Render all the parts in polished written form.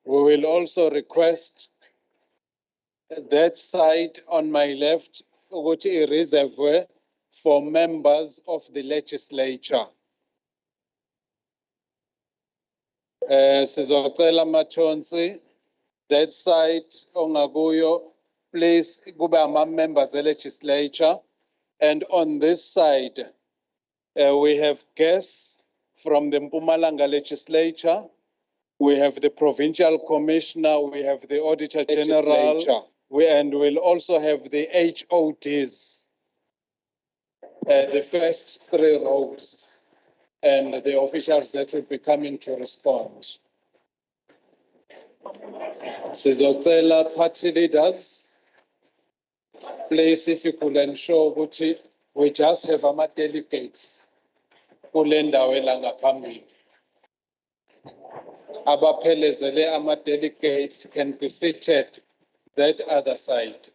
We will also request that side on my left, which is reserved for members of the legislature. Sizocela mathonsi, that side ongakuyo, please kube ama-members e-legislature. And on this side, we have guests from the Mpumalanga legislature. We have the provincial commissioner, we have the auditor general, and we'll also have the HODs, the first 3 rows, and the officials that will be coming to respond. Sizocela party leaders, please, if you could ensure that we just have our delegates kule ndawo elangaphambi. Abaphelezele ama-delegates can be seated that other side,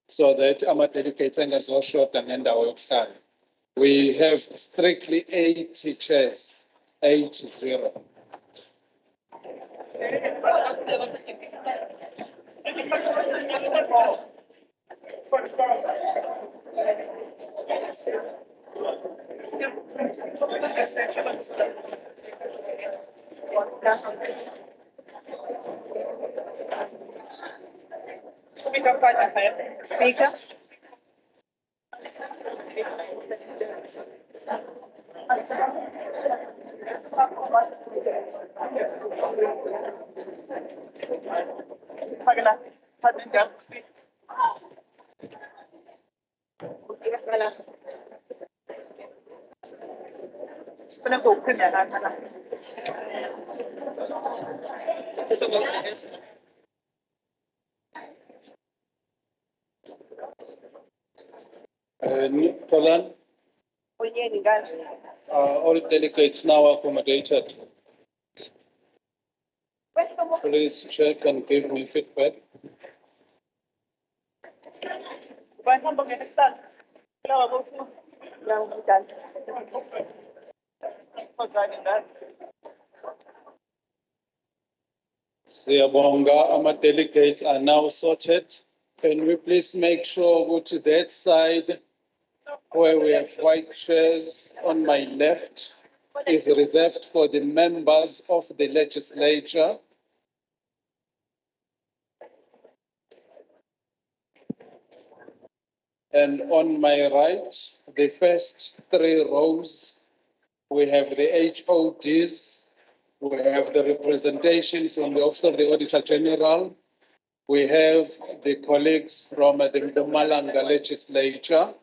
so that ama-delegates engazoshoda ngendawo yokuhlala. We have strictly 80 chairs, 80. Speaker. Polan, all delegates now accommodated. Please check and give me feedback. Siyabonga, our delegates are now sorted. Can we please make sure go to that side where we have white chairs on my left is reserved for the members of the legislature. And on my right, the first 3 rows, we have the HODs, we have the representation from the Office of the Auditor General, we have the colleagues from the Mpumalanga legislature.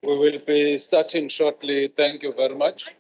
We will be starting shortly. Thank you very much.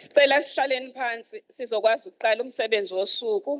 Sicela sihlaleni phansi sizokwazi ukuqala umsebenzi wosuku.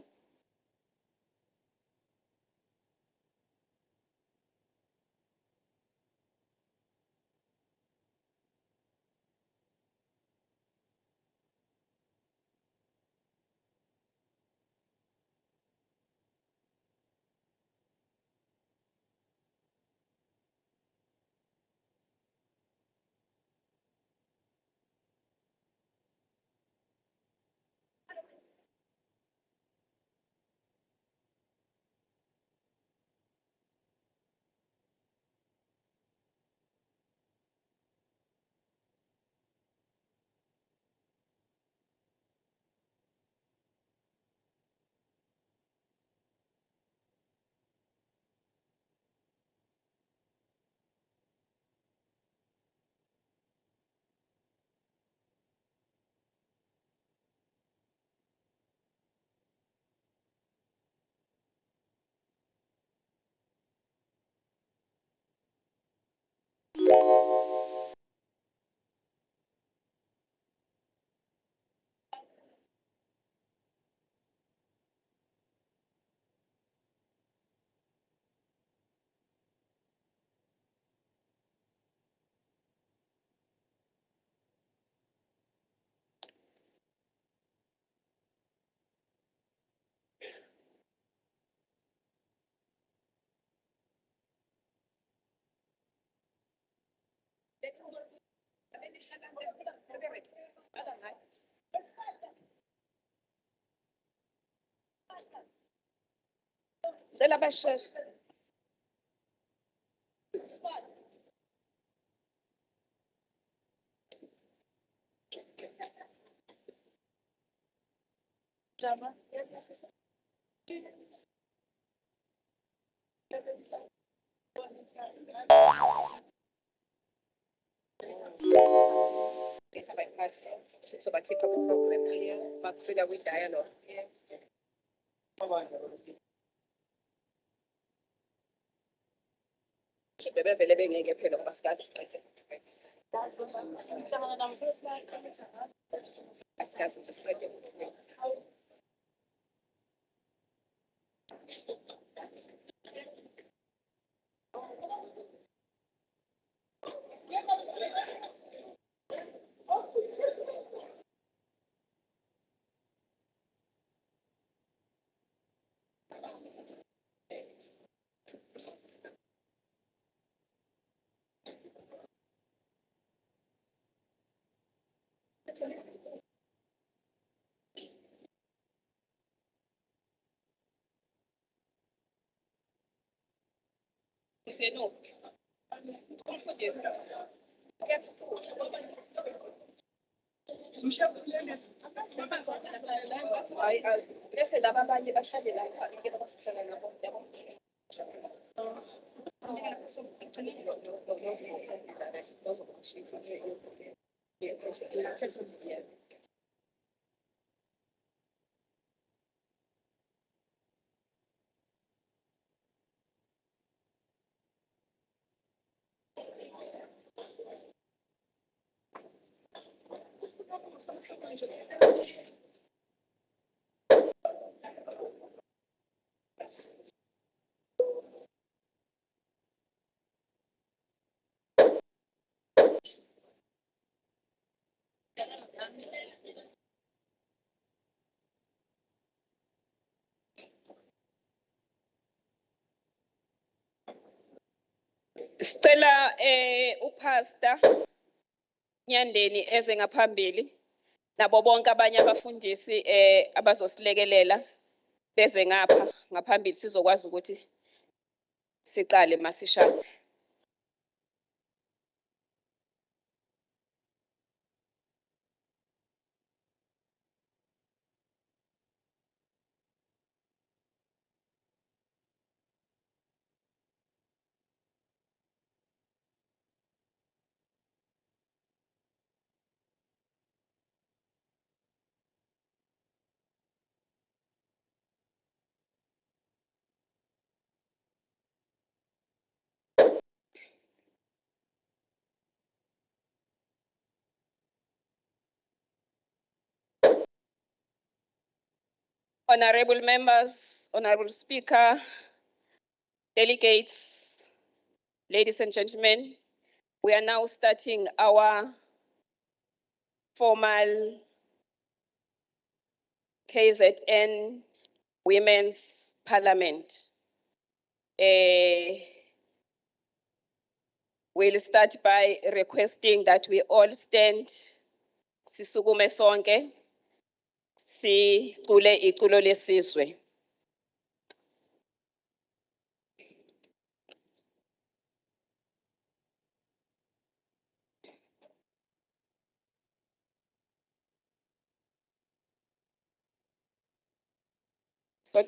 Ngicela basheshe. Jama. So bakhipha ku-program here bakufika kwi-dialogue. Bebevele bengeke phela ngoba sikaze siqede. Asikaze nje siqede. No. Bese laba abanye bashade lapha ngeke bazohlala nabo yabo. Sicela upastor Nyandeni eze ngaphambili nabo bonke abanye abafundisi abazosilekelela beze ngapha ngaphambili sizokwazi ukuthi siqale masishane. Honorable members, Honorable Speaker, delegates, ladies and gentlemen, we are now starting our formal KZN Women's Parliament. We'll start by requesting that we all stand, sisukume sonke, sicule iculo lesizwe. So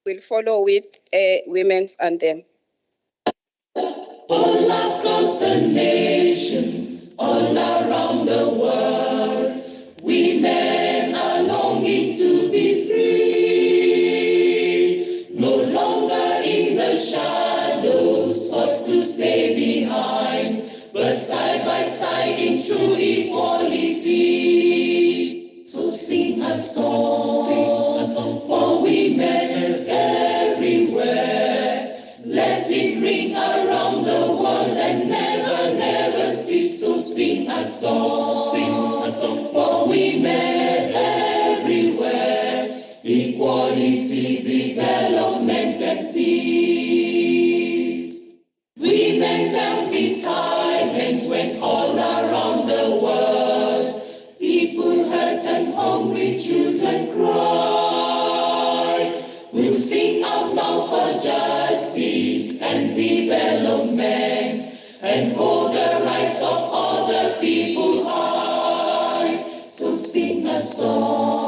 We'll follow with women's anthem. All across the nations, all around the world, women are longing to be free. No longer in the shadows, forced to stay behind, but side by side in true equality. So sing a song for women everywhere. Let it ring around the world and never, never cease. So sing a song for women everywhere. Equality, development, and peace. Women can't be silent when all around the world people hurt and hungry children cry. We'll sing out loud for justice and development and hold the rights of other people high. So sing a song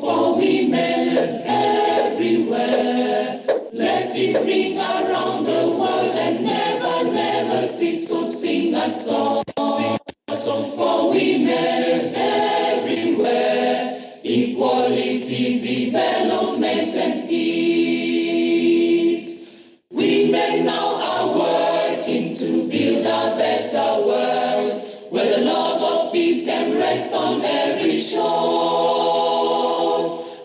for women everywhere. Let it ring around the world and never, never cease. So sing a song for women everywhere. Equality, development, and peace. Women now are working to build a better world where the love of peace can rest on every shore.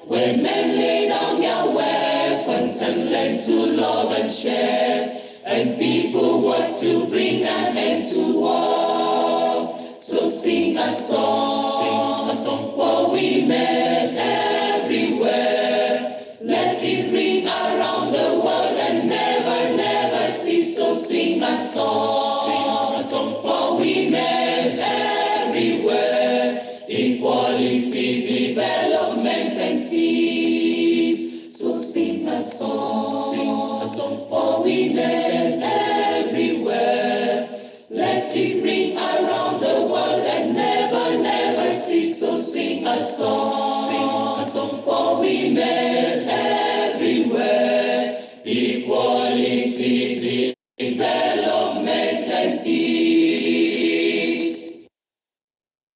Where men lay down their weapons and learn to love and share, and people work to bring an end to war. So sing a song for women everywhere. Let it ring around the world and never, never cease. So sing a song for women everywhere. Equality, development, and peace. So sing a song for women everywhere. Let it ring around the world and never, never cease. So sing a song for women everywhere. Equality, development, and peace.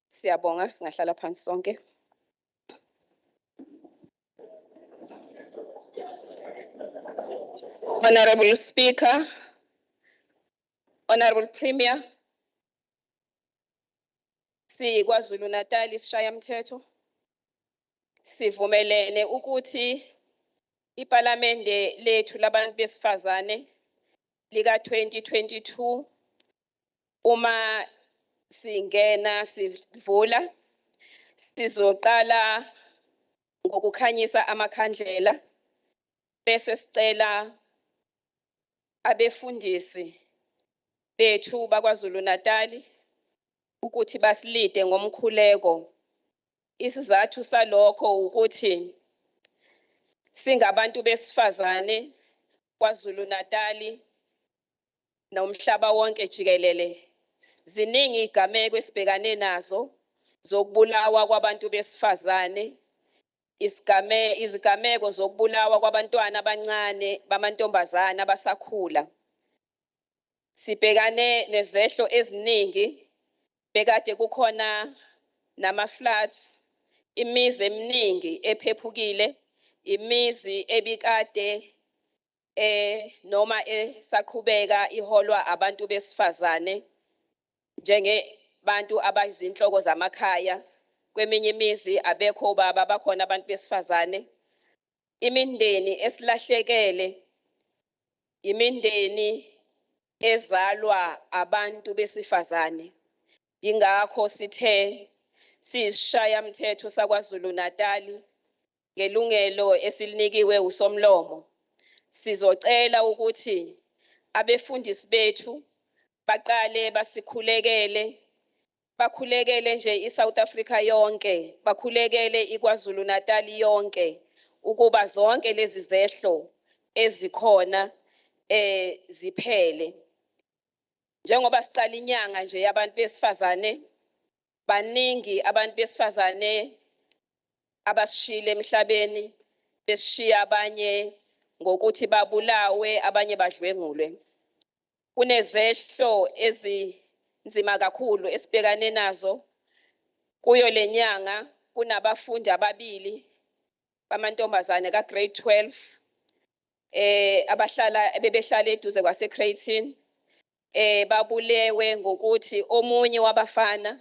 Siyabonga, singahlala phansi sonke. Honorable Speaker, Honorable Premier, KwaZulu-Natal isishayamthetho, sivumelene ukuthi iParliamente lethu labantu besifazane lika 2022 uma singena sivula sizoqala ngokukhanyisa amakhandlela bese sicela abefundisi bethu bakwaZulu-Natal ukuthi basilide ngomkhuleko. Isizathu salokho ukuthi singabantu besifazane kwaZulu-Natal nomhlaba wonke jikelele ziningi igameko esibhekane nazo zokubulawa kwabantu besifazane, izigameko zokubulawa kwabantwana abancane bamantombazana abasakhula. Sibhekane nezehlo eziningi, bekade kukhona nama floods, imizi eminingi ephephukile imizi ebikade noma esaqhubeka iholwa abantu besifazane njengebantu abayizinhloko zamakhaya. Kweminye imizi abekho obaba, bakhona abantu besifazane. Imindeni esilahlekele imindeni ezalwa abantu besifazane. Ingakho sithe siyisishayamthetho saKwaZulu-Natal ngelungelo esilinikiwe usomlomo, sizocela ukuthi abefundisi bethu baqale bakhulekele nje iSouth Africa yonke, bakhulekele iKwaZulu-Natal yonke ukuba zonke lezi zehlo ezikhona ziphele. Njengoba siqala inyanga nje yabantu besifazane, baningi abantu besifazane abasishiyile emhlabeni, besishiya abanye ngokuthi babulawe, abanye badlwengulwe. Kunezehlo ezinzima kakhulu esibhekane nazo kuyo lenyanga. Kunabafundi ababili bamantombazane ka-grade 12 bebehlala eduze kwaseCreighton, babulewe ngokuthi omunye wabafana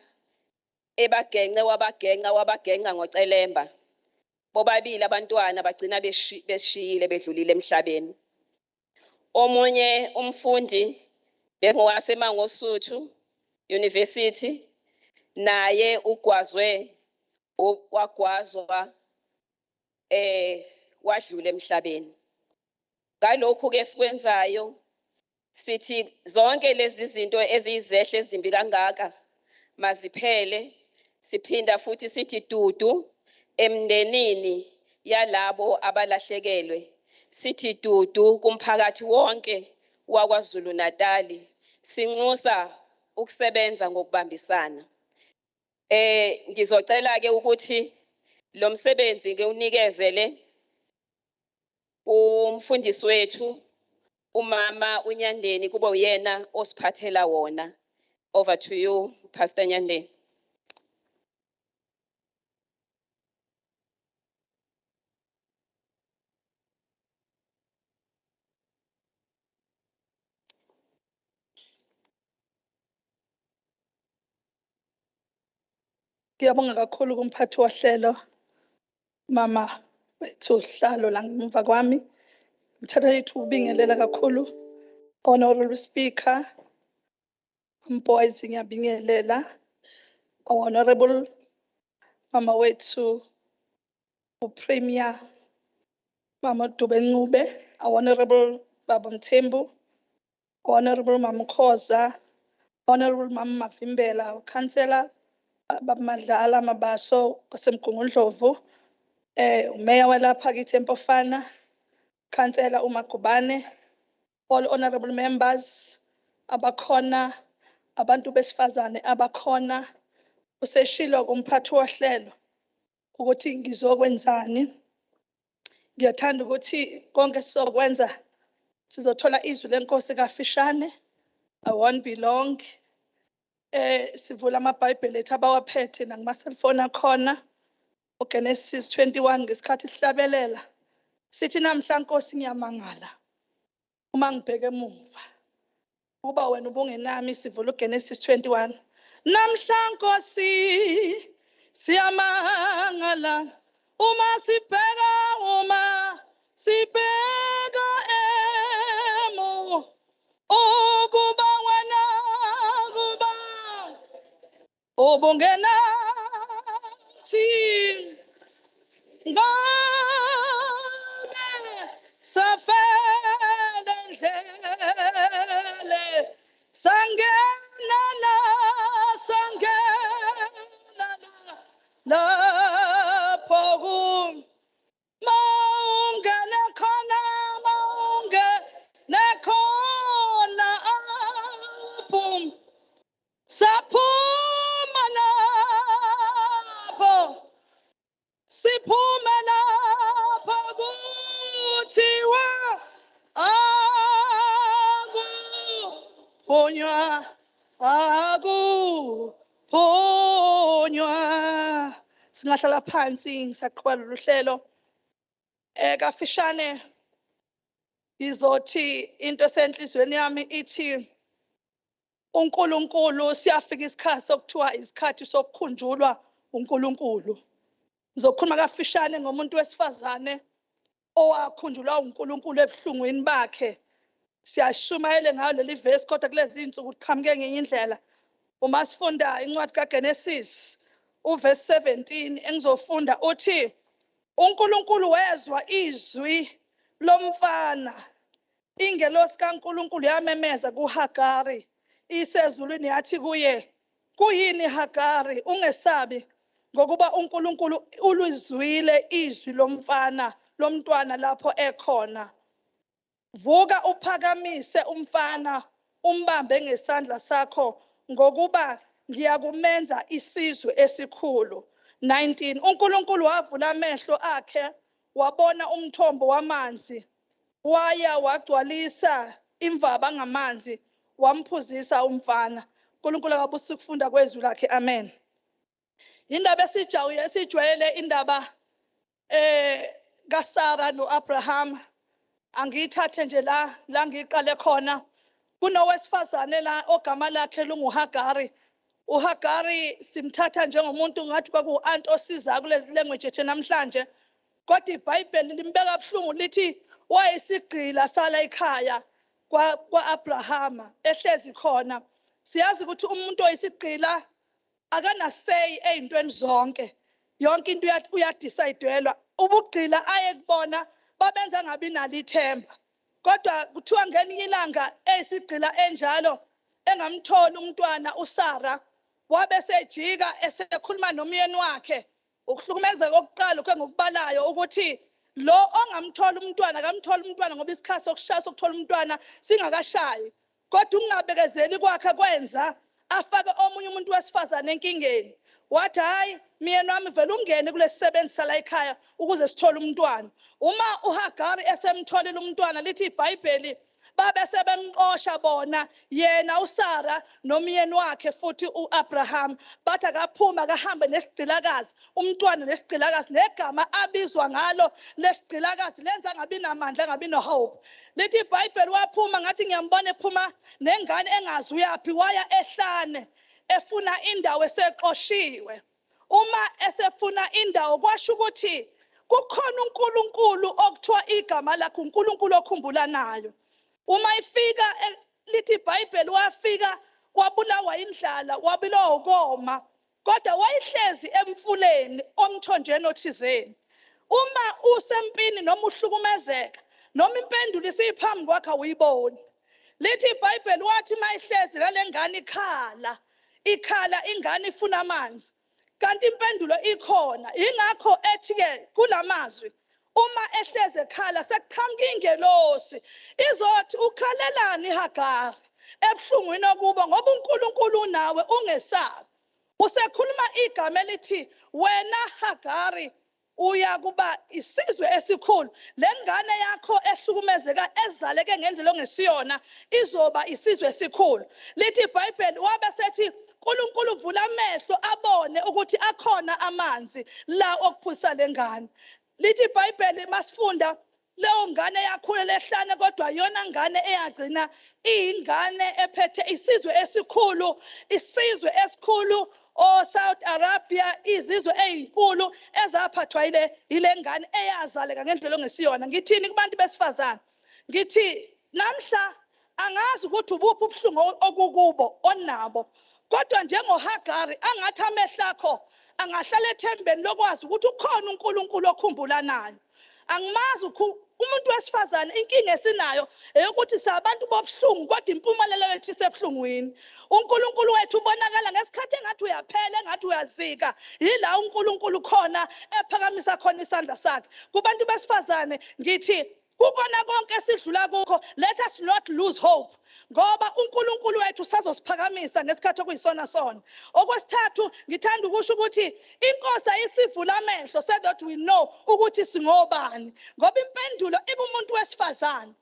wabagenca ngocelemba. Bobabili abantwana bagcina beshiyile bedlulile emhlabeni. Omunye umfundi bengowaseMangosuthu University, naye wagwazwa wadlula emhlabeni. Ngalokhu-ke sikwenzayo sithi zonke lezi zinto eziyizehle ezimbi kangaka maziphele. Siphinda futhi sithi dudu emndenini yalabo abalahlekelwe. Sithi dudu kumphakathi wonke waKwaZulu-Natal. Sinxusa ukusebenza ngokubambisana. Ngizocela-ke ukuthi lo msebenzi ngiwunikezele umfundisi wethu umama uNyandeni, kube uyena osiphathela wona. Over to you, Pastor Nyandeni. Ngiyabonga kakhulu kumphathi wohlelo mama wethu Hlalo la ngemuva kwami. Ngithatha ithuba ukubingelela kakhulu Honorable Speaker, boys ngiyabingelela. Honorable mama wethu uPremier Mama Dubencube, Honorable Baba Mthembu, Honorable Mama Khoza, Honorable Mama Mavimbela, Councillor Baba Madlala Mabaso waseMgungundlovu, uMeya walapha kithi eMpofana, Councillor uMagubane, all honorable members abakhona, abantu besifazane abakhona. Useshilo kumphathi wohlelo ukuthi ngizokwenzani. Ngiyathanda ukuthi konke sizokwenza sizothola izwi lenkosi kafishane. I won't be long. Sivula amabhayibheli ethu abawaphethe nakuma-cellphone akhona. UGenesis 21 ngesikhathi sihlabelela sithi namhla Nkosi ngiyamangala uma ngibheke emuva uba wena ubungenami. Sivula uGenesis 21. Namhla Nkosi siyamangala uma sibheka emu ukuba wena kuba ubungenathi ngabe safele ndlele sangena lapho maungene khona boom saphuma lapho siphume lapho kuthiwa akuphunywa. Singahlala phansi ngisaqhubeka lolu hlelo. Kafishane izothi into esenhlizweni yami ithi uNkulunkulu siyafika isikhathi sokuthiwa isikhathi sokukhunjulwa uNkulunkulu. Ngizokhuluma kafishane ngomuntu wesifazane owakhunjulwa uNkulunkulu ebuhlungwini bakhe. Siyashumayele ngayo leli verse kodwa kulezi insuku kuqhamuke ngenye indlela. Uma sifunda incwadi kaGenesis uverse 17 engizofunda uthi uNkulunkulu wezwa izwi lomfana. Ingelosi kaNkulunkulu yamemeza kuHagari isezulwini yathi kuye, kuyini Hagari, ungesabi ngokuba uNkulunkulu ulizwile izwi lomfana lomntwana lapho ekhona. Vuka uphakamise umfana umbambe ngesandla sakho ngokuba ngiyakumenza isizwe esikhulu. 19 uNkulunkulu wavula amehlo akhe wabona umthombo wamanzi waya wagcwalisa imvaba ngamanzi wamphuzisa umfana. uNkulunkulu akabusi ukufunda kwezwi lakhe. Amen. Indaba esijwayele indaba kaSara noAbraham. Angiyithathe nje la ngiqale khona. Kunowesifazane la ogama lakhe lunguHagari. uHagari simthatha njengomuntu ngathi kwaku-aunt osiza kule language ethu namhlanje. Kodwa iBhayibheli limbeka buhlungu lithi wayesigqila sala ekhaya kwa-Abrahama ehlezi khona. Siyazi ukuthi umuntu oyisigqila akanasay ey'ntweni zonke. Yonke into uyadisayidelwa. Ubugqila aye kubona babenza ngabi nalo ithemba. Kodwa kuthiwa ngelinye ilanga eyisigqila enjalo engamtholi umntwana uSara wabe sejika esekhuluma nomyeni wakhe. Ukuhlukumezeka kokuqala ngokubalayo ukuthi lo ongamthola umntwana akamthola umntwana ngoba isikhathi sokushaya sokuthola umntwana singakashayi. Kodwa ukungabekezeli kwakhe kwenza afake omunye umuntu wesifazane enkingeni. Wathi hayi myeni wami vele ungene kulesisebenzisa la ekhaya ukuze sithole umntwana. Uma uHagari esemtholile umntwana lithi iBhayibheli babe sebemqosha bona yena uSara nomyeni wakhe futhi uAbraham bathi akaphuma akahambe nesigqilakazi umntwana nesigqilakazi negama abizwa ngalo lesigqilakazi lenza ngabi namandla ngabi nohope. Lithi iBhayibheli waphuma ngathi ngiyambona ephuma nengane engazi uyaphi waya ehlane efuna indawo eseqoshiwe. Uma esefuna indawo kwasho ukuthi kukhona uNkulunkulu okuthiwa igama lakhe uNkulunkulu okhumbula nayo. Uma ifika lithi iBhayibheli wafika wabulawa indlala wabulawa ukoma kodwa wayihlezi emfuleni omthonjeni othizeni. Uma usempini noma uhlukumezeka noma impendulo isiphambi kwakhe uyiboni. Lithi iBhayibheli wathi mayihlezi kalengane ikhala ingane ifuna amanzi kanti impendulo ikhona. Ingakho ethi-ke kulamazwi uma ehleze ekhala sekuqhamuka ingelosi izothi ukhalelani Hagari ebuhlungwini okubo ngoba uNkulunkulu unawe ungesabi. Usekhuluma igama elithi wena Hagari uyakuba isizwe esikhulu. Le ngane yakho ehlukumezeka ezaleke ngendlela ongesiyona izoba isizwe esikhulu. Lithi iBhayibheli wabe sethi uNkulunkulu vula amehlo abone ukuthi akhona amanzi la okuphuzisa lengane. Lithi iBhayibheli masifunda leyo ngane yakhulela ehlane kodwa yona ngane eyagcina iyingane ephethe isizwe esikhulu South Arabia izizwe ezinkulu ezaphathwa ile ngane eyazaleka ngendlela ongesiyona. Ngithini kubantu besifazane? Ngithi namhla angazi ukuthi ubuphi ubuhlungu okukubo onabo kodwa njengoHagari angathi amehlo akho angahlala ethembeni lokwazi ukuthi ukhona uNkulunkulu okhumbula nayo. Angimazi umuntu wesifazane inkinga esinayo eyokuthi sabantu bobuhlungu kodwa impumelelo yethu isebuhlungwini. uNkulunkulu wethu ubonakala ngesikhathi engathi uyaphela engathi uyazika. Yila uNkulunkulu khona ephakamisa khona isandla sakhe. Kubantu besifazane ngithi kukona konke esidlula kukho let us not lose hope ngoba uNkulunkulu wethu sazosiphakamisa ngesikhathi okuyisona sona. Okwesithathu ngithanda ukusho ukuthi inkosi ayisivula amehlo so that we know ukuthi singobani ngoba impendulo ikumuntu wesifazane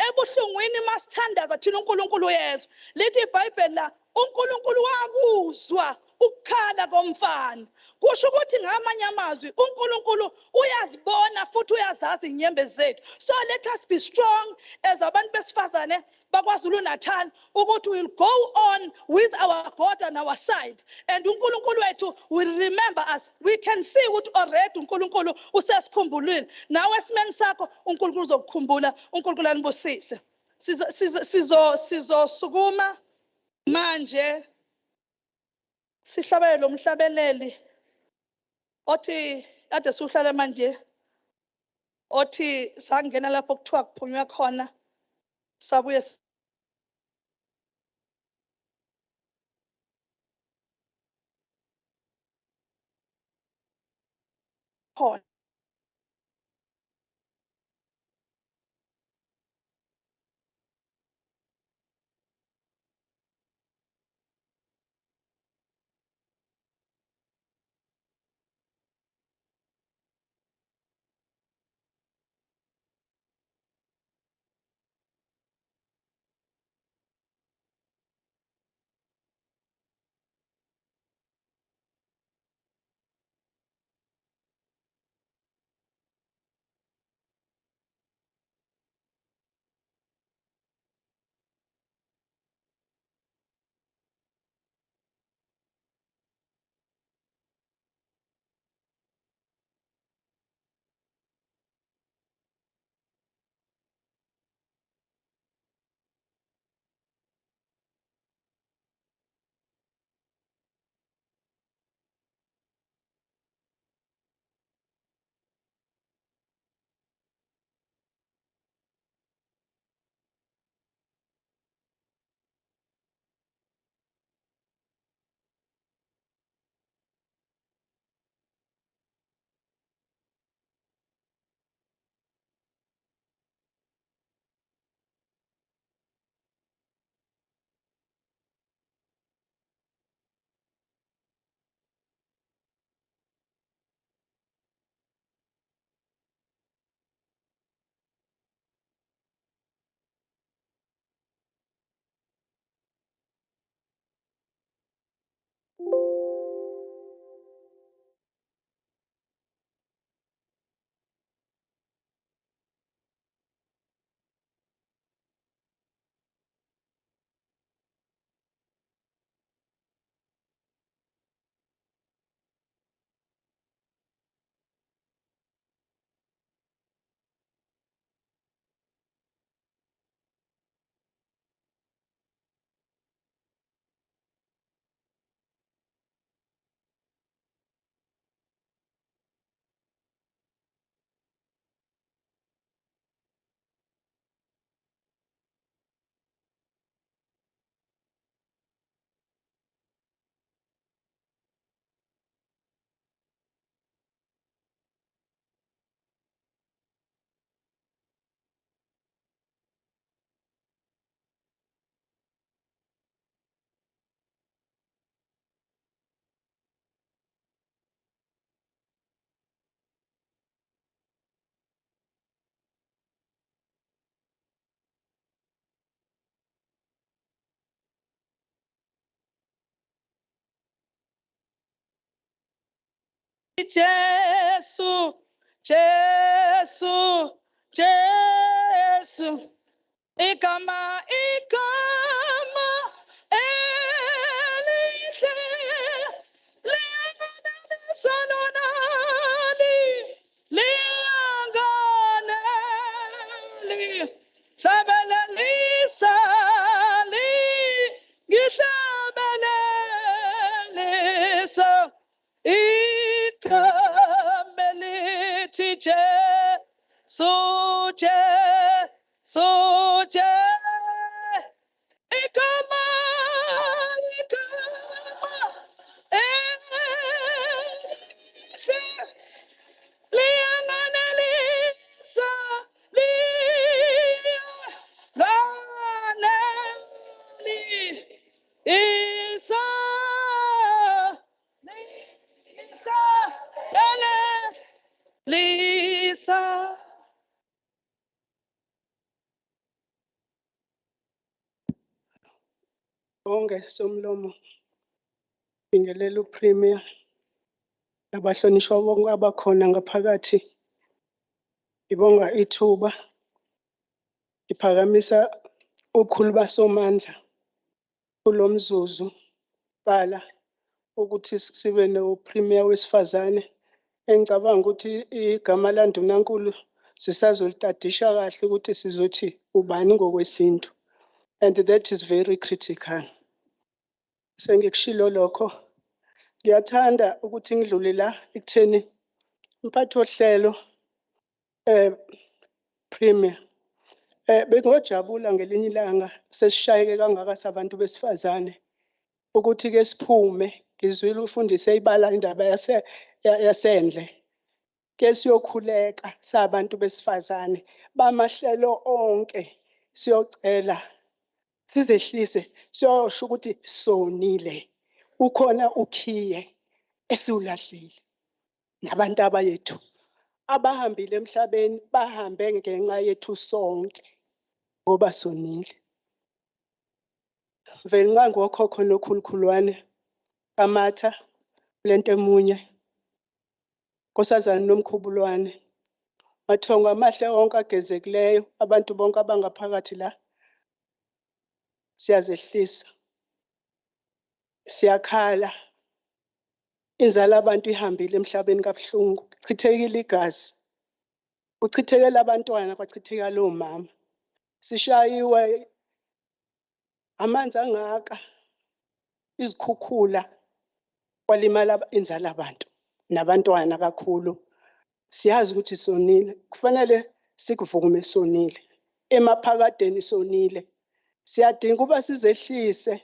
ebuhlungwini masithandaza thina uNkulunkulu yezwa. Lithi iBhayibheli la uNkulunkulu wakuzwa ukukhala komfana. Kusho ukuthi ngamanye amazwi uNkulunkulu uyazibona futhi uyazazi inyembe zethu. So let us be strong as abantu besifazane bakwaZulu-Natal ukuthi we'll go on with our God on our side, and uNkulunkulu wethu will remember us. We can see ukuthi already uNkulunkulu usesikhumbulile. Nawe esimeni sakho uNkulunkulu uzokukhumbula. uNkulunkulu anibusise. Sizosukuma manje sihlabele lo mhlabeleli othi ade sihlale manje, othi sangena lapho kuthiwa kuphunywa khona sabuye khona. Jesu, Jesu, Jesu, igama, igama, elihle, liyanganelisa nonali, liyanganeli, hlabelelisa, ngihlabelelisa, ikamelithi Jesu, Jesu, igama, igama, elihle, liyanganelisa, liyanganeli, isa, Lisa. Onke somlomo. Bingelela uPremier nabahlonishwa bonke abakhona ngaphakathi. Ngibonga ithuba. Ngiphakamisa ukhulu basomandla kulomzuzu qala ukuthi sibe noPremier wesifazane. Engicabanga ukuthi igama laNdunankulu sisazolitadisha kahle ukuthi sizothi ubani ngokwesintu. And that is very critical. Sengikushilo lokho. Ngiyathanda ukuthi ngidlule la ekutheni umphathi wohlelo Premier bengojabula ngelinye ilanga sesishayeke kangaka sabantu besifazane ukuthi ke siphume ngizwile ufundise ibala indaba yasendle ke siyokhuleka sabantu besifazane bamahlelo onke siyocela sizehlise siyosho ukuthi sonile ukhona ukhiye esiwulahlile nabantu abayethu abahambile emhlabeni bahambe ngenxa yethu sonke ngoba sonile. Vele ngangokhokho nokhulukhulwane kaMatha lento emunye nkosazana nomkhubulwane mathonga amahle onke agezekileyo abantu bonke abangaphakathi la siyazehlisa siyakhala inzala abantu ihambile emhlabeni kabuhlungu chithekile igazi uchithekela abantwana kwachithekela omama sishayiwe amanzi angaka izikhukhula kwalimala inzala abantu nabantwana kakhulu siyazi ukuthi sonile kufanele sikuvume sonile emaphakadeni sonile siyadinga kuba sizehlise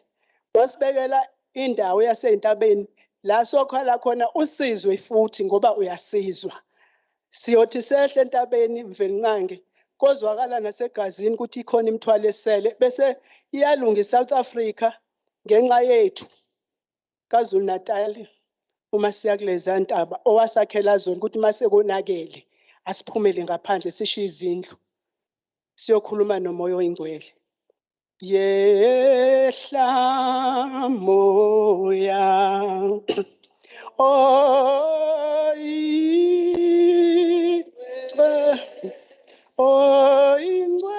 wasibekela indawo yaseyintabeni la sokhala khona usizwe futhi ngoba uyasizwa siyothi sehle entabeni mvelinqange kozwakala nasegazini ukuthi ikhona imithwalo esele bese iyalunga eSouth Africa ngenxa yethu KwaZulu-Natal uma siya kuleza ntaba owasakhela zona ukuthi mase konakele asiphumele ngaphandle sishiye izindlu siyokhuluma nomoya oyingcwele yehla moya oyingcwele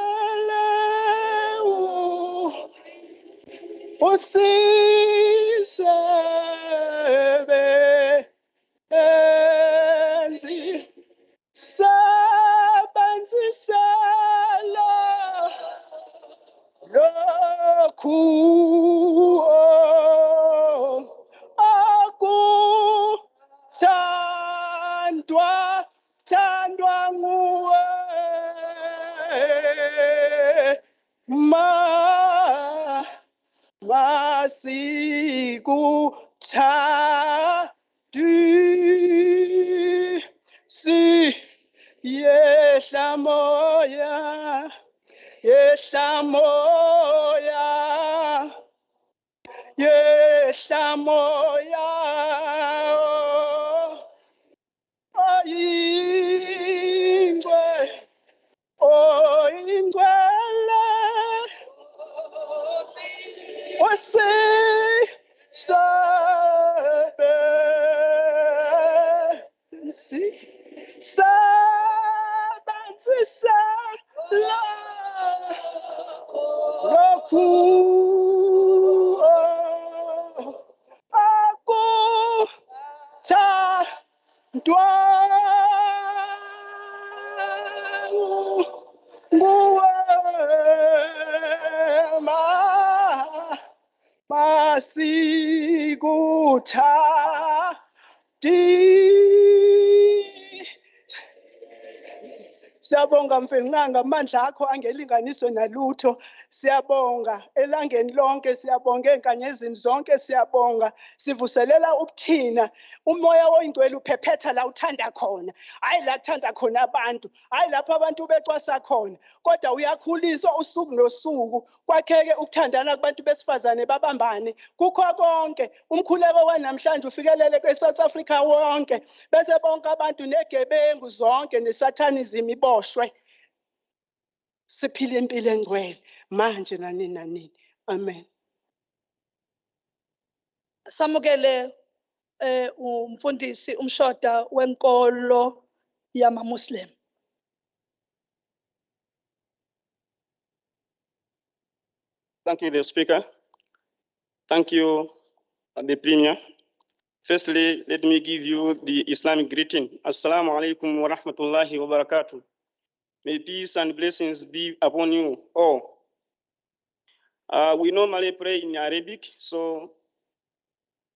usisebe enzi sebenzisela lokhu thandwa nguwe si yehla moya yehla moya yehla moya oyingcwele sebenzisela lokhu akuthandwa nguwe masikuthandi. Siyabonga mfenqanga amandla akho angelinganiso nalutho siyabonga elangeni lonke siyabonga enkanyezini zonke siyabonga sivuselela ubuthina umoya oyingcwele uphephetha la uthanda khona hayi la kuthanda khona abantu hayi lapho abantu becwasa khona kodwa uyakhulisa usuku nosuku kwakheke ukuthandana kubantu besifazane babambane kukho konke umkhuleko wanamhlanje ufikelele kweSouth Africa wonke bese bonke abantu negebengu zonke nesathanism iboshwe siphile impilo engcwele manje nanini nanini amen. Samukele umfundisi umshoda wenkolo yama-Muslim. Thank you, the speaker. Thank you, the premier. Firstly, let me give you the Islamic greeting. Assalamu alaikum wa rahmatullahi wa barakatuh. May peace and blessings be upon you all. We normally pray in Arabic, so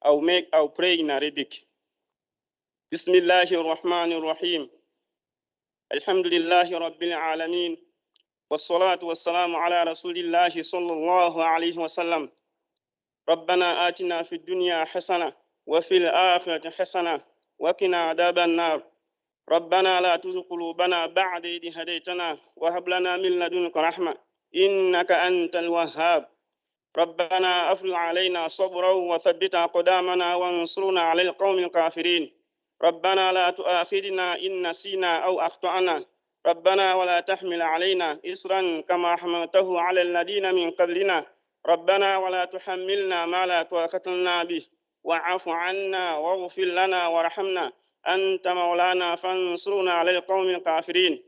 I'll pray in Arabic. Bismillahir Rahmanir Rahim. Alhamdulillahi Rabbil Alameen. والصلاة والسلام على رسول الله صلى الله عليه وسلم. ربنا آتنا في الدنيا حسنة وفي الآخرة حسنة وقنا عذاب النار. ربنا لا تزغ قلوبنا بعد إذ هديتنا وهب لنا من لدنك رحمة إنك أنت الوهاب. ربنا أفرغ علينا صبرا وثبت أقدامنا وانصرنا على القوم الكافرين. ربنا لا تؤاخذنا إن نسينا أو أخطأنا. ربنا ولا تحمل علينا إصرا كما حملته على الذين من قبلنا. ربنا ولا تحملنا ما لا طاقة لنا به واعف عنا واغفر لنا وارحمنا أنت مولانا فانصرنا على القوم الكافرين.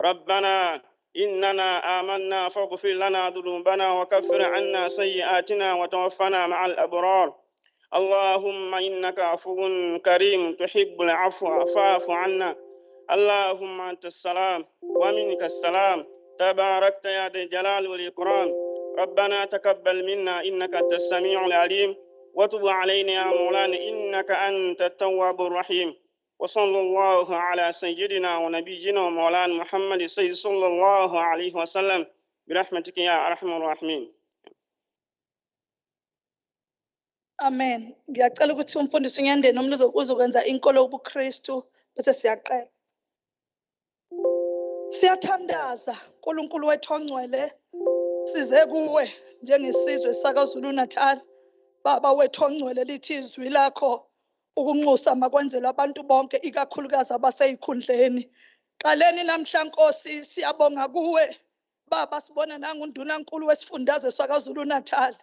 ربنا إننا آمنا فاغفر لنا ذنوبنا وكفر عنا سيئاتنا وتوفنا مع الأبرار. اللهم إنك عفو كريم تحب العفو فاعف عنا. اللهم أنت السلام ومنك السلام تباركت يا ذا الجلال والإكرام. ربنا تقبل منا إنك أنت السميع العليم وتب علينا يا مولانا إنك أنت التواب الرحيم. وصلى الله على سيدنا ونبينا ومولانا محمد سيد صلى الله عليه وسلم برحمتك يا أرحم الراحمين. Amen. Ngiyacela ukuthi umfundisi unyandeni nomntu uzokwenza inkolo yobuKristu bese siyaqala. Siyathandaza uNkulunkulu wethu ongcwele size kuwe njengesizwe saKwaZulu-Natal. Baba wethu ongcwele lithi izwi lakho ukunxusa makwenzelwe abantu bonke ikakhulukazi abaseyikhundleni. Qaleni namhla Nkosi siyabonga kuwe. Baba sibona nangundunankulu wesifundazwe saKwaZulu-Natal.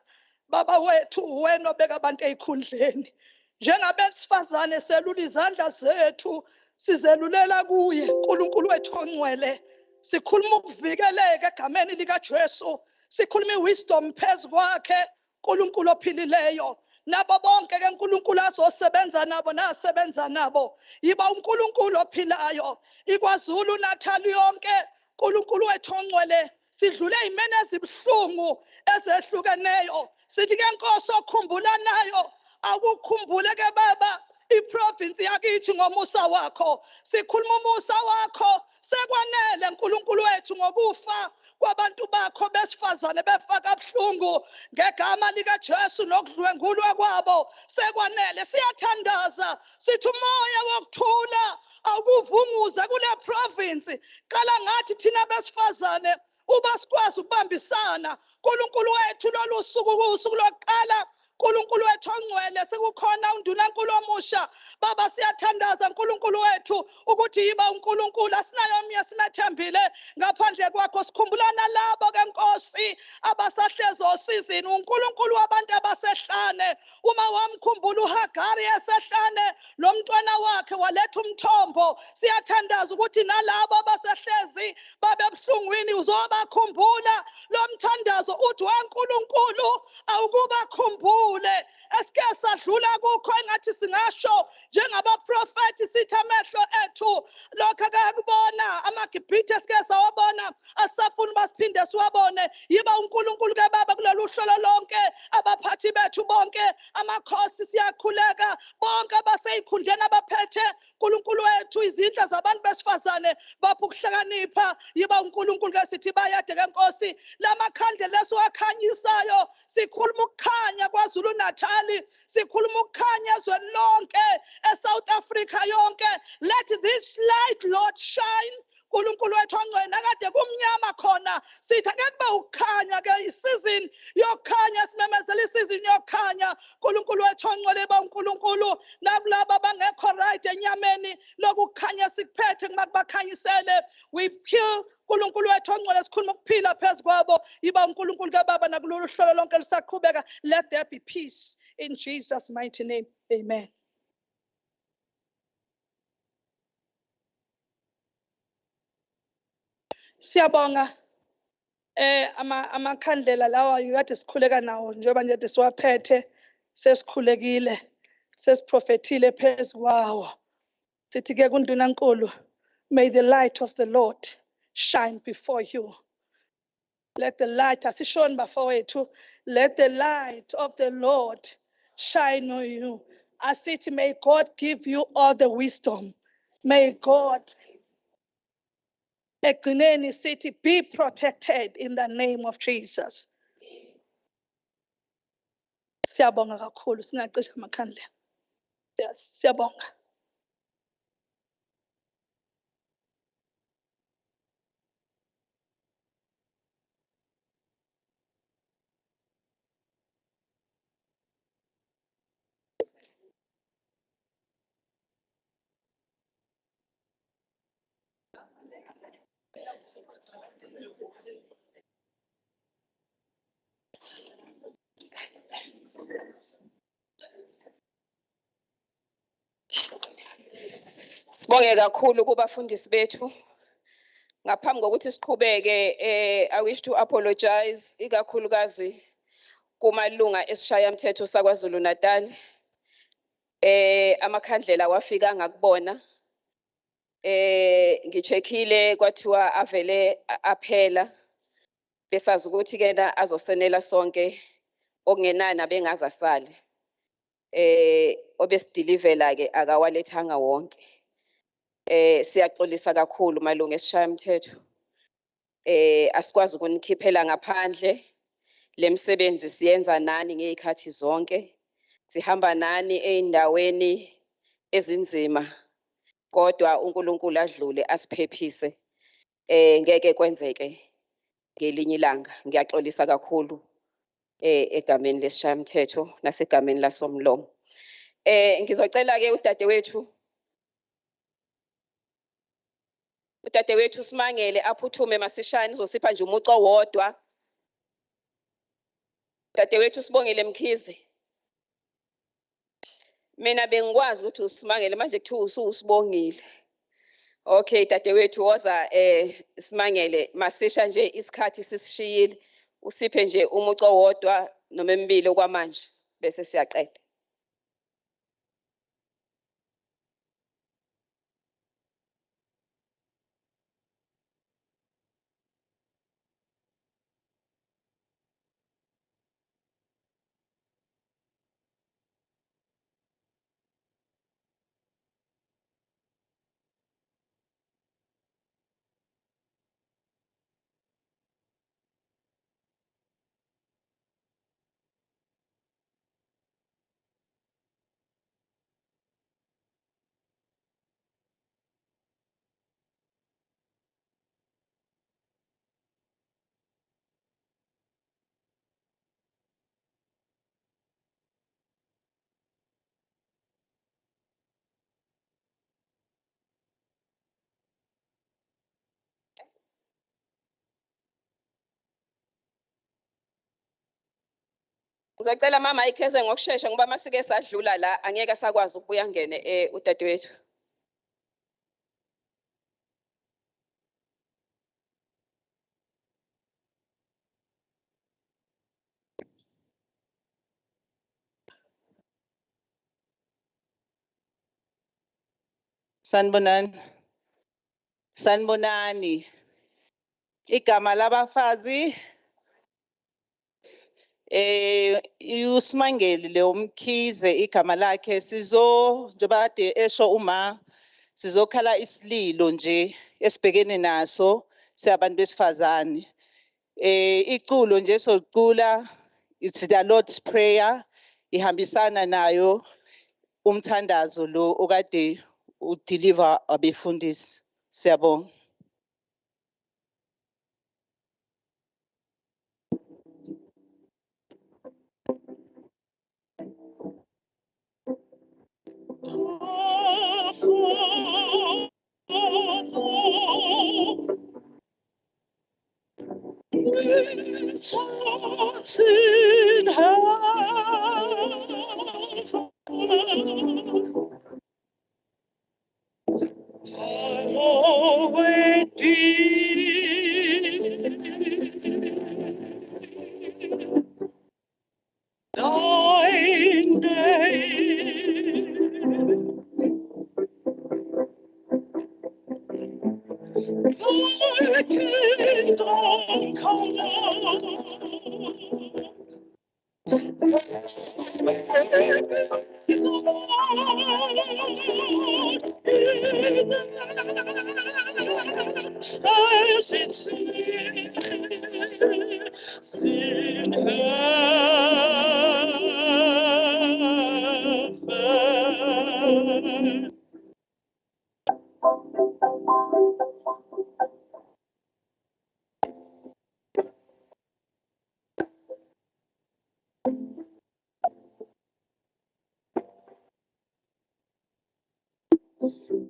Baba wethu wena obeka abantu eyikhundleni. Njengabesifazane selula izandla zethu sizelulela kuye uNkulunkulu wethu ongcwele. Sikhuluma ukuvikeleka egameni likaJesu. Sikhuluma iwisdom phezu kwakhe uNkulunkulu ophilileyo. Nabo bonke ke uNkulunkulu azosebenza nabo nasebenza nabo. Yiba uNkulunkulu ophilayo. IKwaZulu-Natal yonke uNkulunkulu wethu ongcwele sidlule imene ezibhlungu ezehlukeneyo. Sithi ke Nkosi okhumbula nayo akukhumbule ke Baba iprovince yakithi ngomusa wakho. Sikhuluma umusa wakho sekwanele uNkulunkulu wethu ngokufa kwabantu bakho besifazane befaka ubuhlungu ngegama likaJesu nokudlwengulwa kwabo sekwanele. Siyathandaza sithi umoya wokuthula awukuvunguza kule province. Qala ngathi thina besifazane uba sikwazi ukubambisana uNkulunkulu wethu lolu suku kusuku lokuqala. uNkulunkulu wethu ongcwele sekukhona undunankulu omusha. Baba siyathandaza uNkulunkulu wethu ukuthi yiba uNkulunkulu asinayo omnye simethembile ngaphandle kwakho. Sikhumbulana labo ke Nkosi abasahlezi osizini uNkulunkulu wabantu abasehlane. Uma wamkhumbula uHagari esehlane lo mntwana wakhe waletha umthombo. Siyathandaza ukuthi nalabo abasehlezi babe ebuhlungwini uzobakhumbula. Lo mthandazo uthi weNkulunkulu awukubakhumbula. Esike sadlula kukho engathi singasho njengabaprofeti sithi amehlo ethu lokho akakubona amaGibhithe esike sawabona asafuna basiphinde siwabone. Yiba uNkulunkulu ke Baba kulolu hlolo lonke abaphathi bethu bonke amakhosi siyakhuleka bonke abaseyikhundleni abaphethe uNkulunkulu wethu izindla zabantu besifazane bapha ukuhlakanipha. Yiba uNkulunkulu ke sithi bayade ke Nkosi lamakhandlela esiwakhanyisayo sikhuluma ukukhanya KwaZulu-Natal. Sikhuluma ukukhanya ezweni lonke eSouth Africa yonke. Let this light Lord shine uNkulunkulu wethu ongcwele nakade kumnyama khona sithi ake kube ukukhanya ke isizini yokukhanya simemezela isizini yokukhanya uNkulunkulu wethu ongcwele ba uNkulunkulu nakulabo abangekho right enyameni lokukhanya sikuphethe kumakubakhanyisele we pure uNkulunkulu wethu ongcwele sikhuluma ukuphila phezu kwabo yiba uNkulunkulu ke baba nakulolu hlolo lonke lisaqhubeka let there be peace in Jesus mighty name amen. Siyabonga amakhandlela lawa yikade sikhuleka nawo njengoba nje siwaphethe sesikhulekile sesiprofethile phezu kwawo sithi ke kuNdunankulu may the light of the Lord shine before you. Let the light asishoni bafowethu let the light of the Lord shine on you. Asithi may God give you all the wisdom. May God egcineni sithi be protected in the name of Jesus. Siyabonga kakhulu singacisha amakhandlela. Siyabonga. Sibonge kakhulu kubafundisi bethu. Ngaphambi kokuthi siqhubeke I wish to apologize ikakhulukazi kumalunga esishayamthetho saKwaZulu-Natal. Amakhandlela wafika ngakubona. Ngicheckile kwathiwa avele aphela. Besazi ukuthi kena azosenela sonke okungenani abengazasale. Obesidilivela ke akawalethanga wonke. Siyaxolisa kakhulu malunga esishayamthetho. Asikwazi ukunikhiphela ngaphandle. Lemsebenzi siyenza nani ngezikhathi zonke. Sihamba nani eindaweni ezinzima. Kodwa uNkulunkulu adlule asiphephise. Ngeke kwenzeke ngelinye ilanga. Ngiyaxolisa kakhulu egameni lesishayamthetho nasegameni lasomlomo. Ngizocela ke udadewethu Simangele aphuthume masishane uzosipha nje umuco wodwa. Dadewethu Sibongile Mkhize. Mina bengikwazi ukuthi uSimangele manje kuthiwa usibongile. Okay dadewethu woza Simangele masisha nje isikhathi sisishiyile usiphe nje umuco wodwa noma emibili okwamanje bese siyaqeda. Ngizocela mama ikheze ngokusheshsha ngoba masike sadlula la angeke sakwazi ukubuya ngene udadewethu. Sanibonani. Igama labafazi uSimangele Leo Mkhize igama lakhe njengoba kade esho uma sizokhala isililo nje esibhekene naso siyabantu besifazane. Iculo nje socula it's the Lord's Prayer ihambisana nayo umthandazo lo okade udeliver abefundisi. Siyabonga. Which hearts in heaven, hallowed be thy name. Thy kingdom come. As it is in heaven.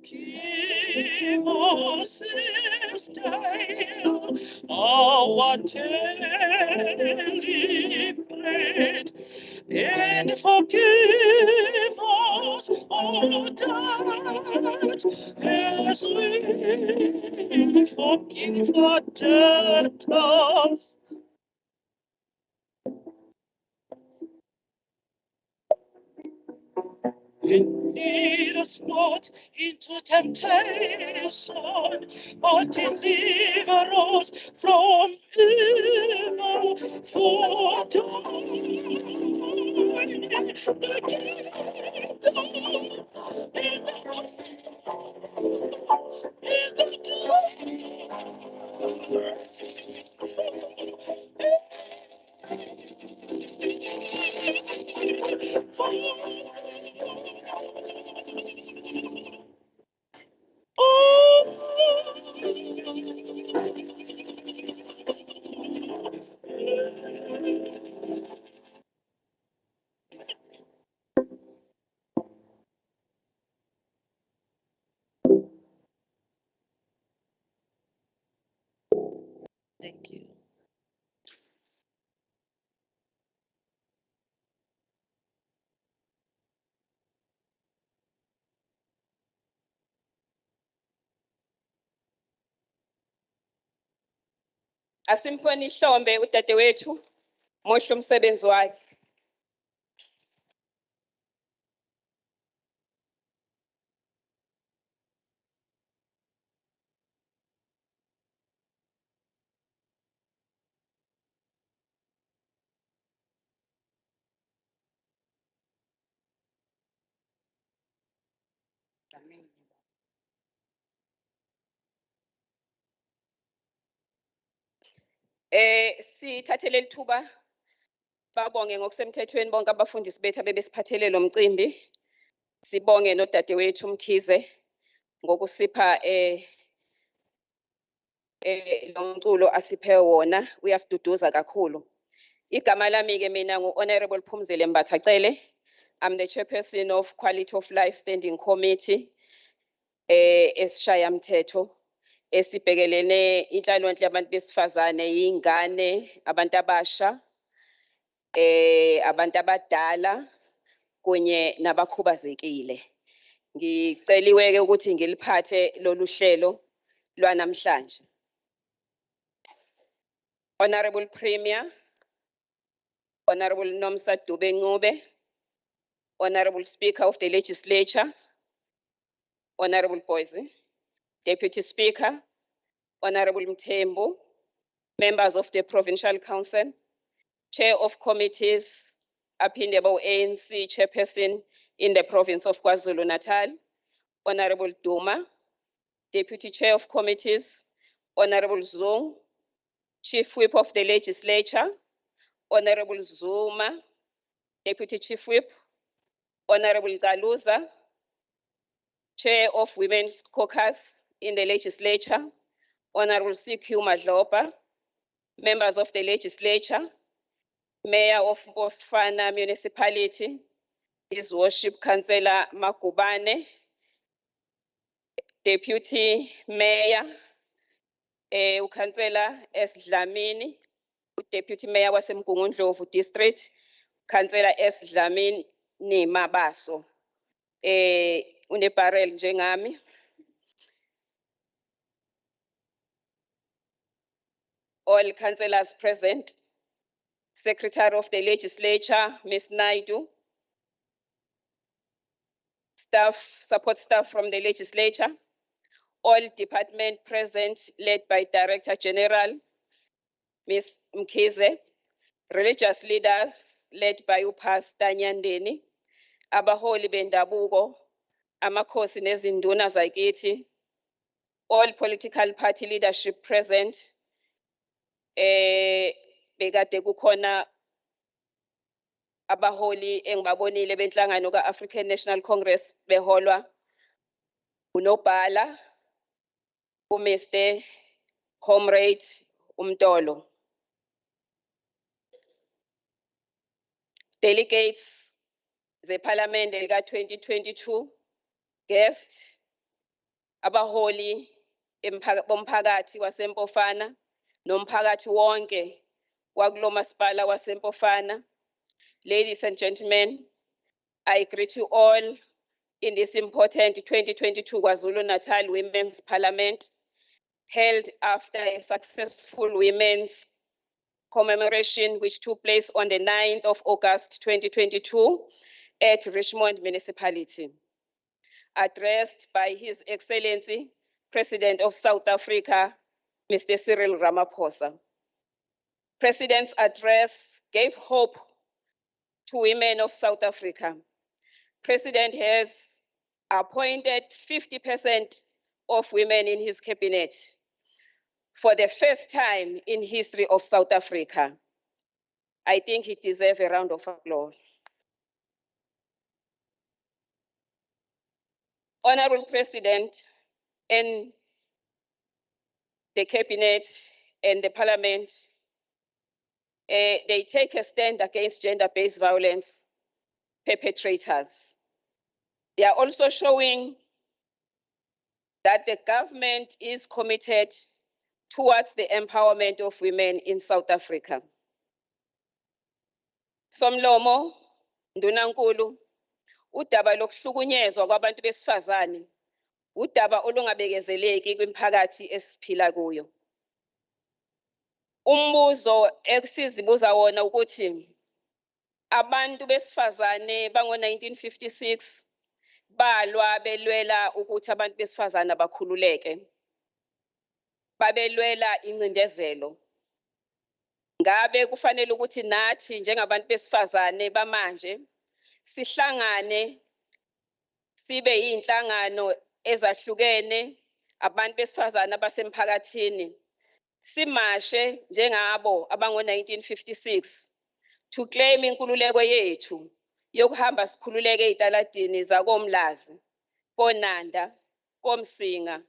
Give us this day our daily bread, and forgive us our debt as we forgive our debtors. And lead us not into temptation, but deliver us from evil. For thine the kingdom and the Thank you. Asimponi Hlombe udadewethu muhle umsebenzi wakhe. Sithathele lithuba babonge ngokusemthethweni bonke abafundisi bethu abebesiphathele lo mcimbi. Sibonge nodadewethu Mkhize ngokusipha lo mculo asiphe wona, uyasiduduza kakhulu. Igama lami ke mina ngu-Honorable Phumzile Mbathacele. I'm the chairperson of Quality of Life Standing Committee esishayamthetho esibhekelene inhlalonhle yabantu besifazane, ingane, abantu abasha, abantu abadala kunye nabakhubazekile. Ngiceliwe ke ukuthi ngiliphathe lolu hlelo lwanamhlanje. Honorable Premier, Honorable Nomsa Dube Ncube, Honorable Speaker of the Legislature, Honorable Boise, Deputy Speaker, Honorable Mthembu, members of the Provincial Council, Chair of Committees, Apindebo ANC Chairperson in the province of KwaZulu-Natal, Honorable Duma, Deputy Chair of Committees, Honorable Zung, Chief Whip of the Legislature, Honorable Zuma, Deputy Chief Whip, Honorable Galuza, Chair of Women's Caucus in the Legislature, Honorable CQ Madlopa, members of the Legislature, Mayor of Bosfana Municipality, His Worship Councillor Makubane, Deputy Mayor Councillor S. Dlamini, Deputy Mayor waseMgungundlovu District, Councillor S Dlamini Mabaso. Unebarrel njengami. All councillors present, Secretary of the Legislature, Ms. Naidu, staff, support staff from the Legislature, all department present, led by Director General, Ms. Mckenzie, religious leaders, led by uPastor Nyandeni, abaholi bendabuko, amakhosi nezinduna zakithi, all political party leadership present, bekade kukhona abaholi engibabonile benhlangano ka-African National Congress beholwa unobhala uMr. Comrade Umtolo. Delegates zeParliament lika-2022, guest, abaholi bomphakathi waseMpofana nomphakathi wonke wakulo masipala waseMpofana. Ladies and gentlemen, I greet you all in this important 2022 KwaZulu-Natal Women's Parliament, held after a successful women's commemoration which took place on the 9th of August 2022 at Richmond Municipality. Addressed by His Excellency, President of South Africa, Mr. Cyril Ramaphosa. President's address gave hope to women of South Africa. President has appointed 50% of women in his cabinet for the first time in history of South Africa. I think he deserves a round of applause. Honorable President and the cabinet and the parliament, they take a stand against gender-based violence perpetrators. They are also showing that the government is committed towards the empowerment of women in South Africa. Somlomo, Ndunankulu, udaba lokuhlukunyezwa kwabantu besifazane, udaba olungabekezeleki kwimphakathi esiphila kuyo. Umbuzo esizibuza wona ukuthi abantu besifazane bango-1956 balwa belwela ukuthi abantu besifazane bakhululeke. Babelwela incindezelo. Ngabe kufanele ukuthi nathi njengabantu besifazane bamanje sihlangane sibe yinhlangano ezahlukene abantu besifazane abasemphakathini simashe njengabo abango-1956 to claim inkululeko yethu yokuhamba sikhululeke ezitaladini zakoMlazi, koNanda, koMsinga,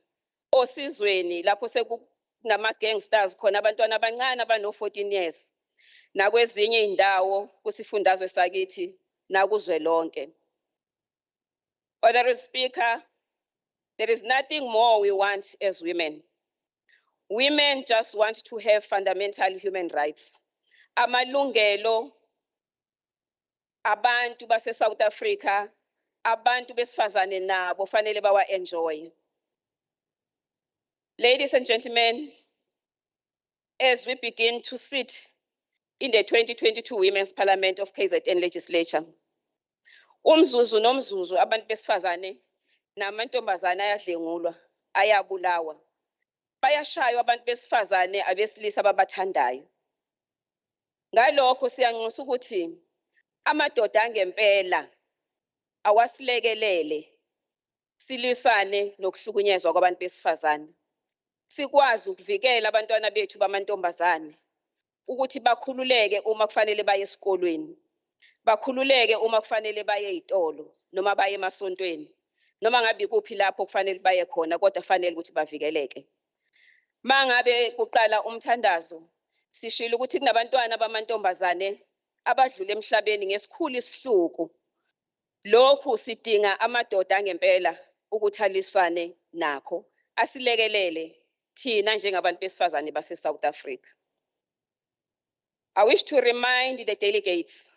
osizweni lapho sekunama-gangsters khona abantwana abancane abano-14 years nakwezinye indawo kusifundazwe sakithi nakuzwelonke. Honorable Speaker, there is nothing more we want as women. Women just want to have fundamental human rights. Amalungelo abantu base South Africa, abantu besifazane nabo fanele bawa enjoy. Ladies and gentlemen, as we begin to sit in the 2022 Women's Parliament of KZN Legislature, umzuzu nomzuzu abantu besifazane namantombazane ayadlengulwa, ayabulawa. Bayashaywa abantu besifazane abesilisa ababathandayo. Ngalokho siyanxusa ukuthi amadoda angempela awasilekelele silisane nokuhlukunyezwa kwabantu besifazane. Sikwazi ukuvikela abantwana bethu bamantombazane ukuthi bakhululeke uma kufanele baye esikolweni. Bakhululeke uma kufanele baye ezitolo noma baye emasontweni. Noma ngabe kuphi lapho kufanele baye khona kodwa kufanele ukuthi bavikeleke. Mangabe kuqala umthandazo sishilo ukuthi kunabantwana bamantombazane abadlule emhlabeni ngesikhulu isihluku. Lokhu sidinga amadoda angempela ukuthi aliswane nakho asilekelele thina njengabantu besifazane base South Africa. I wish to remind the delegates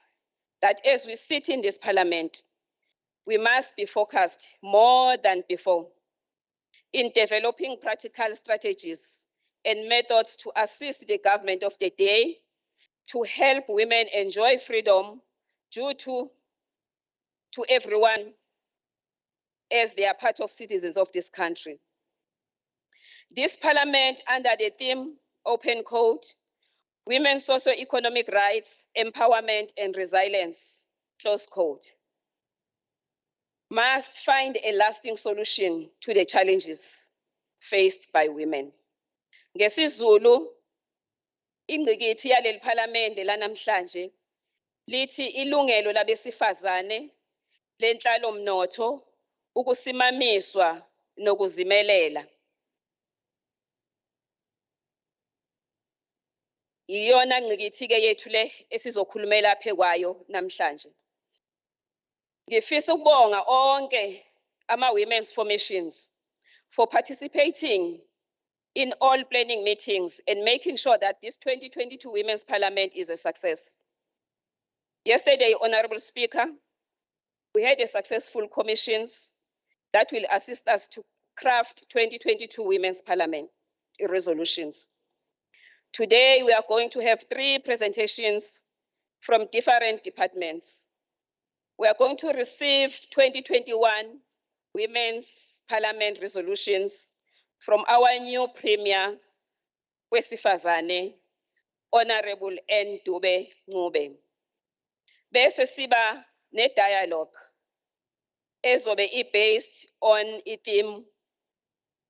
that as we sit in this parliament, we must be focused more than before in developing practical strategies and methods to assist the government of the day to help women enjoy freedom due to everyone as they are part of citizens of this country. This parliament, under the theme Open Code, Women's Socio-Economic Rights, Empowerment and Resilience, close quote, must find a lasting solution to the challenges faced by women. NgesiZulu, ingqikithi yaleli parliament lanamhlanje lithi ilungelo labesifazane lenhlalomnotho ukusimamiswa nokuzimelela. Iyona ngqikithi-ke yethu le esizokhulumela phe kwayo namhlanje. Ngifisa ukubonga onke ama-women's formations for participating in all planning meetings and making sure that this 2022 Women's Parliament is a success. Yesterday, Honorable Speaker, we had a successful commissions that will assist us to craft 2022 Women's Parliament resolutions. Today, we are going to have 3 presentations from different departments. We are going to receive 2021 Women's Parliament resolutions from our new Premier, wesifazane, Honorable N. Dube Ngube. Bese siba ne-dialogue ezobe based on i-theme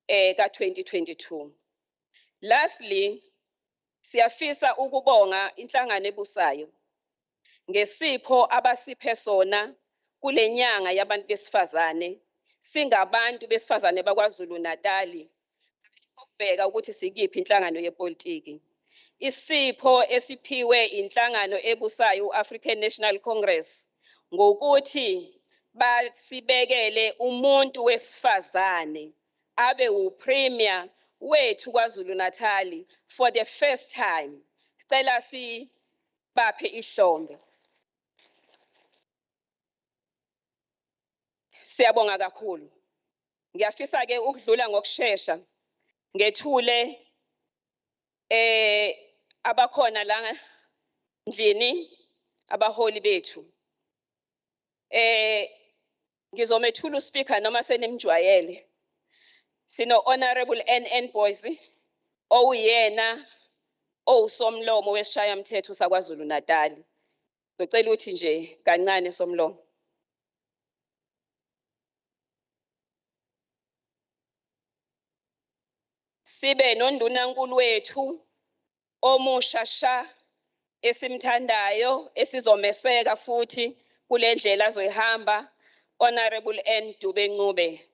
ka-2022. Lastly, siyafisa ukubonga inhlangano ebusayo ngesipho abasiphe sona kule nyanga yabantu besifazane, singabantu besifazane bakwaZulu-Natal, ukubheka ukuthi sikiphi inhlangano yepolitiki. Isipho esiphiwe inhlangano ebusayo u-African National Congress ngokuthi basibekele umuntu wesifazane abe upremier wethu KwaZulu-Natal for the first time. Sicela sibaphe ihlombe. Siyabonga kakhulu. Ngiyafisa ke ukudlula ngokusheshsha ngethule abakhona la ndlini abaholi bethu. Ngizomethula uSpeaker noma senimjwayele. Sino Honorable NN Boyce oyena owusomlomo wesishayamthetho sakwaZulu-Natal. Ngicela ukuthi nje kancane somlomo. Sibe nondunankulu wethu omusha sha esimthandayo esizomeseka futhi kule ndlela azoyihamba, Honorable N. Dube Ngube.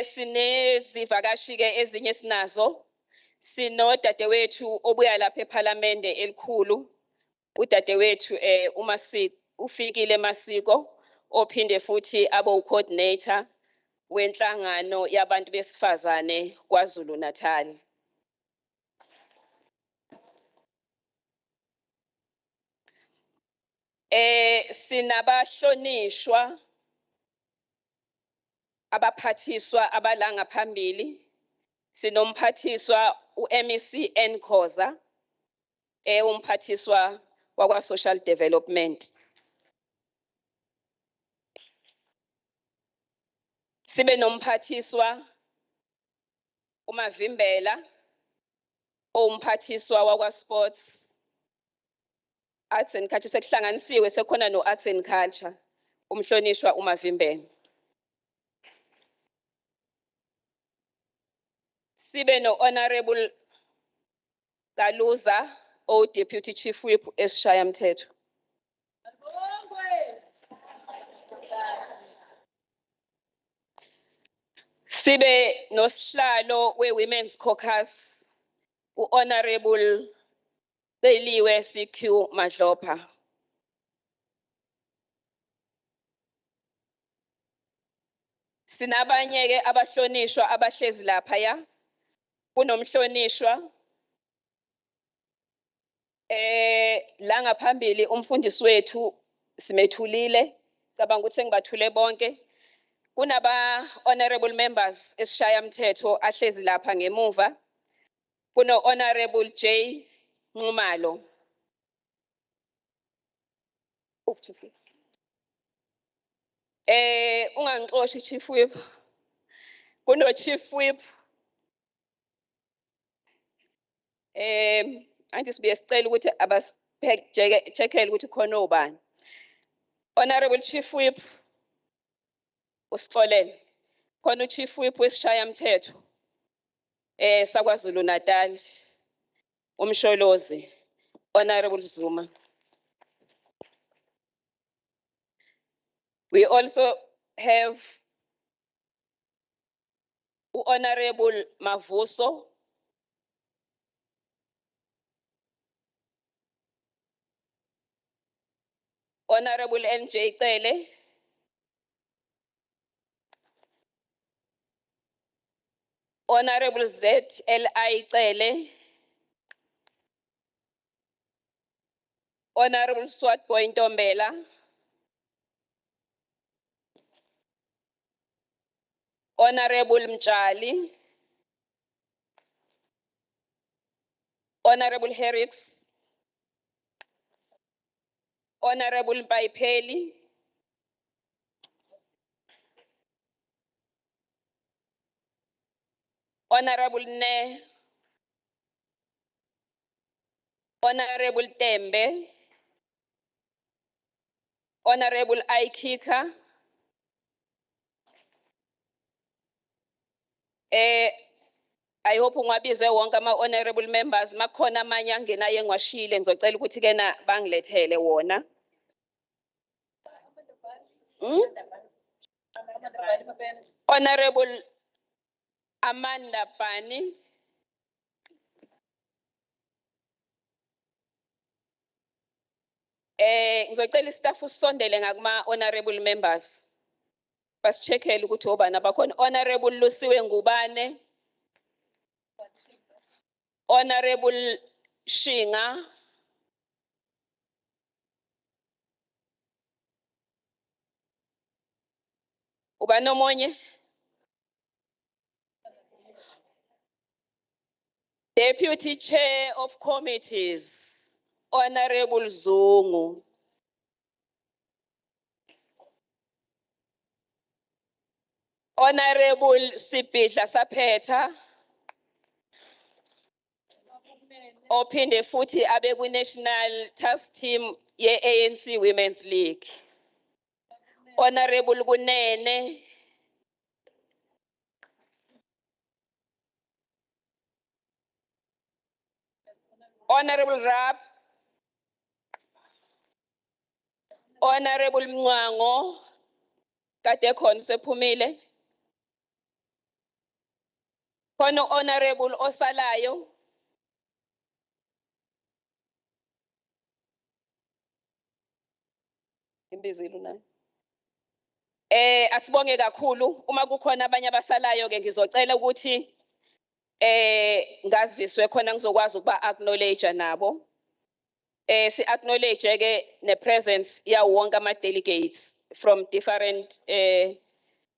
Sinezivakashi-ke ezinye sinazo. Sino dadewethu obuya lapha ePhalamende elikhulu, udadewethu uMasiko, ufikile Masiko, ophinde futhi abe u-coordinator wenhlangano yabantu besifazane KwaZulu-Natal. Sinabahlonishwa abaphathiswa abalanga phambili. Sinomphathiswa uMEC Nkhoza, umphathiswa wakwa Social Development. Sibe nomphathiswa uMavimbela, umphathiswa wakwa Sports, Arts and Culture, sekuhlanganisiwe sekhona no Arts and Culture, umhlonishwa uMavimbela. Sibe no Honorable Kaluza, o Deputy Chief Whip esishayamthetho. Sibe nosihlalo we-Women's Caucus, u-Honorable Beliwe CQ Madlopa. Sinabanye ke abahlonishwa abahlezi lapha ya. Kunomhlonishwa la ngaphambili umfundisi wethu simethulile cabanga ukuthi sengibathule bonke. Kunaba honorable members esishaya mthetho ahlezi lapha ngemuva. Kuno honorable J Nxumalo. Ungangixoshi chief whip. Kuno chief whip. Angithi sibuye sicela ukuthi checkele ukuthi khona obani. Honorable Chief Whip usixolele. Khona uChief Whip wesishaya mthetho saKwaZulu-Natal umsholozi Honorable Zuma. We also have Honorable Mavuso. Honorable NJ Cele. Honorable ZLI Cele. Honorable Swat Ntombela. Honorable Mchali. Honorable Herricks. Honorable Baipeli. Honorable Ne. Honorable Tembe. Honorable Aikika. I hope ungabize wonke ama honorable members makhona amanye angenayo engiwashile ngizocela ukuthi ke na bangilethele wona. Honorable Amanda Pani. Ngizocela istaff usondele ngakuma honorable members. Basicheckele ukuthi obani abakhona. Honorable Lusiwe Ngubane. Honorable Shinga. Ubani omunye? Deputy Chair of Committees, Honorable Zungu. Honorable Sipihla Saphetha. Ophinde futhi abe ku National Task Team ye ANC Women's League. Honorable Kunene. Honorable Rap. Honorable Mwango. Kade khona sephumile. Khona Honorable Osalayo. Imbizile nayo. Asibonge kakhulu uma kukhona abanye abasalayo ke ngizocela ukuthi ngaziswe khona ngizokwazi ukuba acknowledge nabo. Si acknowledge ke ne presence ya wonke ama delegates from different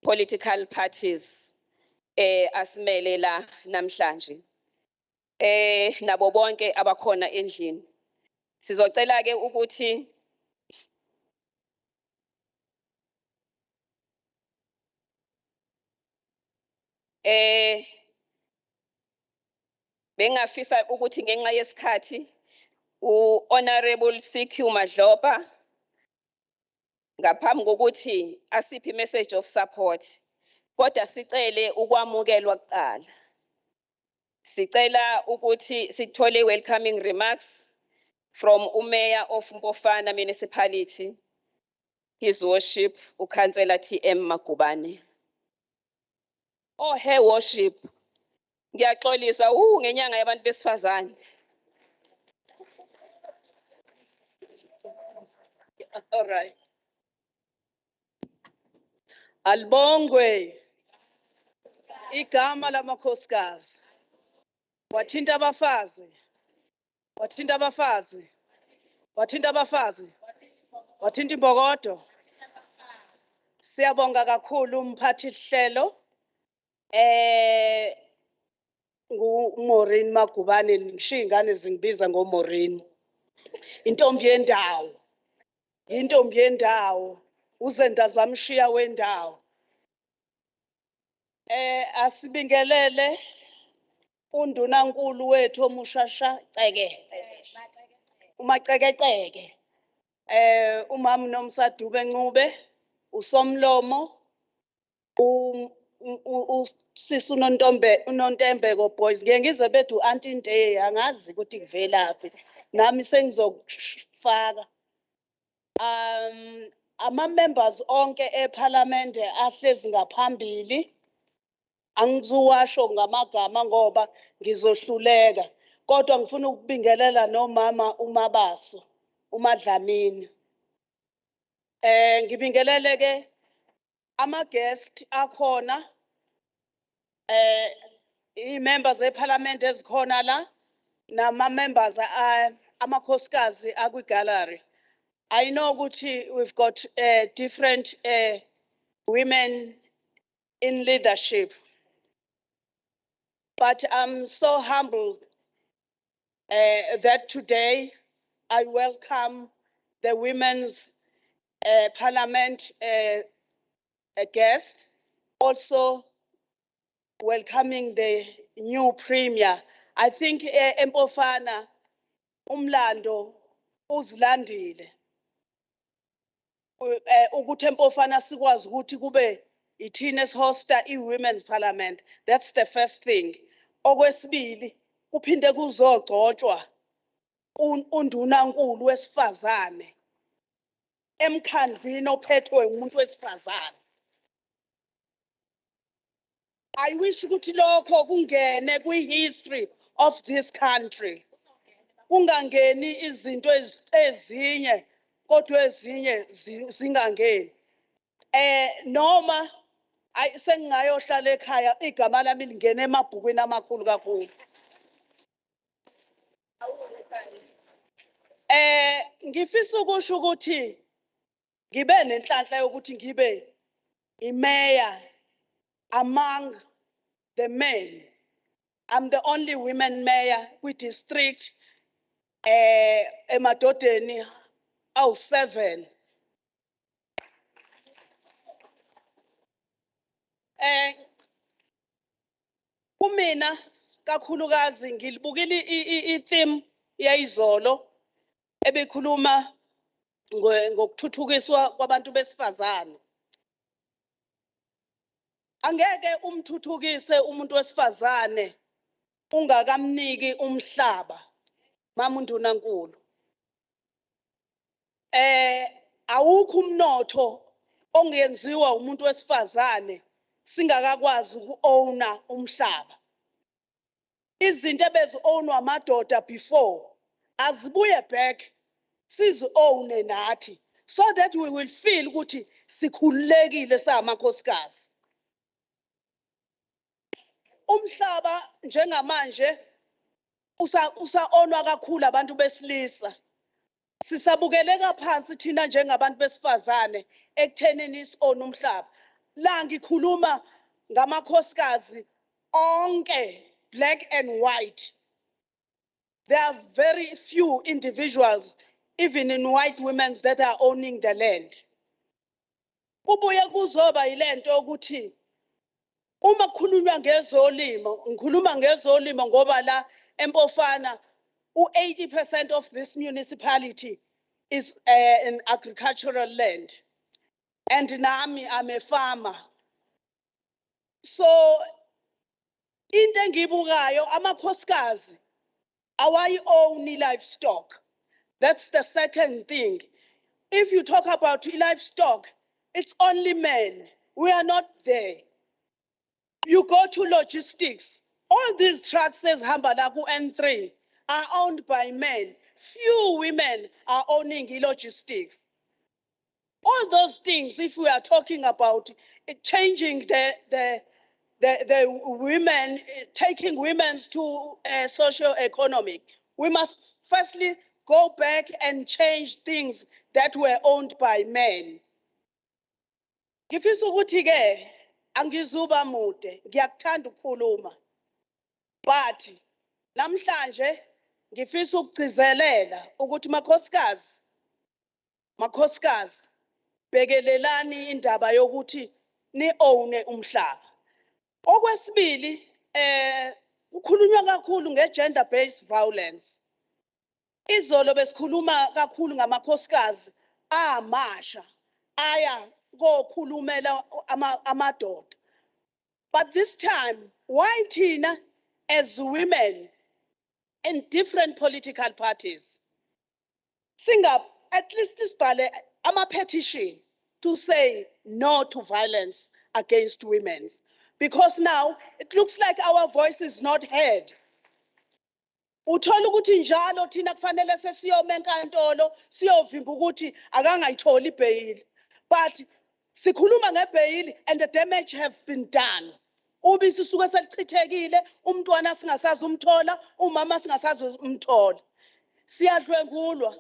political parties asimele la namhlanje. Nabo bonke abakhona endlini. Sizocela ke ukuthi bengafisa ukuthi ngenxa yesikhathi Honorable CQ Madlopa ngaphambi kokuthi asiphi message of support kodwa sicele ukwamukelwa kuqala. Sicela ukuthi sithole welcoming remarks from uMayor of Mpofana Municipality, His Worship uKhansela TM Magubane. Oh, Her Worship. Ngiyaxolisa ngenyanga yabantu besifazane. All right. Albongwe. igama lamakhosikazi wathinta abafazi wathinta abafazi wathinta abafazi wathinta imbokodo. Siyabonga kakhulu umphathi hlelo nguMaureen Magubane, ngishiya ingane zingibiza ngoMaureen. Intombi yendawo, intombi yendawo, uzenda zamshiya wendawo. Asibingelele undunankulu wethu omushasha Ceke, umacekeceke, umama uNomsadube Ncube, uSomlomo, usisi uNontembeko boys. Ngeke ngizwe bethu Auntie Nte, angazi ukuthi kuvelaphi, nami sengizokufaka. Ama-members onke ePhalamende ahlezi ngaphambili, angizuwasho ngamagama ngoba ngizohluleka, kodwa ngifuna ukubingelela nomama uMabaso, uMadlamini. Ngibingelele ke ama-guest akhona, i-members ePhalamende ezikhona la, nama-members amakhosikazi akwi-gallery. I know ukuthi we've got different women in leadership, but I'm so humbled that today I welcome the Women's Parliament guest, also welcoming the new Premier. I think Empofana umlando uzilandile. Ukuthi Empofana sikwazi ukuthi kube ithina esihosta i-Women's Parliament. That's the first thing. Okwesibili kuphinde kuzogcotshwa undunankulu wesifazane emkhandlwini ophethwe umuntu wesifazane. I wish ukuthi lokho kungene kwi-history of this country. Kungangeni izinto ezinye kodwa ezinye zingangeni. Noma sengingayohlala ekhaya igama lami lingene emabhukwini amakhulu kakhulu. Ngifisa ukusho ukuthi ngibe nenhlanhla yokuthi ngibe imayor among the men. I'm the only women mayor kwi-district emadodeni awu-7. Kumina kakhulukazi ngilibukile i-theme yayizolo ebekhuluma ngokuthuthukiswa kwabantu besifazane. Angeke umthuthukise umuntu wesifazane ungakamniki umhlaba, mama undunankulu. Awukho umnotho ongenziwa umuntu wesifazane singakakwazi uku-owna umhlaba. Izinto ebezi-ownwa amadoda before azibuye back sizi-owne nathi, so that we will feel ukuthi sikhululekile samakhosikazi. Umhlaba njengamanje usa-ownwa kakhulu abantu besilisa. Sisabukeleka phansi thina njengabantu besifazane ekuthenini isi-own umhlaba. La ngikhuluma ngamakhosikazi onke, black and white. There are very few individuals, even in white women, that are owning the land. Kubuye kuzoba ilento ukuthi uma kukhulunywa ngezolimo, ngikhuluma ngezolimo ngoba la Empofana u-80% of this municipality is an agricultural land. And nami I'm a farmer. So into engibukayo amakhosikazi awayi-own livestock. That's the second thing. If you talk about livestock, it's only men. We are not there. You go to logistics. All these trucks as hamba la ku N3 are owned by men. Few women are owning logistics. All those things, if we are talking about changing the the women, taking women to socio-economic. We must firstly go back and change things that were owned by men. Ngifisa ukuthi ke angizuba mude, ngiyakuthanda ukukhuluma. But namhlanje ngifisa ukugcizelela ukuthi makhosikazi bekelelani indaba yokuthi ni own umhlaba. Okwesibili kukhulunywa kakhulu nge-gender based violence. Izolo besikhuluma kakhulu ngamakhosikazi amasha aya kokhulumela amadoda. But this time, why thina as women in different political parties at least isibhale ama-petition to say no to violence against women? Because now it looks like our voice is not heard. Uthola ukuthi njalo thina kufanele sesiyome enkantolo siyovimba ukuthi akangayitholi bail. But sikhuluma ngebail and the damage have been done. Ubisi suke selichithekile, umntwana singasazi umthola, umama singasazi umthola. Siyadlwengulwa.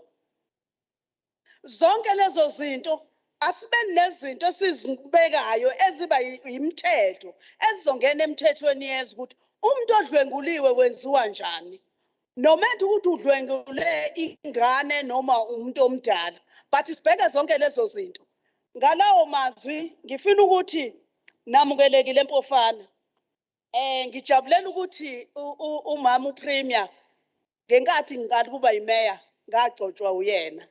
Zonke lezo zinto asibe nezinto esizibekayo eziba imithetho ezizongena emthethweni yezwe ukuthi umuntu odlwenguliwe wenziwa njani. Noma ukuthi udlwengule ingane noma umuntu omdala, but sibheke zonke lezo zinto. Ngalawo mazwi ngifuna ukuthi namukelekile empofana. Ngijabulela ukuthi umama uPremier ngenkathi ngikade kuba yimeya ngagcotshwa uyena.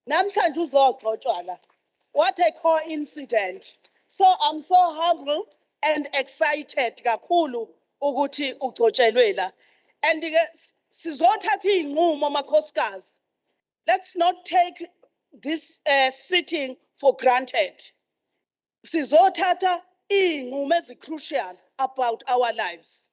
Namhlanje uzogcotshwa la. What a coincidence. So I'm so humble and excited kakhulu ukuthi ugcotshelwe la. And sizothatha inqumo makhosikazi. Let's not take this sitting for granted. Sizothatha inqumo ezicrucial about our lives.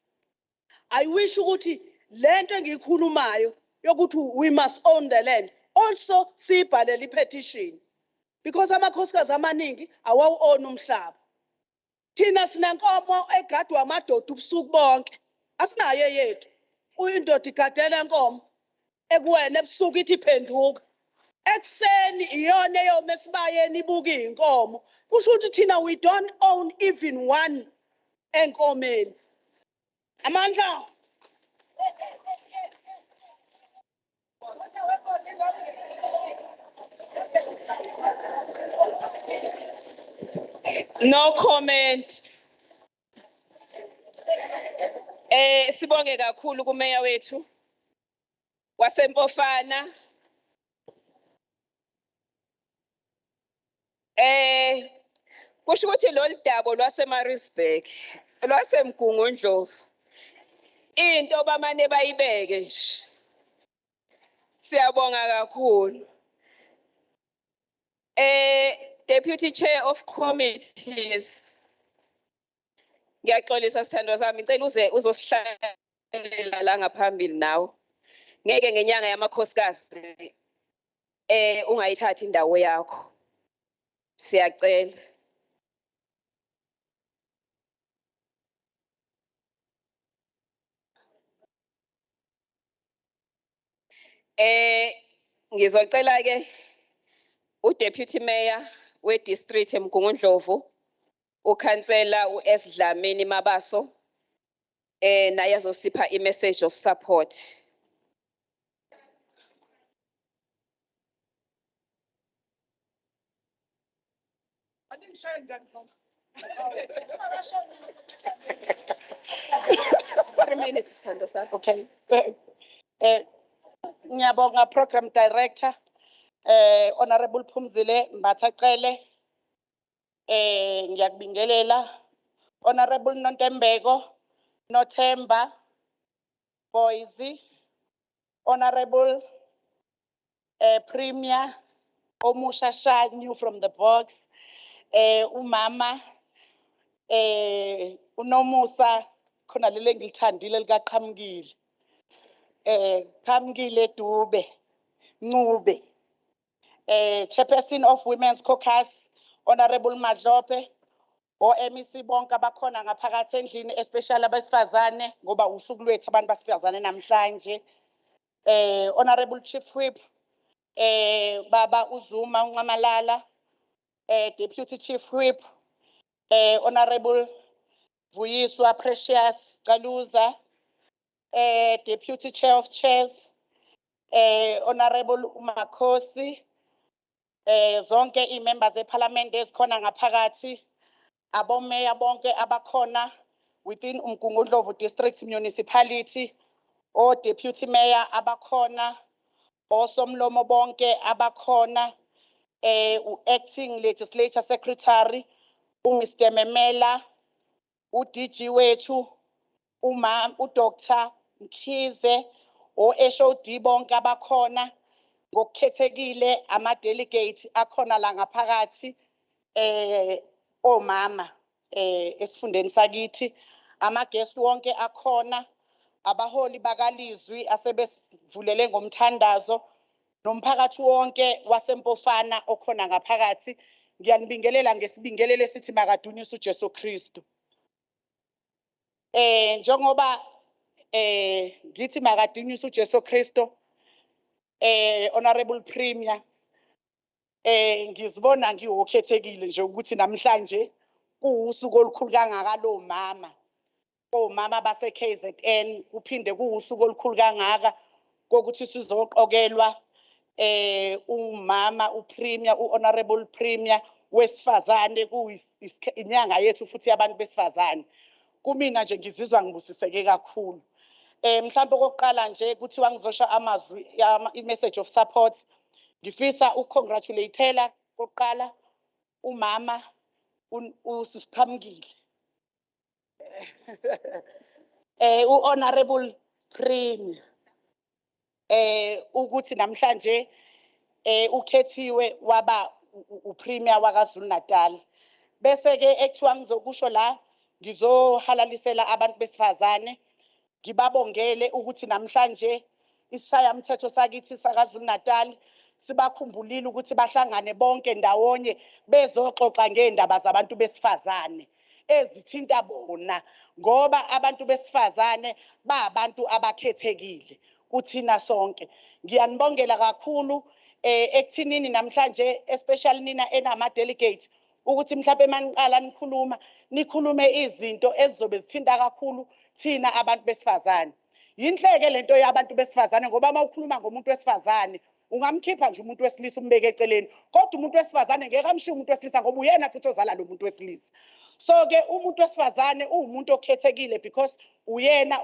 I wish ukuthi lento engikhulumayo yokuthi we must own the land also sibhalele ipetition, because amakhosikazi amaningi awawu-own umhlaba. Thina sinenkomo egadwa amadoda ubusuku bonke, asinayo yethu. Uyindoda igadela inkomo ekuwena ebusuku ithi phenduka. Ekseni iyona eyome esibayeni ibuka inkomo. Kusho ukuthi thina we don't own even one enkomeni. Amandla. No comment. Sibonge kakhulu kumeya wethu wasempofana. Kusho ukuthi lo dabo lwaseMaritzburg lwasemgungundlovu into bamane bayibeke nje. Siyabonga kakhulu. Deputy Chair of Committees. Ngiyaxolisa sithandwa sami, ngicela uzosihlalela la ngaphambili nawe. Ngeke ngenyanga yamakhosikazi ungayithathi indawo yakho. Siyacela. Ngizocela ke uDeputy Mayor we-District eMgungundlovu, uKhansela uS Dlamini Mabaso, naye azosipha i-message of support. I didn't show that from. 3 minutes, understand? Okay. Ngiyabonga Program Director, Honorable Phumzile Mbathacele, ngiyakubingelela, Honorable Nontembeko, Nothemba, Boise, Honorable Premier, Omusha Shah, new from the box, umama, uNomusa, khona lele ngilithandile likaQhamukile. Qhamukile Dube, Ncube, Chairperson of Women's Caucus, Honorable Madlope, o-MEC bonke abakhona ngaphakathi endlini especially abesifazane ngoba usuku lwethu abantu basifazane namhlanje. Honorable Chief Whip, Baba Uzuma Ungamalala, Deputy Chief Whip, Honorable Vuyiswa Precious Galuza, Deputy Chair of Chairs, Honorable Umakosi, zonke i-members eParliament ezikhona ngaphakathi, abomeya bonke abakhona within Umgungundlovu District Municipality, o Deputy Mayor abakhona, osomlomo bonke abakhona, acting Legislature Secretary, Mr. Memela, DG wethu, Dr. Mkhize, HOD bonke abakhona, ngokukhethekile ama-delegate akhona la ngaphakathi, omama, esifundeni sakithi, ama-guest wonke akhona, abaholi bakalizwi asebesivulele ngomthandazo, nomphakathi wonke wasempofana okhona ngaphakathi. Ngiyanibingelela ngesibingelele sithi makadunyiswe uJesu Kristu. Njengoba ngithi makadunyiswe uJesu Kristu, Honorable Premier, ngizibona ngiwokhethekile nje ukuthi namhlanje kuwusuku olukhulu kangaka lo mama, omama base KZN, kuphinde kuwusuku olukhulu kangaka kokuthi sizoqokelwa umama uPremier, uHonorable Premier wesifazane, kuyinyanga yethu futhi abantu besifazane. Kumina nje ngizizwa ngibusiseke kakhulu. Mhlawumbe okokuqala nje kuthiwa ngizosho amazwi i-message of support. Ngifisa ukongratulateela kokuqala umama uSiphamkile, uHonorable Premier, ukuthi namhlanje ukhethiwe waba uPremier waKwaZulu-Natal. Bese ke ekuthiwa ngizokusho la ngizohalalisela abantu besifazane, ngibabongele ukuthi namhlanje isishayamthetho sakithi saKwaZulu-Natal sibakhumbulile ukuthi bahlangane bonke ndawonye bezoxoxa ngeindaba zabantu besifazane ezithinta bona, ngoba abantu besifazane babantu abakhethekile kuthina sonke. Ngiyanibongela kakhulu ekuthinini namhlanje, especially nina enama-delegate, ukuthi mhlawumbe maniqala nikhulume izinto ezizobe zithinta kakhulu thina abantu besifazane. Yinhleke lento yabantu besifazane ngoba uma ukhuluma ngomuntu wesifazane ungamkhipha nje umuntu wesilisa umbeke eceleni, kodwa umuntu wesifazane ngeke amshiye umuntu wesilisa ngoba uyena futhi ozala lo muntu wesilisa. So ke umuntu wesifazane uwumuntu okhethekile because uyena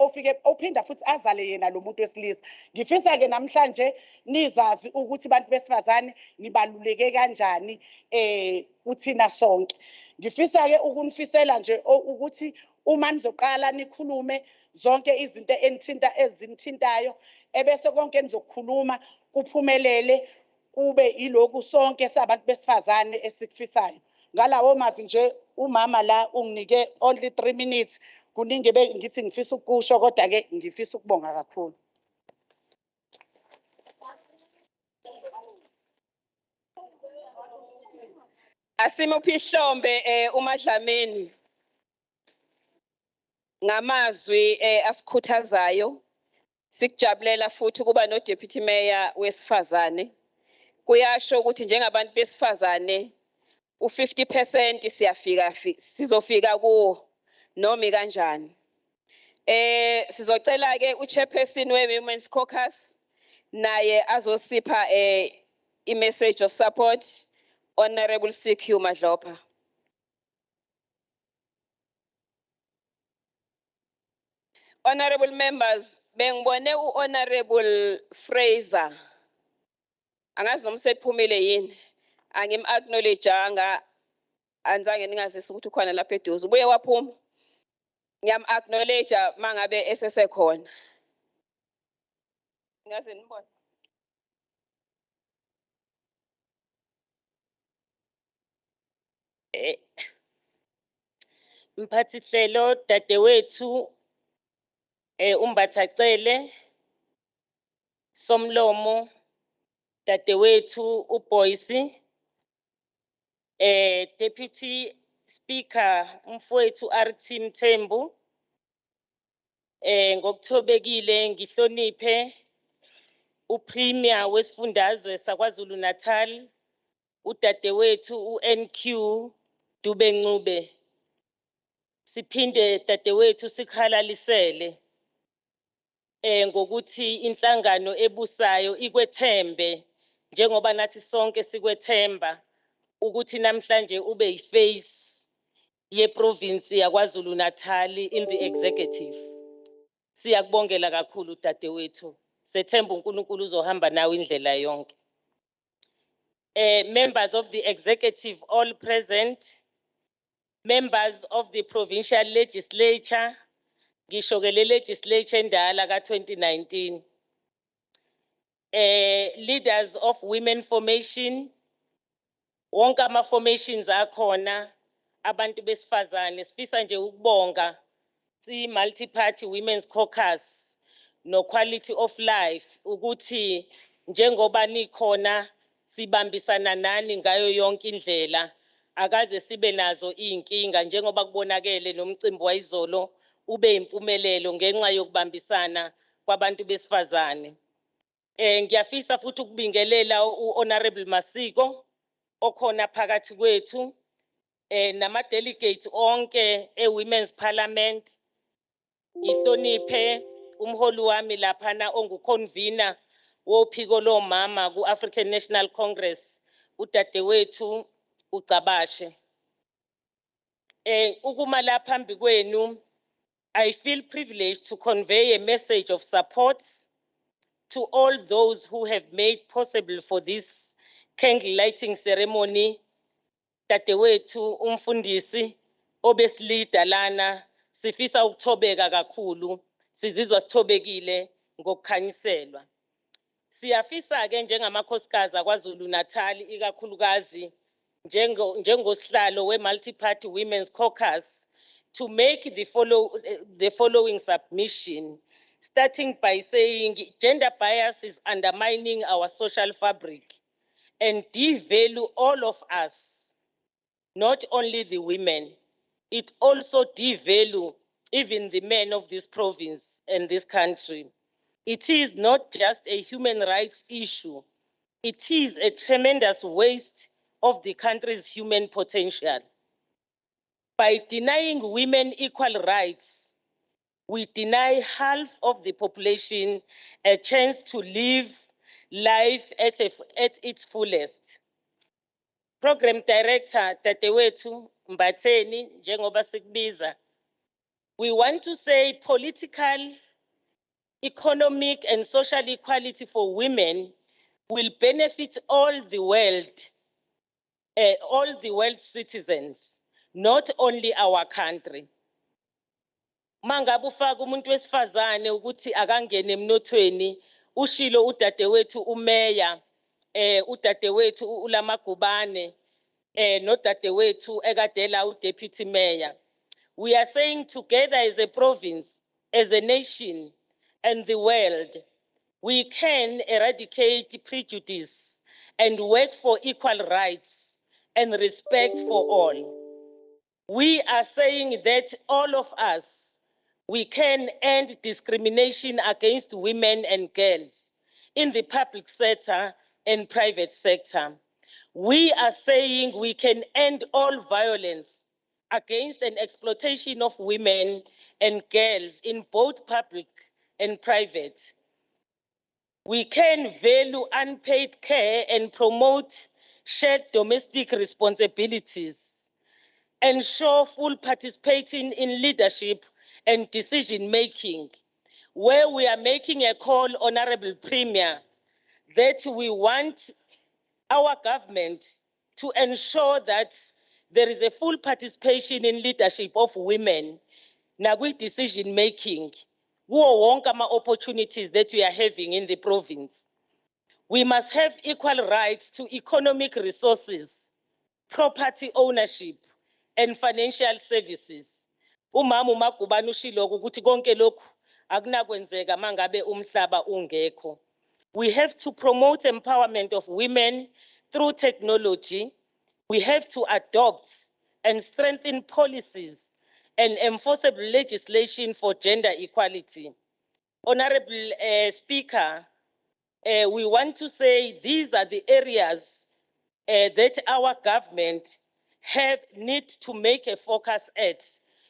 ophinda futhi azale yena lo muntu wesilisa. Ngifisa ke namhlanje nizazi ukuthi abantu besifazane nibaluleke kanjani kuthina sonke. Ngifisa ke ukunifisela nje ukuthi uma nizoqala nikhulume zonke izinto ezinithintayo, ebese konke nizokukhuluma kuphumelele kube iloku sonke sabantu besifazane esikufisayo. Ngalawo mazwi nje umama la unginike only 3 minutes, kuningi ngithi ngifisa ukusho kodwa ke ngifisa ukubonga kakhulu. Asimuphi ihlombe uMadlamini ngamazwi asikhuthazayo. Sikujabulela futhi kuba no Deputy Mayor wesifazane. Kuyasho ukuthi njengabantu besifazane u50% sizofika kuwo noma kanjani. Sizocela ke uChairperson weWomen's Caucus naye azosipha i-message of support, Honorable CQ Madlopa. Honorable members, bengibone uHonorable Fraser. Angazi noma sephumile yini. Angim-acknowledgeanga, anzange ningazise ukuthi ukhona lapha eduze. Ubuye waphuma. Ngiyam-acknowledge mangabe esesekhona. Ngaze nibone. Mphathihlelo dadewethu Umbathacele, somlomo dadewethu uBoyce, Deputy Speaker umfowethu RT Mthembu ngokuthobekile ngihloniphe uPremier wesifundazwe saKwaZulu-Natal udadewethu uNQ Dube-Ncube. Siphinde dadewethu sikhalalisele ngokuthi inhlangano ebusayo ikwethembe njengoba nathi sonke sikwethemba ukuthi namhlanje ube yiface yeprovince yaKwaZulu-Natal in the executive. Siyakubongela kakhulu dadewethu. Sethemba uNkulunkulu uzohamba nawe indlela yonke. Members of the executive all present, members of the provincial legislature, ngisho ke le legislature endala ka-2019, leaders of women formation, wonke ama-formations akhona, abantu besifazane, sifisa nje ukubonga multi-party women's caucus no quality of life ukuthi njengoba nikhona sibambisana nani ngayo yonke indlela akaze sibe nazo inkinga njengoba kubonakele nomcimbi wayizolo ube impumelelo ngenxa yokubambisana kwabantu besifazane. Ngiyafisa futhi ukubingelela uHonorable Masiko okhona phakathi kwethu nama delegates onke eWomen's Parliament. Ngihloniphe umholi wami laphana onguconvener wophiko lomama ku-African National Congress udadewethu uCabashe. Ukuma la phambi kwenu, I feel privileged to convey a message of support to all those who have made possible for this candle lighting ceremony. Dadewethu umfundisi obesilida lana sifisa ukuthobeka kakhulu, sizizwa sithobekile ngokukhanyiselwa. Siyafisa ke njengamakhosikazi aKwaZulu-Natal ikakhulukazi njengosihlalo we-multi-party women's caucus to make the following submission, starting by saying gender bias is undermining our social fabric and devalue all of us, not only the women. It also devalue even the men of this province and this country. It is not just a human rights issue. It is a tremendous waste of the country's human potential. By denying women equal rights, we deny half of the population a chance to live life at its fullest. Program Director Tatewethu Mbatheni, njengoba sikubiza, we want to say political, economic and social equality for women will benefit all the world citizens, not only our country. Mangabe ufaka umuntu wesifazane ukuthi akangene emnothweni, ushilo udadewethu umeya, udadewethu uLamagubane, nodadewethu ekadela uDeputy Mayor. We are saying together as a province, as a nation, and the world, we can eradicate prejudice and work for equal rights and respect for all. We are saying that all of us, we can end discrimination against women and girls in the public sector and private sector. We are saying we can end all violence against and exploitation of women and girls in both public and private. We can value unpaid care and promote shared domestic responsibilities, ensure full participating in leadership and decision-making, where we are making a call, Honorable Premier, that we want our government to ensure that there is a full participation in leadership of women, with decision-making, opportunities that we are having in the province. We must have equal rights to economic resources, property ownership, and financial services. Umama uMagubane ushilo ukuthi konke lokhu akunakwenzeka mangabe umhlaba ungekho. We have to promote empowerment of women through technology. We have to adopt and strengthen policies and enforceable legislation for gender equality. Honorable Speaker, we want to say these are the areas that our government need to make a focus at.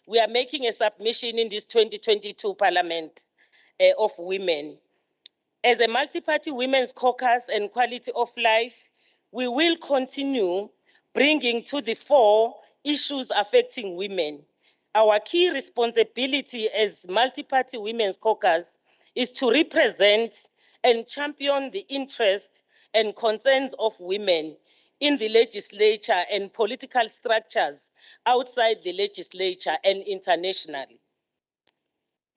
We are making a submission in this 2022 Parliament of Women. As a multi-party women's caucus and quality of life, we will continue bringing to the fore issues affecting women. Our key responsibility as multi-party women's caucus is to represent and champion the interests and concerns of women in the legislature and political structures outside the legislature and internationally.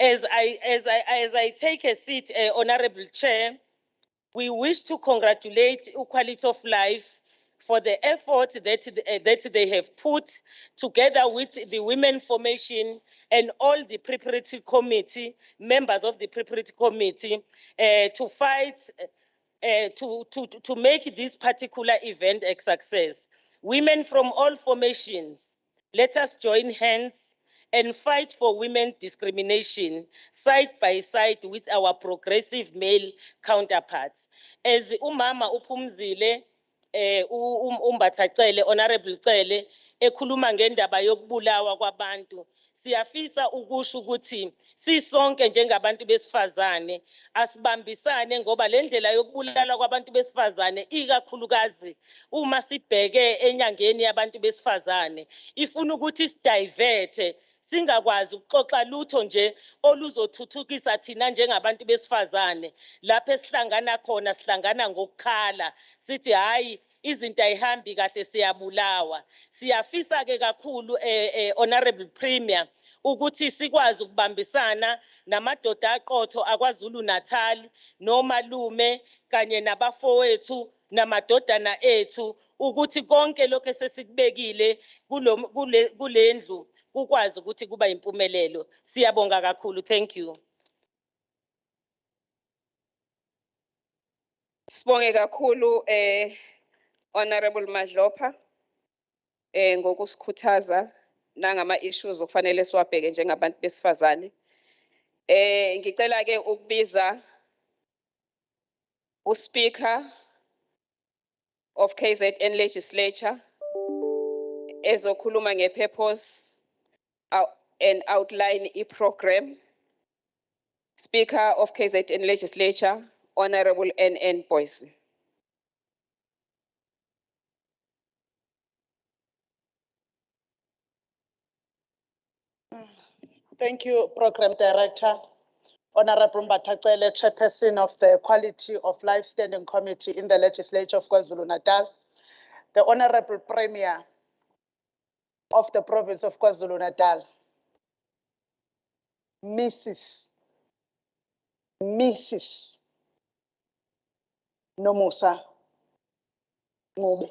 As I take a seat, Honorable Chair, we wish to congratulate Quality of Life for the effort that they have put together with the Women Formation and all the preparatory committee, members of the preparatory committee, to fight, to make this particular event a success. Women from all formations, let us join hands and fight for women discrimination side by side with our progressive male counterparts. As umama uphumzile umbathacele Honorable Cele ekhuluma ngendaba yokubulawa kwabantu, siyafisa ukusho ukuthi sisonke njengabantu besifazane asibambisane ngoba le ndlela yokubulala kwabantu besifazane ikakhulukazi uma sibheke enyangeni yabantu besifazane ifuna ukuthi sidiverte singakwazi ukuxoxa lutho nje oluzothuthukisa thina njengabantu besifazane lapho esihlangana khona sihlangana ngokukhala sithi hayi izinto ayihambi kahle siyabulawa. Siyafisa ke kakhulu Honorable Premier ukuthi sikwazi ukubambisana namadoda aqotho akwaZulu-Natal nomalume kanye nabafowethu namadodana ethu ukuthi konke lokho esesikubekile kulendlu kukwazi ukuthi kuba impumelelo. Siyabonga kakhulu. Thank you. Sibonge kakhulu Honorable Madlopa ngokusikhuthaza nangama issues okufanele siwabheke njengabantu besifazane. Ngicela ke ukubiza uSpeaker of KZN Legislature ezokhuluma ngepurpose and outline i-program. Speaker of KZN Legislature, Honorable N.N. Boyce. Thank you, Program Director. Honorable Mbatacele, Chairperson of the Quality of Life Standing Committee in the Legislature of KwaZulu-Natal, the Honorable Premier of the Province of KwaZulu-Natal, Mrs. Nomusa Ngube.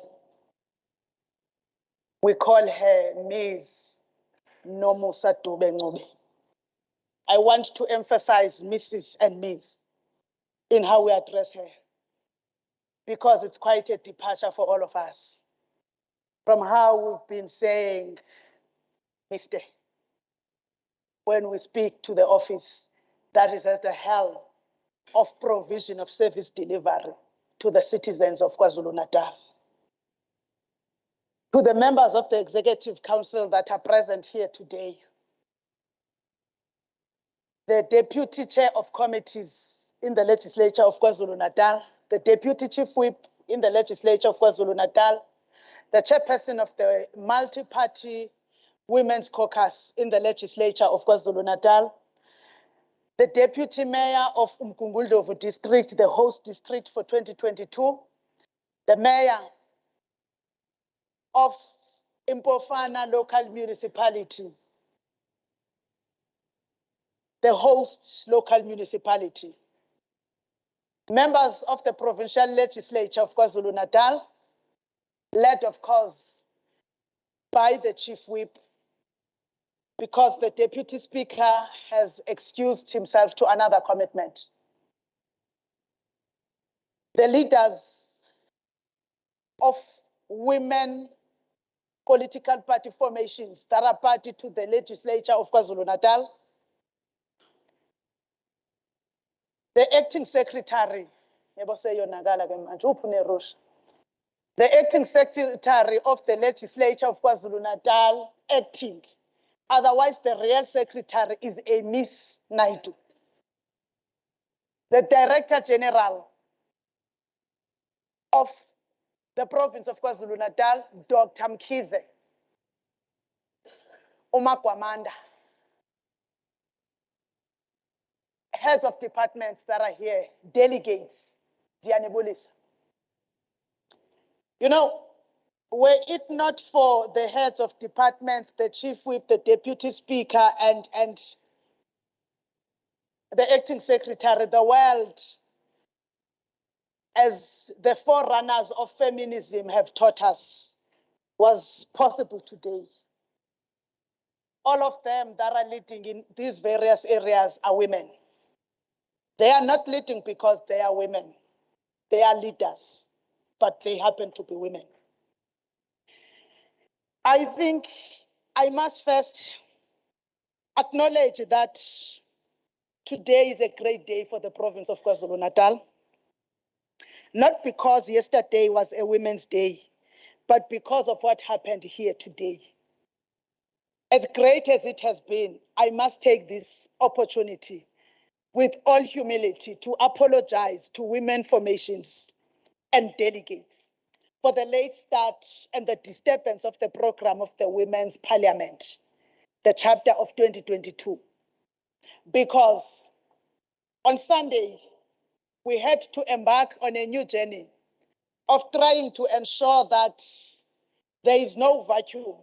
We call her Ms. Nomusa Dube Ngube. I want to emphasize Mrs. and Ms. in how we address her, because it's quite a departure for all of us from how we've been saying Mr. when we speak to the office that is at the helm of provision of service delivery to the citizens of KwaZulu-Natal. To the members of the Executive Council that are present here today, the Deputy Chair of Committees in the Legislature of KwaZulu-Natal, the Deputy Chief Whip in the Legislature of KwaZulu-Natal, the Chairperson of the Multi-Party Women's Caucus in the Legislature of KwaZulu-Natal, the Deputy Mayor of Umgungundlovu District, the host district for 2022, the Mayor of Impofana Local Municipality, the host local municipality, members of the Provincial Legislature of KwaZulu-Natal, led of course by the Chief Whip, because the Deputy Speaker has excused himself to another commitment. The leaders of women political party formations that are party to the legislature of KwaZulu-Natal. The acting secretary, the acting secretary of the legislature of KwaZulu-Natal, acting. Otherwise, the real secretary is a Miss Naidu. The director general of the province of KwaZulu-Natal, Dr. Mckenzie, Umakwamanda. Heads of departments that are here, delegates, Dianebulisa. You know, were it not for the heads of departments, the chief whip, the deputy speaker, and the acting secretary, the world, as the forerunners of feminism have taught us, was possible today. All of them that are leading in these various areas are women. They are not leading because they are women. They are leaders, but they happen to be women. I think I must first acknowledge that today is a great day for the province of KwaZulu-Natal. Not because yesterday was a Women's Day, but because of what happened here today. As great as it has been, I must take this opportunity with all humility to apologize to women formations and delegates for the late start and the disturbance of the program of the Women's Parliament, the chapter of 2022. Because on Sunday, we had to embark on a new journey of trying to ensure that there is no vacuum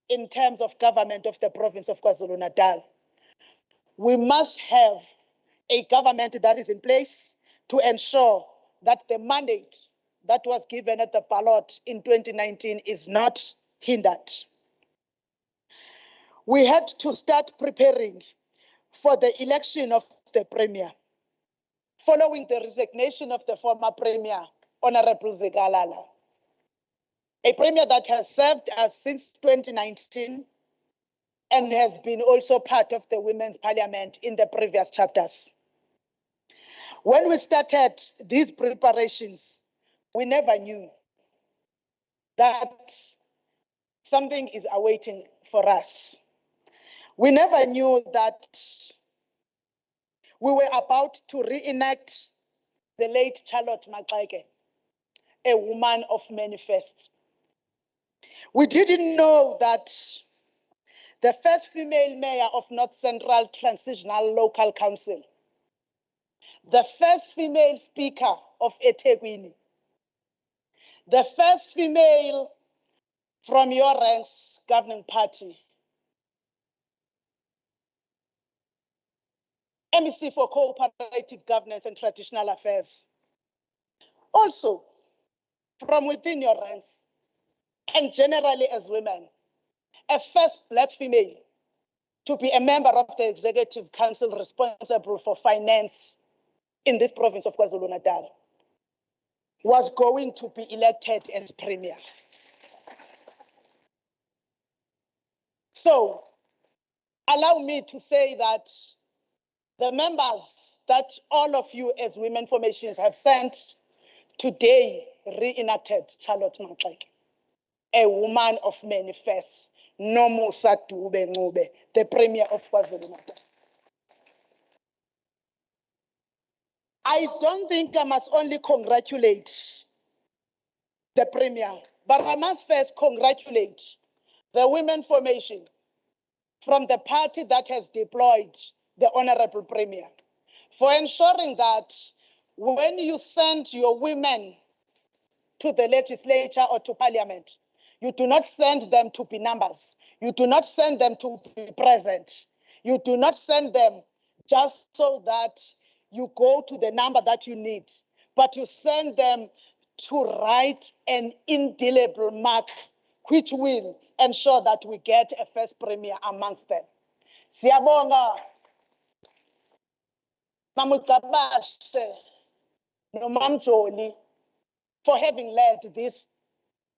in terms of government of the province of KwaZulu-Natal. We must have a government that is in place to ensure that the mandate that was given at the ballot in 2019 is not hindered. We had to start preparing for the election of the Premier, following the resignation of the former Premier, Honorable Zegalala, a Premier that has served us since 2019 and has been also part of the Women's Parliament in the previous chapters. When we started these preparations, we never knew that something is awaiting for us. We never knew that we were about to reenact the late Charlotte Maxeke, a woman of many firsts. We didn't know that the first female mayor of North Central Transitional Local Council, the first female speaker of eThekwini, the first female from your ranks governing party, MEC for Cooperative Governance and Traditional Affairs, also from within your ranks, and generally as women, a first Black female to be a member of the Executive Council responsible for finance in this province of KwaZulu-Natal, was going to be elected as Premier. So, allow me to say that the members that all of you as women formations have sent today reenacted Charlotte Maxeke, a woman of many firsts, Nomusa Dube Ncube, the Premier of KwaZulu-Natal. I don't think I must only congratulate the Premier, but I must first congratulate the women formation from the party that has deployed the Honorable Premier for ensuring that when you send your women to the legislature or to Parliament, you do not send them to be numbers. You do not send them to be present. You do not send them just so that you go to the number that you need, but you send them to write an indelible mark which will ensure that we get a first Premier amongst them. Siyabonga Mamutabashe Nomamjoli for having led this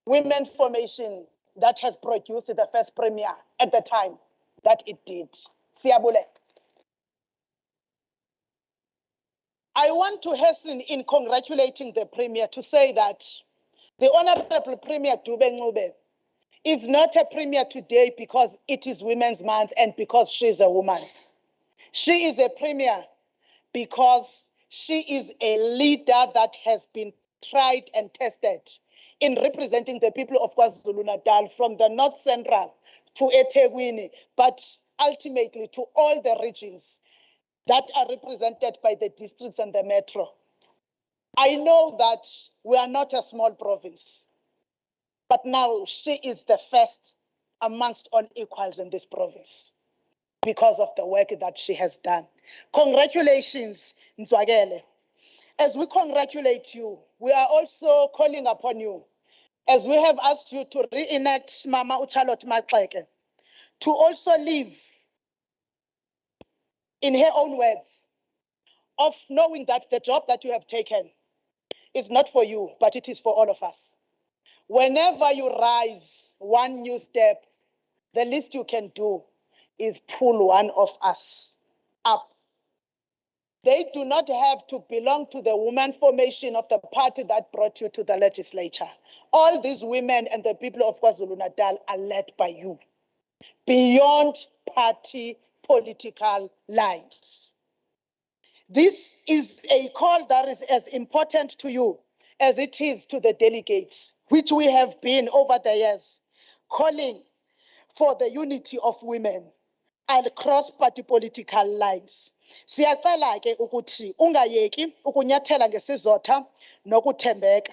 women formation that has produced the first premier at the time that it did. Siyabule. I want to hasten in congratulating the premier to say that the Honorable Premier Dube Ncube is not a premier today because it is Women's Month and because she's a woman. She is a premier because she is a leader that has been tried and tested in representing the people of KwaZulu-Natal from the North Central to eThekwini, but ultimately to all the regions that are represented by the districts and the metro. I know that we are not a small province, but now she is the first amongst all equals in this province because of the work that she has done. Congratulations, Nzwagele. As we congratulate you, we are also calling upon you, as we have asked you to reenact Mama Uchalot Maxeke, to also live in her own words of knowing that the job that you have taken is not for you, but it is for all of us. Whenever you rise one new step, the least you can do is pull one of us up. They do not have to belong to the woman formation of the party that brought you to the legislature. All these women and the people of KwaZulu-Natal are led by you, beyond party political lines. This is a call that is as important to you as it is to the delegates, which we have been over the years calling for the unity of women and cross-party political lines. Siyacela ke ukuthi ungayeki ukunyathela ngesizotha nokuthembeka.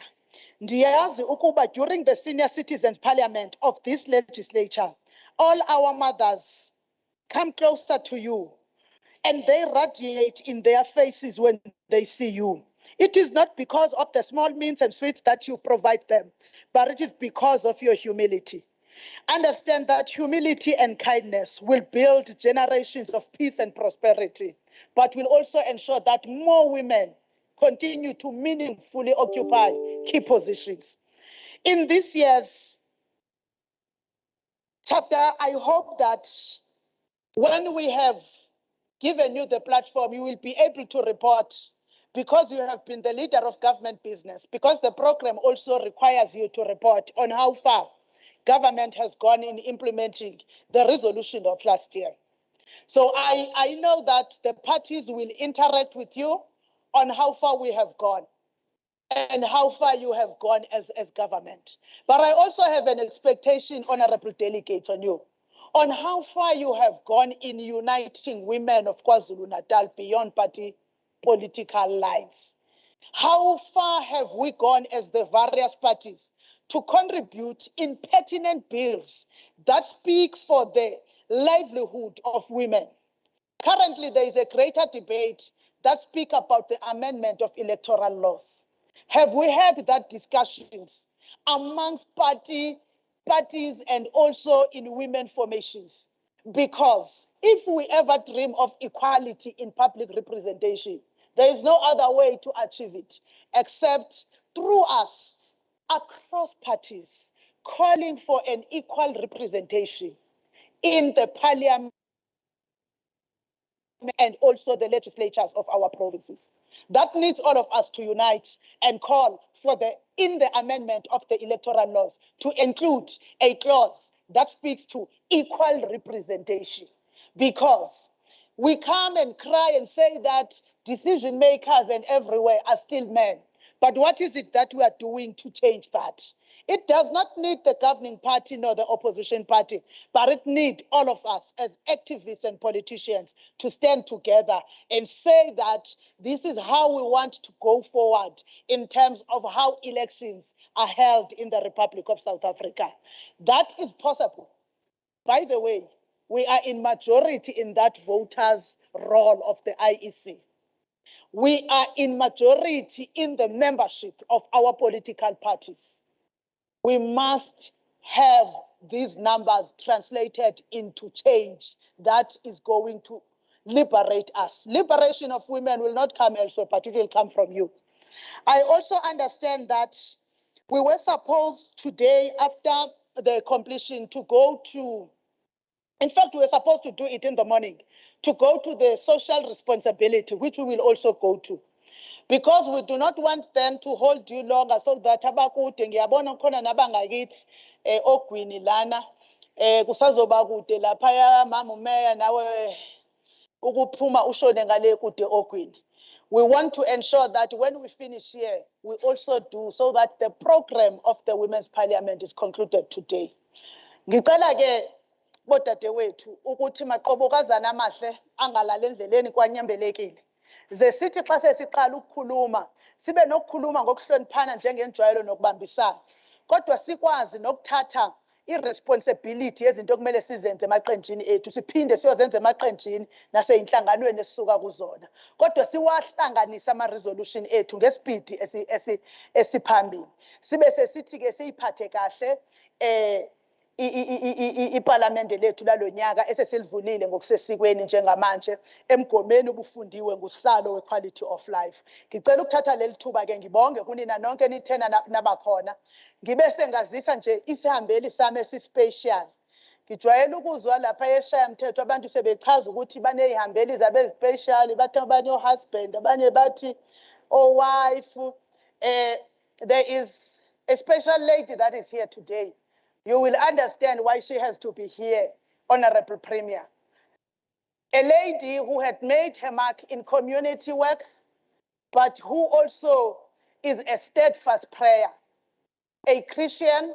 Ndiyazi ukuba during the senior citizens parliament of this legislature, all our mothers come closer to you and they radiate in their faces when they see you. It is not because of the small means and sweets that you provide them, but it is because of your humility. Understand that humility and kindness will build generations of peace and prosperity, but will also ensure that more women continue to meaningfully occupy key positions. In this year's chapter, I hope that when we have given you the platform, you will be able to report, because you have been the leader of government business, because the program also requires you to report on how far government has gone in implementing the resolution of last year. So I know that the parties will interact with you on how far we have gone and how far you have gone as government. But I also have an expectation, honorable delegates, on you, on how far you have gone in uniting women of KwaZulu-Natal beyond party political lines. How far have we gone as the various parties to contribute in pertinent bills that speak for the livelihood of women? Currently, there is a greater debate that speaks about the amendment of electoral laws. Have we had that discussions amongst parties and also in women formations? Because if we ever dream of equality in public representation, there is no other way to achieve it except through us across parties calling for an equal representation in the parliament and also the legislatures of our provinces. That needs all of us to unite and call for in the amendment of the electoral laws to include a clause that speaks to equal representation. Because we come and cry and say that decision makers and everywhere are still men. But what is it that we are doing to change that? It does not need the governing party nor the opposition party, but it needs all of us as activists and politicians to stand together and say that this is how we want to go forward in terms of how elections are held in the Republic of South Africa. That is possible. By the way, we are in majority in that voters' role of the IEC. We are in majority in the membership of our political parties. We must have these numbers translated into change that is going to liberate us. Liberation of women will not come elsewhere, but it will come from you. I also understand that we were supposed today, after the completion to go to, in fact, we were supposed to do it in the morning, to go to the social responsibility, which we will also go to. Because we do not want them to hold you longer so that abakude ngiyabona khona nabangakithi ogwini lana kusazoba kude lapha mama umeya nawe ukuphuma ushone ngale kude ogwini. We want to ensure that when we finish here, we also do so that the program of the Women's Parliament is concluded today. Ngicela ke bodadewethu ukuthi maqobokazana amahle angalala endleleni kwanyembelekile. Ze sithi xa sesiqala ukukhuluma sibe nokukhuluma ngokuhloniphana njengenjwayelo nokubambisana. Kodwa sikwazi nokuthatha irresponsibility yezinto okumele sizenze emaqenjini ethu siphinde siyozenza emaqenjini naseyinhlanganweni esisuka kuzona. Kodwa siwahlanganisa ama-resolution ethu ngespeed esiphambili. Sibe sesithi ke siyiphathe kahle iparlamente lethu lalonyaka esesilivulile ngokusesikweni njengamanje emgomeni obufundiwe ngusihlalo we-quality of life. Ngicela ukuthatha leli thuba ke ngibonge kunina nonke nithena nabakhona. Ngibe sengazisa nje isihambeli sami esispecial. Ngijwayele ukuzwa lapha eShayamthetho abantu sebechaza ukuthi banezihambeli zabe special, bathi abanye husband, abanye bathi wife. There is a special lady that is here today. You will understand why she has to be here, Honorable Premier. A lady who had made her mark in community work, but who also is a steadfast prayer, a Christian,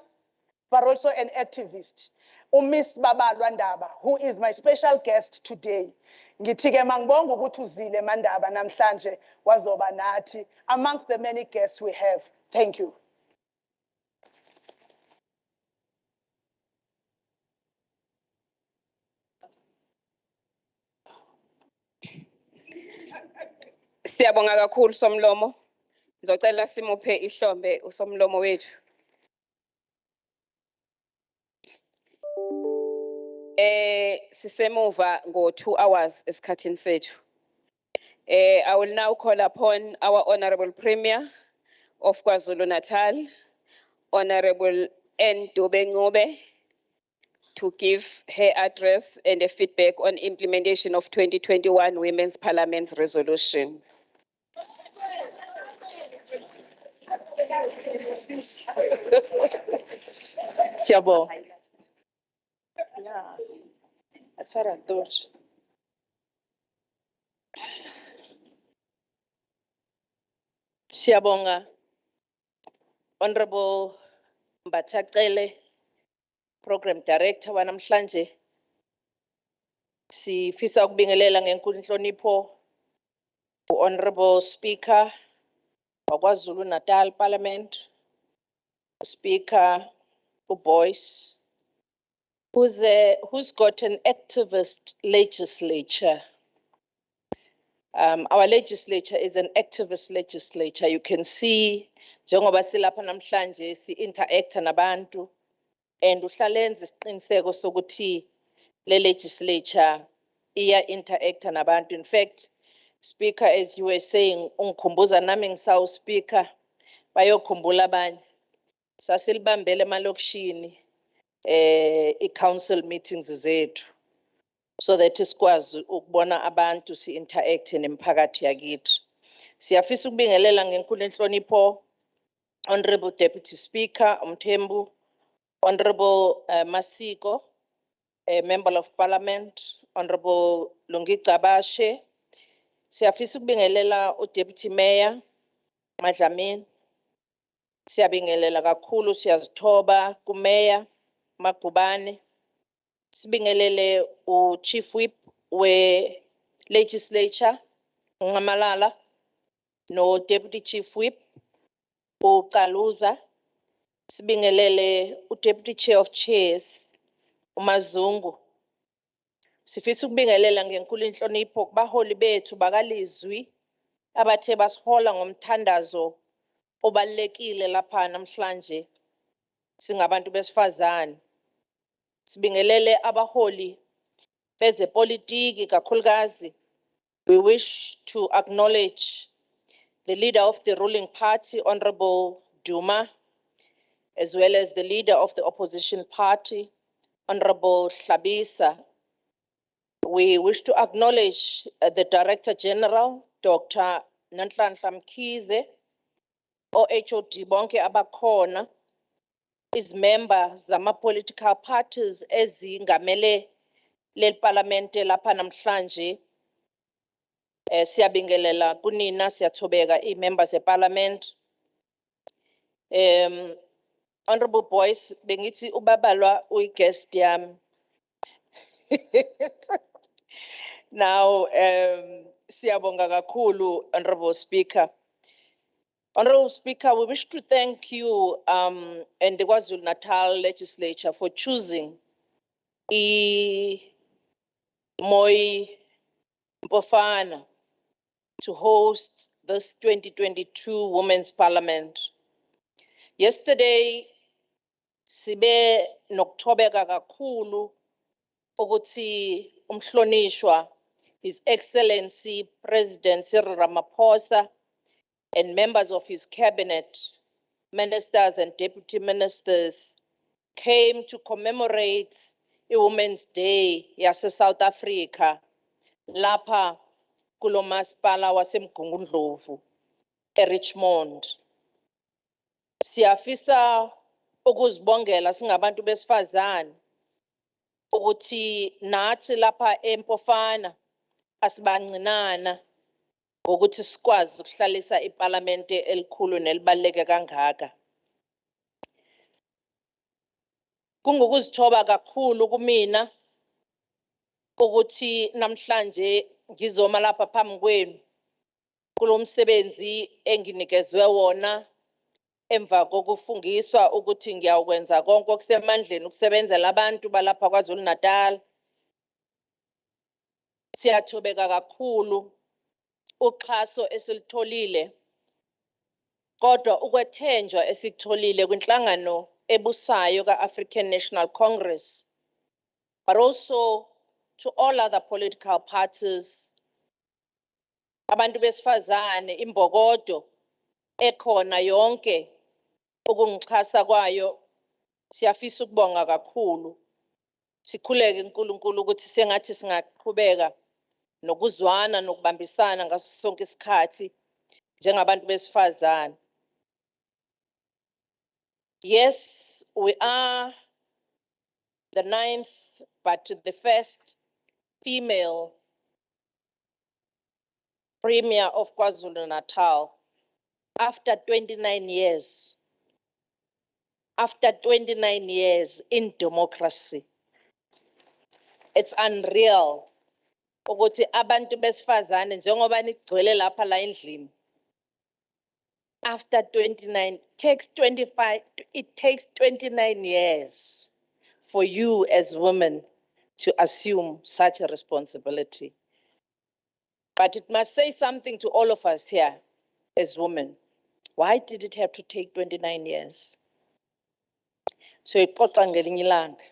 but also an activist. Miss Baba Lwandaba, who is my special guest today. Ngithike mangibonga ukuthi uzile Mandaba namhlanje wazoba nathi amongst the many guests we have. Thank you. Siyabonga kakhulu Somlomo. Ngizocela simuphe ihlombe uSomlomo wethu. Sisemuva ngo 2 hours esikhathini sethu. I will now call upon our Honorable Premier of KwaZulu-Natal, Honorable N. Dube to give her address and a feedback on implementation of 2021 Women's Parliament's resolution. Siyabonga. Yeah, that's what I thought. Siyabonga, Honorable Mbatacele, Program Director wanamhlanje. Sifisa ukubingelela ngenkulu inhlonipho Honorable Speaker wa KwaZulu-Natal Parliament, Speaker Boyce, who's got an activist legislature. Our legislature is an activist legislature. You can see njengoba silapha namhlanje si-interacta nabantu and uhlalenza isiqiniseko sokuthi le legislature iya-interacta nabantu. In fact, Speaker, as you were saying, ungikhumbuza nami ngisawu speaker bayokhumbula abanye. Sasilibambele emalokishini i-council meetings zethu so that sikwazi ukubona abantu si-interacte nemiphakathi yakithi. Siyafisa ukubingelela ngenkulu inhlonipho Honorable Deputy Speaker Mthembu, Honorable Masiko, Member of Parliament, Honorable Lungicabashe. Siyafisa ukubingelela uDeputy Mayor Madlamini. Siyabingelela kakhulu, siyazithoba kuMayor Magubane. Sibingelele uChief Whip we-Legislature uNgamalala no Deputy Chief Whip uCaluza. Sibingelele uDeputy Chair of Chairs uMazungu. Sifisa ukubingelela ngenkulu inhlonipho kubaholi bethu bakalizwi abathe basihola ngomthandazo obalekile lapha namhlanje singabantu besifazane. Sibingelele abaholi bezepolitiki kakhulukazi. We wish to acknowledge the leader of the ruling party, Honorable Duma, as well as the leader of the opposition party, Honorable Hlabisa. We wish to acknowledge the Director General, Dr. Nhlanhla Mkhize, OHOD bonke abakhona, is members zama-political parties ezingamele leli parlamente lapha namhlanje. Siyabingelela kunina, siyathobeka i-members e-parliament. Honorable Boyce, bengithi ubabalwa uyi-guest yami. Now, siyabonga kakhulu, Honorable Speaker. Honorable Speaker, we wish to thank you and the KwaZulu-Natal legislature for choosing Moi Mpofana to host this 2022 Women's Parliament. Yesterday, sibe nokuthobeka kakhulu ukuthi umhlonishwa His Excellency President Cyril Ramaphosa and members of his cabinet, ministers and deputy ministers, came to commemorate Women's Day yase South Africa lapha kulo masipala waseMgungundlovu eRichmond. Siyafisa ukuzibongela singabantu besifazane ukuthi nathi lapha eMpofana asibancinana ngokuthi sikwazi ukuhlalisa iParlamente elikhulu nelibaleke kangaka. Kungukuzithoba kakhulu kumina ukuthi namhlanje ngizoma lapha phambi kwenu kulomsebenzi enginikezwe wona emva kokufungiswa ukuthi ngiyakwenza konke okusemandleni ukusebenzela abantu balapha KwaZulu-Natal. Siyathobeka kakhulu uxhaso esilitholile, kodwa ukwethenjwa esikutholile kwinhlangano ebusayo ka-African National Congress, but also to all other political parties, abantu besifazane, imbokodo ekhona yonke ukungixhasa kwayo, siyafisa ukubonga kakhulu. Sikhuleke uNkulunkulu ukuthi sengathi singaqhubeka nokuzwana nokubambisana ngaso sonke isikhathi njengabantu besifazane. Yes, we are the 9th, but the first female Premier of KwaZulu-Natal after 29 years. After 29 years in democracy. It's unreal ukuthi abantu besifazane njengoba nigcwele lapha la endlini. After 29, it takes 29 years for you as women to assume such a responsibility. But it must say something to all of us here as women. Why did it have to take 29 years? So ixoxa ngelinye ilanga.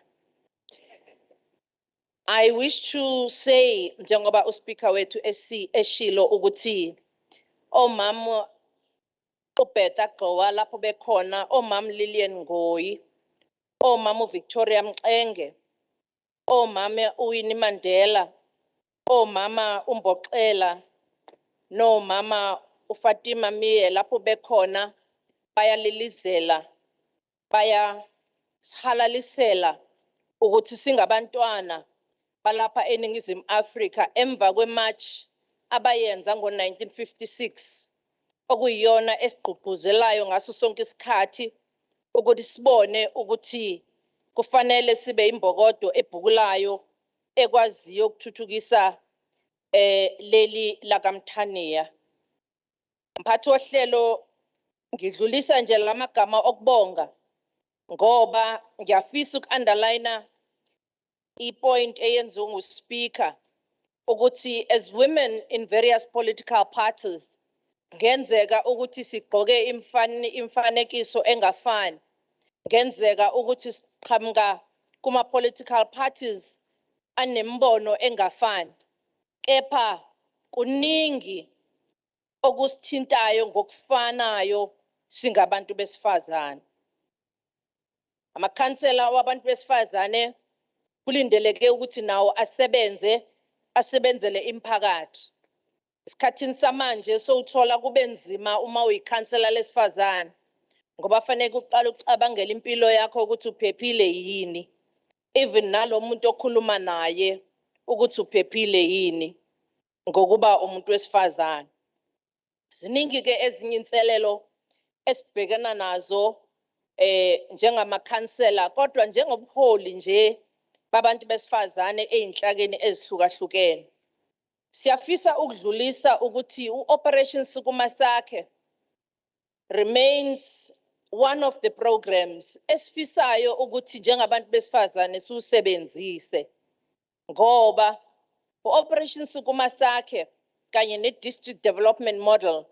I wish to say njengoba uSpeaker wethu eshilo ukuthi omama uBetha Gqoka lapho bekhona, omama Lillian Ngoyi, omama Victoria Mxenge, omama uWinnie Mandela, omama uMboxela, no mama uFatima Miye lapho bekhona bayalilizela, bayahalalisela ukuthi singabantwana balapha eNingizimu Afrika emva kwemarch abayenza ngo-1956 okuyiyona esigqugquzelayo ngaso sonke isikhathi ukuthi sibone ukuthi kufanele sibe imbokodo ebhukulayo ekwaziyo ukuthuthukisa leli lakamthaniya. Mphathi wohlelo ngidlulisa nje lamagama okubonga ngoba ngiyafisa uku-underline i-point eyenziwe nguSpeaker ukuthi as women in various political parties ngenzeka ukuthi sigqoke imfanekiso engafani, ngenzeka ukuthi siqhamuka kuma-political parties anembono engafani, kepha kuningi okusithintayo ngokufanayo singabantu besifazane. Amakhansela wabantu besifazane kulindeleke ukuthi nawo asebenzele imphakathi. Isikhathini samanje sowuthola kube nzima uma uyikhansela lesifazane ngoba fanele uqale ucabangele impilo yakho ukuthi uphephile yini. Even nalomuntu okhuluma naye ukuthi uphephile yini ngokuba umuntu wesifazane. Ziningi ke ezinye inselelo esibhekana nazo njengamakhansela kodwa njengobuholi nje babantu besifazane einhlakeni ezihlukahlukene. Siyafisa ukudlulisa ukuthi uOperation Sukuma Sakhe remains one of the programs esifisayo ukuthi njengabantu besifazane siusebenzise ngoba uOperation Sukuma Sakhe kanye ne-District Development Model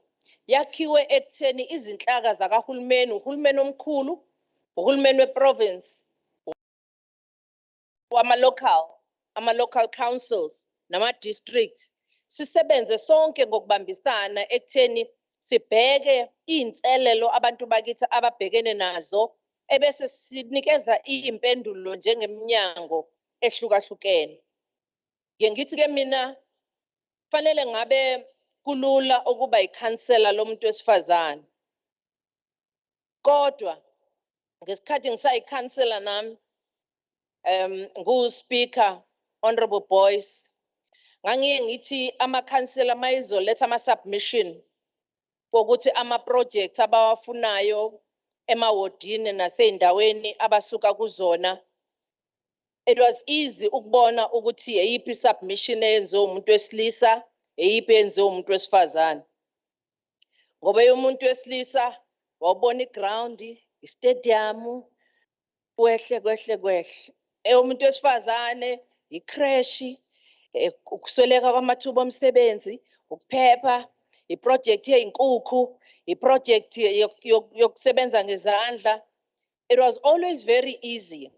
yakhiwe ekutheni izinhlaka zakahulumeni, uhulumeni omkhulu, uhulumeni weprovince, ama-local councils, nama-district, sisebenze sonke ngokubambisana ekutheni sibheke iy'nselelo abantu bakithi ababhekene nazo ebese sinikeza iy'mpendulo njengeminyango ehlukahlukene. Ngithi-ke mina fanele ngabe kulula ukuba ikhansela lomuntu wesifazane. Kodwa ngesikhathi ngisayikhansela nami ngu-speaker Honorable Boyce ngangiye ngithi amakhansela mayizoletha ama-submission wokuthi ama-projects abawafunayo emawodini nasey'ndaweni abasuka kuzona. It was easy ukubona ukuthi eyiphi submission eyenziwe umuntu wesilisa, eyiphi eyenziwe umuntu wesifazane. Ngoba umuntu wesilisa wawubona iground, istadium, kwehle. Umuntu wesifazane, icrash, ukusweleka kwamathuba omsebenzi, ukuphepha, iproject yezinkukhu, iproject yokusebenza ngezandla. It was always very easy.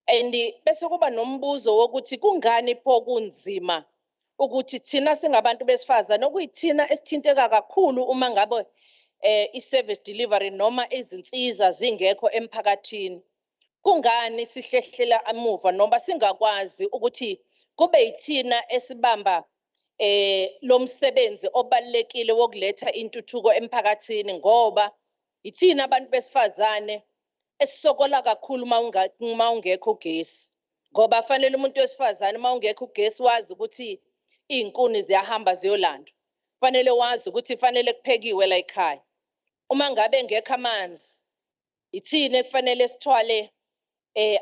And bese kuba nombuzo wokuthi kungani pho kunzima ukuthi thina singabantu besifazane okuyithina esithinteka kakhulu uma ngabe i-service delivery noma izinsiza zingekho emphakathini. Kungani sihlehlela emuva noma singakwazi ukuthi kube yithina esibamba lo msebenzi obalekile wokuletha intuthuko emphakathini ngoba yithina abantu besifazane esisokola kakhulu uma ungekho ugesi ngoba fanele umuntu wesifazane uma ungekho ugesi wazi ukuthi iy'nkuni ziyahamba ziyolandwa. Fanele wazi ukuthi fanele kuphekiwe la ekhaya. Uma ngabe ngekho amanzi yithina kufanele sithwale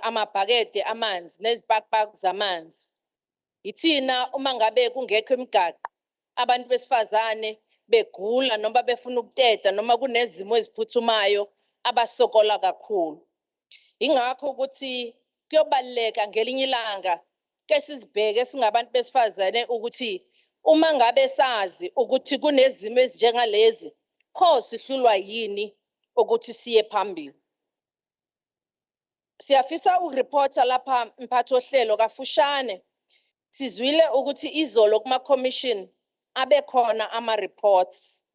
amabhakede amanzi nezipakpaki zamanzi. Yithina uma ngabe kungekho imigaqo abantu besifazane begula noma befuna ukuteta noma kunezimo eziphuthumayo abasokola kakhulu. Ingakho ukuthi kuyobaleka ngelinye ilanga ke sizibheke singabantu besifazane ukuthi uma ngabe sazi ukuthi kunezimo ezinjengalezi pho sihlulwa yini ukuthi siye phambili. Siyafisa ukureporta lapha mphathi ohlelo kafushane sizwile ukuthi izolo kuma commission abe khona ama reports.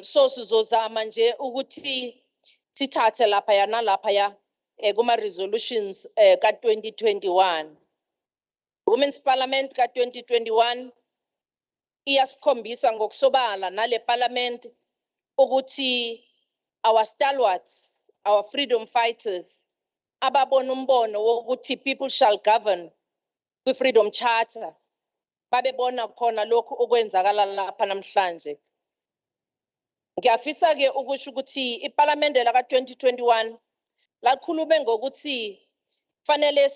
So sizozama nje ukuthi sithathe lapha nalapha kuma resolutions ka 2021. Women's Parliament ka 2021 iyasikhombisa ngokusobala nale parliament ukuthi our stalwarts, our freedom fighters ababona umbono wokuthi people shall govern kwi-Freedom Charter babebona khona lokhu okwenzakala lapha namhlanje. Ngiyafisa-ke ukusho ukuthi iparlamente laka 2021 lakhulume ngokuthi fanele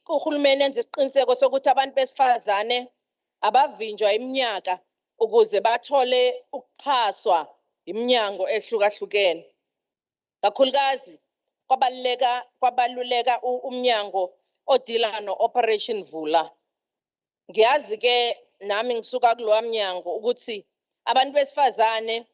uhulumeni enze isiqiniseko sokuthi abantu besifazane abavinjwa iminyaka ukuze bathole ukuxhaswa iminyango ehlukahlukene. Kakhulukazi kwabaluleka umnyango odila no-Operation Vula. Ngiyazi-ke nami ngisuka kulowa mnyango ukuthi abantu besifazane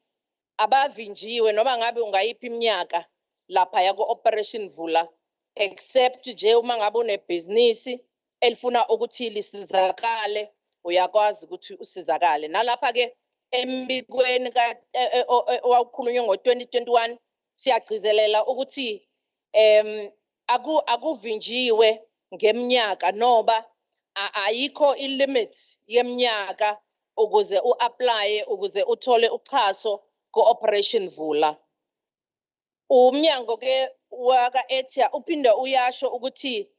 abavinjiwe noma ngabe ungayiphi iminyaka lapha ku-Operation Vula except nje uma ngabe unebhizinisi elifuna ukuthi lisizakale uyakwazi ukuthi usizakale. Nalapha-ke embikweni owawukhulunywe ngo-2021 siyagcizelela ukuthi akuvinjiwe ngeminyaka noba ayikho ilimit yeminyaka ukuze uapply ukuze uthole uxhaso ku-Operation Vula. Umnyango ke waka-Etia uphinde uyasho ukuthi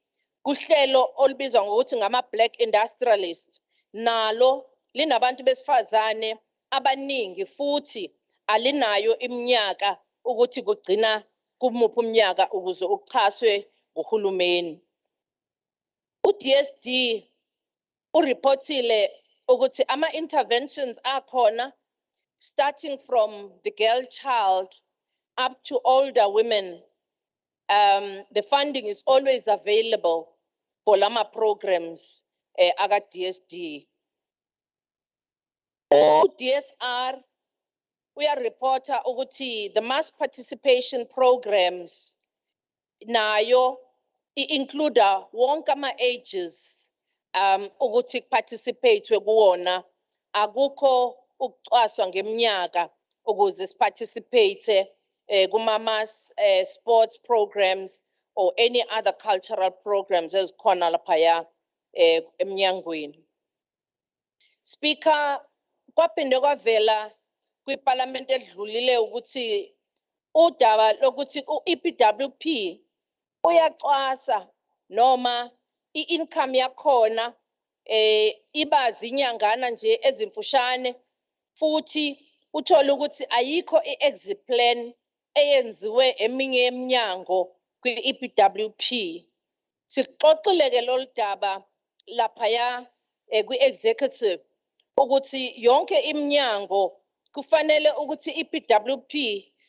kuhlelo olubizwa ngokuthi ngama-Black Industrialists nalo linabantu besifazane abaningi futhi alinayo iminyaka ukuthi kugcina kumuphi umnyaka ukuze uxhaswe nguhulumeni. U-DSD ureportile ukuthi ama-interventions akhona starting from the girl child up to older women. The funding is always available for lama programs aga DSD. DSR uyareporta ukuthi the mass participation programs nayo include wonke ama ages ukuthi participate kuwona, akukho ukucwaswa ngeminyaka ukuze participate kuma mass sports programs or any other cultural programs ezikhona lapha emnyangweni. Speaker, kwaphinde kwavela kwiparliament edlulile ukuthi udaba lokuthi u-EPWP uyacwasa noma i-income yakhona iba zinyangana nje ezimfushane futhi uthola ukuthi ayikho i-exit plan eyenziwe eminye yeminyango kwi-EPWP. Sixoxile ke lolu daba laphaya kwi-executive ukuthi yonke iminyango kufanele ukuthi i-EPWP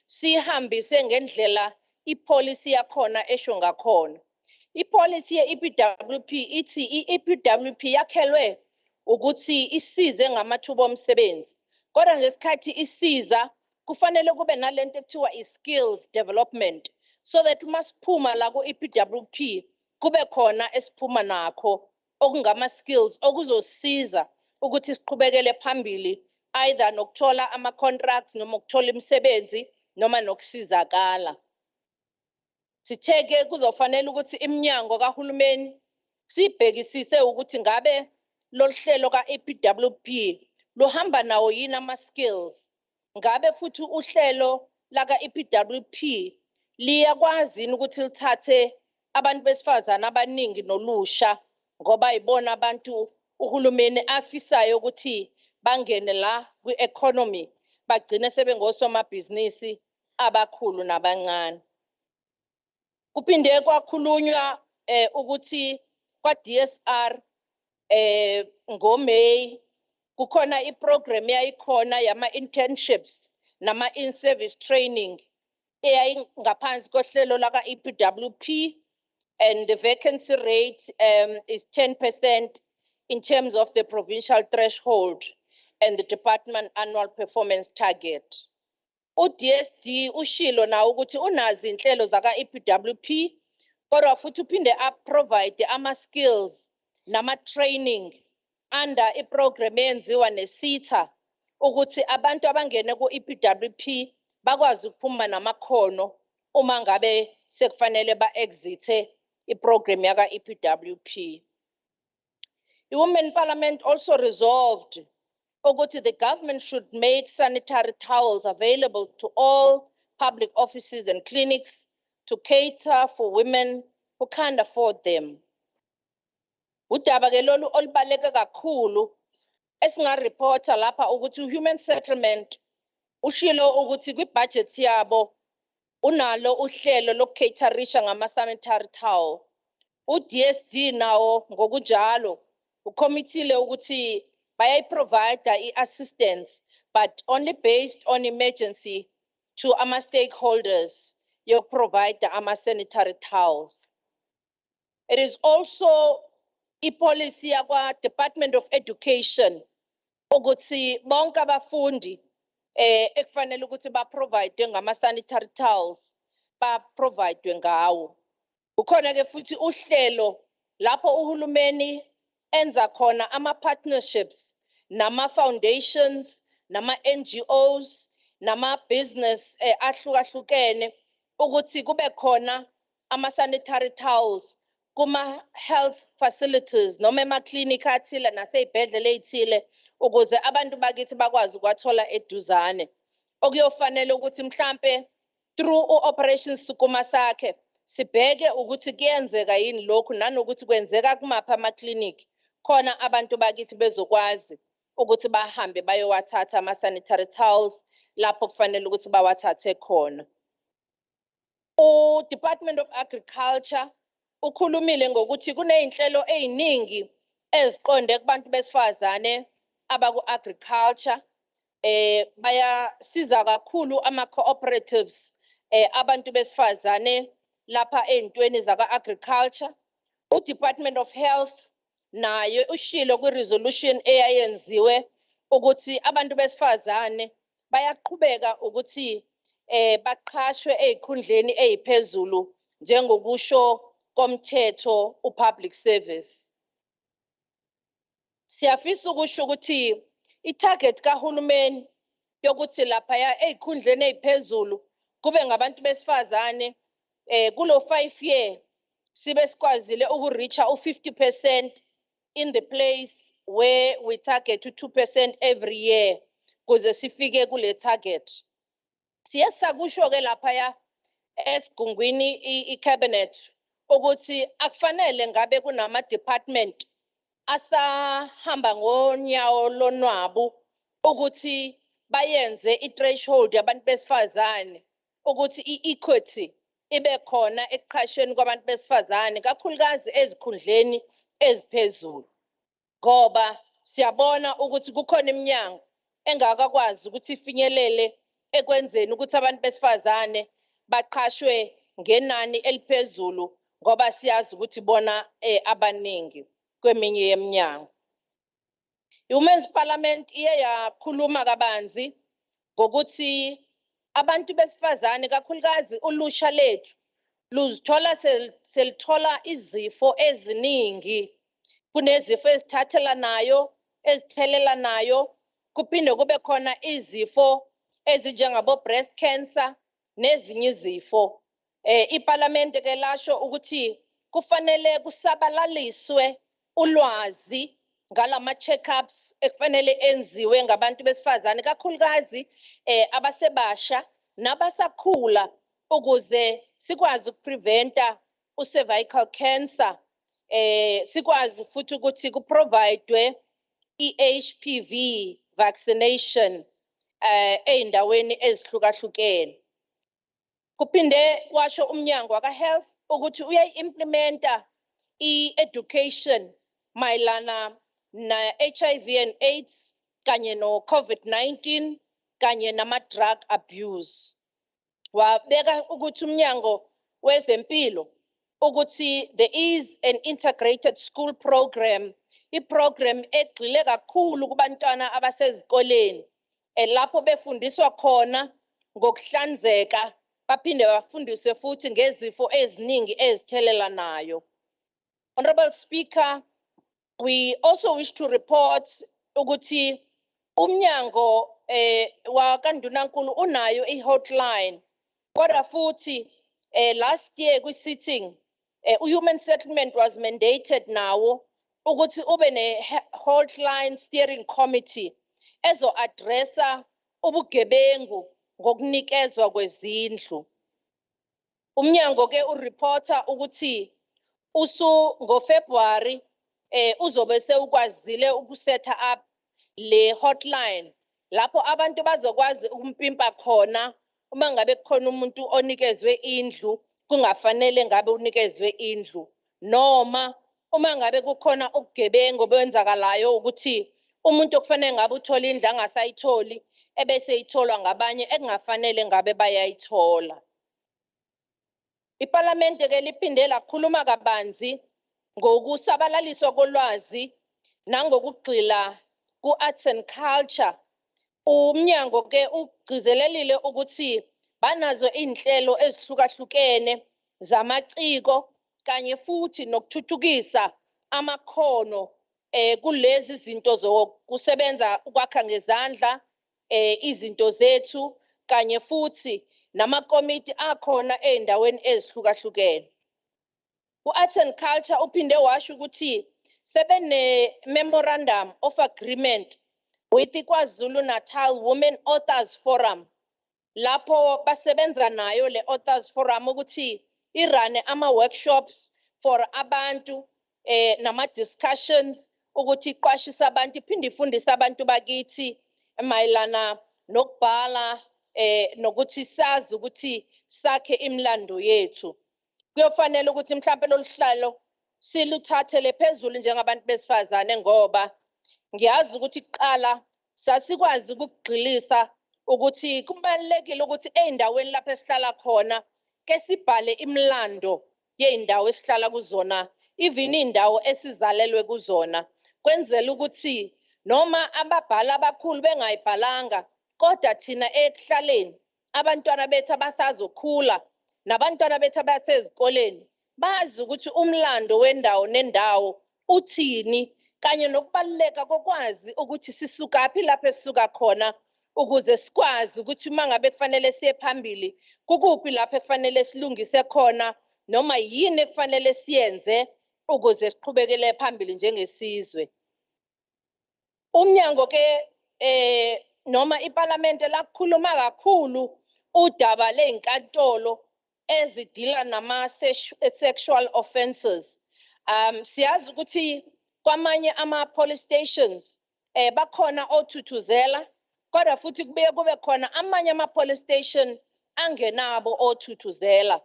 sihambise ngendlela ipolicy yakhona esho ngakhona. Ipolicy ye-EPWP ithi i-EPWP yakhelwe ukuthi isize ngamathuba omsebenzi. Kodwa ngesikhathi isiza kufanele kube nalento ekuthiwa i-skills development so that masiphuma la ku-EPWP kube khona esiphuma nakho okungama-skills okuzosiza ukuthi siqhubekele phambili either nokuthola ama-contracts noma ukuthola imisebenzi noma nokusizakala. Sitheke kuzofanele ukuthi iminyango kahulumeni sibhekisise ukuthi ngabe lolu hlelo ka-EPWP luhamba nawo yini ama-skills. Ngabe futhi uhlelo laka-EPWP liyakwazi yini ukuthi lithathe abantu besifazane abaningi nolusha ngoba ibona abantu uhulumeni afisayo ukuthi bangene la kwi-economy bagcine sebengosomabhizinisi abakhulu nabancane. Kuphinde kwakhulunywa ukuthi kwa-DSR ngoMay kukhona iprogram yayikhona yama-internships nama-in-service training eyayingaphansi kohlelo laka-EPWP, and the vacancy rate is 10% in terms of the provincial threshold and the department annual performance target. U-DSD ushilo na ukuthi unazi inhlelo zaka-EPWP kodwa futhi uphinde provide ama-skills nama-training under iprogram eyenziwa ne-SETA ukuthi abantu abangene ku-EPWP bakwazi ukuphuma namakhono uma ngabe sekufanele ba-exite iprogram yaka-EPWP. The Women Parliament also resolved ukuthi the government should make sanitary towels available to all public offices and clinics to cater for women who can't afford them. Udaba ke lolu olubaleke kakhulu esingareporta lapha ukuthi human settlement ushilo ukuthi kwi-budget yabo unalo uhlelo lokucaterisha ngama-sanitary towel. U-DSD nawo ngokunjalo ucommittee ukuthi bayayiprovide i-assistance but only based on emergency to ama-stakeholders provide ama-sanitary towels. It is also i-policy yakwa-Department of Education ukuthi bonke abafundi ekufanele ukuthi ba-provide ngama-sanitary towels ba-provide ngawo. Ukhona ke futhi uhlelo lapho uhulumeni enza khona ama-partnerships nama-foundations nama-NGOs nama-business ahlukahlukene ukuthi kube khona ama-sanitary towels kuma-health facilities noma emaklinikhi athile nasey'bhedlela ey'thile ukuze abantu bakithi bakwazi ukuwathola eduzane. Okuyofanele ukuthi mhlampe through u-Operation Sukuma sakhe sibheke ukuthi kuyenzeka yini lokhu nanokuthi kwenzeka kumaphi amaklinikhi khona abantu bakithi bezokwazi ukuthi bahambe bayowathatha ama-sanitary towels lapho kufanele ukuthi bawathathe khona. U-Department of Agriculture ukhulumile ngokuthi kuney'nhlelo ey'ningi eziqonde kubantu besifazane abaku-agriculture. Bayasiza kakhulu ama-cooperatives abantu besifazane lapha ey'ntweni zaka-agriculture. U-Department of Health naye ushilo kwi-resolution eyayenziwe ukuthi abantu besifazane bayaqhubeka ukuthi baqhashwe ey'khundleni ey'phezulu njengokusho komthetho u-public service. Siyafisa ukusho ukuthi i-target kahulumeni yokuthi laphaya ey'khundleni ey'phezulu kube ngabantu besifazane kulo 5 year sibe sikwazile ukureacha u-50% in the place where we target u-2% every year kuze sifike kule target. Siye sakusho-ke laphaya esigungwini i-cabinet ukuthi akufanele ngabe kunama-department asahamba ngonyawo lonwabu ukuthi bayenze i-threshold yabantu besifazane ukuthi i-equity ibe khona ekuqhashweni kwabantu besifazane kakhulukazi ezikhundleni eziphezulu, ngoba siyabona ukuthi kukhona iminyango engakakwazi ukuthi ifinyelele ekwenzeni ukuthi abantu besifazane baqhashwe ngenani eliphezulu ngoba siyazi ukuthi bona abaningi kweminye yeminyango. I-Women's Parliament iye yakhuluma kabanzi ngokuthi abantu besifazane kakhulukazi ulusha lethu luzithola selithola izifo eziningi. Kunezifo ezithathelanayo, ezithelelanayo, kuphinde kube khona izifo ezinjengabo breast cancer nezinye izifo. Iparlamente ke lasho ukuthi kufanele kusabalaliswe ulwazi ngalama check-ups ekufanele enziwe ngabantu besifazane kakhulukazi abasebasha nabasakhula ukuze sikwazi ukupreventa u-cervical cancer. Sikwazi futhi ukuthi kuprovidwe i-HPV vaccination ey'ndaweni ezihlukahlukene. Kuphinde washo umnyango waka-health ukuthi uyayi-implementa i-education mayelana na-HIV and AIDS kanye no-COVID-19 kanye nama-drug abuse. Wabeka ukuthi umnyango wezempilo ukuthi there is an integrated school program, i-program egxile kakhulu kubantwana abasezikoleni lapho befundiswa khona ngokuhlanzeka baphinde bafundiswe futhi ngezifo eziningi ezithelelanayo. Honorable Speaker, we also wish to report ukuthi umnyango wakandunankulu unayo i-hotline kodwa futhi last year kwi-sitting human settlement was mandated nawo ukuthi ube ne-hotline steering committee ezo-addressa ubugebengu ngokunikezwa kwezindlu. Umnyango ke ureporta ukuthi ngoFebruary uzobe sewukwazile ukusetha up le hotline lapho abantu bazokwazi ukumpimpa khona uma ngabe kukhona umuntu onikezwe indlu kungafanele ngabe unikezwe indlu, noma uma ngabe kukhona ubugebengu obenzakalayo ukuthi umuntu okufanele ngabe uthola indlu angasayitholi ebese itholwa ngabanye ekungafanele ngabe bayayithola. Iparlamente ke liphinde lakhuluma kabanzi ngokusabalaliswa kolwazi nangokugxila ku-arts and culture. Umnyango ke ugcizelelile ukuthi banazo iy'nhlelo ezihlukahlukene zamaciko kanye futhi nokuthuthukisa amakhono kulezi zinto zokusebenza ukwakha ngezandla izinto zethu kanye futhi namakomiti akhona ey'ndaweni ezihlukahlukene. U-Arts and Culture uphinde washo ukuthi sebene memorandum of agreement with KwaZulu-Natal Women Authors Forum lapho basebenza nayo le Authors Forum ukuthi irane ama-workshops for abantu nama discussions ukuthi iqwashisa abantu iphinde ifundise abantu bakithi mayelana nokubhala nokuthi sazi ukuthi sakhe imlando yethu. Kuyofanele ukuthi mhlawumbe loluhlalo siluthathele phezulu njengabantu besifazane ngoba ngiyazi ukuthi kuqala sasikwazi ukugxilisa ukuthi kubalekile ukuthi eindaweni lapho esihlala khona ke sibhale imlando yeindawo esihlala kuzona even indawo esizalelwe kuzona kwenzela ukuthi noma ababhala abakhulu bengayibhalanga kodwa thina ekuhlaleni abantwana bethu abasazokhula nabantwana bethu abasezikoleni bazi ukuthi umlando wendawo nendawo uthini kanye nokubaluleka kokwazi ukuthi sisukaphi lapho esisuka khona ukuze sikwazi ukuthi mangabe kufanele siye phambili kukuphi lapho kufanele silungise khona noma yini ekufanele siyenze ukuze siqhubekele phambili njengesizwe. Umnyango ke noma iParliament lakhuluma kakhulu udaba leinkantolo ezidila nama sexual offences. Siyazi ukuthi kwamanye ama police stations bakhona othuthuzela kodwa futhi kubuye kube khona amanye ama police station angenabo othuthuzela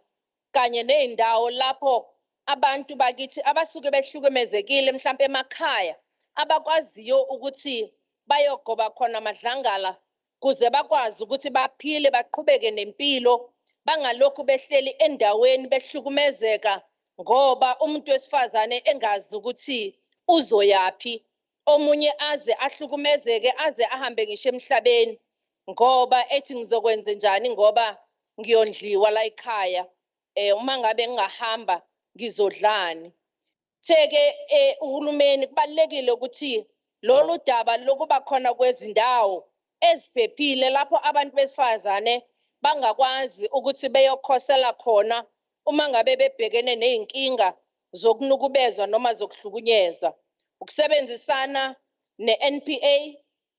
kanye neindawo lapho abantu bakithi abasuke behlukumezekile mhlawumbe emakhaya abakwaziyo ukuthi bayogoba khona amadlangala kuze bakwazi ukuthi baphile baqhubeke nempilo bangalokhu behleli endaweni behlukumezeka ngoba umuntu wesifazane engazi ukuthi uzoyapi omunye aze ahlukumezeke aze ahambe ngisho emhlabeni ngoba ethi ngizokwenza njani ngoba ngiyondliwa la ekhaya uma ngabe ngingahamba ngizodlani. Theke uhulumeni kubalekile ukuthi lolu daba lokuba khona kwezindawo eziphephile lapho abantu besifazane bangakwazi ukuthi beyokhosela khona uma ngabe bebhekene nezinkinga zokunukubezwa noma zokuhlukunyezwa. Ukusebenzisana ne-NPA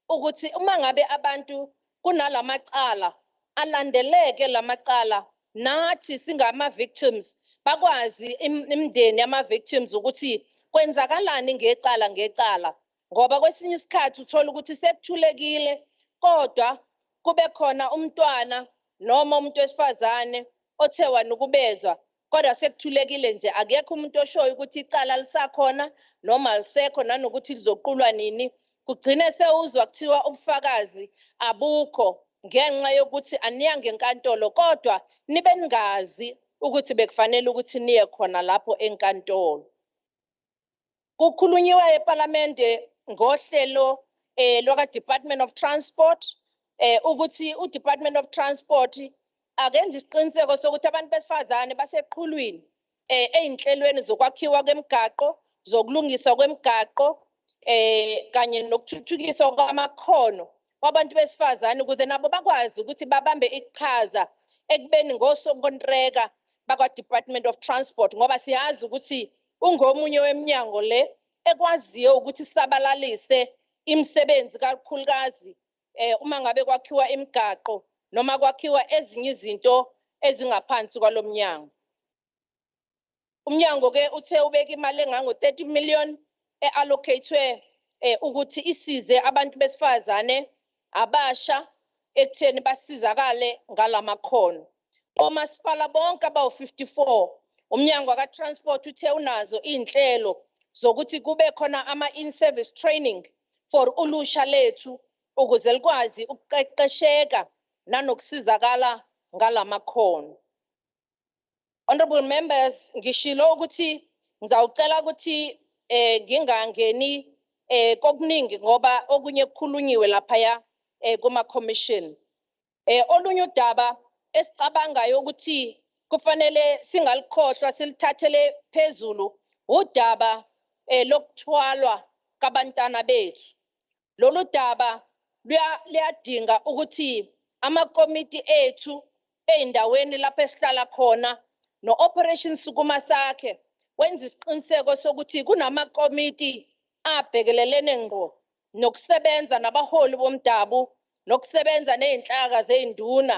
ukuthi uma ngabe abantu kunalamacala alandeleke lamacala nathi singama victims bakwazi imindeni yama victims ukuthi kwenzakalani ngecala ngoba kwesinye isikhathi uthola ukuthi sekuthulekile kodwa kube khona umntwana noma umuntu wesifazane othe wanukubezwa kodwa sekuthulekile nje akekho umuntu oshoyo ukuthi icala lisakhona noma lisekho nanokuthi lizoqulwa nini kugcine sewuzwa kuthiwa ubufakazi abukho ngenxa yokuthi aniyange enkantolo kodwa nibe ningazi ukuthi bekufanele ukuthi niye khona lapho enkantolo. Kukhulunyiwe eParliament ngohlelo loka Department of Transport ukuthi uDepartment of Transport akenze isiqiniseko sokuthi abantu besifazane baseqhulwini einhlelweni zokwakhiwa kwemigaqo zokulungisa kwemigaqo kanye nokuthuthukiswa kwamakhono wabantu besifazane ukuze nabo bakwazi ukuthi babambe iqhaza ekubeni ngosokontreka bakwa Department of Transport ngoba siyazi ukuthi ungomunye weminyango le ekwaziyo ukuthi sabalalise imisebenzi kakhulukazi uma ngabe kwakhiwa imigaqo noma kwakhiwa ezinye izinto ezingaphansi kwalomnyango. Umnyango ke uthe ubeka imali engango 30 million eallocatwe ukuthi isize abantu besifazane abasha ekutheni basizakale ngalamakhono. Omasipala bonke abawu-54 umnyango ka-Transport uthe unazo inhlelo zokuthi kube khona ama-in-service training for ulusha lethu ukuze likwazi ukuqeqesheka nanokusizakala ngalamakhono. Honorable members, ngishilo ukuthi ngizawucela ukuthi ngingangeni kokuningi ngoba okunye kukhulunyiwe laphaya kuma commission. Olunye udaba esicabangayo ukuthi kufanele singalikhohlwa silithathele phezulu udaba lokuthwalwa kabantwana bethu. Lolu daba liyadinga ukuthi amakomiti ethu eindaweni lapho esihlala khona no operation sukuma sakhe wenza isiqiniseko sokuthi kunamakomiti abhekelelene ngqo nokusebenza nabaholi bomdabu nokusebenza nezinhlaka zeinduna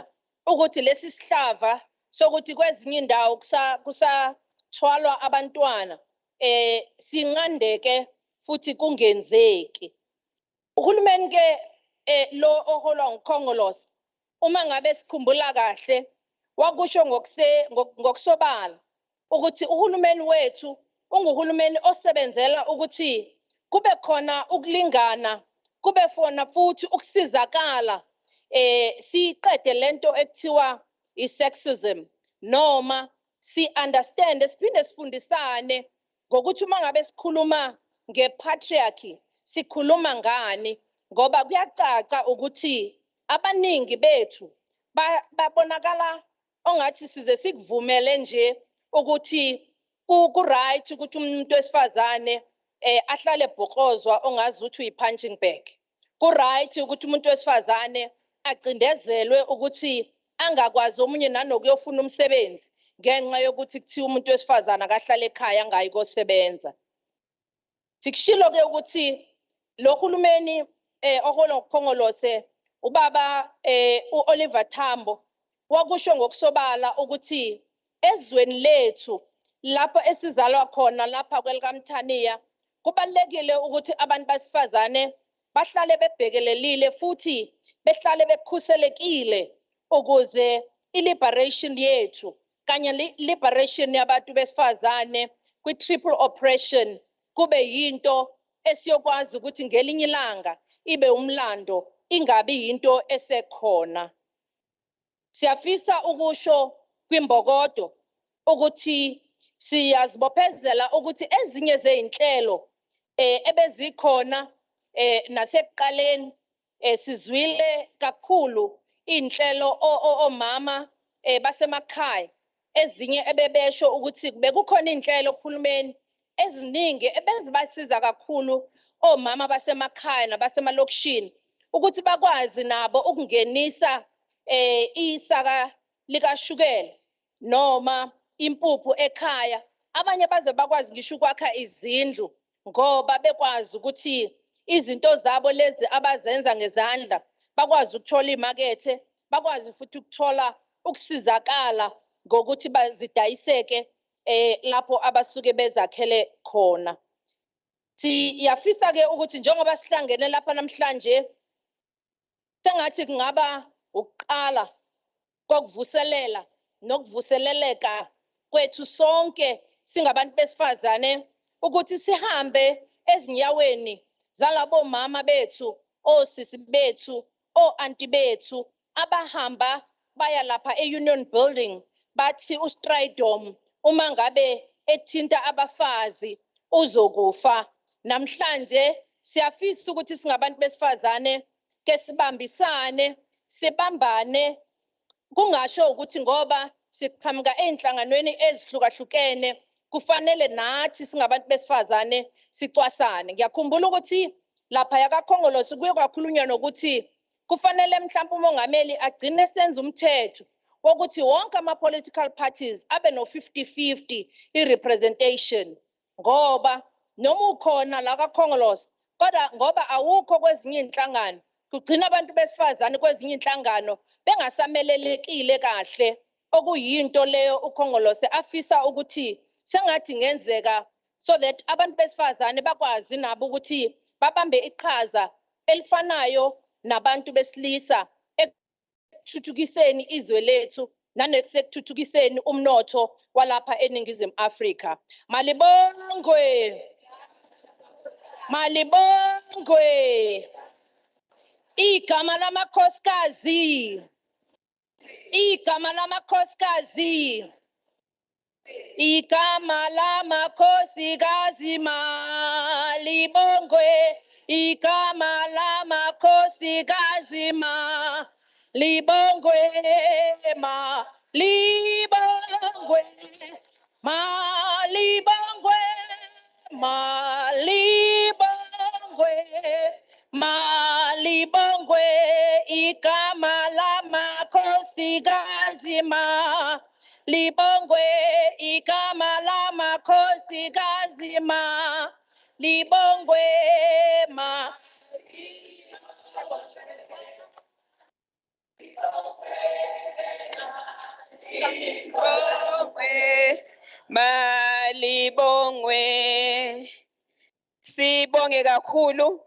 ukuthi lesi sihlava sokuthi kwezinye indawo kusathwalwa abantwana sinqandeke futhi kungenzeki. Uhulumeni ke lo oholwa nguKhongolose uma ngabe sikhumbula kahle wakusho ngokusobala ukuthi uhulumeni wethu unguhulumeni osebenzela ukuthi kube khona ukulingana, kube khona futhi ukusizakala siqede lento ekuthiwa isexism noma si-understand siphinde sifundisane ngokuthi uma ngabe sikhuluma ngepatriarchy sikhuluma ngani, ngoba kuyacaca ukuthi abaningi bethu babonakala ongathi size sikuvumele nje ukuthi ku-right ukuthi umuntu wesifazane ahlale ebhokozwa ongazi ukuthi uyi-punching bag. Ku-right ukuthi umuntu wesifazane acindezelwe ukuthi angakwazi omunye nanokuyofuna umsebenzi ngenxa yokuthi kuthiwa umuntu wesifazane akahlale ekhaya angayi kosebenza. Sikushilo ke ukuthi lo hulumeni oholwa nguKhongolose ubaba uOliver Tambo wakusho ngokusobala ukuthi ezweni lethu lapho esizalwa khona lapha kwelikaMthaniya kubalekile ukuthi abantu basifazane bahlale bebhekelelile futhi behlale bekhuselekile ukuze i-liberation yethu kanye liberation yabantu besifazane kwi-triple oppression kube yinto esiyokwazi ukuthi ngelinye ilanga ibe umlando ingabi yinto esekhona. Siyafisa ukusho kwimbokodo ukuthi siyazibophezela ukuthi ezinye zezinhlelo ebezikhona nasekuqaleni sizwile kakhulu inhlelo omama basemakhaya ezinye ebebesho ukuthi bekukhona inhlelo kuhulumeni eziningi ebezibasiza kakhulu omama basemakhaya nabasemalokishini ukuthi bakwazi nabo ukungenisa isaka likashukela noma impuphu ekhaya, abanye baze bakwazi ngisho ukwakha izindlu ngoba bekwazi ukuthi izinto zabo lezi abazenza ngezandla bakwazi ukuthola imakethe, bakwazi futhi ukuthola ukusizakala ngokuthi bazidayiseke lapho abasuke bezakhele khona. Siyafisa ke ukuthi njengoba sihlangene lapha namhlanje sengathi kungaba ukuqala kokuvuselela nokuvuseleleka kwethu sonke singabantu besifazane ukuthi sihambe ezinyaweni zalabo mama bethu, osisi bethu, o-anti bethu abahamba baya lapha e-Union Building bathi uStridom uma ngabe ethinta abafazi uzokufa. Namhlanje siyafisa ukuthi singabantu besifazane ke sibambisane, sibambane, kungasho ukuthi ngoba siqhamuka einhlanganweni ezihlukahlukene kufanele nathi singabantu besifazane sicwasane. Ngiyakhumbula ukuthi lapha yakaKhongolose kuye kwakhulunywa nokuthi kufanele mhlawumbe umongameli agcine senza umthetho wokuthi wonke ama-political parties abe no-50-50 i-representation ngoba noma ukhona la kaKhongolose kodwa ngoba awukho kwezinye inhlangano kugcina abantu besifazane kwezinye inhlangano bengasamelelekile kahle okuyinto leyo uKhongolose afisa ukuthi sengathi ngenzeka so that abantu besifazane bakwazi nabo ukuthi babambe iqhaza elifanayo nabantu besilisa ekuthuthukiseni izwe lethu nasekuthuthukiseni umnotho walapha eNingizimu Afrika. Malibongwe. Malibongwe. Igama lamakhosikazi. Igama lamakhosikazi. Igama lamakhosikazi malibongwe. Igama lamakhosikazi malibongwe. Malibongwe. Malibongwe. Malibongwe. Malibongwe. Igama lamakhosikazi Libongwe igama lamakhosikazi ma. Libongwe ma. Libongwe, malibongwe. Sibonge kakhulu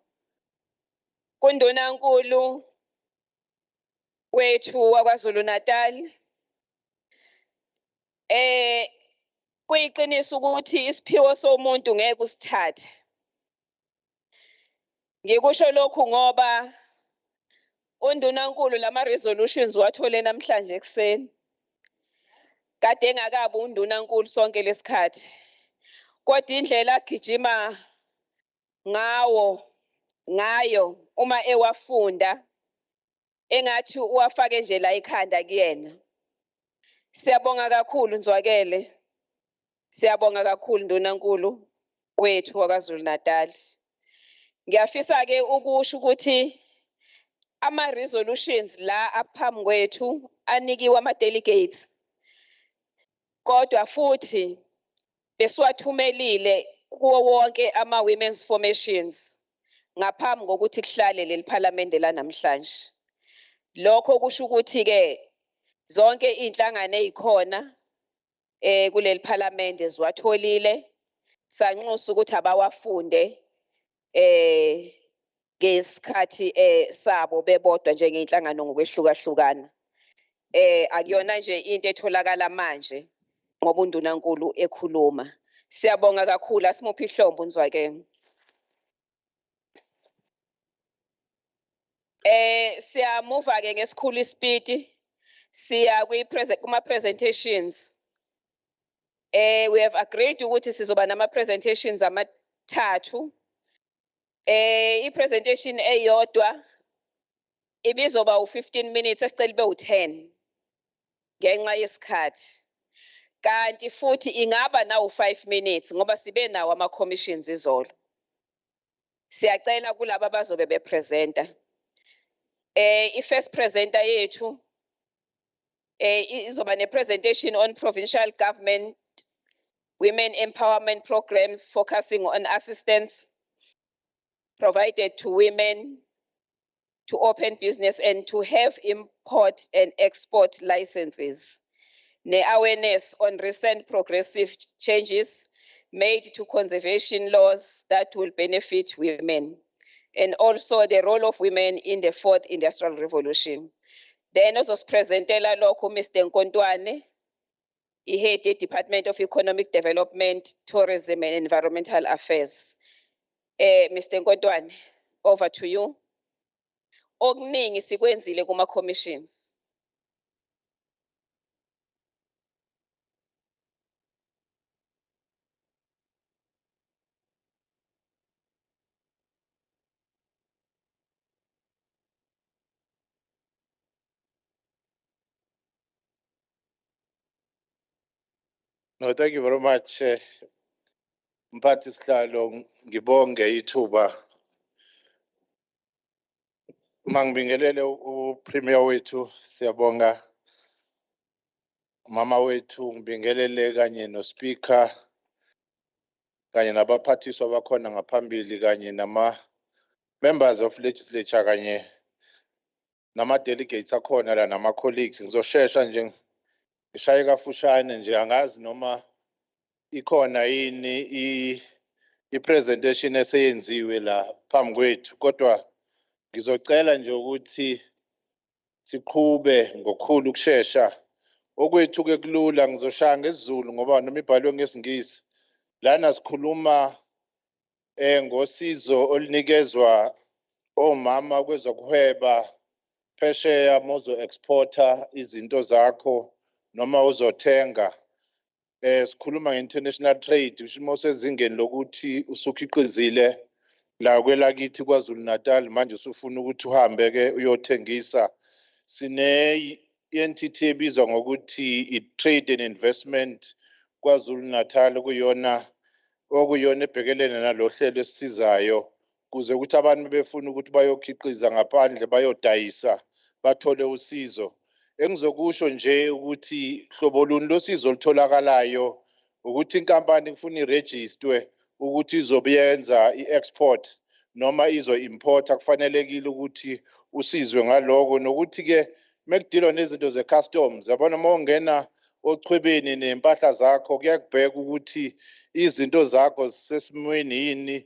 kundunankulu wethu waKwaZulu-Natal. Kuyiqiniso ukuthi isiphiwo somuntu ngeke usithathe. Ngikusho lokhu ngoba undunankulu lama resolutions wathole namhlanje ekseni. Kade engakabi undunankulu sonke lesikhathi. Kodwa indlela agijima ngayo uma ewafunda engathi uwafake nje la ekhanda kuyena. Siyabonga kakhulu Nzwakele. Siyabonga kakhulu ndunankulu wethu waKwaZulu-Natal. Ngiyafisa ke ukusho ukuthi ama resolutions la aphambi kwethu anikiwe ama delegates. Kodwa futhi besiwathumelile kuwo wonke ama women's formations ngaphambi kokuthi kuhlale leli parliament la namhlanje. Lokho kusho ukuthi ke zonke inhlangano ezikhona kuleli parliament ziwatholile sanxusa ukuthi abawafunde ngesikhathi sabo bebodwa njengeinhlangano ngokwehlukahlukana. Akuyona nje into etholakala manje ngoba undunankulu ekhuluma. Siyabonga kakhulu asimuphi ihlombo Nzwakele. Siyamuva ke ngesikhulu ispeed siya kuma presentations. We have agreed ukuthi sizoba nama presentations amathathu. I-presentation eyodwa ibizoba u-15 minutes esicela ibe u-10 ngenxa yesikhathi. Kanti futhi ingaba na u-5 minutes ngoba sibe nawo ama-commissions izolo. Siyacela kulabo abazobe bepresenta. I-first presenter yethu izoba ne-presentation on provincial government women empowerment programs focusing on assistance provided to women to open business and to have import and export licenses. Ne-awareness on recent progressive changes made to conservation laws that will benefit women. And also the role of women in the fourth industrial revolution. Then also presentela lokho Mr. Nkontwane, head Department of Economic Development, Tourism and Environmental Affairs. Mr. Nkontwane, over to you. Okuningi sikwenzile kuma commissions. No, thank you very much. Mphathi sihlalo ngibonge ithuba. Mangibingelele uPremier wethu siyabonga. Mama wethu ngibingelele kanye noSpeaker kanye nabaphathiswa bakhona ngaphambili kanye nama members of legislature kanye nama delegates akhona la nama colleagues. Ngizoshesha nje ngishaye kafushane nje angazi noma ikhona yini i-presentation eseyenziwe la phambi kwethu kodwa ngizocela nje ukuthi siqhube ngokukhulu ukushesha okwethu ke kulula ngizoshaya ngesiZulu ngoba noma ibhalwe ngesingisi lana sikhuluma ngosizo olunikezwa omama kwezokuhweba phesheya mozo exporter izinto zakho noma uzothenga sikhuluma nge-international trade usho sezingeni lokuthi usukhiqizile la kwelakithi KwaZulu-Natal manje usufuna ukuthi uhambe ke uyothengisa sine entity ebizwa ngokuthi i-trade and investment KwaZulu-Natal okuyona ebhekelene nalohlelo esisizayo kuze ukuthi abantu befuna ukuthi bayokhiqiza ngaphandle bayodayisa bathole usizo engizokusho nje ukuthi hlobo luni losizo olutholakalayo ukuthi inkampani kufuna irejistwe ukuthi izobenza iexport noma izo-importa kufanelekile ukuthi usizwe ngaloko nokuthi ke mekudilwa nezinto ze-customs yabona uma ungena ochwebeni nempahla zakho kuyakubheka ukuthi izinto zakho zisesimweni yini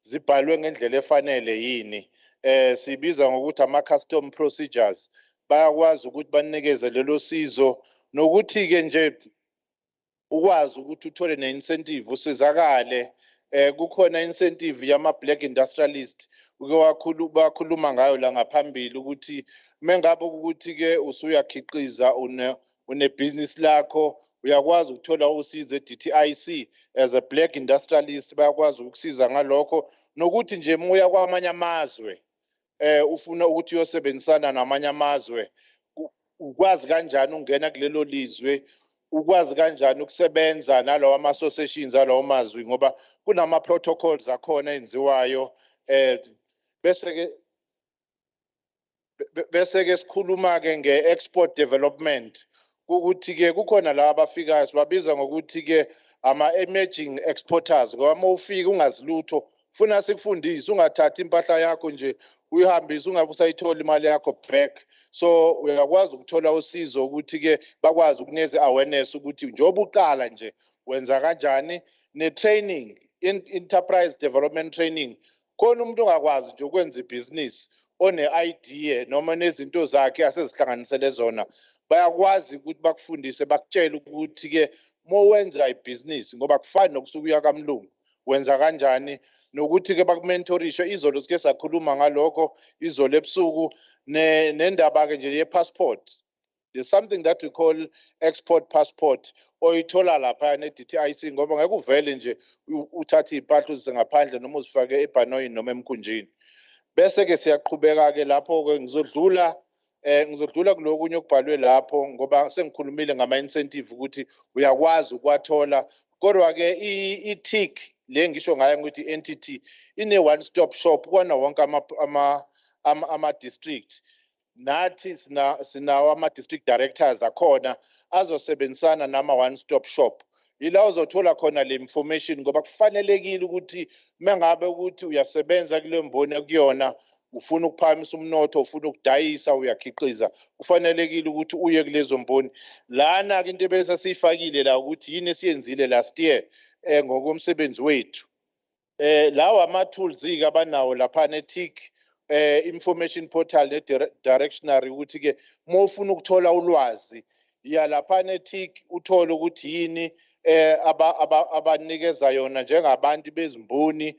zibhalwe ngendlela efanele yini sibiza ngokuthi ama-custom procedures bayakwazi ukuthi banikeze lelo sizo nokuthi ke nje ukwazi ukuthi uthole ne-incentive usizakale kukhona incentive yama-black industrialist bakhuluma ngayo la ngaphambili ukuthi mengabe ukuthi ke usuyakhiqiza unebhizinisi lakho uyakwazi ukuthola usizo e-DTIC as a black industrialist bayakwazi ukusiza ngalokho nokuthi nje muya kwamanye amazwe ufuna ukuthi uyosebenzisana namanye amazwe ukwazi kanjani ungena kulelo lizwe ukwazi kanjani ukusebenza nalawo ama-associations alawo mazwi ngoba kunama-protocols akhona enziwayo bese-ke sikhuluma-ke nge-export development ukuthi-ke kukhona la abafikayo sibabiza ngokuthi-ke ama-emerging exporters ngoba uma ufika ungazilutho funa sikufundise ungathathi impahla yakho nje uyihambise ungabe usayithola imali yakho back so uyakwazi ukuthola usizo ukuthi-ke bakwazi ukunikeza i-awareness ukuthi njengoba uqala nje wenza kanjani ne-training enterprise development training khona umuntu ongakwazi nje ukwenza ibhizinisi one-idea noma nezinto zakhe asezihlanganisele zona bayakwazi ukuthi bakufundise bakutshele ukuthi-ke uma wenza ibhizinisi ngoba kufani nokusuka uya kamlungu wenza kanjani nokuthi-ke bakumentorishe izolo sike sakhuluma ngalokho izolo ebusuku nendaba-ke nje ye-passport there's something that we call export passport oyithola lapha ne-DTIC ngoba ngeke uvele nje uthathe iy'mpahla uzise ngaphandle noma uzifake ebhanoyini noma emkhunjini bese-ke siyaqhubeka-ke lapho-ke ngizodlula kulokunye okubhalwe lapho ngoba sengikhulumile ngama-incentive ukuthi uyakwazi ukuwathola kodwa-ke i-TIC le ngisho ngayo ukuthi i-entity ine-one stop shop kwana wonke ama-district nathi sinawo ama-district directors akhona azosebenzisana nama-one stop shop yila uzothola khona le information ngoba kufanelekile ukuthi mengabe ukuthi uyasebenza kule mboni ekuyona ufuna ukuphakamisa umnotho ufuna ukudayisa uyakhiqiza kufanelekile ukuthi uye kulezo mboni lana-ke into ebese siyifakile la ukuthi yini esiyenzile last year ngokomsebenzi wethu lawa ama-tools-ke abanawo lapha ne-TIC information portal ne-directionary ukuthi-ke uma ufuna ukuthola ulwazi ya lapha ne-TIC uthole ukuthi yini abanikeza yona njengabantu bezimboni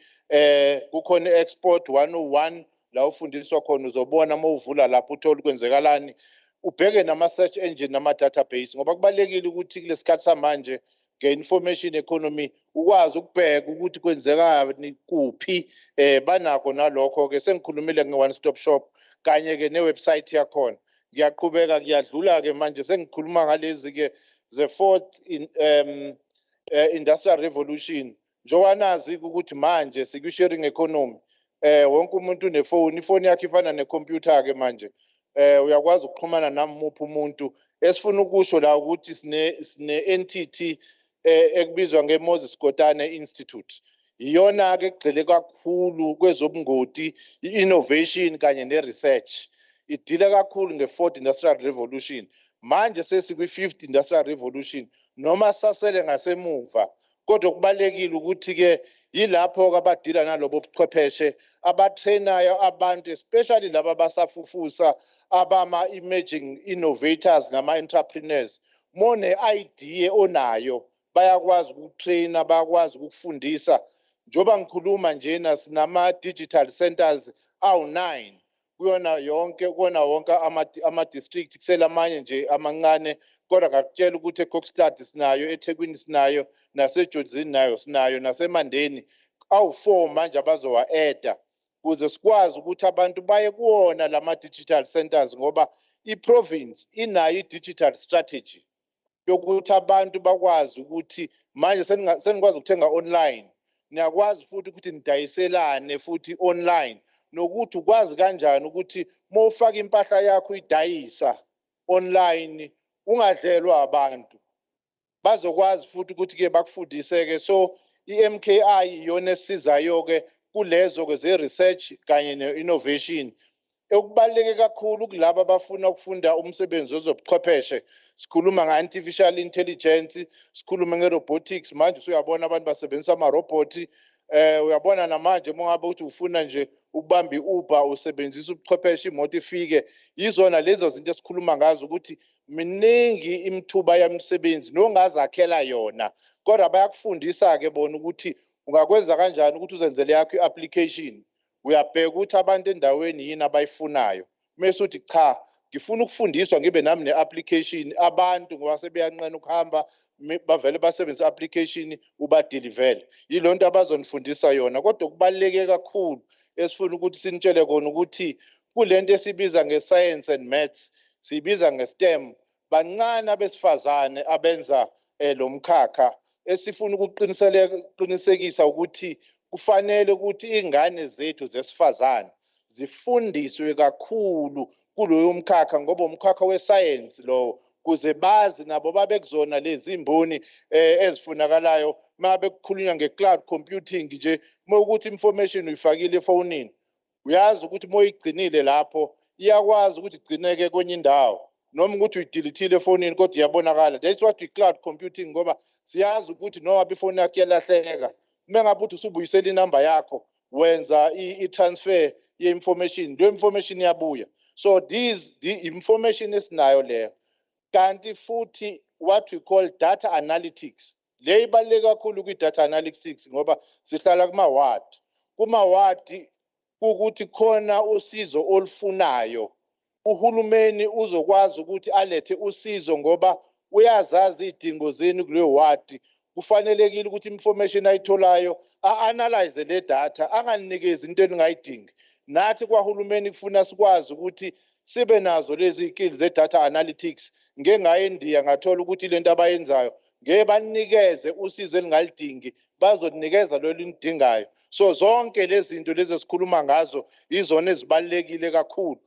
kukhona i-export 101 la ufundiswa khona uzobona uma uvula lapho uthole ukwenzekalani ubheke nama-search engine nama-database ngoba kubalulekile ukuthi kule sikhathi samanje nge-information economy ukwazi ukubheka ukuthi kwenzekani kuphi banakho nalokho-ke sengikhulumile nge-one stop shop kanye-ke ne-website yakhona ngiyaqhubeka kuyadlula-ke manje sengikhuluma ngalezi-ke the-fourth industrial revolution njengoba nazi-ke ukuthi manje sikwi-sharing economy wonke umuntu unefoni ifoni yakhe ifana nekhompyutha-ke manje uyakwazi ukuxhumana namuphi umuntu esifuna ukusho la ukuthi sine-entity ekubizwa nge-Moses Kotane Institute iyona-ke egxile kakhulu kwezobungoti i-innovation kanye ne-research idila kakhulu nge-fourth industrial revolution manje sesikwi-fifth industrial revolution noma sasele ngasemuva kodwa kubalekile ukuthi-ke yilapho-ke abadila nalobo buchwepheshe abatrainayo abantu especially laba basafufusa abama-emerging innovators nama-entrepreneurs mone-idea onayo bayakwazi ukutraina bayakwazi ukufundisa njengoba ngikhuluma njena sinama-digital centers awu-9 kuwona wonke ama-district kusela amanye nje amancane kodwa ngakutshela ukuthi eKokstad sinayo eThekwini sinayo naseJodzini nayo sinayo naseMandeni awu-4 manje abazowa-eda ukuze sikwazi ukuthi abantu baye kuwona lama-digital centers ngoba i-province inayo i-digital strategy yokuthi abantu bakwazi ukuthi manje senikwazi ukuthenga online niyakwazi futhi ukuthi nidayiselane futhi online nokuthi ukwazi kanjani ukuthi uma ufaka impahla yakho idayisa online ungadlelwa abantu bazokwazi futhi ukuthi ke bakufundise ke so iMKI iyona esizayo ke kulezo ke ze research kanye ne innovation okubaleke kakhulu kulabo abafuna ukufunda umsebenzi wezobuchwepheshe sikhuluma nge-artificial intelligence sikhuluma nge-robotics manje usuyabona abantu basebenzisa ama-robot uyabona namanje mongabe uthi ufuna nje ukubamba i-Uber usebenzisa ubuchwepheshe imoto ifike yizona lezo zinto esikhuluma ngazo ukuthi miningi imithuba yamisebenzi nongazakhela yona kodwa bayakufundisa ke bona ukuthi ungakwenza kanjani ukuthi uzenzele yakho i-application uyabheka ukuthi abantu endaweni yini abayifunayo mase uthi cha ngifuna ukufundiswa ngibe nami ne-application abantu ngoba sebeyanqena ukuhamba bavele basebenzisa application ubadelivele yilonto abazonifundisa yona kodwa kubaleke kakhulu esifuna ukuthi sinitshele kona ukuthi kulento esibiza nge-science and maths sibiza nge-STEM bancane abesifazane abenza lo mkhakha esifuna ukuqinisekisa ukuthi kufanele ukuthi ingane zethu zesifazane zifundiswe kakhulu kuloyo mkhakha ngoba umkhakha we-science lo kuze bazi nabo babe kuzona lezi imboni ezifunakalayo mabe kukhulunywa nge-cloud computing nje ukuthi information uyifakile efonini uyazi ukuthi moyigcinile lapho iyakwazi ukuthi igcineke kwenye indawo noma ukuthi uyidelethile efonini kodwa iyabonakala that's what we cloud computing ngoba siyazi ukuthi noma ifoni yakho iyalahleka mengabe uthi usubuyisela inamba yakho wenza i-transfer ye-information le information iyabuya so the information esinayo leyo kanti futhi what we call data analytics le ibaluleke kakhulu kwi-data analytics ngoba sihlala kuma-ward ukuthi khona usizo olufunayo uhulumeni uzokwazi ukuthi alethe usizo ngoba uyazazi idingo zenu kuleyo ward kufanelekile ukuthi information ayitholayo a-analyze le data anganikezi into elingayidingi nathi kwahulumeni kufuna sikwazi ukuthi sibe nazo lezi skills ze-data analytics ngeke ngaye eNdiya ngathola ukuthi lento abayenzayo ngeke banikeze usizo elingalidingi bazonikeza lo linidingayo so zonke lezi zinto lezi esikhuluma ngazo izona ezibalekile kakhulu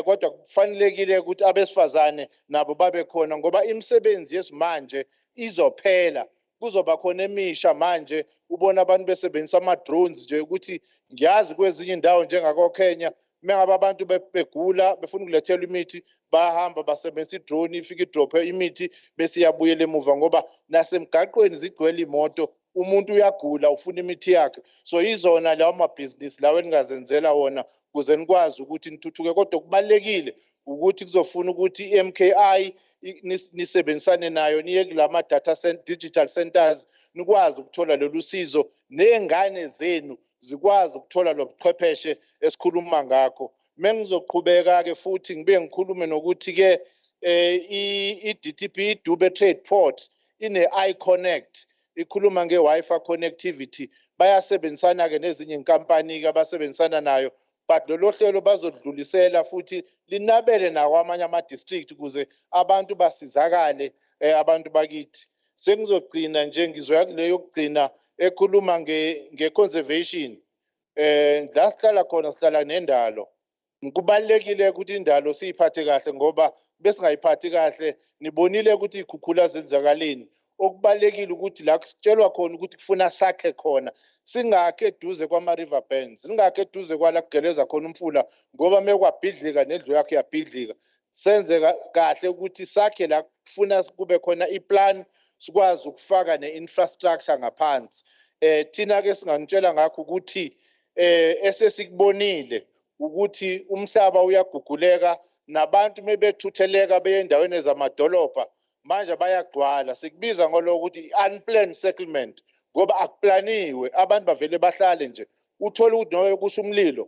kodwa kufanelekile ukuthi abesifazane nabo babe khona ngoba imisebenzi yesimanje izophela kuzoba khona emisha manje ubona abantu besebenzisa ama-drones nje ukuthi ngiyazi kwezinye indawo njengako-Kenya mengabe abantu begula befuna ukulethelwa imithi bahamba basebenzisa i-drone ifike idrophe imithi bese iyabuyela emuva ngoba nasemgaqweni zigcwele imoto umuntu uyagula ufuna imithi yakhe so izona lawo amabhizinisi lawo eningazenzela wona ukuze nikwazi ukuthi nithuthuke kodwa kubalekile ukuthi kuzofuna ukuthi i-MKI nisebenzisane nayo niye kulama data digital centers nikwazi ukuthola lolu sizo nengane zenu zikwazi ukuthola lo buchwepheshe esikhuluma ngakho mengizoqhubeka ke futhi ngibe ngikhulume nokuthi ke i-DTP Dube Trade Port ine-iConnect ikhuluma nge-Wi-Fi connectivity bayasebenzisana ke nezinye inkampani ke abasebenzisana nayo but lolo hlelo bazodlulisela futhi linabele nawo amanye ama-district ukuze abantu basizakale abantu bakithi sengizogcina nje ngizoya kuleyo yokugcina ekhuluma nge-conservation la sihlala khona sihlala nendalo kubalekile ukuthi indalo siyiphathe kahle ngoba besingayiphathi kahle nibonile ukuthi ikhukhula zenzakaleni okubalekile ukuthi la kusitshelwa khona ukuthi kufuna sakhe khona singakhe eduze kwama-river bands singakhe eduze kwala kugeleza khona umfula ngoba mekwabhidlika nendlu yakho iyabhidlika senze kahle ukuthi sakhe la kufuna kube khona iplan sikwazi ukufaka ne-infrastructure ngaphansi thina-ke singanitshela ngakho ukuthi esesikubonile ukuthi umhlaba uyaguguleka nabantu mebethutheleka beye endaweni zamadolobha manje bayagcwala sikubiza ngolo ukuthi unplanned settlement ngoba akuplaniwe abantu bavele bahlale nje uthola ukuthi noma kusha umlilo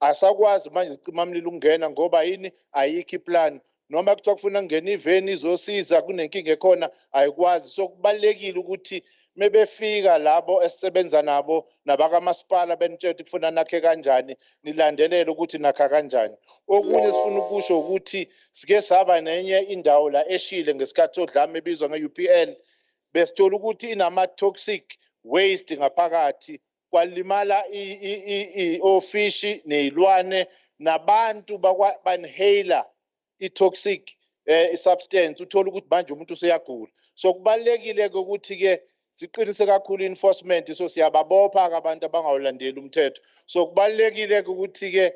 asakwazi manje isicimamlilo ukungena ngoba yini ayikho iplan noma kuthiwa kufuna kungena iveni izosiza kunenkinga ekhona ayikwazi so kubalekile ukuthi mebefika labo esisebenza nabo nabakamasipala benitshela ukuthi kufuna nakhe kanjani nilandelele ukuthi nakha kanjani okunye sifuna ukusho ukuthi sike saba nenye indawo la eshile ngesikhathi sodlame ebizwa nge-UPL besithola ukuthi inama-toxic waste ngaphakathi kwalimala ofishi ney'lwane nabantu banihela i-toxic isubstance uthola ukuthi manje umuntu useyagula. So kubalekile ukuthi ke siqinise kakhulu enforcement, so siyababopha ke abantu abangawulandeli umthetho. So kubalekile ukuthi ke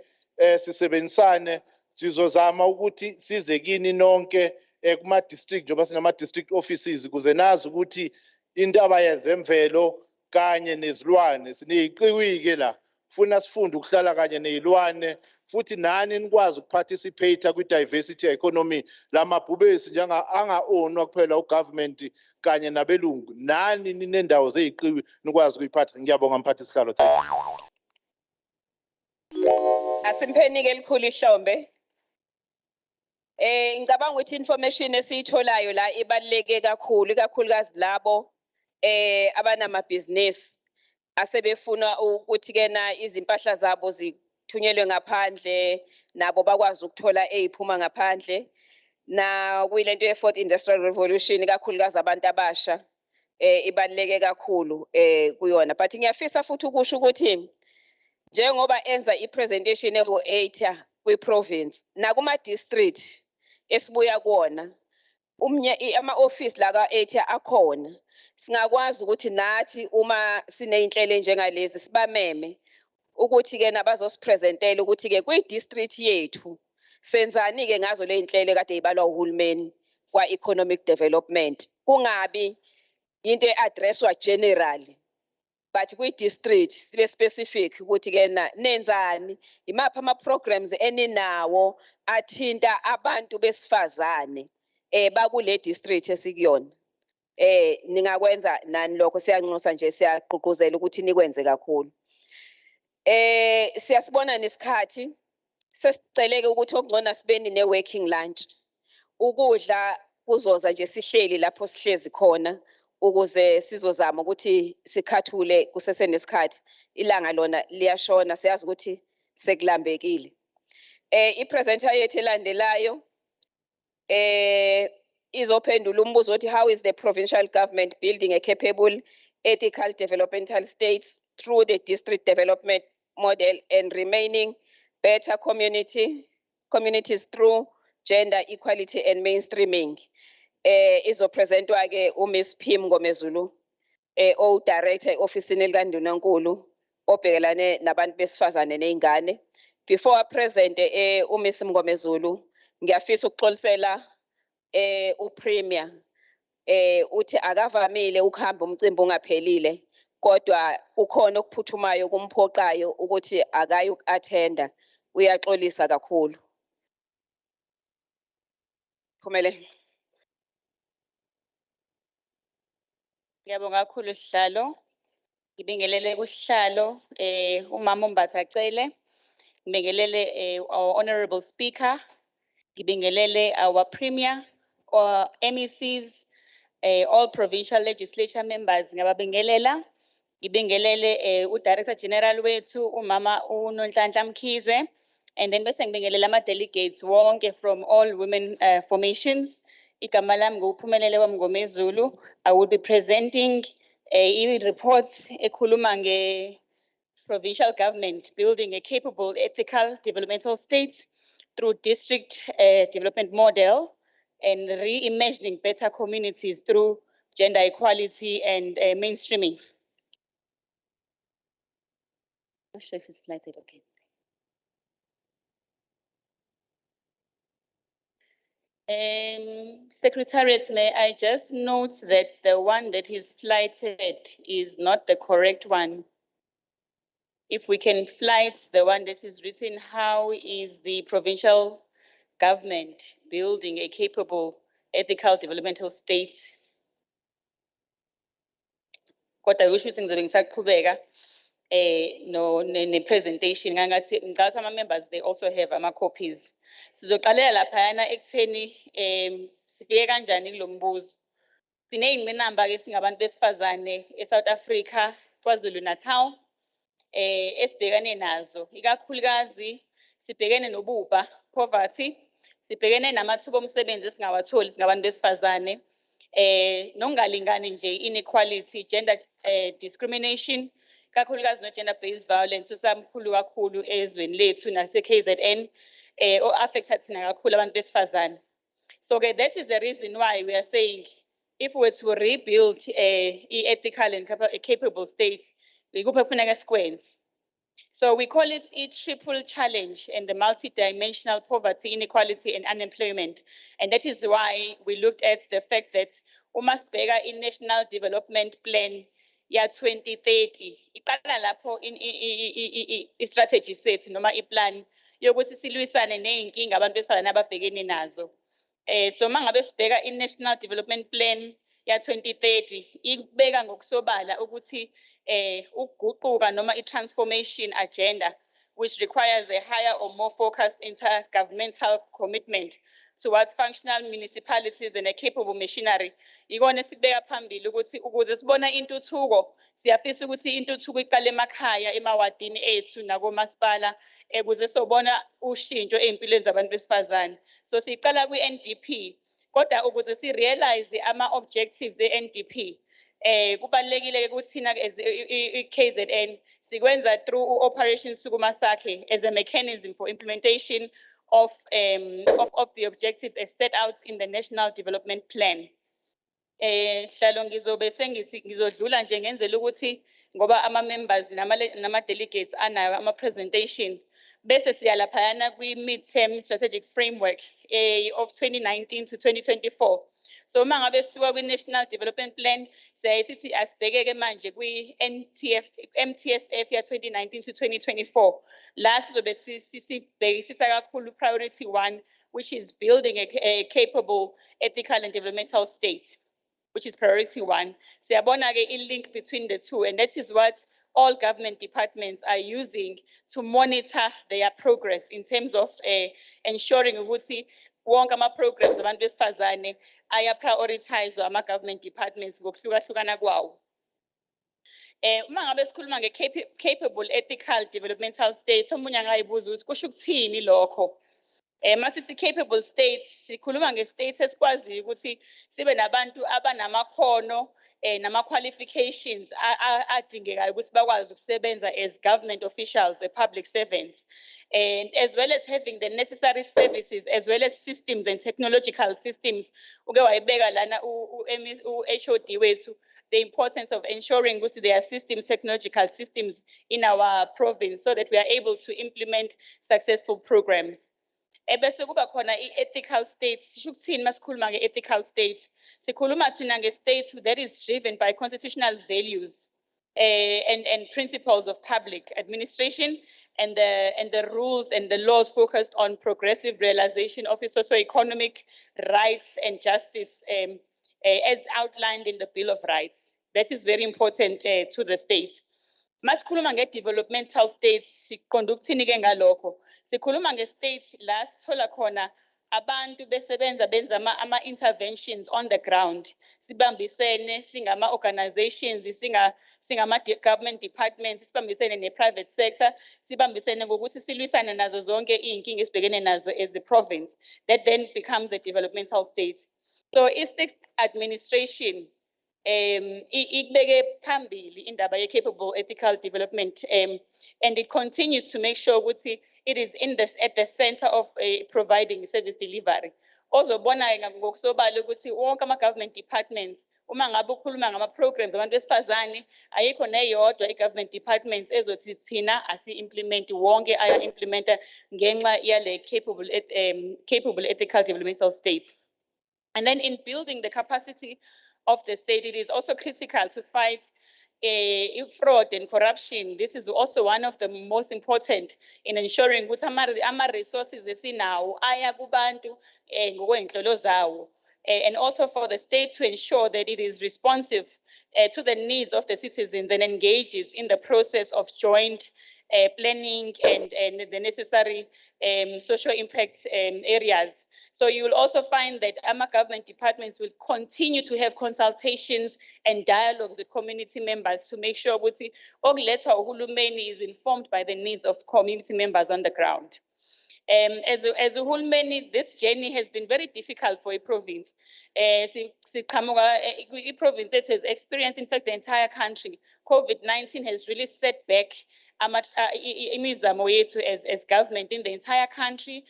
sisebenzisane sizozama ukuthi size kini nonke kuma district njengoba sinama district offices ukuze nazi ukuthi indaba yezemvelo kanye nezilwane sineyiqiwike la. Funa sifunde ukuhlala kanye nezilwane futhi nani nikwazi ukuparticipate kwi diversity economy lamabhubesi njenga anga-ownwa kuphela ugovernment kanye nabelungu. Nani ninendawo zeyiqiwi nikwazi ukuyiphatha. Ngiyabonga mphathi sihlalo. Thank you. Asimpheni ke likhulu ihlombe. Ngicabanga ukuthi information esiyitholayo la ibaluleke kakhulu, ikakhulukazi labo abanamabhizinisi asebefuna ukuthi ke na izimpahla zabo zithunyelwe ngaphandle nabo bakwazi ukuthola eziphuma ngaphandle na kuyilento ye-4th Industrial Revolution, ikakhulukazi abantu abasha ibaluleke kakhulu kuyona. But ngiyafisa futhi ukusho ukuthi njengoba enza i-presentation eku-8 kwi-province nakuma district esibuya kuona ama-office la ka-8 akhona, singakwazi ukuthi nathi uma sineyinhlelo njengalezi sibameme ukuthi ke nabazosipresentela ukuthi ke kwi-district yethu senzani ke ngazo le zinhlelo kade ibalwa uhulumeni kwa economic development, kungabi into e-addresswa generally but kwi-district sibe specific ukuthi ke nenzani, imaphi ama-programs eninawo athinta abantu besifazane bakule district esikuyona. Ningakwenza nani lokho, siyanxusa nje, siyagqugquzela ukuthi nikwenze kakhulu. Siyasibona nesikhathi sesiceleke ukuthi okungcona sibeni ne-working lunch, ukudla kuzoza nje sihleli lapho sihlezi khona ukuze sizozama ukuthi sikhathule kusese nesikhathi. Ilanga lona liyashona, siyazi ukuthi sekulambekile. I-presenter yethu elandelayo izophendula umbuzo othi how is the provincial government building a capable ethical developmental states through the district development model and remaining better communities through gender equality and mainstreaming. Izopresentwa ke uMiss Pim Ngomezulu, o-director e-ofisini likaNdunankulu obhekelane nabantu besifazane nezingane. Before presente uMiss Ngomezulu, ngiyafisa ukuxolisela uPremier uthi akavamile ukuhamba umcimbi ungaphelile, kodwa ukhona okuphuthumayo kumphoqayo ukuthi akayi uku-attenda. Uyaxolisa kakhulu. Phumele. Ngiyabonga kakhulu sihlalo. Ngibingelele kusihlalo umama uMbathacele. Ngibingelele our honorable speaker. Ngibingelele our premier, or MECs, all provincial legislature members. Ngiyabingelela. Ngibingelele uDirector General wethu umama uNonhlanhla Mkhize, and then bese ngibingelela ama-delegates wonke from all women formations. Igama lami nguphumelele Ngomezulu. I will be presenting a report ekhuluma nge-provincial government building a capable ethical developmental state through district development model and reimagining better communities through gender equality and mainstreaming. Not sure if it's flighted, okay. Secretariat, may I just note that the one that is flighted is not the correct one. If we can flight the one that is written, how is the provincial government building a capable ethical developmental state? Kodwa kusho ukuthi ngizobe ngisaqhubeka ne-presentation ngangathi ngicabanga ama-members they also have ama-copies. Sizoqalela laphayana ekutheni sifike kanjani kulo mbuzo. Sineyingqinamba ke singabantu besifazane eSouth Africa, KwaZulu-Natal, esibhekane nazo. Ikakhulukazi sibhekene nobubha, poverty, sibhekene namathuba omsebenzi esingawatholi singabantu besifazane, nokungalingani nje, inequality, gender discrimination, kakhulukazi no-gender based violence usamkhulu kakhulu ezweni lethu nase-KZN, o-affecta thina kakhulu abantu besifazane. So that is the reason why we are saying if we were to rebuild a ethical and capable state, we go kufuneka sikwenze. So we call it a triple challenge and the multidimensional poverty, inequality, and unemployment. And that is why we looked at the fact that umasibheka in National Development Plan ya 2030. Iqala lapho i-strategy sethu noma iplan yokuthi silwisane ney'nkinga abantu besifazane ababhekene nazo. So mangabe sibheka i-National Development Plan ya 2030 ibeka ngokusobala ukuthi ukuguquka noma i-transformation agenda which requires a higher or more focused intergovernmental commitment towards functional municipalities and a capable machinery. Ikona sibeka phambili ukuthi ukuze sibona intuthuko siyafisa ukuthi intuthuko iqale emakhaya emawadini ethu nakomasipala ukuze sobona ushintsho ey'mpilweni zabantu besifazane. So siqala kwi-NDP kodwa ukuze si-realize ama-objectives e-NDP kubalulekile ukuthi thina as i-KZN sikwenza through Operation Sukuma Sakhe as a mechanism for implementation of the objectives as set out in the National Development Plan. Hlalo ngizobe ngizodlula nje ngenzela ukuthi ngoba ama-members nama-delegates anayo ama-presentation bese siyalaphayana kwi-mid-term strategic framework of 2019 to 2024. So mangabe siwa kwi-National Development Plan siyayithi asibhekeke manje kwi-MTSF ya 2019 to 2024 la sizobe sibhekisisa kakhulu priority 1 which is building a capable ethical and developmental state, which is priority 1. Siyabona ke i-link between the two, and that is what all government departments are using to monitor their progress in terms of ensuring ukuthi wonke ama-programs abantu besifazane aya-prioritizwa ama-government departments ngokuhlukahlukana kwawo. Uma ngabe sikhuluma nge-capable ethical developmental state, omunye angayibuza ukuthi kusho ukuthini lokho? Masithi capable state sikhuluma nge-state esikwaziyo ukuthi sibe nabantu abanamakhono nama-qualifications adingekayo ukuthi bakwazi ukusebenza as government officials, public servants, and as well as having the necessary services as well as systems and technological systems. Uke wayibeka lana u-HOD wethu the importance of ensuring ukuthi there are systems, technological systems in our province so that we are able to implement successful programs. Ebese kuba khona i-ethical state. Sisho ukuthini masikhuluma nge-ethical state? Sikhuluma thina nge-state that is driven by constitutional values and principles of public administration and the rules and the laws focused on progressive realization of socio-economic rights and justice as outlined in the Bill of Rights. That is very important to the state. Masikhuluma nge-developmental state siqonda ukuthini ke ngalokho? Sikhuluma nge-state la sithola khona abantu besebenza benza ama-interventions on the ground. Sibambisene singama-organizations, singama-government departments, sibambisene ne-private sector, sibambisene ngokuthi silwisane nazo zonke iy'nkinga esibhekene nazo as the province. That then becomes a developmental state. So i-sixth administration ikbeke phambili indaba ye-capable ethical development and it continues to make sure ukuthi it is at the center of providing service delivery. Ozobona ngokusobala ukuthi wonke ama-government departments uma ngabe ukhuluma ngama-programs abantu besifazane ayikho neyodwa i-government departments ezothi thina asi-implement wonke aya-implementa ngenxa yale capable ethical developmental state. And then in building the capacity of the state, it is also critical to fight fraud and corruption. This is also one of the most important in ensuring ukuthi ama-resources esinawo aya kubantu ngokwey'nhlolo zawo. And also for the state to ensure that it is responsive to the needs of the citizens and engages in the process of joint planning and the necessary social impact areas. So you will also find that AMA government departments will continue to have consultations and dialogues with community members to make sure that okulethwa uhulumeni is informed by the needs of community members on the ground. As a uhulumeni, this journey has been very difficult for a province. A province that has experienced, in fact, the entire country. COVID-19 has really set back imizamo yethu as government in the entire country.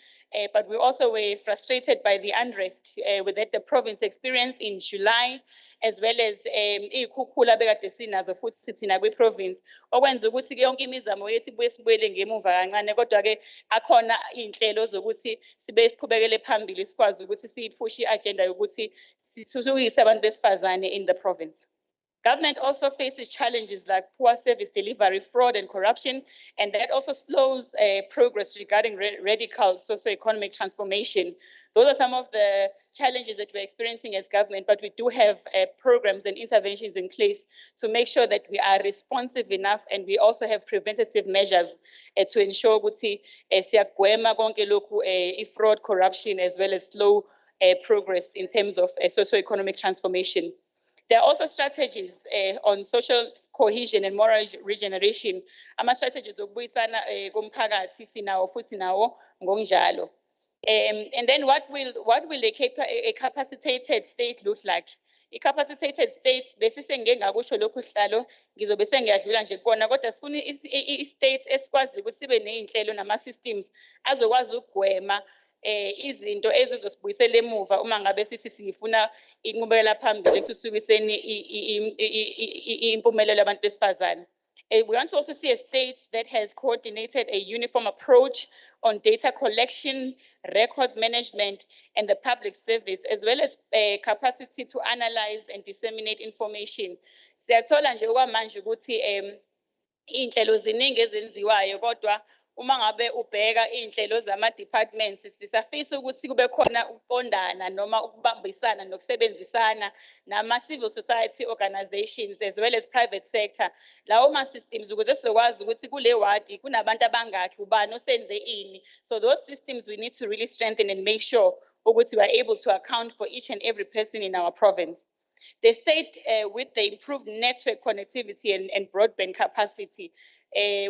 but we also were frustrated by the unrest that the province experienced in July, as well as iy'khukhula bekade sinazo futhi thina kwi-province, okwenza ukuthi-ke yonke imizamo yethu ibuye sibuyele ngemuva kancane, kodwa-ke akhona iy'nhlelo zokuthi sibe siqhubekele phambili sikwazi ukuthi siyiphushe i-agenda yokuthi sithuthukise abantu besifazane in the province. Government also faces challenges like poor service delivery, fraud, and corruption, and that also slows progress regarding radical socio-economic transformation. Those are some of the challenges that we're experiencing as government, but we do have programs and interventions in place to make sure that we are responsive enough, and we also have preventative measures to ensure ukuthi siyagwema konke lokhu fraud, corruption, as well as slow progress in terms of socio-economic transformation. There are also strategies on social cohesion and moral regeneration. Ama-strategies okubuyisana komphakathi sinawo futhi nawo ngokunjalo. And then what will a capacitated state look like? A capacitated state, besisengeke ngakusho lokhu sihlalo, ngizobe sengiyadlula nje kona, kodwa sifuna i-state esikwazi ukuthi sibe ney'nhlelo nama-systems azokwazi ukugwema izinto ezizosibuyisela emuva uma ngabe sithi sifuna inqubekela phambili ekuthuthukiseni impumelelo yabantu besifazane. We want to also see a state that has coordinated a uniform approach on data collection, records management, and the public service, as well as capacity to analyze and disseminate information. Siyathola nje okwamanje ukuthi iy'nhlelo ziningi ezenziwayo, kodwa uma ngabe ubheka iy'nhlelo zama-departments sisafisa ukuthi kube khona ukuqondana noma ukubambisana nokusebenzisana nama-civil society organizations as well as private sector. Lawo ma-systems ukuze sizokwazi ukuthi kule wadi kunabantu abangakhi, ubani osenze ini. So those systems we need to really strengthen and make sure ukuthi we are able to account for each and every person in our province. The state, with the improved network connectivity and broadband capacity,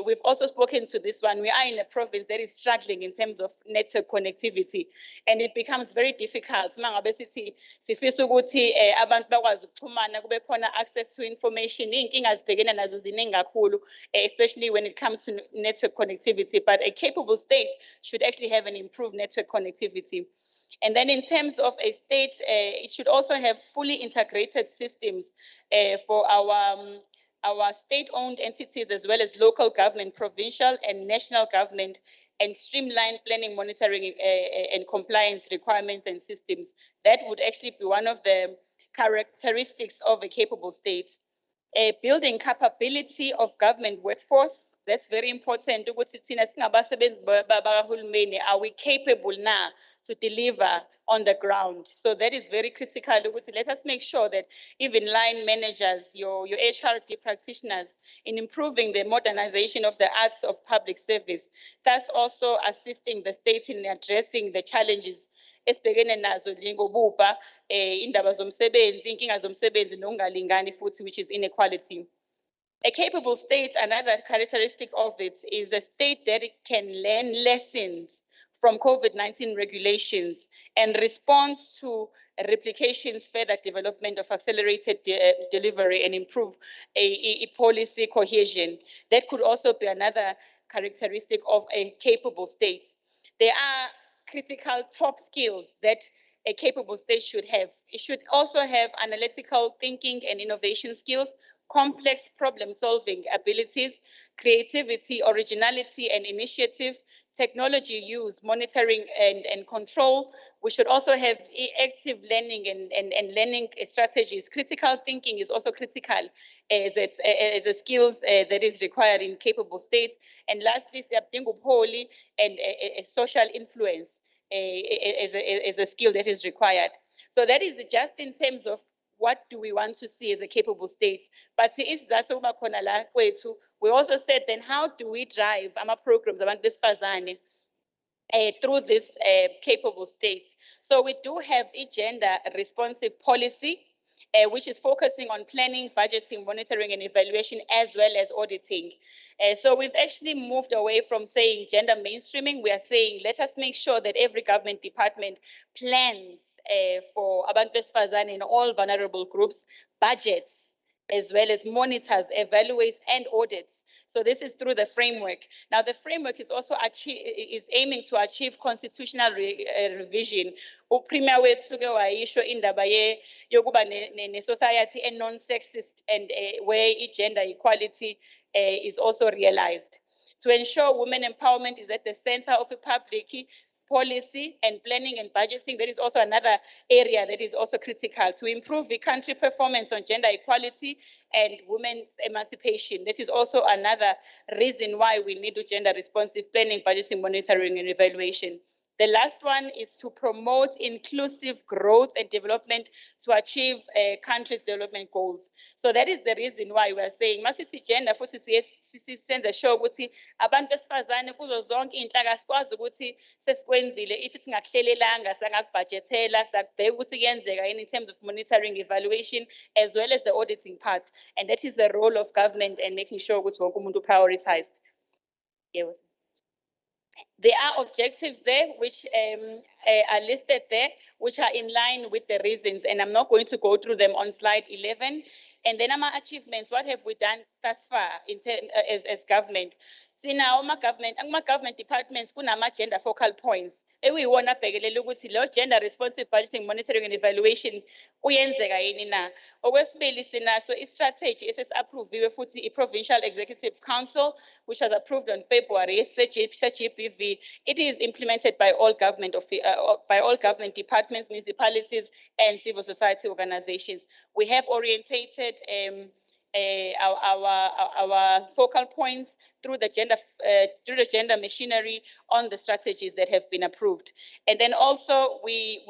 we've also spoken to this one. We are in a province that is struggling in terms of network connectivity, and it becomes very difficult. Mangabe sithi sifisa ukuthi abantu bakwazi ukuxhumana kube khona access to information. Iy'nkinga zibhekene nazo ziningi kakhulu, especially when it comes to network connectivity. But a capable state should actually have an improved network connectivity. And then in terms of a state, it should also have fully integrated systems for our state-owned entities as well as local government, provincial and national government, and streamlined planning, monitoring, and compliance requirements and systems. That would actually be one of the characteristics of a capable state. Building capability of government workforce. That's very important. Are we capable now to deliver on the ground? So that is very critical. Let us make sure that even line managers, your HRD practitioners, in improving the modernization of the arts of public service, thus also assisting the state in addressing the challenges esibhekene nazo njengobupha indaba zomsebenzi, inkinga zomsebenzi nokungalingani futhi, which is inequality. A capable state, another characteristic of it is a state that can learn lessons from COVID-19 regulations and responds to replications, further development of accelerated delivery and improve a policy cohesion. That could also be another characteristic of a capable state. There are critical top skills that a capable state should have. It should also have analytical thinking and innovation skills, complex problem-solving abilities, creativity, originality, and initiative, technology use, monitoring, and control. We should also have active learning and learning strategies. Critical thinking is also critical as a skills that is required in capable states. And lastly, and a social influence is a skill that is required. So that is just in terms of what do we want to see as a capable state. But is that we also said, then how do we drive our programs around this fazane through this capable state? So we do have a gender responsive policy, which is focusing on planning, budgeting, monitoring, and evaluation, as well as auditing. So we've actually moved away from saying gender mainstreaming. We are saying, let us make sure that every government department plans for abantu besifazane in all vulnerable groups, budgets, as well as monitors, evaluates, and audits. So this is through the framework. Now, the framework is also aiming to achieve constitutional revision. Upremier wethu ke wayisho indaba yokuba ne society and non-sexist and where gender equality is also realized. To ensure women empowerment is at the center of a public policy and planning and budgeting, that is also another area that is also critical. To improve the country performance on gender equality and women's emancipation, this is also another reason why we need gender responsive planning, budgeting, monitoring, and evaluation. The last one is to promote inclusive growth and development to achieve a country's development goals. So that is the reason why we are saying, masithi gender futhi sisenze sure ukuthi abantu besifazane kuzo zonke inhlaka sikwazi ukuthi sesikwenzile if singakuhlelelanga sangakubudgetela sakubheka ukuthi kuyenzeka in terms of monitoring, evaluation, as well as the auditing part. And that is the role of government and making sure ukuthi wonke umuntu prioritized. Yeah. There are objectives there which are listed there, which are in line with the reasons, and I'm not going to go through them on slide 11. And then our achievements, what have we done thus far as government? See now, my government departments, kunama gender focal points. We want to bhekelele ukuthi lo gender responsive budgeting, monitoring and evaluation uyenzeka yini na. Okwesibili sinaso i-strategy esesi-approviwe futhi i-Provincial Executive Council, which was approved on February, GBV. It is implemented by all government departments, municipalities, and civil society organizations. We have orientated our focal points through the gender machinery on the strategies that have been approved. And then also we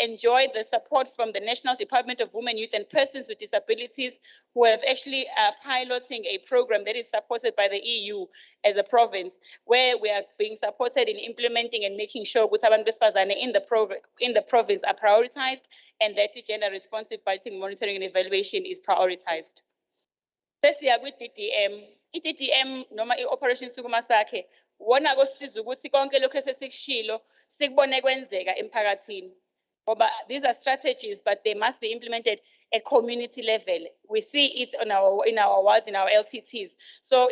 enjoy the support from the National Department of Women, Youth and Persons with Disabilities, who have actually piloting a program that is supported by the EU as a province, where we are being supported in implementing and making sure ukuthi abantu besifazane in the province are prioritized, and that gender responsive budgeting, monitoring and evaluation is prioritized. Sesiya kwi-DDM, i-DDM noma i-Operation Sukuma Sakhe, wona kosiza ukuthi konke lokho esesikushilo sikubone kwenzeka emphakathini. Ngoba these are strategies, but they must be implemented at community level. We see it in our wards, in our LTTs. So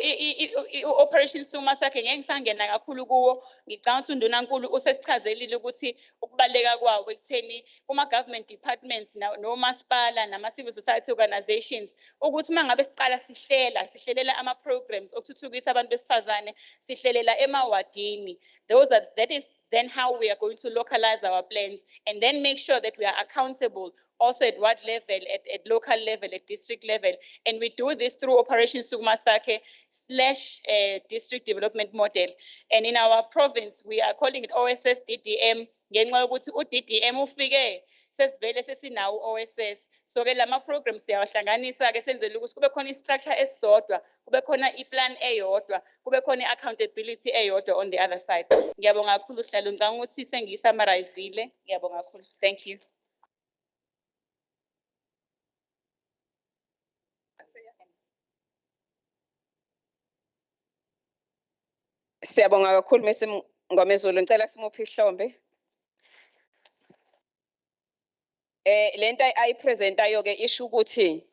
Operation Sukuma Sakhe ngeke ngisangena kakhulu kuwo, ngicabanga ukuthi undunankulu usesichazelile ukuthi ukubaleka kwawo ekutheni kuma-government departments nomasipala nama-civil society organizations ukuthi uma ngabe siqala sihlelela ama-programs okuthuthukisa abantu besifazane, sihlelela emawadini. That is then how we are going to localize our plans and then make sure that we are accountable also at what level, at local level, at district level. And we do this through Operation Sukuma Sakhe / district development model. And in our province, we are calling it OSS DDM. Ngenxa yokuthi u-DDM ufike sesivele sesinawo OSS. So ke lama programs siyawahlanganisa ke senzele ukuthi kube khona i-structure esisodwa, kube khona i-plan eyodwa, kube khona i-accountability eyodwa on the other side. Ngiyabonga kakhulu Hlalo, ngicabanga ukuthi sengiyi-summarizile. Ngiyabonga kakhulu. Thank you. Siyabonga kakhulu Ms. Ngomezulu, ngicela simuphi ihlombe. Lento ayipresentayo ke isho ukuthi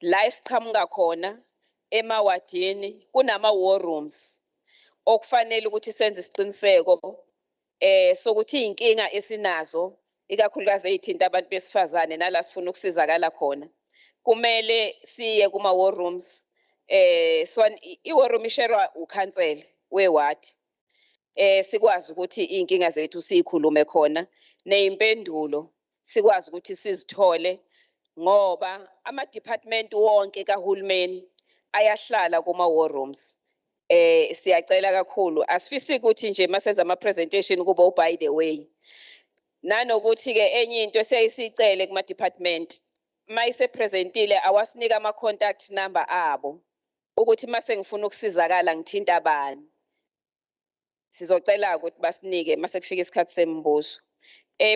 la isiqhamuka khona emawadini kunama war rooms okufanele ukuthi senze isiqiniseko sokuthi inkinga esinazo ikakhulukazi ezithinta abantu besifazane nala sifuna ukusizakala khona kumele siye kuma war rooms i-war room isherwa ukhansela weward sikwazi ukuthi inkinga zethu sikhulume khona nezimpendulo sikwazi ukuthi sizithole ngoba ama department wonke kahulumeni ayahlala kuma war rooms. Siyacela kakhulu asifisi ukuthi nje masenza ama presentation kube by the way. Nanokuthi ke enye into siyayisicele kuma department mayise presentile awasinika ama contact number abo ukuthi mase ngifuna ukusizakala ngithinta bani. Sizocela ukuthi basinike mase kufika isikhathi sembuzo.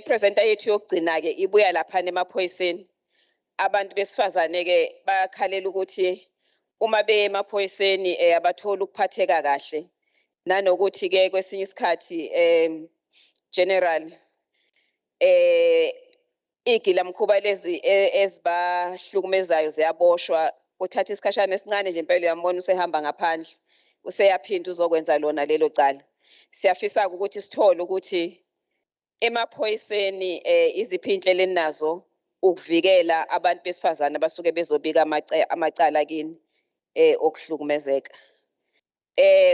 Presenter yethu yokugcina ke ibuya lapha emaphoyiseni. Abantu besifazane ke bakhalela ukuthi uma be emaphoyiseni abathola ukuphatheka kahle. Nanokuthi ke kwesinye isikhathi general igilamkhuba lezi ezibahlukumezayo ziyaboshwa uthatha isikhashana esincane nje impela uyambona usehamba ngaphandle useyaphinda uzokwenza lona lelo cala. Siyafisa ukuthi sithole ukuthi emaphoyiseni iziphi inhlelo enazo ukuvikela abantu besifazane abasuke bezobika amacala kini okuhlukumezeka.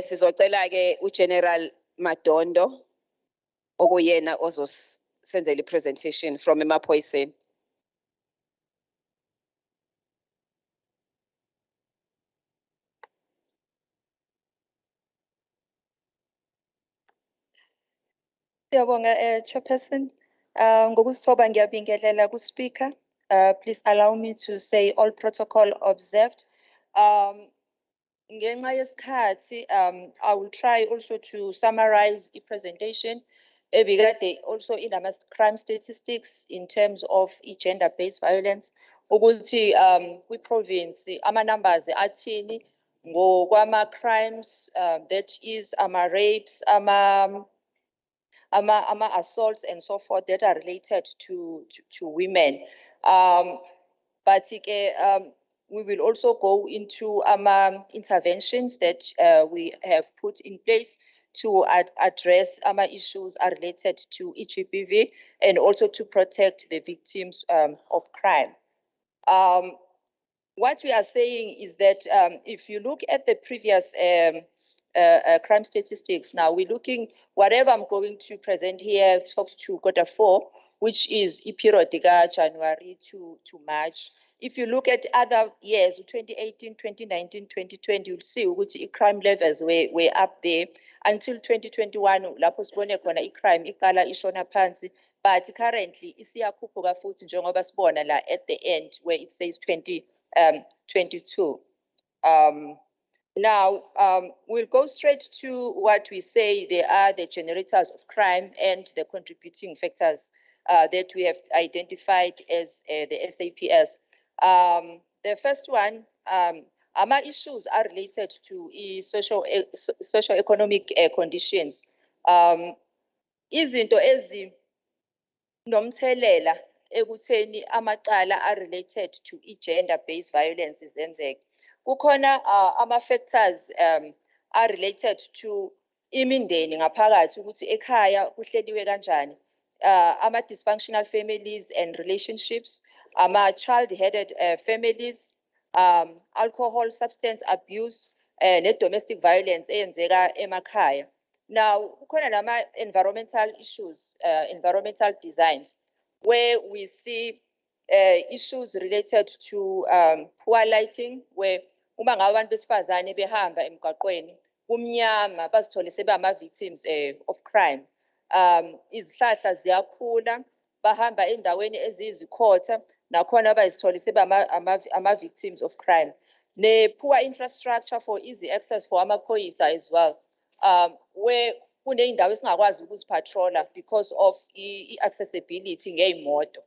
Sizocela ke uGeneral Madondo okuyena ozosenzela ipresentation from emaphoyiseni. Siyabonga Chairperson. Ngokusithoba ngiyabingelela ku-speaker. Please allow me to say all protocol observed. Ngenxa yesikhathi, I will try also to summarize the presentation. Ebikade also in crime statistics in terms of gender-based violence. Ukuthi kwi-province ama-numbers athini ngokwama-crimes, that is ama-rapes, assaults and so forth that are related to women. But we will also go into interventions that we have put in place to address issues are related to GBV and also to protect the victims of crime. What we are saying is that if you look at the previous crime statistics, now we're looking, whatever I'm going to present here talks to Q4, which is period January to March. If you look at other years, 2018, 2019, 2020, you'll see which crime levels were up there until 2021. Lapho sibone khona crime iqala ishona phansi, but currently isiyakhuphuka futhi njengoba sibona la at the end where it says 2022. Now, we'll go straight to what we say they are the generators of crime and the contributing factors that we have identified as the SAPS. The first one, our issues are related to socio-economic conditions. Izinto ezinomthelela ekutheni amacala are related to gender-based violence zenzeke. Kukhona ama-factors are related to imindeni ngaphakathi ukuthi ekhaya kuhleliwe kanjani, ama-dysfunctional families and relationships, ama-child-headed families, alcohol, substance abuse, ne-domestic violence eyenzeka emakhaya. Now, kukhona nama-environmental issues, environmental designs, where we see issues related to poor lighting, where uma ngabe abantu besifazane behamba emgwaqweni kumnyama bazithole sebama-victims of crime. Izihlahla ziyakhula, bahamba endaweni eziyizikhotha, nakhona bazithole sebama-victims of crime. Ne-poor infrastructure for easy access for amaphoyisa as well, where kuney'ndawo esingakwazi ukuzipatrola because of i-accessibility ngey'moto.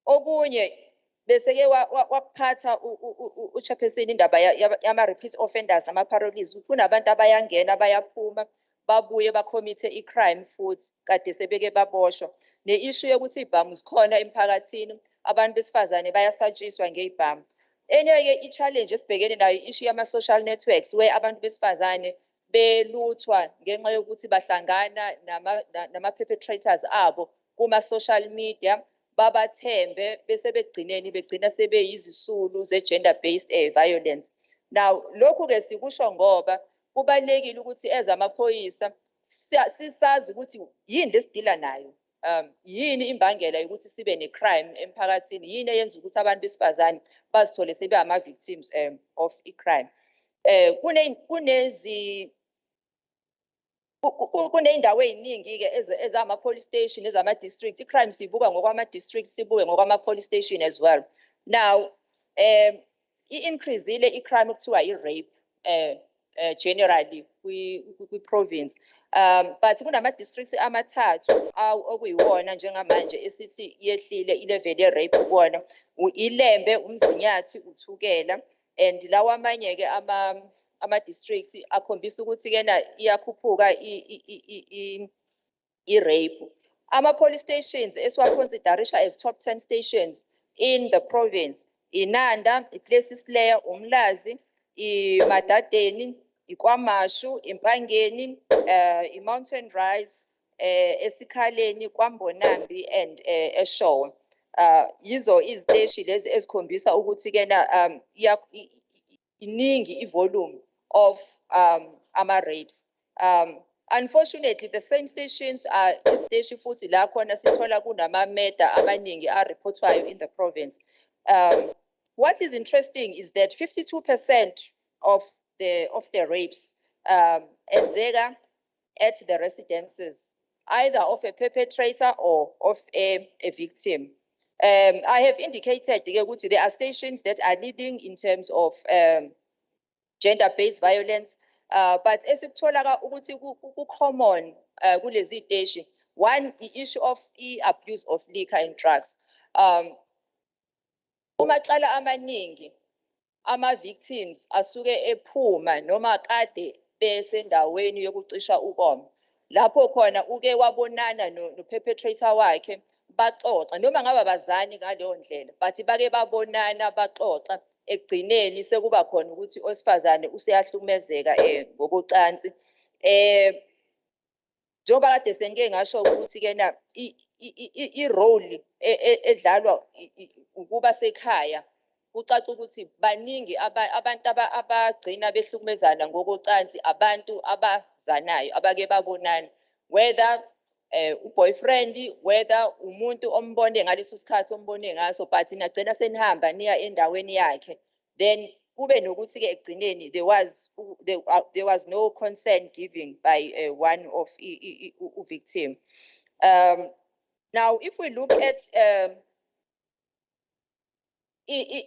Okunye bese-ke wakuphatha uchairperson indaba yama-repeat offenders nama-parolees. Kunabantu abayangena bayaphuma babuye bakhomithe i-crime futhi kade sebeke baboshwa. Ne-issue yokuthi iy'bhamu zikhona emphakathini, abantu besifazane bayasatshiswa ngey'bhamu. Enye-ke i-challenge esibhekene nayo i-issue yama-social networks where abantu besifazane beluthwa ngenxa yokuthi bahlangana nama-perpetrators abo kuma-social media, babathembe bese begcina sebeyizisulu ze-gender-based violence. Now, lokhu-ke sikusho ngoba kubalulekile ukuthi ezamaphoyisa sisazi ukuthi yini lesidila nayo, yini imbangela yokuthi sibe ne-crime emphakathini, yini eyenza ukuthi abantu besifazane bazithole sebe ama-victims of i-crime. Kuney'ndawo ey'ningi-ke ezama-police station, ezama-district. I-crime siyibuka ngokwama-district, sibuke ngokwama-police station as well. Now, i-increasile i-crime okuthiwa i-rape generally kwi-province. But kunama-districts amathathu okuyiwona njengamanje esithi yehlile i-level ye-rape kuwona. ILembe, uMzinyathi, uThukela, and lawa amanye-ke ama-district akhombisa ukuthi-ke iyakhuphuka i-rape. Ama-police stations esiwaconsiderisha as top 10 stations in the province, iNanda, iPlaces Layer, Umlazi, iMadadeni, iKwaMashu, iMpangeni, iMountain Rise, eSikhaleni, kwaMbonambi and eShowe. Yizo iziteshi lezi ezikhombisa ukuthi kena iningi ivolume of ama-rapes. Unfortunately, the same stations are iziteshi futhi la khona sithola kunama-murder amaningi areportwayo in the province. What is interesting is that 52% of the rapes enzeka at the residences, either of a perpetrator or of a victim. I have indicated ukuthi there are stations that are leading in terms of gender-based violence, but esikuthola ukuthi ku-common kulezi ziteshi, one, the issue of abuse of liquor and drugs. Umacala amaningi ama-victims asuke ephuma noma kade besendaweni yokucisha ukoma, lapho khona uke wabonana no-perpetrator wakhe baxoxa noma ngaba bazani ngaleyo ndlela, but bake babonana baxoxa, ekugcineni sekuba khona ukuthi owesifazane useyahlukumezeka ngokocansi. Njengoba kade sengike ngasho ukuthi kena i-role edlalwa ukuba sekhaya, kucaca ukuthi baningi abantu abagcina behlukumezana ngokocansi abantu abazanayo abake babonana, whether boyfriend, whether umuntu ombone ngaleso sikhathi ombone ngaso, but nagcina senihamba niya endaweni yakhe, then kube nokuthi ke ekugcineni there was no consent given by one of victim. Now if we look at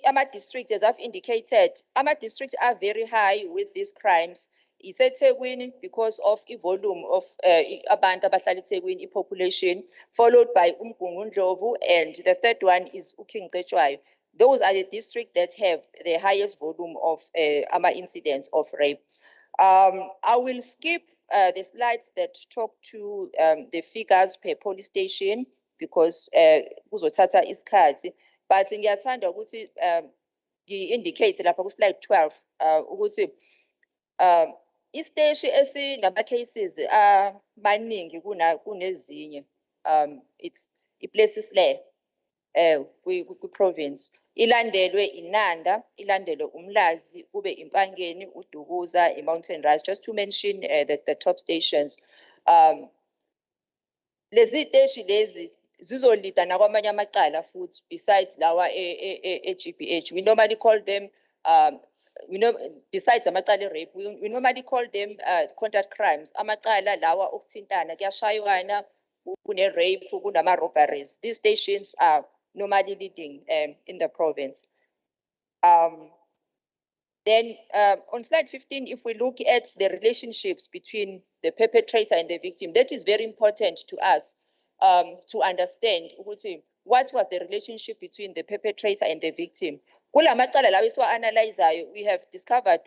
ama-districts, as I've indicated, ama-districts are very high with these crimes. IseThekwini because of the volume of abantu abahlala eThekwini, population, followed by uMgungundlovu, and the third one is uKingqetshwayo. Those are the districts that have the highest volume of incidents of rape. I will skip the slides that talk to the figures per police station because kuzothatha isikhathi, but ngiyathanda ukuthi ngi-indicate lapha ku-slide 12 ukuthi isiteshi esinama-cases maningi kunezinye, it's iPlaces Layer kwi-province, ilandelwe iNanda, ilandelwe Umlazi, kube iMpangeni, uDukuza, iMountain Rise, just to mention the top stations. Lezi teshi lezi zizolida nakwamanye amacala futhi besides lawa e-GBH. We normally call them besides amacala rape, we normally call them contact crimes. Amacala lawa okuthintana, kuyashaywana, kune-rape, kunama-robberies. These stations are normally leading in the province. Then on slide 15, if we look at the relationships between the perpetrator and the victim, that is very important to us to understand what was the relationship between the perpetrator and the victim. Kula macala lawa esiwa-analyzayo, we have discovered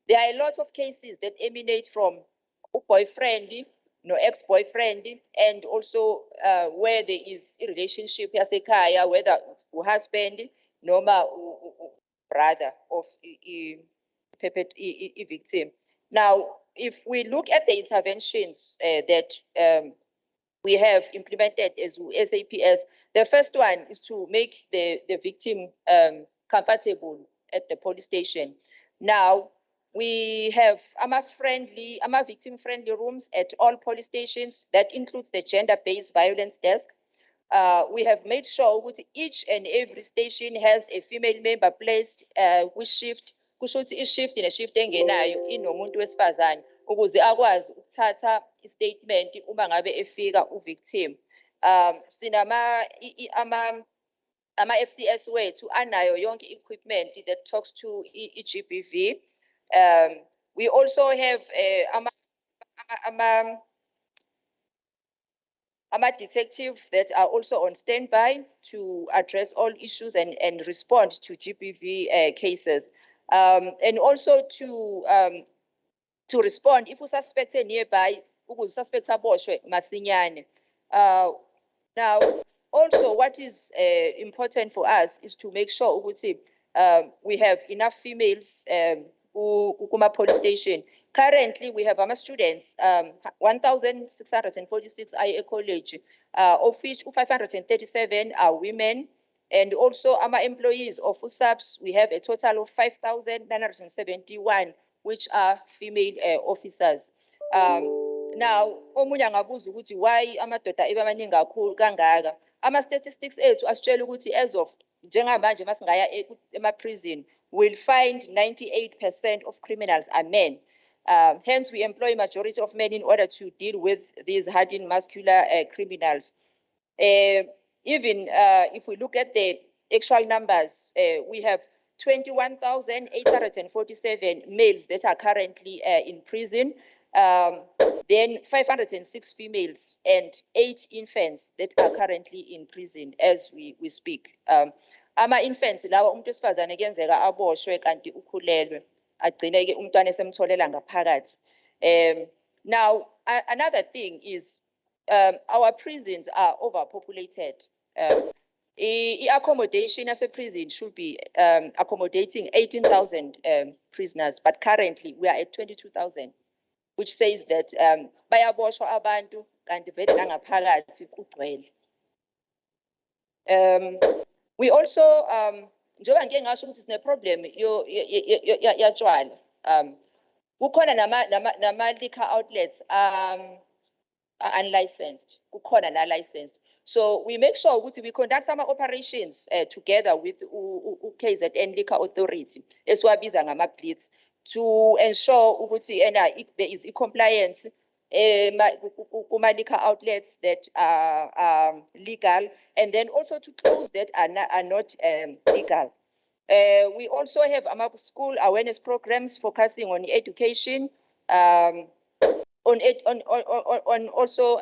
there are a lot of cases that emanate from boyfriend, no ex-boyfriend, and also where there is a relationship yasekhaya, whether husband noma brother of a victim. Now, if we look at the interventions that we have implemented as SAPS, the first one is to make the victim comfortable at the police station. Now, we have victim-friendly rooms at all police stations. That includes the gender-based violence desk. We have made sure that each and every station has a female member placed with shift. Kusho ukuthi i-shift ne-shift engenayo inomuntu wesifazane ukuze akwazi ukuthatha i-statement uma ngabe efika uvictim. Ama-FCS wethu anayo yonke equipment that talks to i-GBV. We also have detectives that are also on standby to address all issues and respond to GBV cases, and also to respond if we suspect nearby, suspect aboshwe masinyane. Now, also also what is important for us is to make sure ukuthi we have enough females kuma police station. Currently, we have our students, 1,646 are at college, of which 537 are women. And also our employees of USAPS, we have a total of 5,971, which are female officers. Now, omunye angabuza ukuthi why amadoda ebamaningi kakhulu kangaka. Ama statistics ethu asitshela ukuthi as of njengamanje masingaya ema-prison, we'll find 98% of criminals are men. Hence, we employ majority of men in order to deal with these hardened muscular criminals. Even if we look at the actual numbers, we have 21,847 males that are currently in prison, then 506 females and 8 infants that are currently in prison as we speak. Ama-infants lawa umuntu wesifazane kuyenzeka aboshwe kanti ukhulelwe agcine ke umntwana esemtholela ngaphakathi. Now another thing is our prisons are overpopulated. Accommodation as a prison should be accommodating 18,000 prisoners, but currently we are at 22,000, which says that bayaboshwa abantu kanti vele nangaphakathi kugcwele. We also njengoba ngike ngasho ukuthi sine problem yatshwala. Kukhona nama liquor outlets unlicensed, kukhona na licensed. So we make sure we conduct some operations together with KZN Liquor Authority, esiwabiza ngama-blitz, to ensure ukuthi there is compliance kuma liquor outlets that are legal, and then also to close that are not legal. We also have school awareness programs focusing on education, on also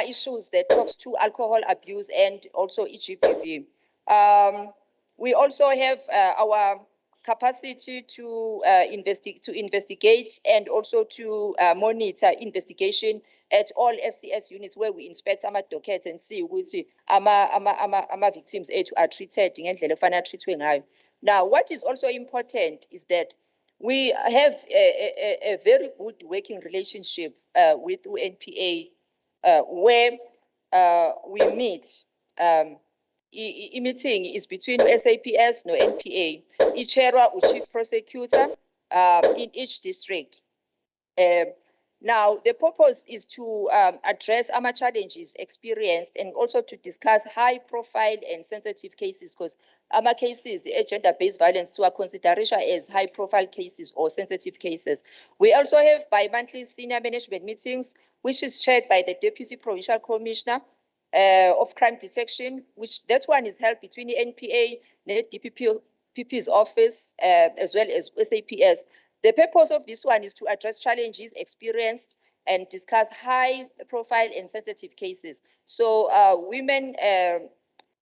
issues that talks to alcohol abuse and also GBV. We also have our capacity to investigate and also to monitor investigation at all FCS units where we inspect our dockets and see ukuthi ama victims are treated ngendlela efanele treatwe ngayo. Now, what is also important is that we have a very good working relationship with UNPA, where we meet. Meeting is between SAPS no NPA. Each area chief prosecutor in each district. Now, the purpose is to address our challenges experienced and also to discuss high-profile and sensitive cases, because our cases, the gender-based violence, are considered as high-profile cases or sensitive cases. We also have bi-monthly senior management meetings, which is chaired by the Deputy Provincial Commissioner of Crime Detection, which that one is held between the NPA, the DPP's office, as well as SAPS. The purpose of this one is to address challenges experienced and discuss high-profile and sensitive cases. So women,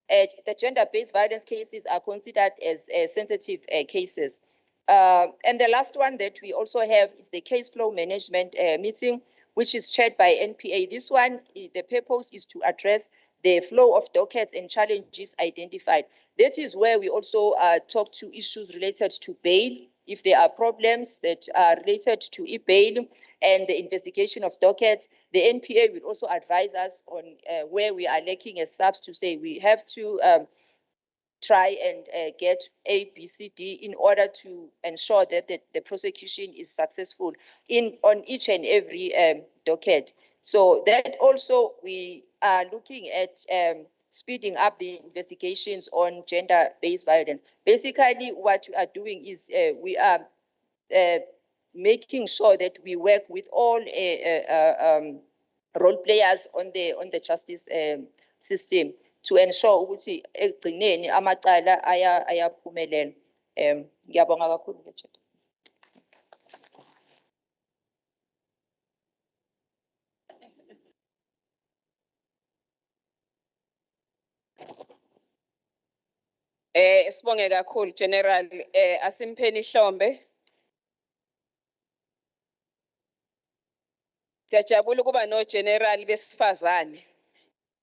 the gender-based violence cases are considered as sensitive cases. And the last one that we also have is the case flow management meeting, which is chaired by NPA. This one, the purpose is to address the flow of dockets and challenges identified. That is where we also talk to issues related to bail, if there are problems that are related to e-bail and the investigation of dockets. The NPA will also advise us on where we are lacking as subs to say we have to try and get A, B, C, D in order to ensure that the prosecution is successful on each and every docket. So that also we are looking at speeding up the investigations on gender-based violence. Basically, what we are doing is we are making sure that we work with all role players on the justice system to ensure ukuthi ekugcineni amacala ayaphumelela. Ngiyabonga kakhulu le chapter. Sibonge kakhulu General Asimpheni Hlombe. Siyajabula ukuba no General besifazane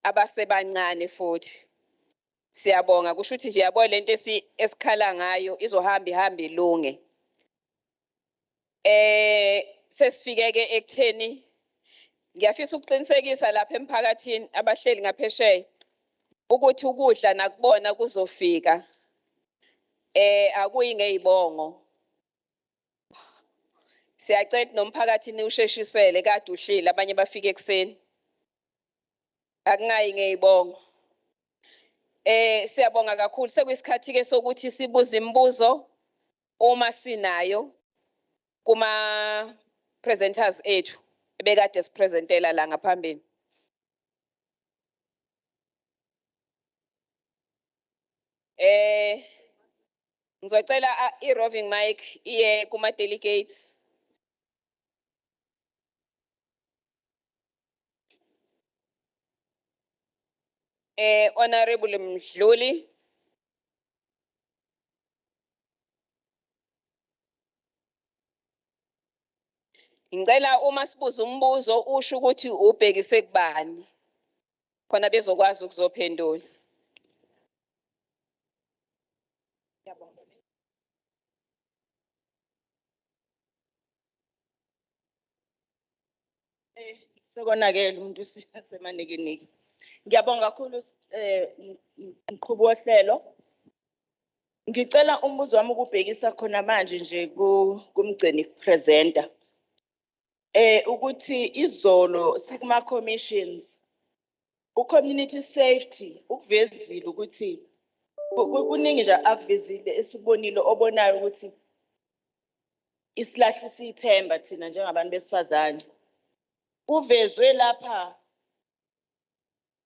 abasebancane futhi. Siyabonga kusho ukuthi nje yabo lento esikhala ngayo izohamba ihambe ilunge. Sesifike ke ekutheni ngiyafisa ukuqinisekisa lapha emphakathini abahleli ngaphesheya ukuthi ukudla nakubona kuzofika. Akuyi ngezibongo. Siyacela nomphakathini usheshisele kade uhleli abanye bafike ekseni. Akungayi ngezibongo. Siyabonga kakhulu sekuyisikhathi ke sokuthi sibuze imibuzo uma sinayo kuma presenters ethu ebekade sipresentela la ngaphambili. Ngizocela i-roving mic iye kuma delegates. Honorable Mdluli. Ngicela uma sibuza umbuzo usho ukuthi ubhekise kubani. Khona bezokwazi ukuzophendula. Sekonakele umuntu semanikiniki. Ngiyabonga kakhulu mqhubi wohlelo. Ngicela umbuzo wami ukubhekisa khona manje nje kumgcini presenter. Ukuthi izolo sikuma commissions u-community safety ukuvezile ukuthi kuningi nje akuvezile esibonile obonayo ukuthi isilahlisa ithemba thina njengabantu besifazane. Kuvezwe lapha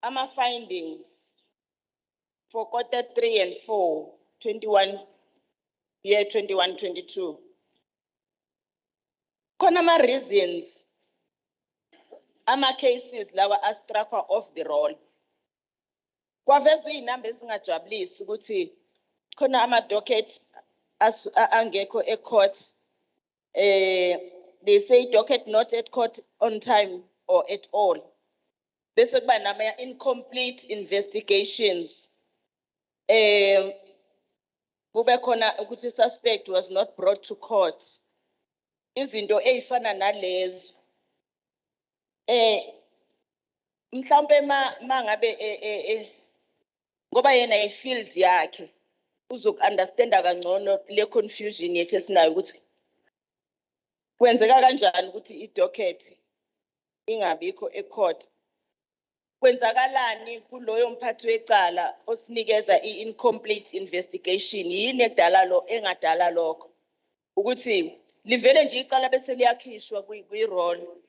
ama-findings for quarter 3 and 4, 21-22. Khona ama-reasons, ama-cases lawa astruckwa off the roll. Kwavezwe iy'namba ezingajabulisi ukuthi khona ama-docket angekho e-court. They say docket not at court on time or at all. Bese kuba nama incomplete investigations. Kube khona ukuthi suspect was not brought to court. Izinto ezifana nalezo. Mhlawumbe mangabe ngoba yena ifield yakhe uzokunderstanda kangcono le confusion yethu esinayo ukuthi kwenzeka kanjani ukuthi i-docket ingabikho e-court. Kwenzakalani kuloyo mphathi wecala osinikeza i-incomplete investigation yini edala engadala lokho ukuthi livele nje icala bese liyakhishwa kwi-roll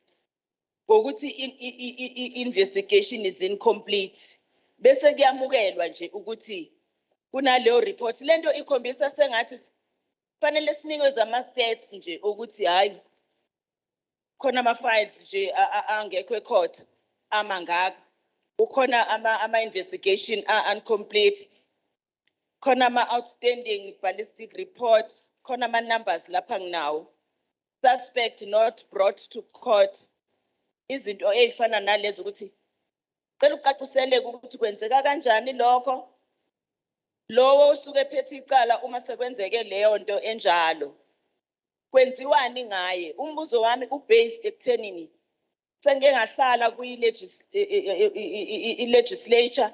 ngokuthi i-investigation is incomplete bese kuyamukelwa nje ukuthi kunaleyo report. Lento ikhombisa sengathi fanele sinikeze ama-stats nje ukuthi hayi khona ama-files nje angekho e-court amangaka. Ukhona ama-investigation incomplete. Khona ama-outstanding ballistic reports. Khona ama-numbers lapha nginawo. Suspect not brought to court. Izinto ezifana nalezo ukuthi cela ucaciseleke ukuthi kwenzeka kanjani lokho. Lowo usuke ephethe icala uma sekwenzeke leyo nto enjalo. Kwenziwani ngaye? Umbuzo wami ubased ekuthenini sengeke ngahlala i-legislature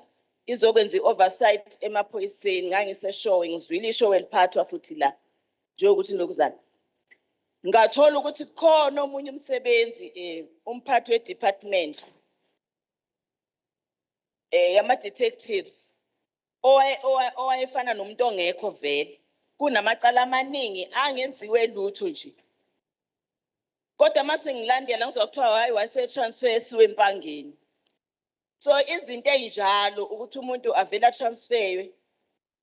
izokwenza i-oversight emaphoyiseni ngangiseshowe ngizwile ishowe liphathwa futhi la njengokuthi lokuzana. Ngathola ukuthi khona omunye umsebenzi umphathi we-department yama-detectives owayefana nomuntu ongekho vele. Kunamacala amaningi angenziwe lutho nje. Kodwa mase ngilandela ngizokuthiwa hayi wase-transfer esiwe empangeni. So izinto ezinjalo ukuthi umuntu avela transferwe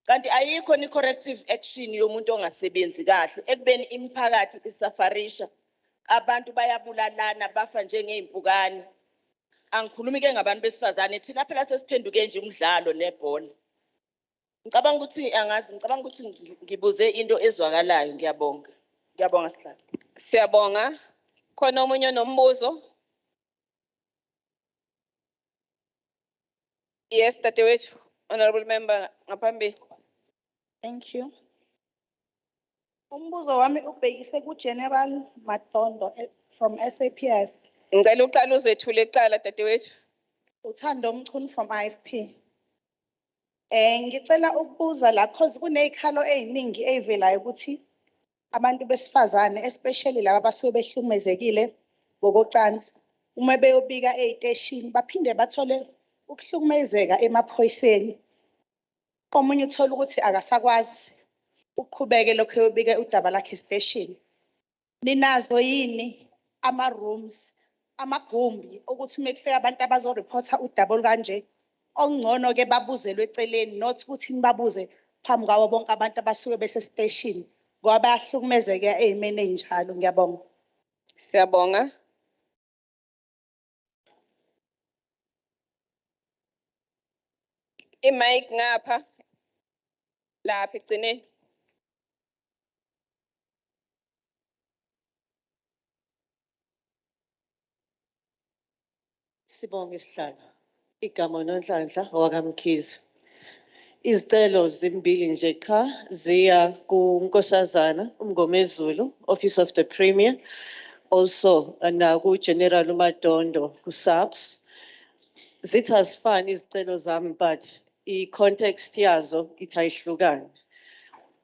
kanti ayikho ni corrective action yomuntu ongasebenzi kahle ekubeni imiphakathi isafarisha abantu bayabulalana bafa njengeimpukane. Angikhulumi ke ngabantu besifazane thina phela sesiphenduke nje umdlalo nebhola. Ngicabanga ukuthi ngibuze into ezwakalayo. Ngiyabonga. Ngiyabonga sihlalo. Siyabonga. Khona omunye nombuzo? Yes, Tatewethu, Honorable Member Ngapambi. Thank you. Umbuzo wami ubhekise ku-General Matondo from SAPS. Ngicela uqala uzethule kuqala Tatewethu. Uthando Mchunu from IFP. Ngicela ukubuza la cause kunezikhalo eziningi ezivelayo ukuthi abantu besifazane especially laba abasuke behlumezekile ngokocansi uma beyobika eziteshini baphinde bathole ukuhlukumezeka emaphoyiseni. Omunye uthola ukuthi akasakwazi uqhubeke lokho eyobika udaba lakhe estation. Ninazo yini ama-rooms amagumbi ukuthi uma kufika abantu abazoreporta udaba olukanje okungcono ke babuzelwe eceleni not ukuthi nibabuze phambi kwabo bonke abantu abasuke besestation ngoba bayahlukumezeka ezimeni ezinjalo. Ngiyabonga. Siyabonga. I-mic ngapha lapha egcineni. Sibonge isihlalo. Igama uNonhlanhla wakaMkhize. Izicelo zimbili nje qha ziya kuNkosazana uMngomezulu, Office of the Premier, also naku-General Matondo ku-SAPS. Zithi azifani izicelo zami but i-context yazo ithi ayihlukani.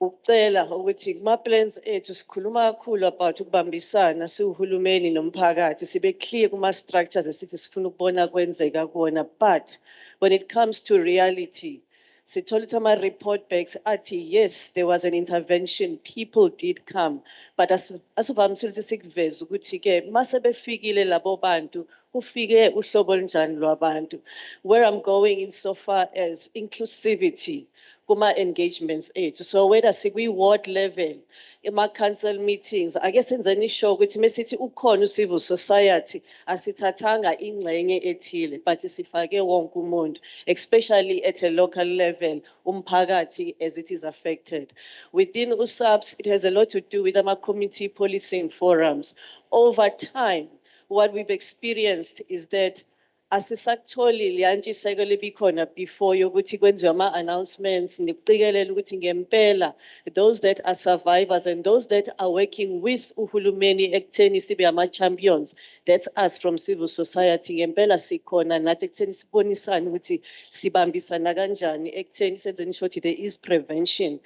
Ukucela ukuthi kuma-plans ethu sikhuluma kakhulu about ukubambisana siwuhulumeni nomphakathi sibe clear kuma-structures esithi sifuna ukubona kwenzeka kuwona, but when it comes to reality sithola ukuthi ama-report backs athi yes there was an intervention, people did come, but asivamisile ukuthi sikuveze ukuthi-ke mase befikile labo bantu kufike uhlobo olunjani lwabantu. Where I'm going in so far as inclusivity kuma-engagements ethu. So whether sikwi-ward level, ema-council meetings, ake senzeni sure ukuthi mesithi ukhona u-civil society, asithathanga ingxenye ethile, but sifake wonke umuntu, especially at a local level, umphakathi as it is affected. Within USAPS, it has a lot to do with ama-community policing forums. Over time, what we've experienced is that asisakutholi leya ntshiseko lebikhona before yokuthi kwenziwe ama-announcements nikuqikelela ukuthi ngempela those that are survivors and those that are working with uhulumeni ekutheni sibe ama-champions, that's us from civil society. Ngempela sikhona nathi ekutheni sibonisane ukuthi sibambisana kanjani ekutheni senzeni sure ukuthi there is prevention.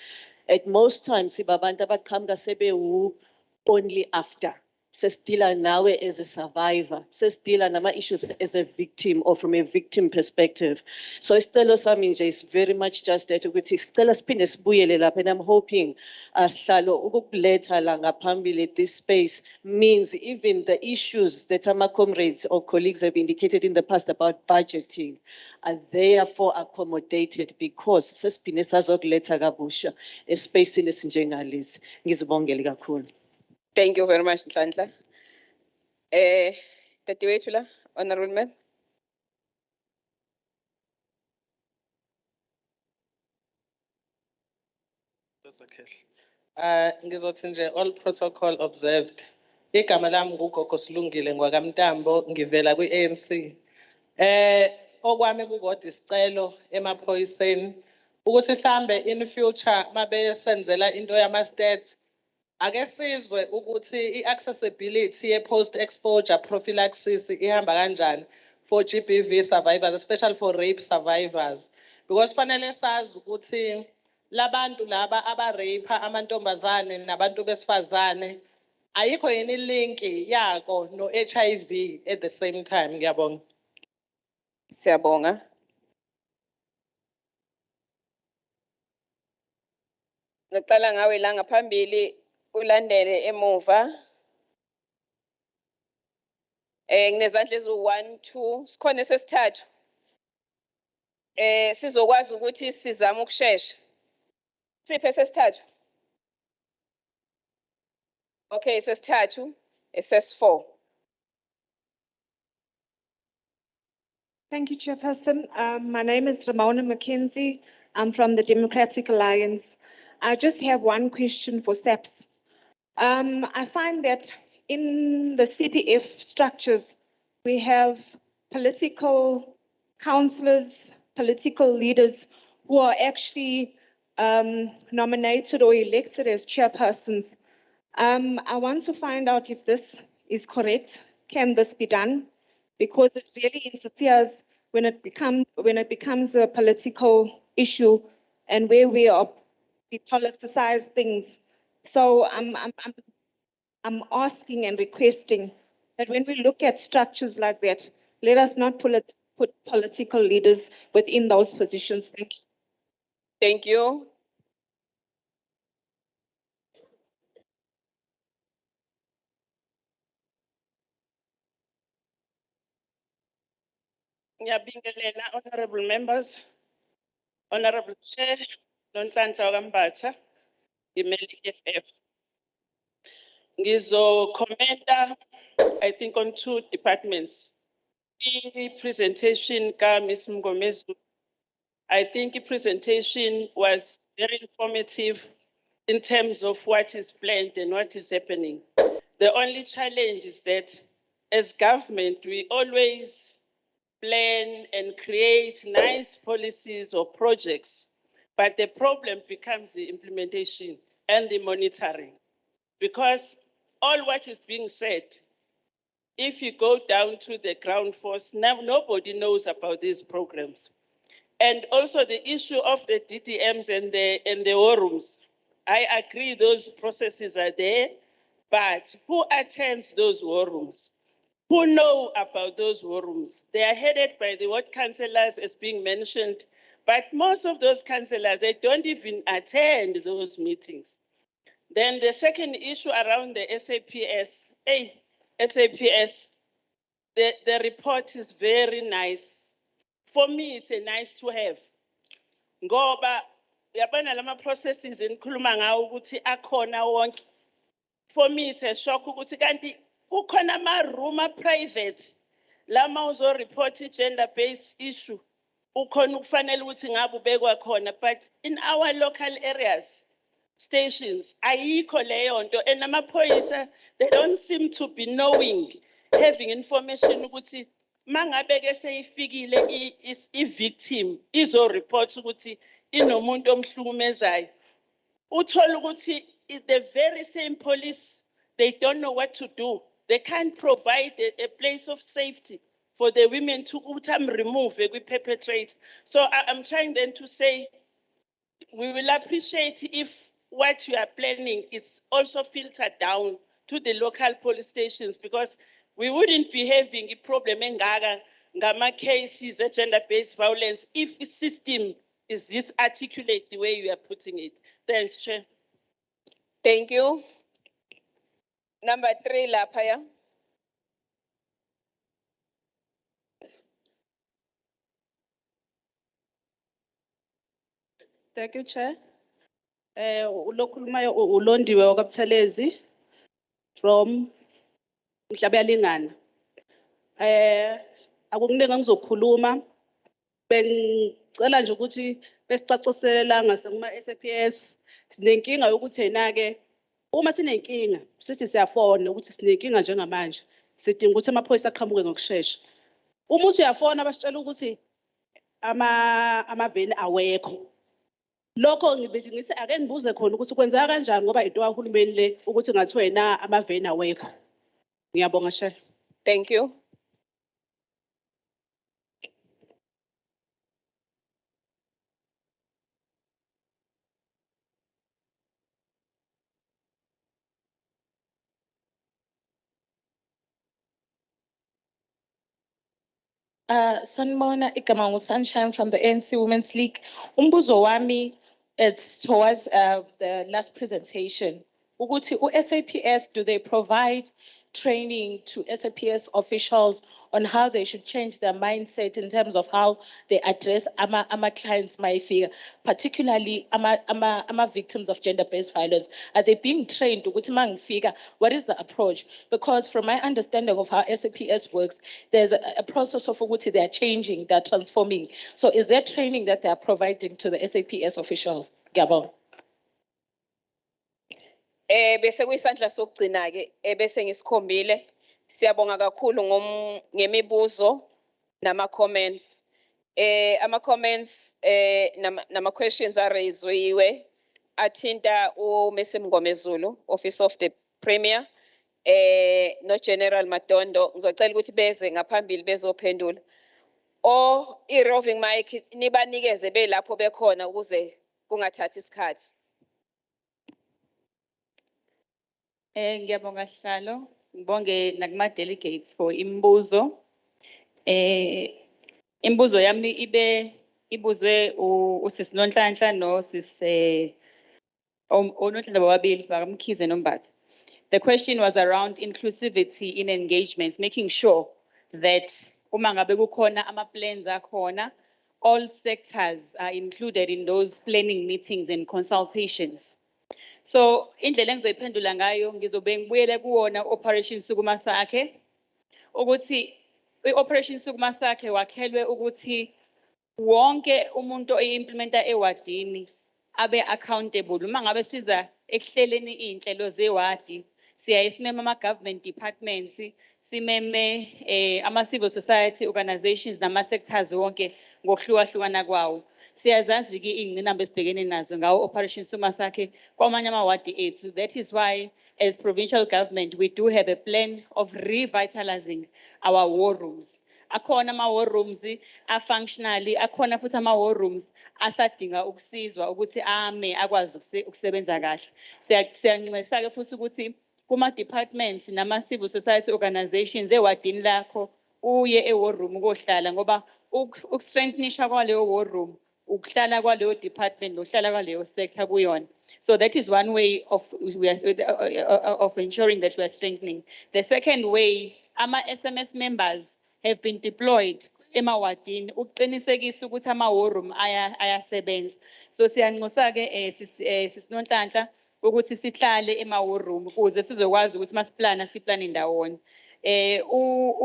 At most times sibabantu abaqhamuka sebewu only after. Sesdila nawe as a survivor, sesdila nama issues as a victim or from a victim perspective. So isicelo sami nje is very much just that ukuthi sicela siphinde sibuyele lapha, and I'm hoping sihlalo ukukuletha la ngaphambili at this space means even the issues that our comrades or colleagues have indicated in the past about budgeting are therefore accommodated because sesiphinde sazokuletha kabusha espacini esinjengalesi. Ngizibongele kakhulu. Thank you very much, Nhlanhla. Tatewethu la, Honorable Member. Ngizothi nje all protocol observed. Igama lami nguGogo Silungile ngwakamntambo, ngivela kwi-ANC. Okwami kukodwa isicelo emaphoyiseni ukuthi mhlambe in future mabesenzela into yama-stats ake sizwe ukuthi i-accessibility ye-post exposure prophylaxis ihamba kanjani for GBV survivors, especially for rape survivors, because fanele sazi ukuthi labantu laba aba-rape amantombazane nabantu besifazane ayikho yini linki yako no-HIV at the same time. Ngiyabonga. Siyabonga. Ngiqala ngawe la ngaphambili ulandele emuva. Nginezandla ezu-1, 2, sikhona sesithathu. Sizokwazi ukuthi sizame ukushesha. Siphe sesithathu. Okay, sesithathu, SS4. Thank you, Chairperson. My name is Raymond Mckenzie. I'm from the Democratic Alliance. I just have one question for SAPS. I find that in the CPF structures, we have political councillors, political leaders who are actually nominated or elected as chairpersons. I want to find out if this is correct. Can this be done? Because it really interferes when it becomes a political issue and where we politicize things. So I'm asking and requesting that when we look at structures like that, let us not put political leaders within those positions. Thank you. Thank you. Ngiyabingelela honorable members, honorable chair, Nonhlanhla Kambatha, ngimele EFF. Ngizokhomenta I think on two departments. The presentation ka Ms. Mckenzie, I think the presentation was very informative in terms of what is planned and what is happening. The only challenge is that as government, we always plan and create nice policies or projects, but the problem becomes the implementation and the monitoring. Because all what is being said, if you go down to the ground force, now nobody knows about these programs. And also the issue of the DDMs and the war rooms. I agree those processes are there, but who attends those war rooms? Who know about those war rooms? They are headed by the ward councillors as being mentioned, but most of those councillors, they don't even attend those meetings. Then the second issue around the SAPS, SAPS, the report is very nice. For me, it's a nice to have. Ngoba, yabona lama processes enkhuluma ngawo ukuthi akhona wonke. For me, it's a shock ukuthi kanti kukhona ama-room private lama uzo report gender-based issue ukhona ukufanele ukuthi ngabe ubekwa khona, but in our local areas stations ayikho leyo nto, and amaphoyisa they don't seem to be knowing, having information ukuthi mangabe ke seyifikile i-victim izo report ukuthi inomuntu omhlukumezayo, uthola ukuthi the very same police, they don't know what to do. They can't provide a place of safety for the women to remove a perpetrator. So I'm trying then to say, we will appreciate if what you are planning is also filtered down to the local police stations, because we wouldn't be having a problem in Gama cases of gender-based violence if the system is this articulate the way you are putting it. Thanks, Chair. Thank you. Number 3, Lapaya. Thank you, Chair. Ulokhulumayo uLondiwe wakwaButhelezi from Mhlabelingana. Akukuningi engizokhuluma. Bengicela nje ukuthi besicacisela ngasema SAPS sinenkinga yokuthi enake uma sinenkinga sithi siyafona ukuthi sinenkinga njengamanje sidinga ukuthi amaphoyisa aqhamuke ngokusheshsha. Uma uthi uyafona basitshela ukuthi amaveni awekho. Lokho ngithi ake ngibuze khona ukuthi kwenzeka kanjani ngoba into kahulumeni le ukuthi ngathiwa yena amaveni awekho. Ngiyabonga Chair. Thank you. Sanibona, igama Sunshine from the ANC Women's League. Umbuzo wami, it's towards the last presentation. Ukuthi SAPS, do they provide training to SAPS officials on how they should change their mindset in terms of how they address ama clients maifika, particularly ama victims of gender-based violence? Are they being trained ukuthi mangifika, what is the approach? Because from my understanding of how SAPS works, there's a process of ukuthi they are changing, they're transforming. So is there training that they are providing to the SAPS officials? Ngiyabonga. Bese kuyisandla sokugcina ke bese ngisikhombile. Siyabonga kakhulu ngemibuzo nama comments. ama comments nama questions araiswiwe athinta uMs Mngomezulu, Office of the Premier, no General Matondo. Ngizocela ukuthi beze ngaphambili bezophendula. O i-roving mic nibanikeze belapho bekhona ukuze kungathathi isikhathi. Ngiyabonga sihlalo, ngibonge nakuma delegates for imbuzo. Imbuzo yami ibuzwe uSisi Nonhlanhla no Sisi Nonhlanhla bobabili bakamkhize noMbatha. The question was around inclusivity in engagements, making sure that uma ngabe kukhona ama-plans akhona, all sectors are included in those planning meetings and consultations. So indlela engizoyiphendula ngayo ngizobe ngibuyele kuwona Operation Sukuma Sakhe ukuthi i-Operation Sukuma Sakhe wakhelwe ukuthi wonke umuntu oyi-implementa ewadini abe accountable. Uma ngabe siza ekuhleleni iy'nhlelo zewadi, siyaye simeme ama-government departments, simeme ama-civil society organizations nama-sectors wonke ngokuhlukahlukana kwawo. Siyazazi-ke iy'ngqinamba esibhekene nazo ngawo Operation Sukuma Sakhe kwamanye amawadi ethu. That is why as provincial government we do have a plan of revitalizing our war rooms. Akhona ama-war rooms a-functionally, akhona futhi ama-war rooms asadinga ukusizwa ukuthi ame akwazi ukusebenza kahle. Siyanxesa-ke futhi ukuthi kuma-departments nama-civil society organizations ewadini lakho uye e-war room ukohlala ngoba ukustrengthenisha kwaleyo war room ukuhlala kwaleyo department nokuhlala kwaleyo sector kuyona. So that is one way of ensuring that we are strengthening. The second way, ama-SMS members have been deployed emawadini ukuqinisekisa ukuthi ama-war room ayasebenza. So siyanxusa-ke Sisi Nonhlanhla ukuthi sihlale ema-war room ukuze sizokwazi ukuthi masiplana siplane ndawonye.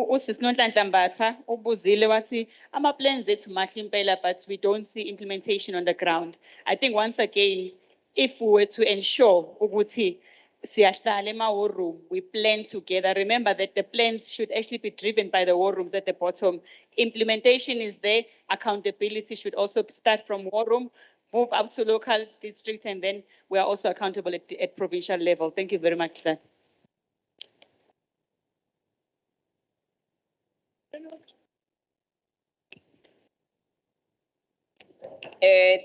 Usisi Nonhlanhla Mbatha ubuzile wathi ama-plans ethu mahle impela but we don't see implementation on the ground. I think once again, if we were to ensure ukuthi siyahlala ema-war room, we plan together. Remember that the plans should actually be driven by the war rooms at the bottom. Implementation is there. Accountability should also start from war room, move up to local districts, and then we are also accountable at provincial level. Thank you very much, sir.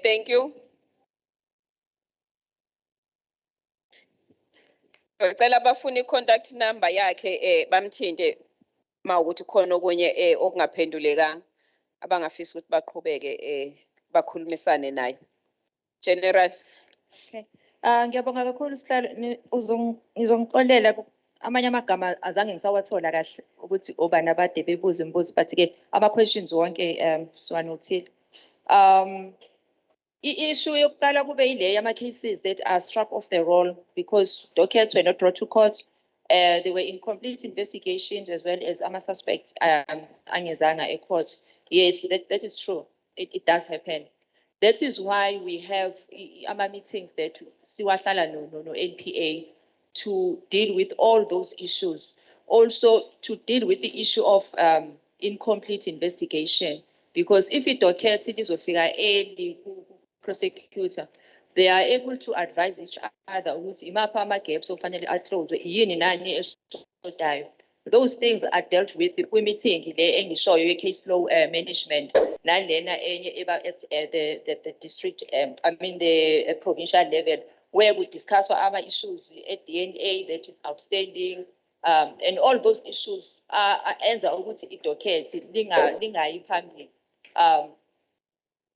Thank you. Ngicela abafuna i-contact number yakhe bamthinte mawukuthi khona okunye okungaphendulekanga abangafisa ukuthi baqhubeke bakhulumisane naye. General. Okay. Ngiyabonga kakhulu sihlalo ngizongixolela amanye amagama azange ngisawathola kahle ukuthi obani abade bebuza imibuzo but ke ama questions wonke siwanothile. I-issue yokuqala kube ile yama cases that are struck off the roll because dockets were not brought to court. There were incomplete investigations as well as ama suspects angezanga e court. Yes, that is true. It does happen. That is why we have ama meetings that siwahlala no NPA to deal with all those issues. Also to deal with the issue of incomplete investigation because if it docket it is early prosecutor, they are able to advise each other ukuthi imapha ama-gaps ofanele aclose yini nani eshodayo. Those things are dealt with kwi-meeting le engishoyo ye-case flow management nalena enye at the district the provincial level where we discuss our issues at DNA that is outstanding and all those issues enza ukuthi i-docket lingayi phambili.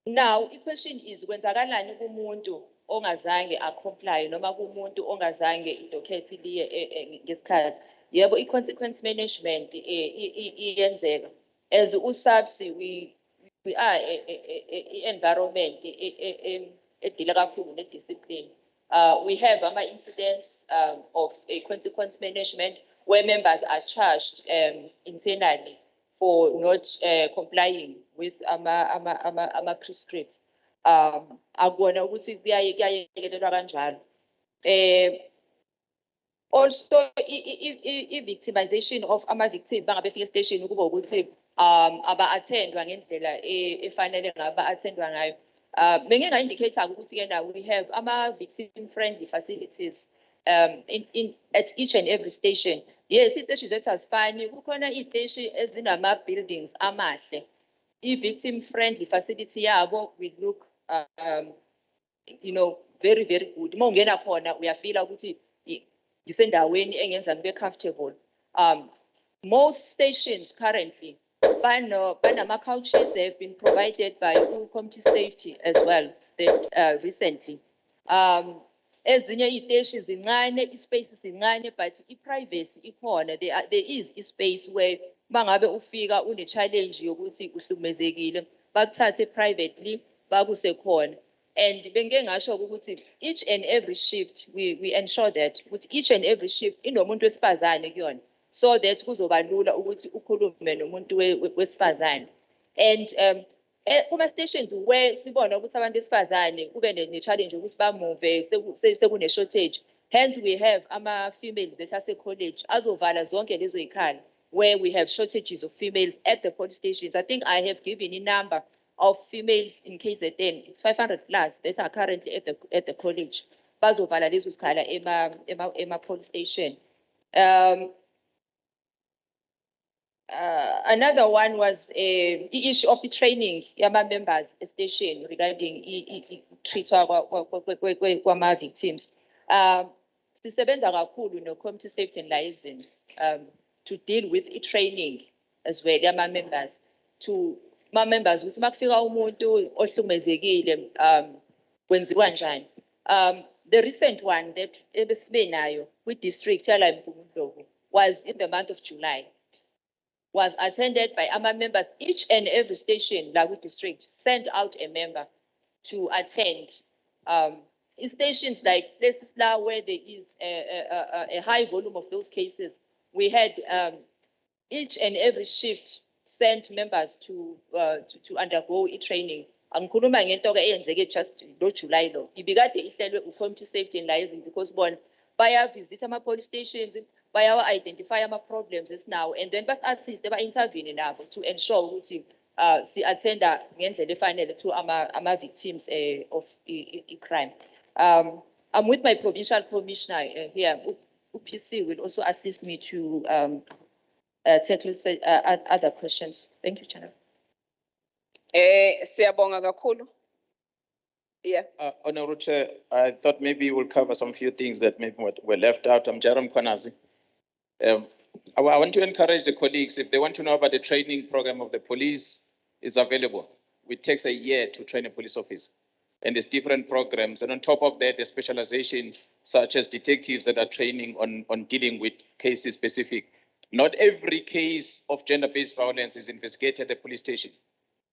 Now, the question is, kwenzakalani kumuntu ongazange comply noma kumuntu ongazange idokethi liye ngesikhathi. Yebo, i-consequence management iyenzeka. As usabsi, we are environment edila kakhulu ne-discipline. We have incidents of a consequence management where members are charged internally for not complying with ama prescripts. Akubona ukuthi kuyayekelelwa kanjalo. Also i-victimization of ama victims bangabe fika station kuba ukuthi aba-attendwa ngendlela efanele ngaba-attendwa ngayo. Benginga-indicate-ke ukuthi-ke now we have ama-victim-friendly facilities at each and every station. Yes, iy'teshi zethu azifani, kukhona iy'teshi ezinama-buildings amahle. I-victim-friendly facility yabo will look very, very good. Uma ungena khona uyafila ukuthi ngisendaweni engenza ngibe comfortable. Most stations currently banama-couches. They have been provided by Community Safety as well recently. Ezinye iy'teshi zincane, i-space sincane, but i-privacy ikhona. There is a space where mangabe ufika une-challenge yokuthi uhlukumezekile, bakuthathe privately, bakuse khona. And bengike ngasho ukuthi each and every shift we ensure that with each and every shift inomuntu wesifazane kuyona, so that kuzoba lula ukuthi ukhulume nomuntu wesifazane. And kuma stations where sibona ukuthi abantu besifazane kube ne-challenge ukuthi bamove sekune shortage, hence we have ama-females that are college azovala zonke lezo y'khala where we have shortages of females at the police stations. I think I have given a number of females in KZN. It's 500 plus that are currently at the college. Bazovala lezo zikhala ema police station. Another one was the issue of the training yama members station regarding treatment kwama victims. Sisebenza kakhulu no Community Safety and Liaison to deal with training as well yama members to ma members ukuthi makufika umuntu ohlukumezekile kwenziwa njani. The recent one that ebesibe nayo with district yala eMpumalanga was in the month of July. Was attended by our members. Each and every station, Lagu district, sent out a member to attend. In stations like places now where there is a high volume of those cases, we had each and every shift sent members to undergo training. Angikhuluma ngento ke eyenzeke just lo July lo. Ibikade ihlelwe uCommunity Safety and Liaison because bona baya visit ama police stations, baya identify ama problems now, and then bas assist ba-intervene nabo to ensure ukuthi si-attenda ngendlela efanele to ama victims of crime. I'm with my provincial commissioner here. UPC will also assist me to tackle other questions. Thank you, Chair. Siyabonga kakhulu. Yeah. Honorable Chair, I thought maybe we'll cover some few things that maybe were left out. I'm Jerome Kwanazi. I want to encourage the colleagues, if they want to know about the training program of the police, is available. It takes a year to train a police officer. And there's different programs. And on top of that, there's specialization, such as detectives that are training on dealing with cases specific. Not every case of gender-based violence is investigated at the police station.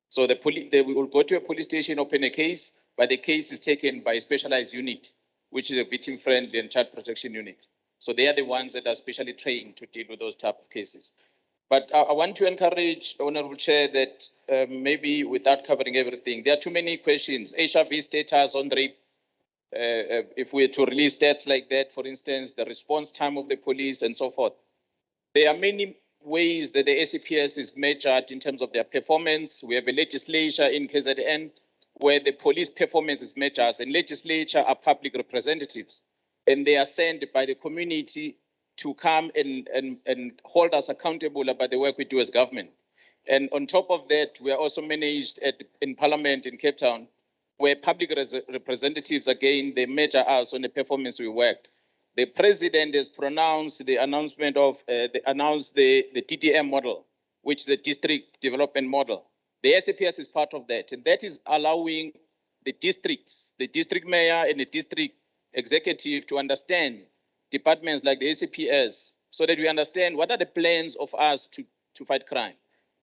So they will go to a police station, open a case, but the case is taken by a specialized unit, which is a victim-friendly and child protection unit. So they are the ones that are specially trained to deal with those type of cases. But I want to encourage, Honorable Chair, that maybe without covering everything, there are too many questions. HIV status on rape, if we were to release stats like that, for instance, the response time of the police and so forth. There are many ways that the SAPS is measured in terms of their performance. We have a legislature in KZN where the police performance is measured, and legislature are public representatives. And they are sent by the community to come and hold us accountable about the work we do as government. And on top of that, we are also managed in Parliament in Cape Town, where public representatives, again, they measure us on the performance we worked. The president has pronounced the announcement of, announced the DDM model, which is a district development model. The SAPS is part of that, and that is allowing the districts, the district mayor and the district executive to understand departments like the SAPS, so that we understand what are the plans of us to fight crime,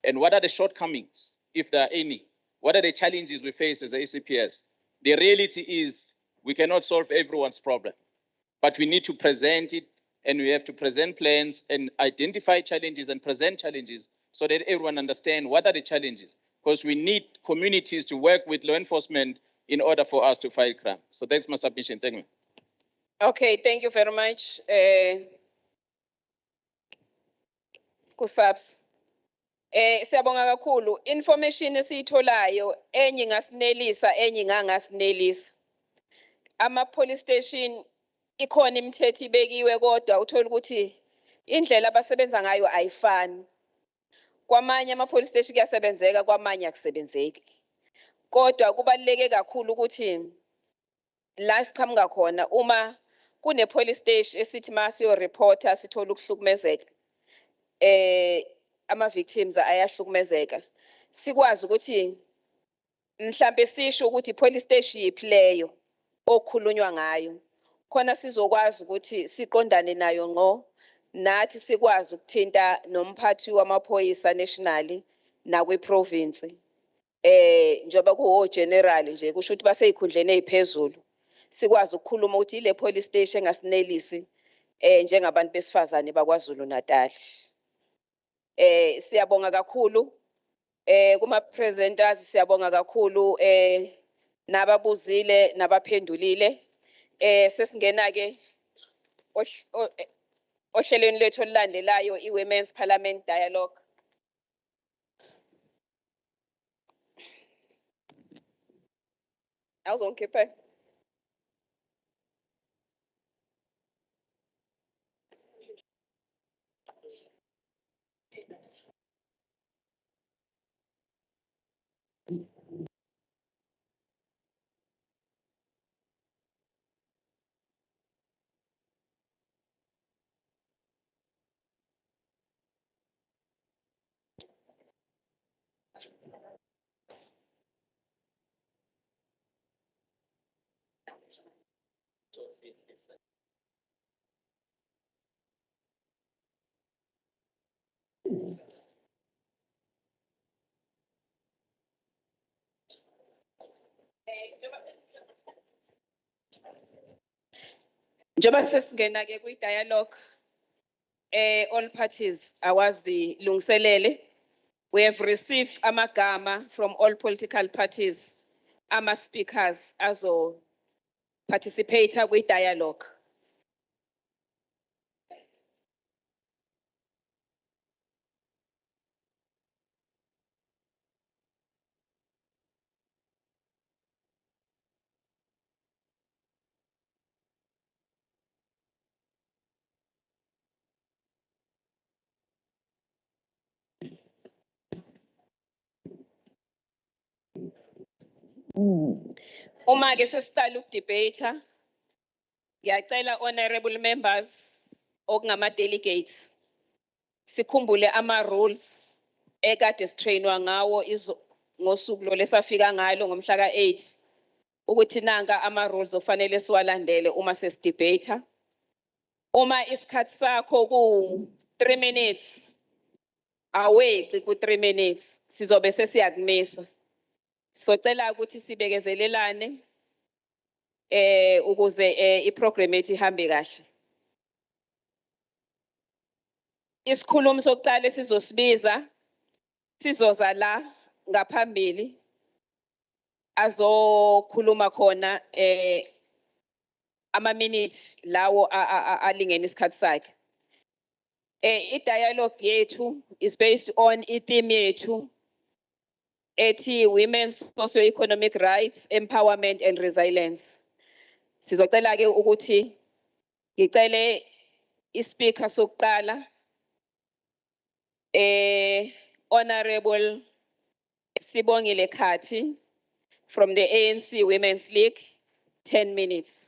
and what are the shortcomings, if there are any. What are the challenges we face as a SAPS? The reality is we cannot solve everyone's problem, but we need to present it, and we have to present plans and identify challenges and present challenges so that everyone understands what are the challenges, because we need communities to work with law enforcement in order for us to fight crime. So that's my submission. Thank you. Okay, thank you very much. Kusabs. Siyabonga kakhulu. Information esiyitholayo enye ngasinelisa enye ngangasinelisa. Ama-police station ikhona imithetho ibekiwe kodwa uthola ukuthi indlela abasebenza ngayo ayifani. Kwamanye ama-police station kuyasebenzeka, kwamanye akusebenzeki. Kodwa kubaluleke kakhulu ukuthi la siqhamuka khona uma kune-police station esithi masiyo-reporta sithola ukuhlukumezeka, ama-victims ayahlukumezeka. Sikwazi ukuthi mhlambe sisho ukuthi police station yiphi leyo okhulunywa ngayo. Khona sizokwazi ukuthi siqondane nayo ngqo, nathi sikwazi ukuthinta nomphathi wamaphoyisa nationally nakwi-province. Njoba kuwo-general nje kusho ukuthi basey'khundleni ey'phezulu. Sikwazi ukukhuluma ukuthi ile police station engasinelisi njengabantu besifazane bakwaZulu-Natal. Siyabonga kakhulu kuma-presenters, siyabonga kakhulu nababuzile nabaphendulile. Sesingena-ke ohlelweni lethu olulandelayo, i-Women's Parliament Dialogue. Awuzongikhipha? Njoba sesingena-ke kwi-dialogue, all parties awazilungiselele. We have received amagama from all political parties, ama-speakers azo participate kwi-dialogue. Uma-ke sesiqala ukudebate, ngiyacela honorable members okungama-delegates sikhumbule ama-rules ekade sitrainwa ngawo ngosuku lo lesafika ngalo ngomhla ka-8 ukuthi nanka ama-rules ofanele siwalandele uma sesidebate. Uma isikhathi sakho ku-3 minutes, aweqi ku-3 minutes, sizobe sesiyakumisa. Socela ukuthi sibekezelelane ukuze iprogram yethu ihambe kahle. Isikhulumi sokuqala sizosibiza, sizoza la ngaphambili azokhuluma khona ama-minutes lawo alingene isikhathi sakhe. I-dialogue yethu is based on i-theme yethu ethi Women's Socio-Economic Rights, Empowerment and Resilience. Sizocela-ke ukuthi ngicele ispeaker sokuqala Honorable Sibongile Khathi from the ANC Women's League, 10 minutes.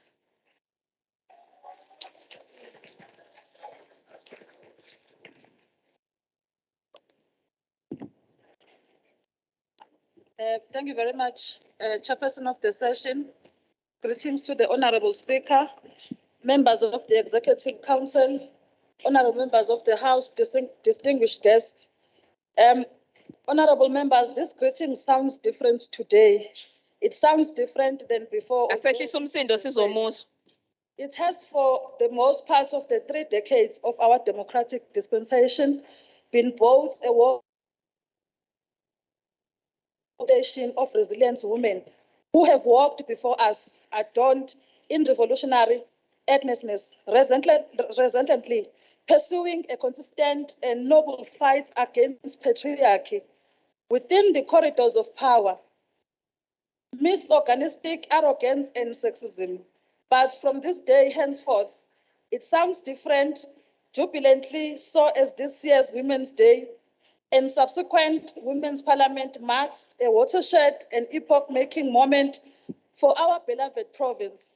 Thank you very much, Chairperson of the session. Greetings to the Honorable Speaker, members of the Executive Council, honorable members of the House, distinguished guests. Honorable members, this greeting sounds different today. It sounds different than before. It has, for the most part of the 3 decades of our democratic dispensation, been both a foundation of resilient women who have walked before us, adorned in revolutionary earnestness, resolutely pursuing a consistent and noble fight against patriarchy within the corridors of power, misogynistic arrogance and sexism. But from this day henceforth, it sounds different, jubilantly so as this year's Women's Day and subsequent Women's Parliament marks a watershed and epoch-making moment for our beloved province,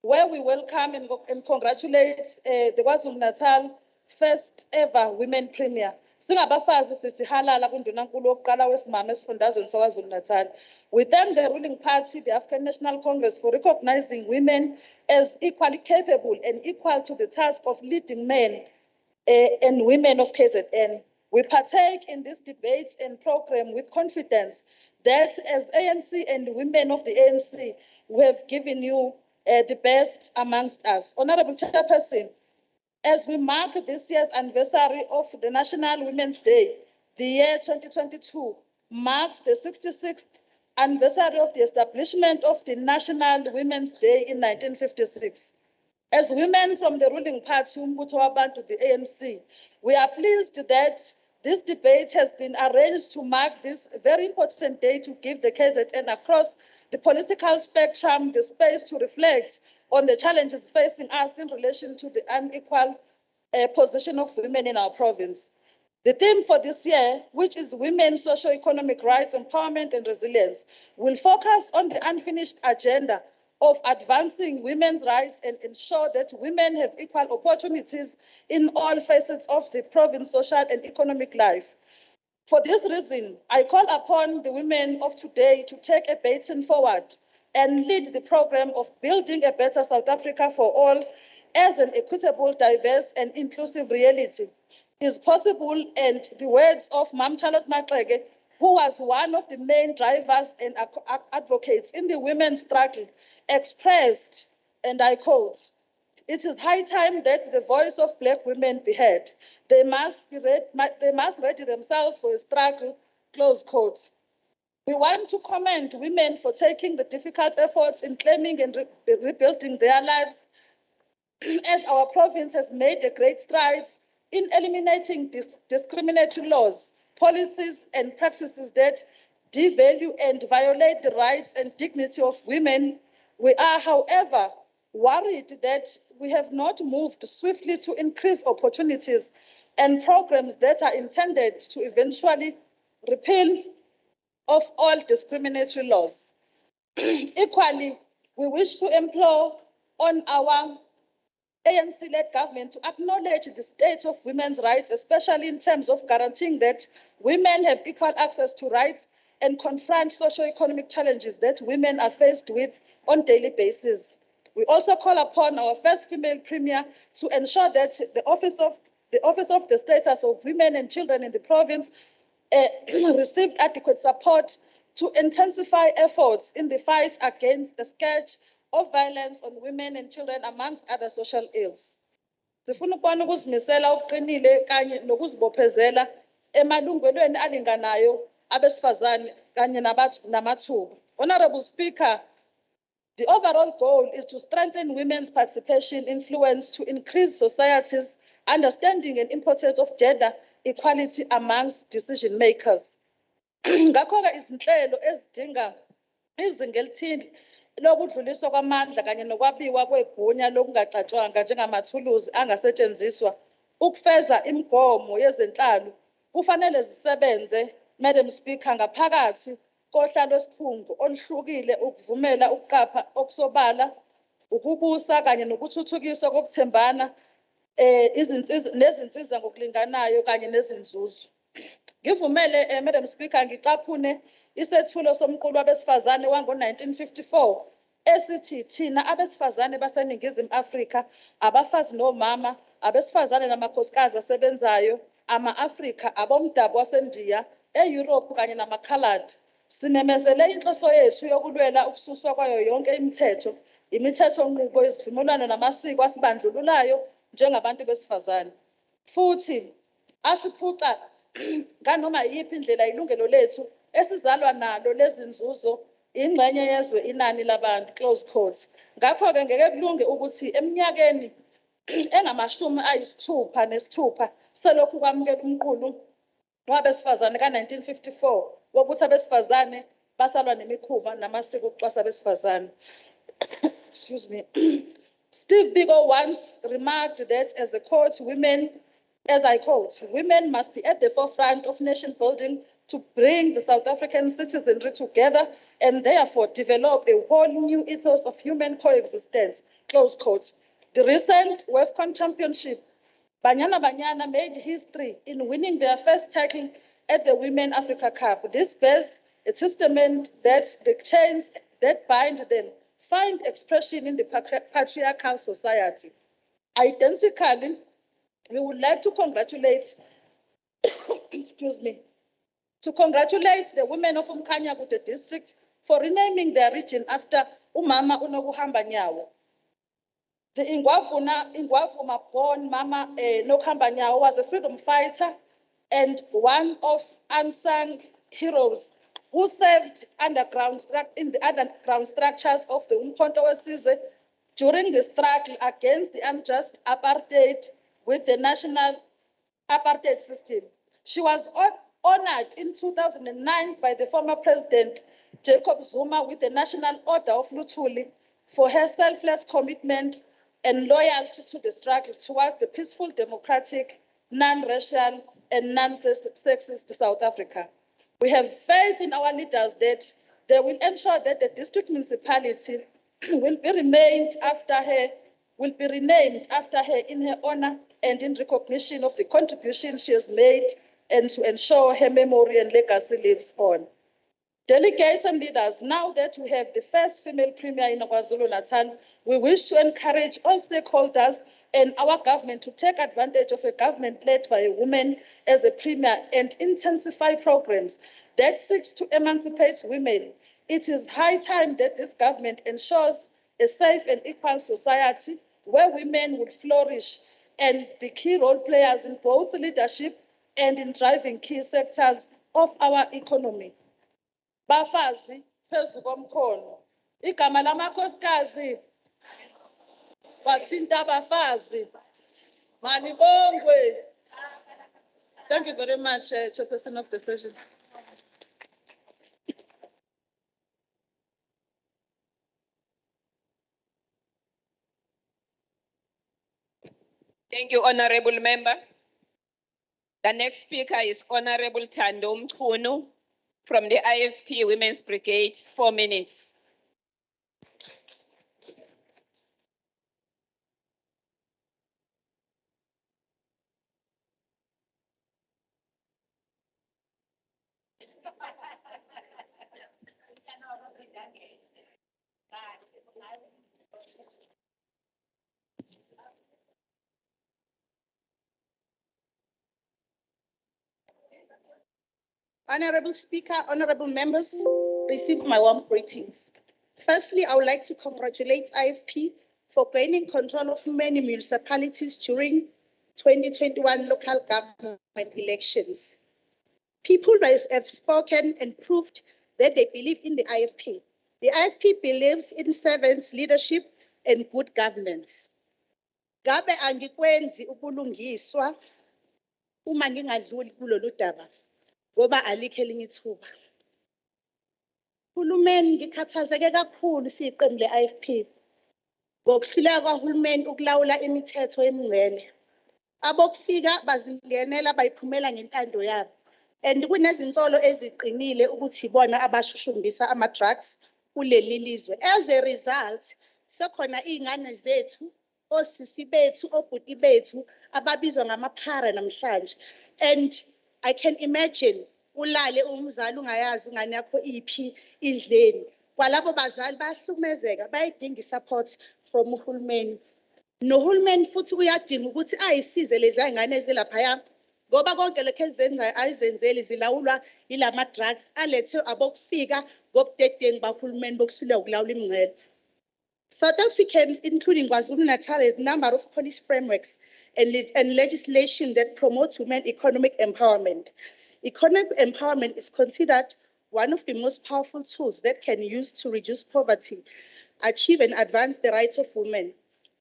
where we welcome and congratulate the KwaZulu-Natal first ever Women Premier. Singabafazi sisihalala kundunankulu wokuqala wesimame esifundazweni saKwaZulu-Natal. We thank the ruling party, the African National Congress, for recognizing women as equally capable and equal to the task of leading men and women of KZN. We partake in this debate and program with confidence that as ANC and women of the ANC, we have given you the best amongst us. Honorable Chairperson, as we mark this year's anniversary of the National Women's Day, the year 2022 marks the 66th anniversary of the establishment of the National Women's Day in 1956. As women from the ruling party, Umbutho Wabantu, the ANC, we are pleased that this debate has been arranged to mark this very important day to give the KZN across the political spectrum the space to reflect on the challenges facing us in relation to the unequal position of women in our province. The theme for this year, which is Women's Socio-Economic Rights, Empowerment and Resilience, will focus on the unfinished agenda of advancing women's rights and ensure that women have equal opportunities in all facets of the province's social and economic life. For this reason, I call upon the women of today to take a baton forward and lead the program of building a better South Africa for all as an equitable, diverse and inclusive reality is possible, and the words of Mam Charlotte Maxeke, who was one of the main drivers and advocates in the women's struggle, expressed, and I quote, "It is high time that the voice of Black women be heard. They must ready themselves for a struggle," close quote. We want to commend women for taking the difficult efforts in claiming and rebuilding their lives, as our province has made a great strides in eliminating discriminatory laws, policies, and practices that devalue and violate the rights and dignity of women. We are, however, worried that we have not moved swiftly to increase opportunities and programs that are intended to eventually repeal of all discriminatory laws. Equally, we wish to implore on our ANC-led government to acknowledge the state of women's rights, especially in terms of guaranteeing that women have equal access to rights and confront socio-economic challenges that women are faced with on a daily basis. We also call upon our first female premier to ensure that the Office of the Status of Women and Children in the province received adequate support to intensify efforts in the fight against the scourge of violence on women and children, amongst other social ills. Sifuna ukubona ukuzimisela okuqinile kanye nokuzibophezela emalungelweni alinganayo abesifazane kanye namathuba. Honorable Speaker, the overall goal is to strengthen women's participation, influence, to increase society's understanding and importance of gender equality amongst decision makers. Ngakho-ke izinhlelo ezidinga izinga elithile lokudluliswa kwamandla kanye nokwabiwa kwegunya lokungacatshwanga njengamathuluzi angasetshenziswa ukufeza imigomo yezenhlalo kufanele zisebenze, Madam Speaker, ngaphakathi kohlalo lwesikhungo oluhlukile ukuvumela ukuqapha okusobala, ukubusa kanye nokuthuthukiswa kokuthembana nezinsiza ngokulinganayo kanye nezinzuzo. Ngivumele, Madam Speaker, ngicaphune isethulo somqulu wabesifazane wango-1954 esithi thina abesifazane baseNingizimu Afrika, abafazi nomama, abesifazane namakhosikazi asebenzayo, ama-Afrika, abomdabu waseNdiya, eYurophu kanye namakhaladi, simemezele inhloso yethu yokulwela ukususwa kwayo yonke imithethonqubo, izivumelwano namasiko asibandlululayo njengabantu besifazane, futhi asiphuca nganoma yiphi indlela ilungelo lethu esizalwa nalo lezinzuzo ingxenye yezwe inani labantu, close quote. Ngakho-ke ngeke kulunge ukuthi eminyakeni engamashumi ayisithupha nesithupha selokhu kwamukela umqulu wabesifazane ka-1954 wokuthi abesifazane basalwa nemikhuba namasiko okucwasa abesifazane. Excuse me. Steve Biko once remarked that as a quote, women, as I quote, women must be at the forefront of nation building to bring the South African citizenry together and therefore develop a whole new ethos of human coexistence, close quote. The recent WAFCON Championship, Banyana Banyana made history in winning their first title at the Women Africa Cup. This bears a testament that the chains that bind them find expression in the patriarchal society. Identically, we would like to congratulate, excuse me, to congratulate the women of Umkhanyakude district for renaming their region after Umama Unokuhamba Nyawo. The Ingwavuma born Mama Nokuhamba Nyawo was a freedom fighter and one of unsung heroes who served in the underground structures of the Umkhonto weSizwe during the struggle against the unjust apartheid with the national apartheid system. She was honored in 2009 by the former president Jacob Zuma with the National Order of Luthuli for her selfless commitment and loyalty to the struggle towards the peaceful, democratic, non-racial, and non-sexist South Africa. We have faith in our leaders that they will ensure that the district municipality will be renamed after her in her honor and in recognition of the contribution she has made and to ensure her memory and legacy lives on. Delegates and leaders, now that we have the first female premier in KwaZulu-Natal, we wish to encourage all stakeholders and our government to take advantage of a government led by a woman as a premier and intensify programs that seek to emancipate women. It is high time that this government ensures a safe and equal society where women would flourish and be key role players in both leadership and in driving key sectors of our economy. Bafazi, phezu komkhono. Igama lamakhosikazi. Wathinta abafazi. Malibongwe. Thank you very much, Chairperson of the session. Thank you, Honorable Member. The next speaker is Honorable Thando Mchunu from the IFP Women's Brigade, 4 minutes. Honorable Speaker, honorable members, receive my warm greetings. Firstly, I would like to congratulate IFP for gaining control of many municipalities during 2021 local government elections. People have spoken and proved that they believe in the IFP. The IFP believes in servants' leadership and good governance. Gabe angikwenzi ubulungiswa uma ngingadluli kulolu daba. Ngoba alikho elinye ithuba. Uhulumeni ngikhathazeke kakhulu siyiqembu le-IFP ngokuhluleka kwahulumeni ukulawula imithetho emingcele. Abokufika bazingenela bayiphumela ngentando yabo. And kunezinsolo eziqinile ukuthi ibona abashushumbisa ama-drugs kuleli lizwe. As a result, sekhona iy'ngane zethu, osisi bethu, obhuti bethu ababizwa ngamaphara namhlanje. And I can imagine ulale umzali ungayazi ingane yakho iphi idleni. Kwalabo bazali bayahlukumezeka bayidinga support from uhulumeni. Nohulumeni futhi uyadinga ukuthi ayisize lezi ngane ezilaphaya ngoba konke lokho ezenzayo ayizenzeli zilawulwa yilama drugs alethwe abokufika ngobudedengu bahulumeni bokuhluleka ukulawula imingcele. South Africans, including KwaZulu-Natal, has a number of policy frameworks and legislation that promotes women economic empowerment. Economic empowerment is considered one of the most powerful tools that can use to reduce poverty, achieve and advance the rights of women.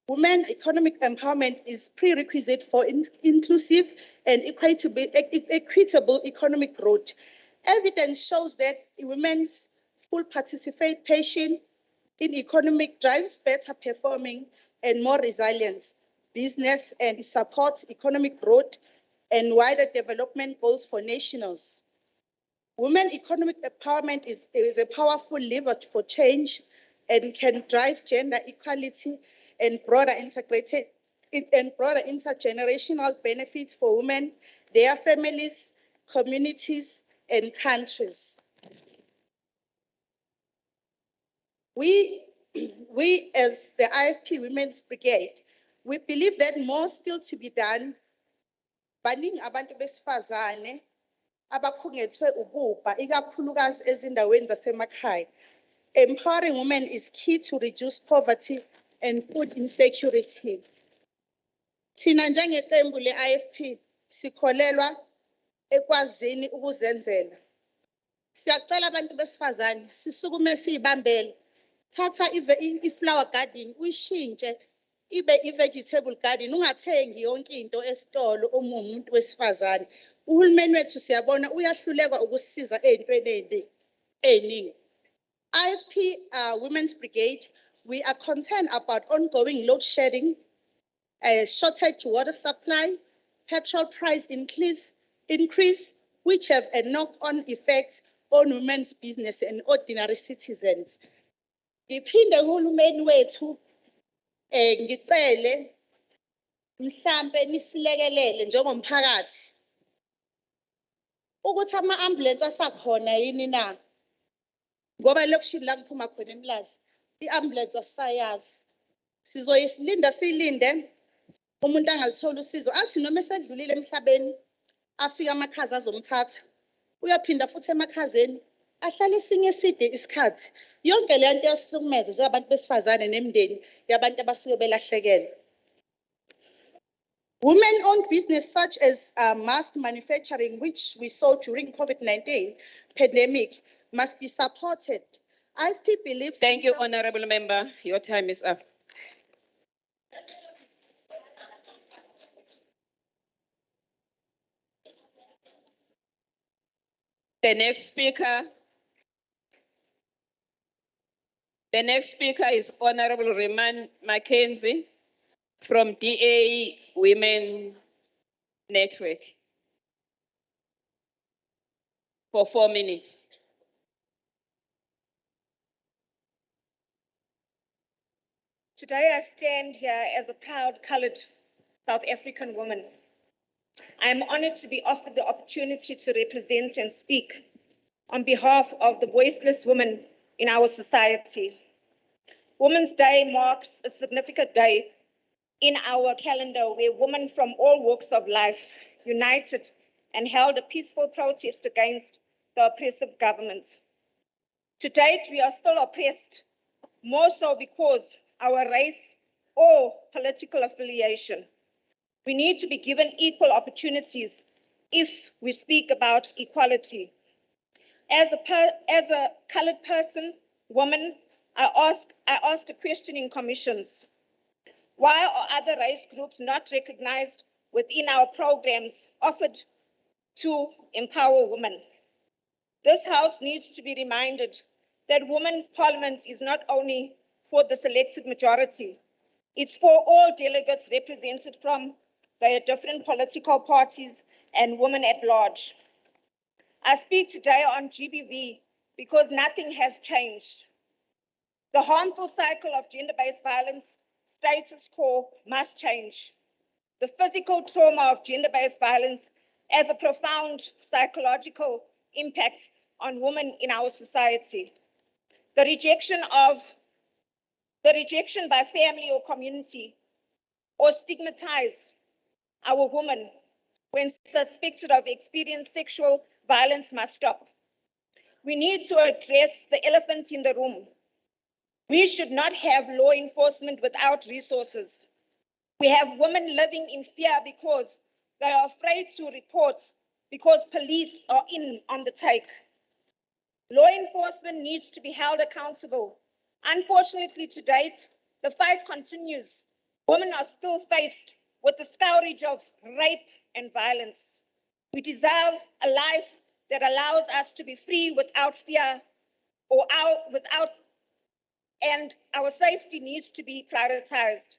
Women economic empowerment is prerequisite for inclusive and equitable economic growth. Evidence shows that women's full participation in economic drives better performing and more resilience, business, and supports economic growth and wider development goals for nationals. Women economic empowerment is a powerful lever for change and can drive gender equality and broader intergenerational benefits for women, their families, communities, and countries. We as the IFP Women's Brigade, we believe that more still to be done. Baningi abantu besifazane abakhungethwe ububha ikakhulukazi ezindaweni zasemakhaya. Empowering women is key to reduce poverty and food insecurity. Thina njengeqembu le-IFP sikholelwa ekwazini ukuzenzela. Siyacela abantu besifazane sisukume siyibambele. Thatha i-flower garden uyishintshe ibe i-vegetable garden, ungathengi yonke into esitolo uma umuntu wesifazane. Uhulumeni wethu siyabona uyahluleka ukusisiza ey'ntweni ey'ningi. IFP Women's Brigade, we are concerned about ongoing load shedding, shortage water supply, petrol price increase, which have a knock-on effect on women's business and ordinary citizens. Ngiphinde uhulumeni wethu ngicele mhlambe nisilekelele njengomphakathi ukuthi ama-ambulance asakhona yini na, ngoba lokishini la ngiphuma khona eMlazi i-ambulance asayazi. Sizoyilinda siyilinde umuntu angalitholi usizo athi noma esedlulile emhlabeni afika amakhazi azomthatha uyaphinda futhi emakhazeni ahlale isinye eside isikhathi. Yonke le nto yasihlukumeza njengabantu besifazane nemindeni yabantu abasuke belahlekelwe. Women-owned business such as mask manufacturing, which we saw during COVID-19 pandemic, must be supported. IFP believes... Thank you, Honorable Member. Your time is up. The next speaker is Honorable Raymond Mckenzie from DA Women Network for 4 minutes. Today I stand here as a proud colored South African woman. I am honored to be offered the opportunity to represent and speak on behalf of the voiceless women in our society. Women's Day marks a significant day in our calendar where women from all walks of life united and held a peaceful protest against the oppressive government. To date, we are still oppressed, more so because our race or political affiliation. We need to be given equal opportunities if we speak about equality. As a colored person, woman, I asked a question in commissions. Why are other race groups not recognized within our programs offered to empower women? This House needs to be reminded that women's parliament is not only for the selected majority, it's for all delegates represented from their different political parties and women at large. I speak today on GBV because nothing has changed. The harmful cycle of gender-based violence status quo must change. The physical trauma of gender-based violence has a profound psychological impact on women in our society. The rejection by family or community or stigmatize our women when suspected of experiencing sexual violence must stop. We need to address the elephant in the room. We should not have law enforcement without resources. We have women living in fear because they are afraid to report because police are in on the take. Law enforcement needs to be held accountable. Unfortunately, to date, the fight continues Women are still faced with the scourge of rape and violence. We deserve a life that allows us to be free without fear and our safety needs to be prioritized.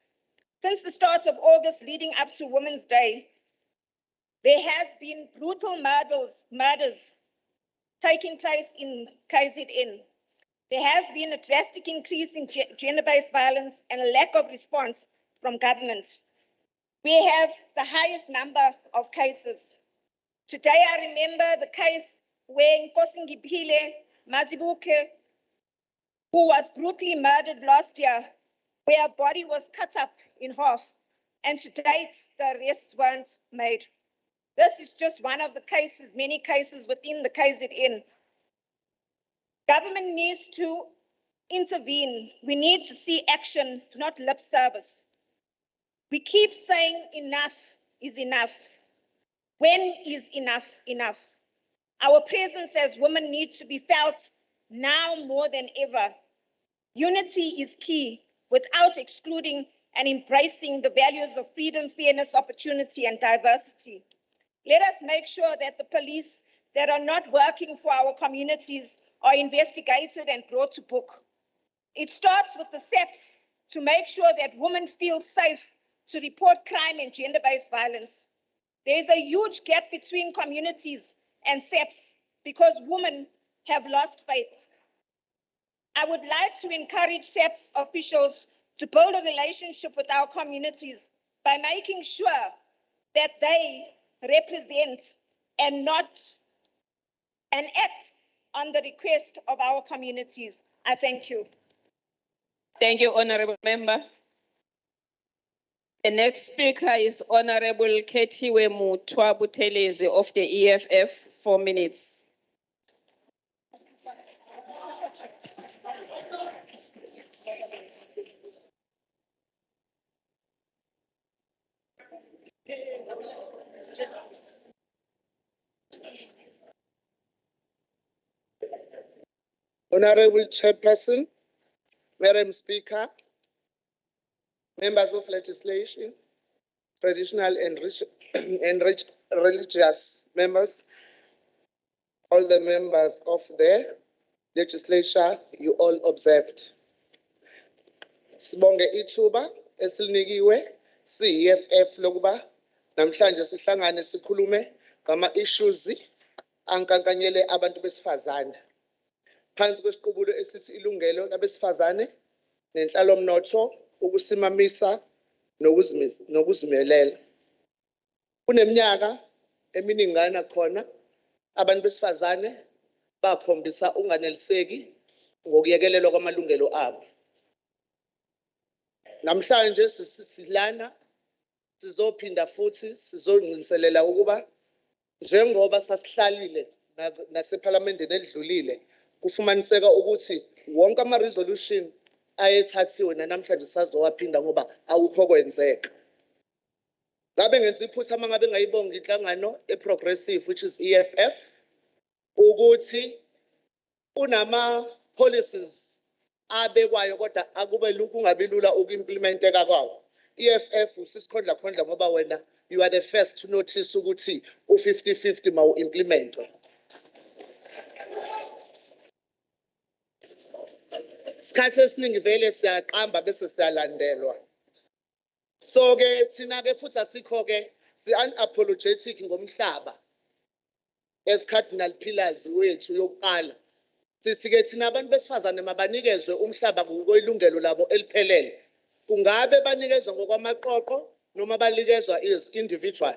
Since the start of August leading up to Women's Day, there has been brutal murders taking place in KZN. There has been a drastic increase in gender-based violence and a lack of response from government. We have the highest number of cases. Today I remember the case where Nkosi Ngiphile Mazibuke, who was brutally murdered last year, where her body was cut up in half, and to date, the arrests weren't made. This is just one of the cases, many cases within the KZN. Government needs to intervene. We need to see action, not lip service. We keep saying enough is enough. When is enough enough? Our presence as women needs to be felt now more than ever. Unity is key without excluding and embracing the values of freedom, fairness, opportunity, and diversity. Let us make sure that the police that are not working for our communities are investigated and brought to book. It starts with the SEPs to make sure that women feel safe to report crime and gender-based violence. There is a huge gap between communities and SEPs because women have lost faith. I would like to encourage SEPs officials to build a relationship with our communities by making sure that they represent and act on the request of our communities. I thank you. Thank you, Honorable Member. The next speaker is Honorable Ketiwe Mutwa Buthelezi of the EFF, 4 minutes. Honorable Chairperson, Madam Speaker, members of legislation, traditional and religious members, all the members of the legislature, you all observed. Sibonge ithuba esilinikiwe si-EFF lokuba namhlanje sihlangane sikhulume ngama-issues ankankanyele abantu besifazane. Phansi kwesiqubulo esithi ilungelo labesifazane nenhlalomnotho ukusimamisa nokuzimelela. Kuneminyaka eminingana khona abantu besifazane bakhombisa unganeliseki ngokuyekelelwa kwamalungelo abo. Namhlanje silana sizophinda futhi sizongcinselela ukuba njengoba sasihlalile nasephalamendini elidlulile kufumaniseka ukuthi wonke ama-resolution ayethathiwe namhlanje sazowaphinda ngoba awukho kwenzeka. Ngabe ngenza iphutha uma ngabe ngayibonga inhlangano e-progressive which is EFF ukuthi unama-policies abekwayo kodwa akube kungabi lula uku-implementeka kwawo. EFF usisikhondla ngoba wena you are the first to notice ukuthi u-50-50 mawu-implementwe. Isikhathi esiningi vele siyaqamba bese siyalandelwa. So ke thina ke futhi asikho ke si-unapologetic ngomhlaba as cardinal pillars wethu yokuqala. Sithi ke thina abantu besifazane mabanikezwe umhlaba ngokwelungelo labo eliphelele. Kungabe banikezwa ngokwamaqoqo noma banikezwa as individual.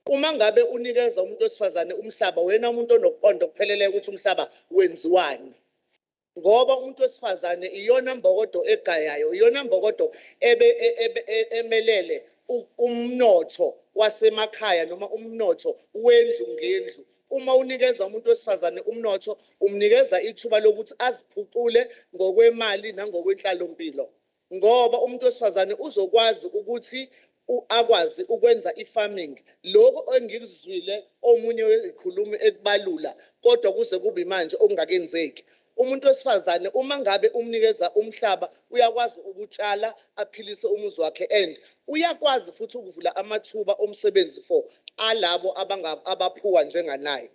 Uma ngabe unikeza umuntu wesifazane umhlaba wena umuntu onokuqonda okuphelele ukuthi umhlaba wenziwani. Ngoba umuntu wesifazane iyona mbokodo egayayo, iyona mbokodo emelele umnotho wasemakhaya noma umnotho wendlu ngendlu. Uma unikeza umuntu wesifazane umnotho, umnikeza ithuba lokuthi aziphucule ngokwemali nangokwenhlalompilo. Ngoba umuntu wesifazane uzokwazi ukuthi akwazi ukwenza i-farming. Lokho engikuzwile omunye wezikhulumi ekubalula kodwa kuze kube manje okungakenzeki. umuntu wesifazane uma ngabe umnikeza umhlaba uyakwazi ukutshala aphilise umuzi wakhe and uyakwazi futhi ukuvula amathuba omsebenzi for alabo abaphuwa njenganaye.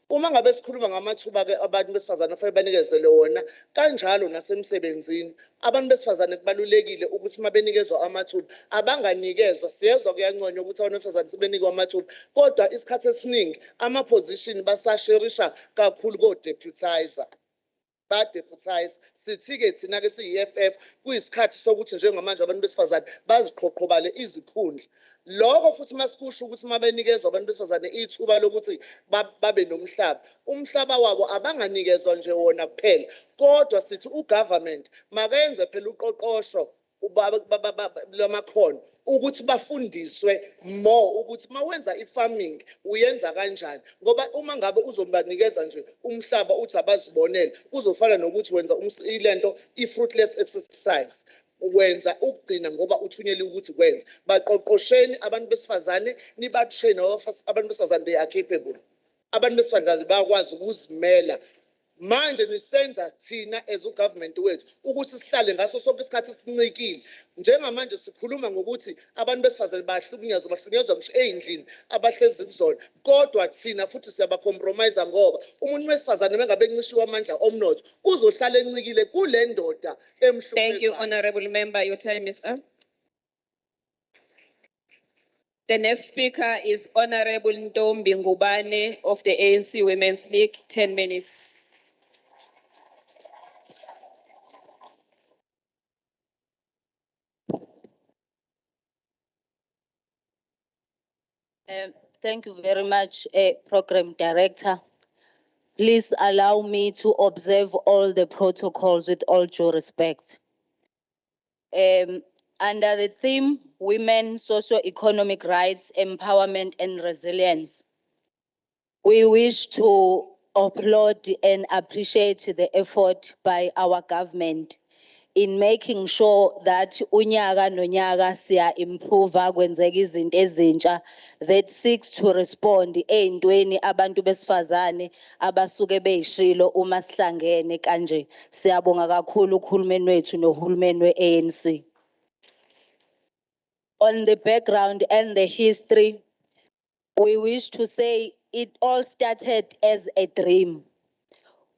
Uma ngabe sikhuluma ngamathuba ke abantu besifazane kufanele banikezele wona kanjalo nasemsebenzini. Abantu besifazane kubalulekile ukuthi mabenikezwa amathuba abanganikezwa siyezwa kuyanconywa ukuthi abantu besifazane sebenikwa amathuba kodwa isikhathi esiningi ama position basasherisha kakhulu ko deputizer. Deputize sithi-ke thina ke siyi-EFF kuyisikhathi sokuthi njengamanje abantu besifazane baziqhoqhobale izikhundla. Lokho futhi masikusho ukuthi mabenikezwa abantu besifazane ithuba lokuthi babe nomhlaba. Umhlaba wabo abanganikezwa nje wona kuphela kodwa sithi ugovernment makenze phela uqoqosho lamakhono ukuthi bafundiswe more ukuthi mawenza i-farming uyenza kanjani ngoba uma ngabe uzobanikeza nje umhlaba uthi abazibonela kuzofana nokuthi wenza ilento i-fruitless exercise wenza ukugcina ngoba uthunyelwe ukuthi kwenza. Baqoqosheni abantu besifazane nibatrain abantu besifazane they are capable. Abantu besifazane bayakwazi ukuzimela. Manje nisenza thina as ugovernment wethu ukuthi sihlale ngaso sonke isikhathi sincikile. Njengamanje sikhuluma ngokuthi abantu besifazane bahlukunyezwa ngisho ezindlini abahlezi kuzona kodwa thina futhi siyabacompromise ngoba umuntu wesifazane mengabe encishiwe amandla omnotho uzohlala encikile kule ndoda emhlukumezayo. Thank you, Honorable Member. Your time is up. The next speaker is Honorable Ntombi Ngubane of the ANC Women's League. 10 minutes. Thank you very much, Program Director. Please allow me to observe all the protocols with all due respect. Under the theme, Women, Socio-Economic Rights, Empowerment and Resilience, we wish to applaud and appreciate the effort by our government in making sure that unyaka nonyaka siya improve kwenzeka izinto ezintsha that seeks to respond ey'ntweni abantu besifazane abasuke beyishilo uma sihlangene kanje. Siyabonga kakhulu uhulumeni wethu nohulumeni we-ANC. On the background and the history, we wish to say it all started as a dream.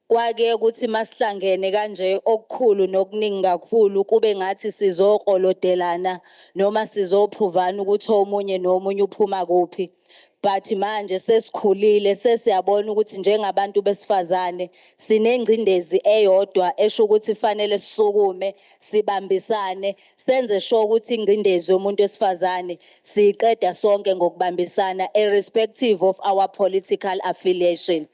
Kwake ukuthi masihlangene kanje okukhulu nokuningi kakhulu kube ngathi sizoqolodelana noma sizophuvana ukuthi omunye nomunye uphuma kuphi. But manje sesikhulile sesiyabona ukuthi njengabantu besifazane sinengcindezi eyodwa esho ukuthi fanele sisukume sibambisane senze sure ukuthi ingcindezi yomuntu wesifazane siqeda sonke ngokubambisana irrespective of our political affiliation.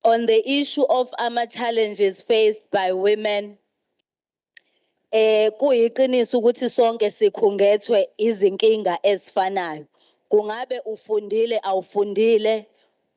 On the issue of challenges faced by women, kuyiqiniso ukuthi sonke sikhungethwe izinkinga ezifanayo. Kungabe ufundile awufundile,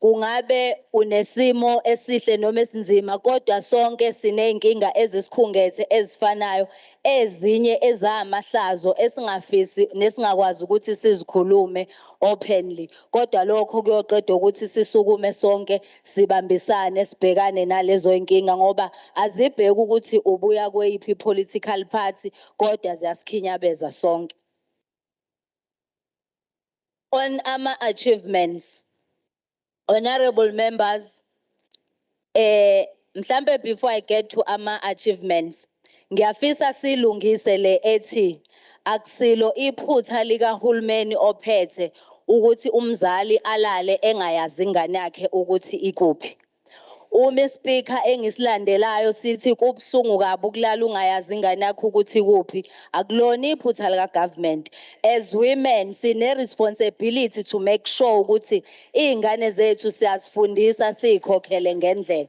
kungabe unesimo esihle noma esinzima, kodwa sonke siney'nkinga ezisikhungethe ezifanayo, ezinye ezamahlazo esingafisi nesingakwazi ukuthi sizikhulume openly. Kodwa lokho kuyoqeda ukuthi sisukume sonke sibambisane sibhekane nalezo y'nkinga ngoba azibheki ukuthi ubuya kweyiphi political party kodwa ziyasikhinyabeza sonke. On achievements, honorable members, mhlambe before I get to achievements, ngiyafisa silungise le ethi akusilo iphutha likahulumeni ophethe ukuthi umzali alale engayazi ingane yakhe ukuthi ikuphi. Speaker engisilandelayo sithi kubuhlungu kabi ukulala ungayazi ingane yakho ukuthi kuphi. Akulona iphutha lika government. As women sine responsibility to make sure ukuthi izingane zethu siyazifundisa sikhokhele ngendlela.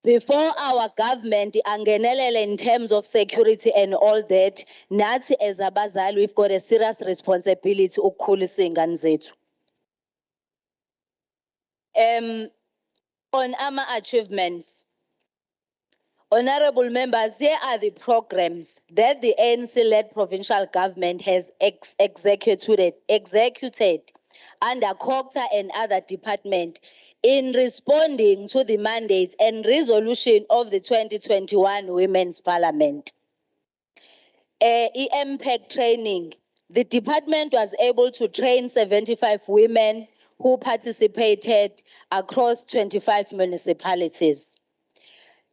Before our government angenelele in terms of security and all that, nathi as abazali we've got a serious responsibility ukukhulisa izingane zethu. On achievements, honorable members, here are the programs that the ANC-led provincial government has executed under COGTA and other departments in responding to the mandate and resolution of the 2021 Women's Parliament. EMPEC training, the department was able to train 75 women who participated across 25 municipalities.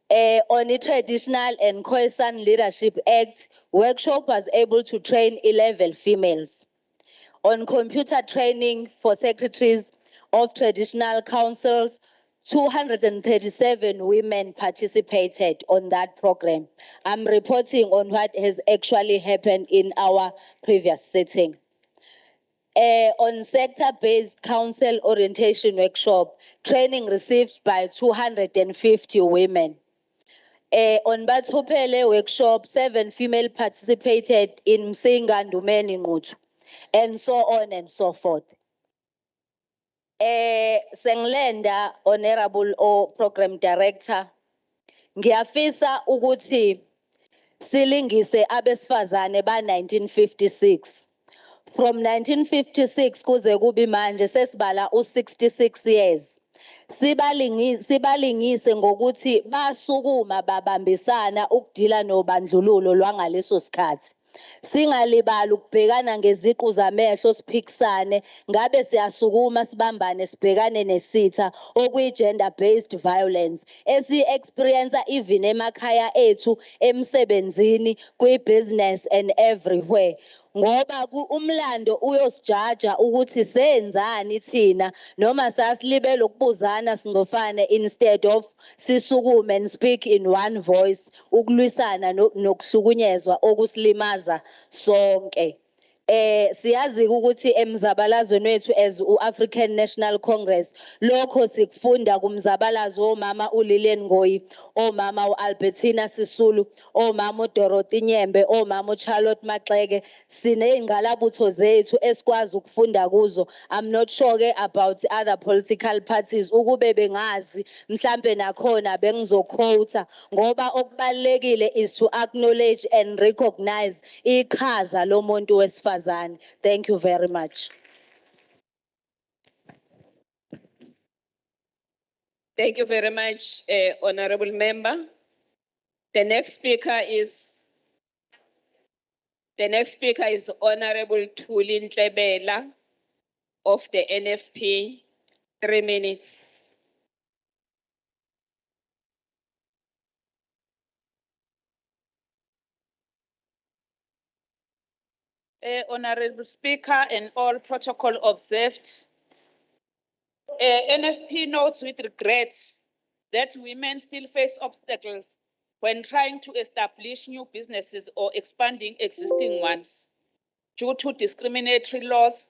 On the Traditional and Khoisan Leadership Act, workshop was able to train 11 females. On computer training for secretaries of traditional councils, 237 women participated on that program. I'm reporting on what has actually happened in our previous sitting. On sector-based council orientation workshop, training received by 250 women. On Bathopele workshop, 7 female participated in Msinga Ndumeni Ngutu, and so on and so forth. Senglenda, Honorable O Program Director, ngiyafisa ukuthi silingise abesifazane ba 1956. From 1956 kuze kubi manje sesibala u66 years. Sibalingise ngokuthi basukuma babambisana ukudila nobandlululo lwangaleso sikhathi. Singalibali ukubhekana ngeziqu zamehlo siphikisane, ngabe siyasukuma sibambane sibhekane nesitha okuyi-gender based violence esi-experience even emakhaya ethu, emsebenzini, kwi-business and everywhere. Ngoba umlando uyosijaja ukuthi senzani thina noma sasilibele ukubuzana singofane instead of sisukume and speak in one voice ukulwisana nokuhlukunyezwa okusilimaza sonke. Siyazi ukuthi emzabalazweni wethu as u-African National Congress lokho sikufunda kumzabalazo omama uLilian Ngoyi, omama uAlbertina Sisulu, omama uDorothy Nyembe, omama uCharlotte Maxeke. Siney'ngqalabutho zethu esikwazi ukufunda kuzo. I'm not sure about other political parties ukube bengazi mhlambe nakhona bengizoquota ngoba okubalekile is to acknowledge and recognize iqhaza lomuntu wesifazane. Thank you very much. Thank you very much, Honorable Member. The next speaker is Honorable Thuli Ntlebela of the NFP. 3 minutes. Honorable Speaker and all protocol observed, NFP notes with regret that women still face obstacles when trying to establish new businesses or expanding existing ones due to discriminatory laws,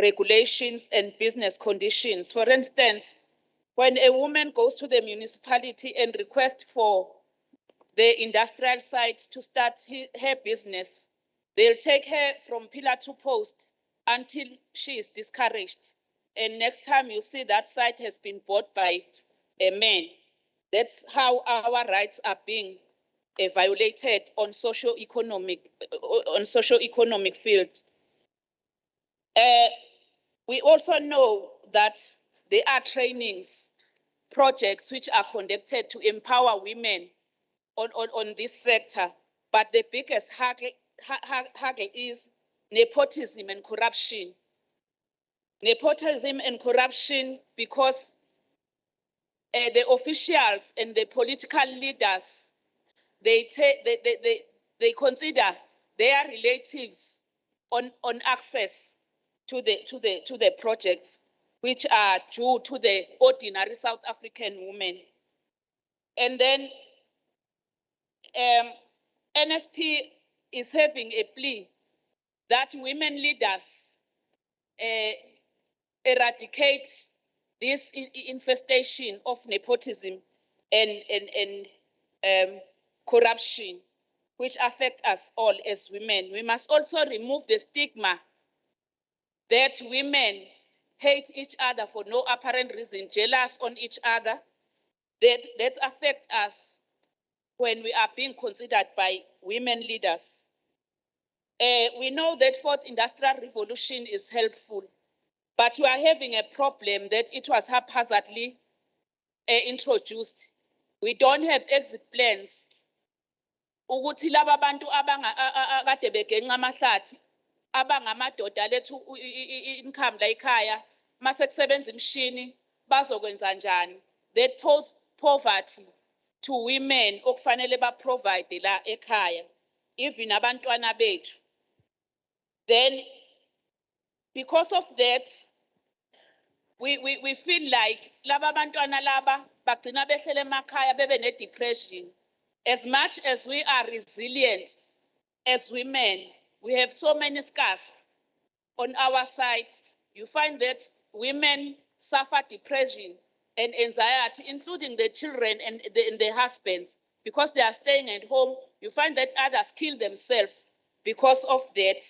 regulations, and business conditions. For instance, when a woman goes to the municipality and requests for the industrial site to start her business, they'll take her from pillar to post until she is discouraged. And next time you see that site has been bought by a man. That's how our rights are being violated on socio-economic field. We also know that there are trainings, projects which are conducted to empower women on this sector, but the biggest hurdle is nepotism and corruption. Nepotism and corruption because the officials and the political leaders, they consider their relatives on access to the projects, which are due to the ordinary South African women. And then NFP is having a plea that women leaders eradicate this infestation of nepotism and corruption, which affect us all as women. We must also remove the stigma that women hate each other for no apparent reason, jealous on each other. That affect us when we are being considered by women leaders. We know that fourth industrial revolution is helpful, But we are having a problem that it was haphazardly introduced. We don't have exit plans. Ukuthi laba bantu kade begenqa amahlathi abangamadoda lethu income la ekhaya mase kusebenza imshini bazokwenza njani. That pose poverty to women okufanele ba provide la ekhaya, even abantwana bethu. Then because of that we feel like laba bantwana laba bagcina behlele emakhaya bebe ne depression. As much as we are resilient as women, we have so many scars on our side. You find that women suffer depression and anxiety, including the children and the husbands, because they are staying at home. You find that others kill themselves because of that.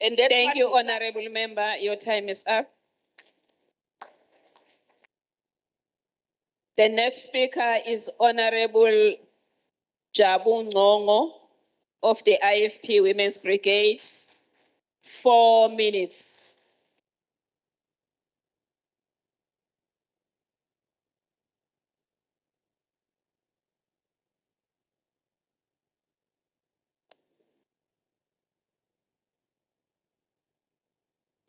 And that's Thank you, Honorable Member. Your time is up. The next speaker is Honorable Jabu Ngongo of the IFP Women's Brigade. 4 minutes.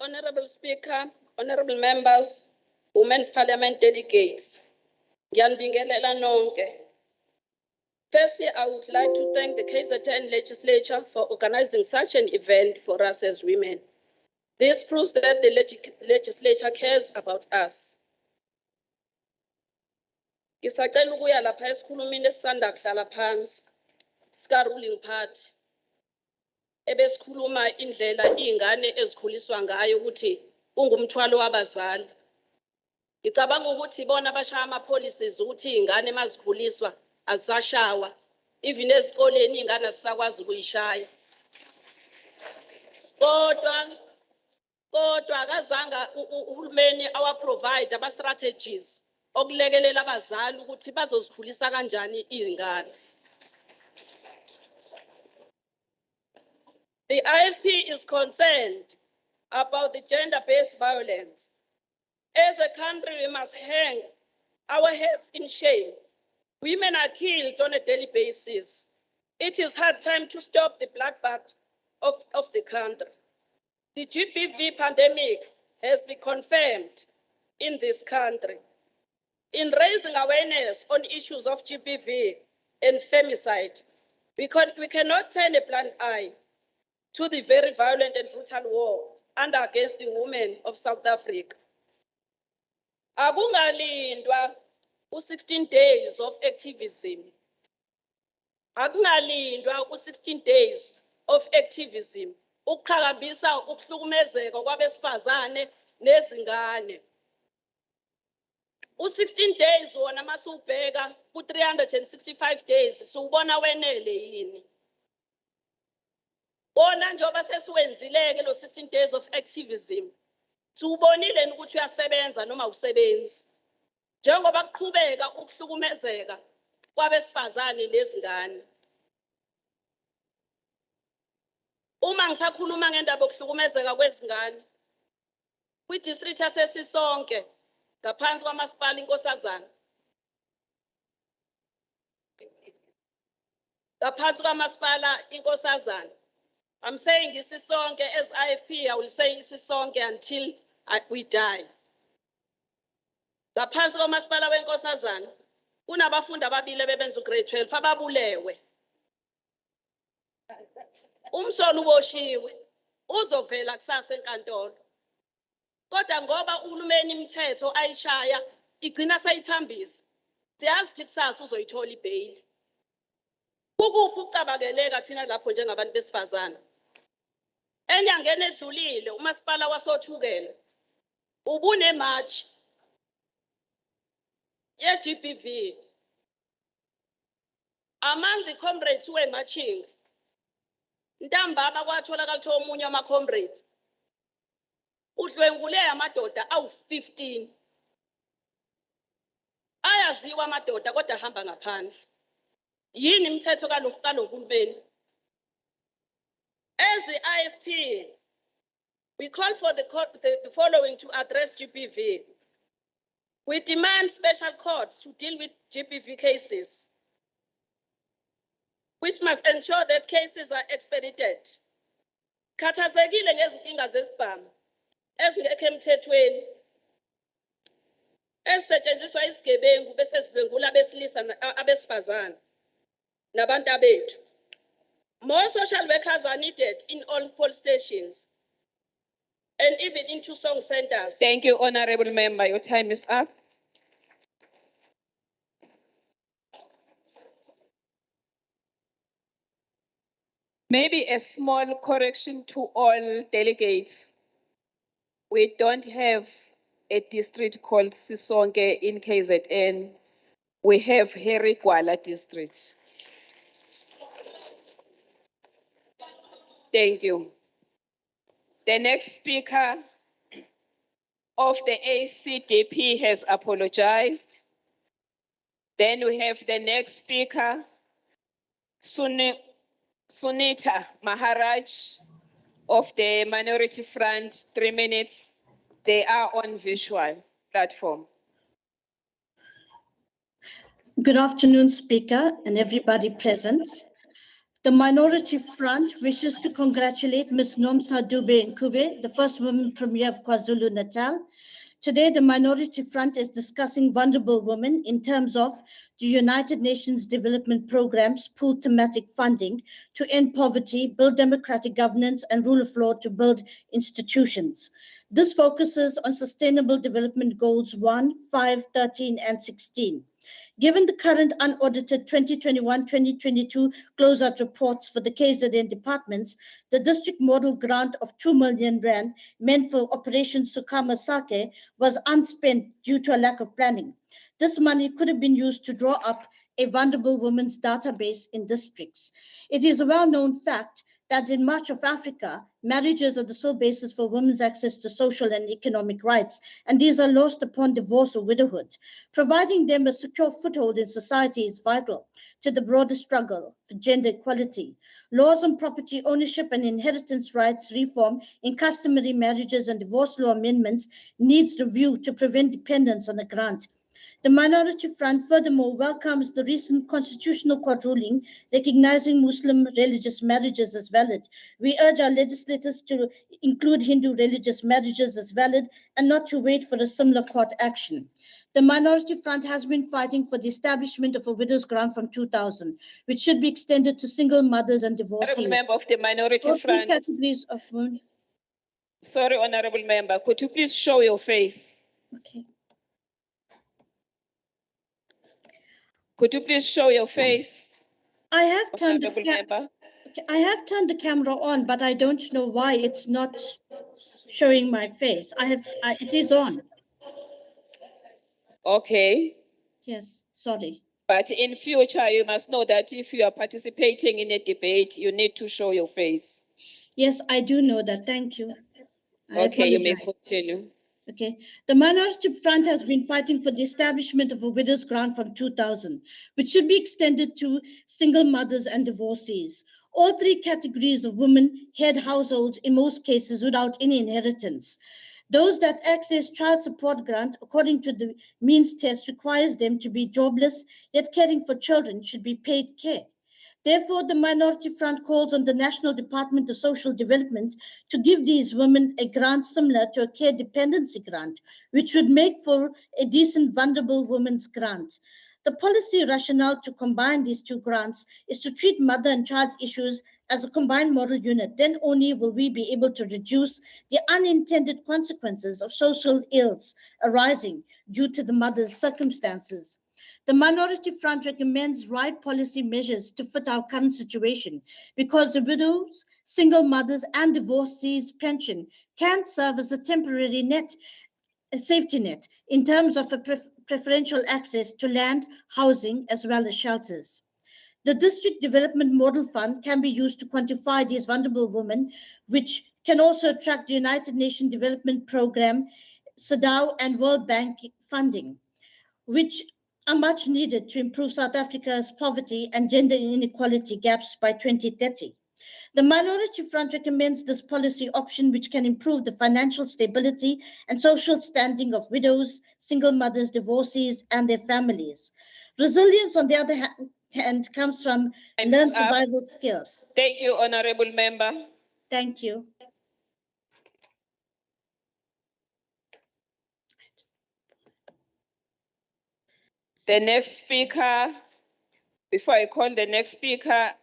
Honorable Speaker, honorable members, Women's Parliament delegates, Ngiyanibingelela nonke. Firstly, I would like to thank the KZN legislature for organizing such an event for us as women. This proves that the legislature cares about us. Ngisacela ukuya lapha esikhulumini esisanda kuhlala phansi sika ruling party ebesikhuluma indlela izingane ezikhuliswa ngayo ukuthi ungumthwalo wabazali. Ngicabanga ukuthi bona bashaya ama policies ukuthi izingane mazikhuliswa azisashawa, even ezikoleni izingane azisakwazi ukuyishaya. Kodwa akazanga uhulumeni awa provide aba strategies okulekelela abazali ukuthi bazozikhulisa kanjani izingane. The IFP is concerned about the gender-based violence. As a country, we must hang our heads in shame. Women are killed on a daily basis. It is hard time to stop the bloodbath of the country. The GBV pandemic has been confirmed in this country. In raising awareness on issues of GBV and femicide, we cannot turn a blind eye to the very violent and brutal war against the women of South Africa. Akungalindwa 16 days of activism. Akungalindwa 16 days of activism. Ukuqhakambisa ukuhlukumezeka kwabesifazane nezingane. 16 days wona masubheka ku 365 days siubona wenele yini? Bona njoba sesiwenzileke lo 16 days of activism. Siubonile ukuthi uyasebenza noma usebenzi. Njengoba kuqhubeka ukuhlukumezeka kwabesifazane nezingane. Uma ngisakhuluma ngendaba yokuhlukumezeka kwezingane, kwi district yasesisonke ngaphansi kwamasipala inkosazana. Ngaphansi kwamasipala inkosazana. I'm saying isisonke as IFP, I will say isisonke until we die. Ngaphansi kwamasipala wenkosazana kunabafundi ababili bebenza grade 12 ababulewe. Umsolo uboshiwe uzovela kusasa enkantolo. Kodwa ngoba uhulumeni imithetho ayishaya igcina sayithambisa. Siyazi ukuthi kusasa uzoyithola ibail. Ukuphi ukucabakeleka thina lapho njengabantu besifazana? Enyangeni edlulile umasipala wasothukela ubune march ye GBV. Among the comrades who were marching, ntambama kwatholakala ukuthi omunye ama comrades udlwengule amadoda awu-15. Ayaziwa amadoda kodwa ahamba ngaphandle. Yini imithetho kalohulumeni? As the IFP, We call for the following to address GBV. We demand special courts to deal with GBV cases, which must ensure that cases are expedited. Khathazekile ngezinkinga zesibhamu ezingekho emthethweni ezisetshenziswa isigebengu bese sidlwengula abesilisa abesifazane nabantu abethu. More social workers are needed in all police stations and even in Tusong centers. Thank you, Honorable Member. Your time is up. Maybe a small correction to all delegates. We don't have a district called Sisonke in KZN. We have Herikwala district. Thank you. The next speaker of the ACDP has apologized. Then we have the next speaker, Sunita Maharaj of the Minority Front, 3 minutes. They are on visual platform. Good afternoon, Speaker, and everybody present. The Minority Front wishes to congratulate Ms. Nomsa Dube Nkube, the first woman Premier of KwaZulu-Natal. Today, the Minority Front is discussing vulnerable women in terms of the United Nations Development Programme's pool thematic funding to end poverty, build democratic governance, and rule of law to build institutions. This focuses on Sustainable Development Goals 1, 5, 13, and 16. Given the current unaudited 2021-2022 closeout reports for the KZN departments, the district model grant of 2 million rand meant for Operation Sukama Sake was unspent due to a lack of planning. This money could have been used to draw up a vulnerable women's database in districts. It is a well-known fact that in much of Africa, marriages are the sole basis for women's access to social and economic rights, and these are lost upon divorce or widowhood. Providing them a secure foothold in society is vital to the broader struggle for gender equality. Laws on property ownership and inheritance rights reform in customary marriages and divorce law amendments needs review to prevent dependence on a grant. The Minority Front furthermore welcomes the recent Constitutional Court ruling recognizing Muslim religious marriages as valid. We urge our legislators to include Hindu religious marriages as valid and not to wait for a similar court action. The Minority Front has been fighting for the establishment of a widow's grant from 2000, which should be extended to single mothers and divorcees. Honorable Member of the Minority Front. Categories of women. Sorry, Honorable Member, could you please show your face? Okay. Could you please show your face? I have turned Honorable Member. I have turned the camera on, but I don't know why it's not showing my face. It is on. Okay. Yes, sorry. But in future, you must know that if you are participating in a debate, you need to show your face. Yes, I do know that. Thank you. Okay, you may continue. Okay. The Minority Front has been fighting for the establishment of a widow's grant from 2000, which should be extended to single mothers and divorcees. All three categories of women head households in most cases without any inheritance. Those that access child support grant, according to the means test, requires them to be jobless, yet caring for children should be paid care. Therefore, the Minority Front calls on the National Department of Social Development to give these women a grant similar to a care dependency grant, which would make for a decent vulnerable women's grant. The policy rationale to combine these two grants is to treat mother and child issues as a combined model unit. Then only will we be able to reduce the unintended consequences of social ills arising due to the mother's circumstances. The Minority Front recommends right policy measures to fit our current situation because the widows, single mothers, and divorcees' pension can serve as a temporary safety net in terms of preferential access to land, housing, as well as shelters. The District Development Model Fund can be used to quantify these vulnerable women, which can also attract the United Nations Development Programme, SADAW, and World Bank funding, which are much needed to improve South Africa's poverty and gender inequality gaps by 2030. The Minority Front recommends this policy option, which can improve the financial stability and social standing of widows, single mothers, divorcees, and their families. Resilience, on the other hand, comes from learned survival skills. Thank you, Honorable Member. Thank you. The next speaker, before I call the next speaker,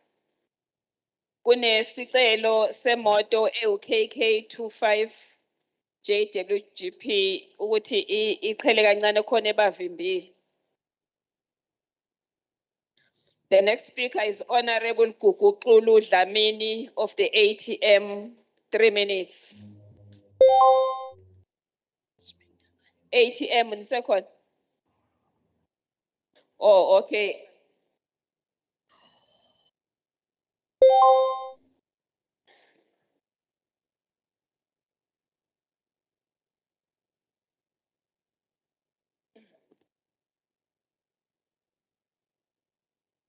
kunesicelo semoto EUKK 25 JWGP ukuthi iqhele kancane khona ebavimbile. The next speaker is Honorable Guguxulu Dlamini of the ATM, 3 minutes. ATM in second. Oh, okay.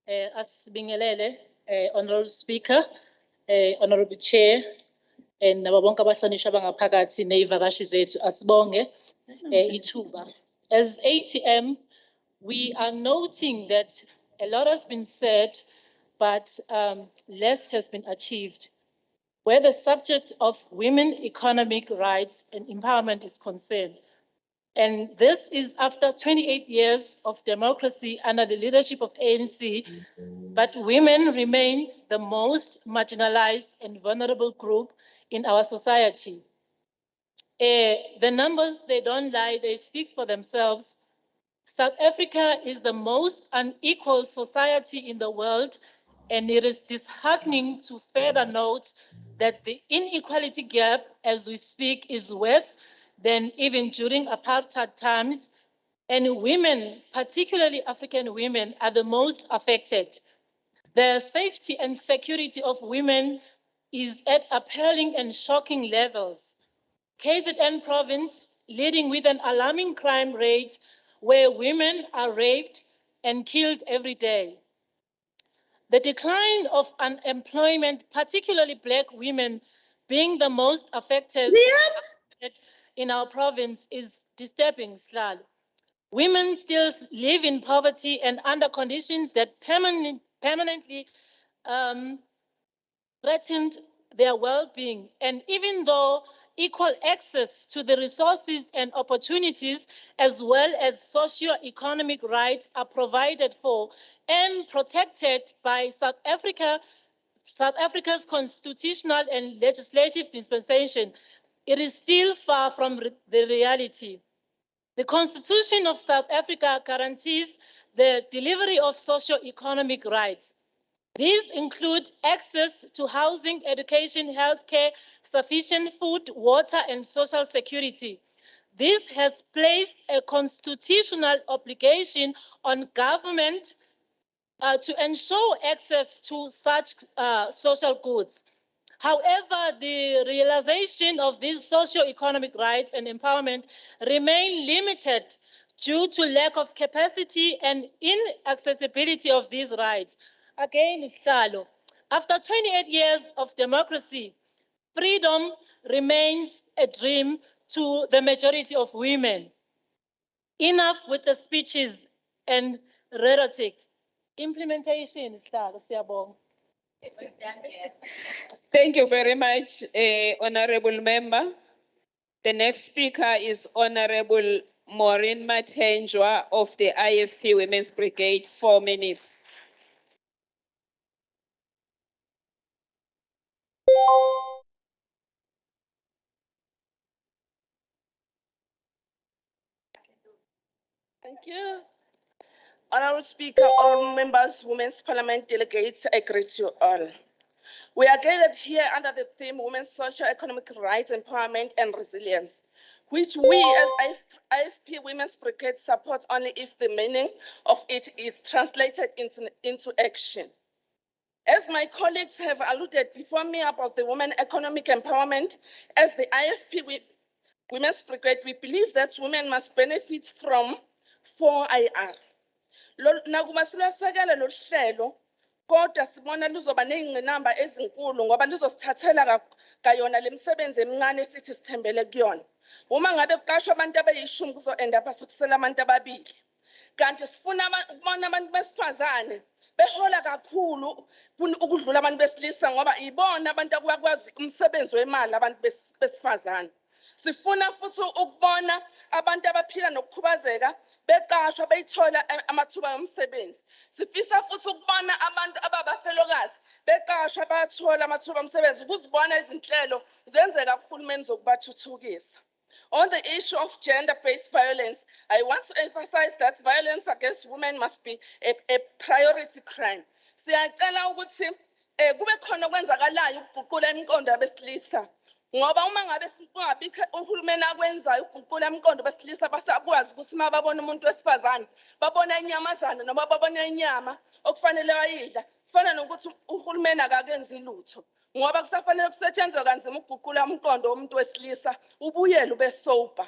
Asibingelele, Honorable Speaker, Honorable Chair, and nabo bonke abahlonishwa abangaphakathi nezivakashi zethu asibonge ithuba. As ATM, we are noting that a lot has been said, but less has been achieved. Where the subject of women economic rights and empowerment is concerned. And this is after 28 years of democracy under the leadership of ANC, but women remain the most marginalized and vulnerable group in our society. The numbers, they don't lie, they speak for themselves. South Africa is the most unequal society in the world, and it is disheartening to further note that the inequality gap as we speak is worse than even during apartheid times, and women, particularly African women, are the most affected. The safety and security of women is at appalling and shocking levels. KZN province leading with an alarming crime rate where women are raped and killed every day. The decline of unemployment, particularly Black women being the most affected in our province, is disturbing, Slal. Women still live in poverty and under conditions that permanently threatened their well-being. And even though equal access to the resources and opportunities as well as socio-economic rights are provided for and protected by South Africa's constitutional and legislative dispensation, it is still far from the reality. The Constitution of South Africa guarantees the delivery of socio-economic rights. These include access to housing, education, healthcare, sufficient food, water, and social security. This has placed a constitutional obligation on government to ensure access to such social goods. However, the realization of these socio-economic rights and empowerment remain limited due to lack of capacity and inaccessibility of these rights. Again, Islalo, after 28 years of democracy, freedom remains a dream to the majority of women. Enough with the speeches and rhetoric. Implementation, Islalo, siyabonga. Thank you very much, Honorable Member. The next speaker is Honorable Maureen Matenjwa of the IFP Women's Brigade, 4 minutes. Thank you. Honorable Speaker, honorable members, Women's Parliament delegates, I greet you all. We are gathered here under the theme Women's Socio-Economic Rights, Empowerment and Resilience, which we as IFP Women's Brigade support only if the meaning of it is translated into action. As my colleagues have alluded before me about the women economic empowerment, as the IFP Women's Brigade, we believe that women must benefit from 4 IR. Nakuba silasekela lo hlelo kodwa sibona luzoba ney'ngqinamba ezinkulu ngoba luzosithathela kayona le misebenzi emincane esithi sithembele kuyona. Uma ngabe kuqashwa abantu abayishumi kuzo-enda apha sokusela abantu ababili. Kanti sifuna ukubona abantu besifazane behola kakhulu ukudlula abantu besilisa ngoba ibona abantu abakwazi umsebenzi wemali abantu besifazane. Sifuna futhi ukubona abantu abaphila nokukhubazeka beqashwa beyithola amathuba omsebenzi. Sifisa futhi ukubona abantu ababafelokazi beqashwa bayathola amathuba omsebenzi ukuzibona izinhlelo zenzeka kuhulumeni zokubathuthukisa. On the issue of gender-based violence, I want to emphasize that violence against women must be a priority crime. Siyacela ukuthi kube khona okwenzakalayo ukuguqula imiqondo yabesilisa. Ngoba uma ngabe kungabikho uhulumeni akwenzayo ukuguqula imiqondo besilisa basakwazi ukuthi uma babona umuntu wesifazane babona inyamazana noma babona inyama okufanele ayidla kufana nokuthi uhulumeni akakenzi lutho. Ngoba kusafanele kusetshenzwe kanzima ukuguqula umqondo womuntu wesilisa ubuyele ube sober.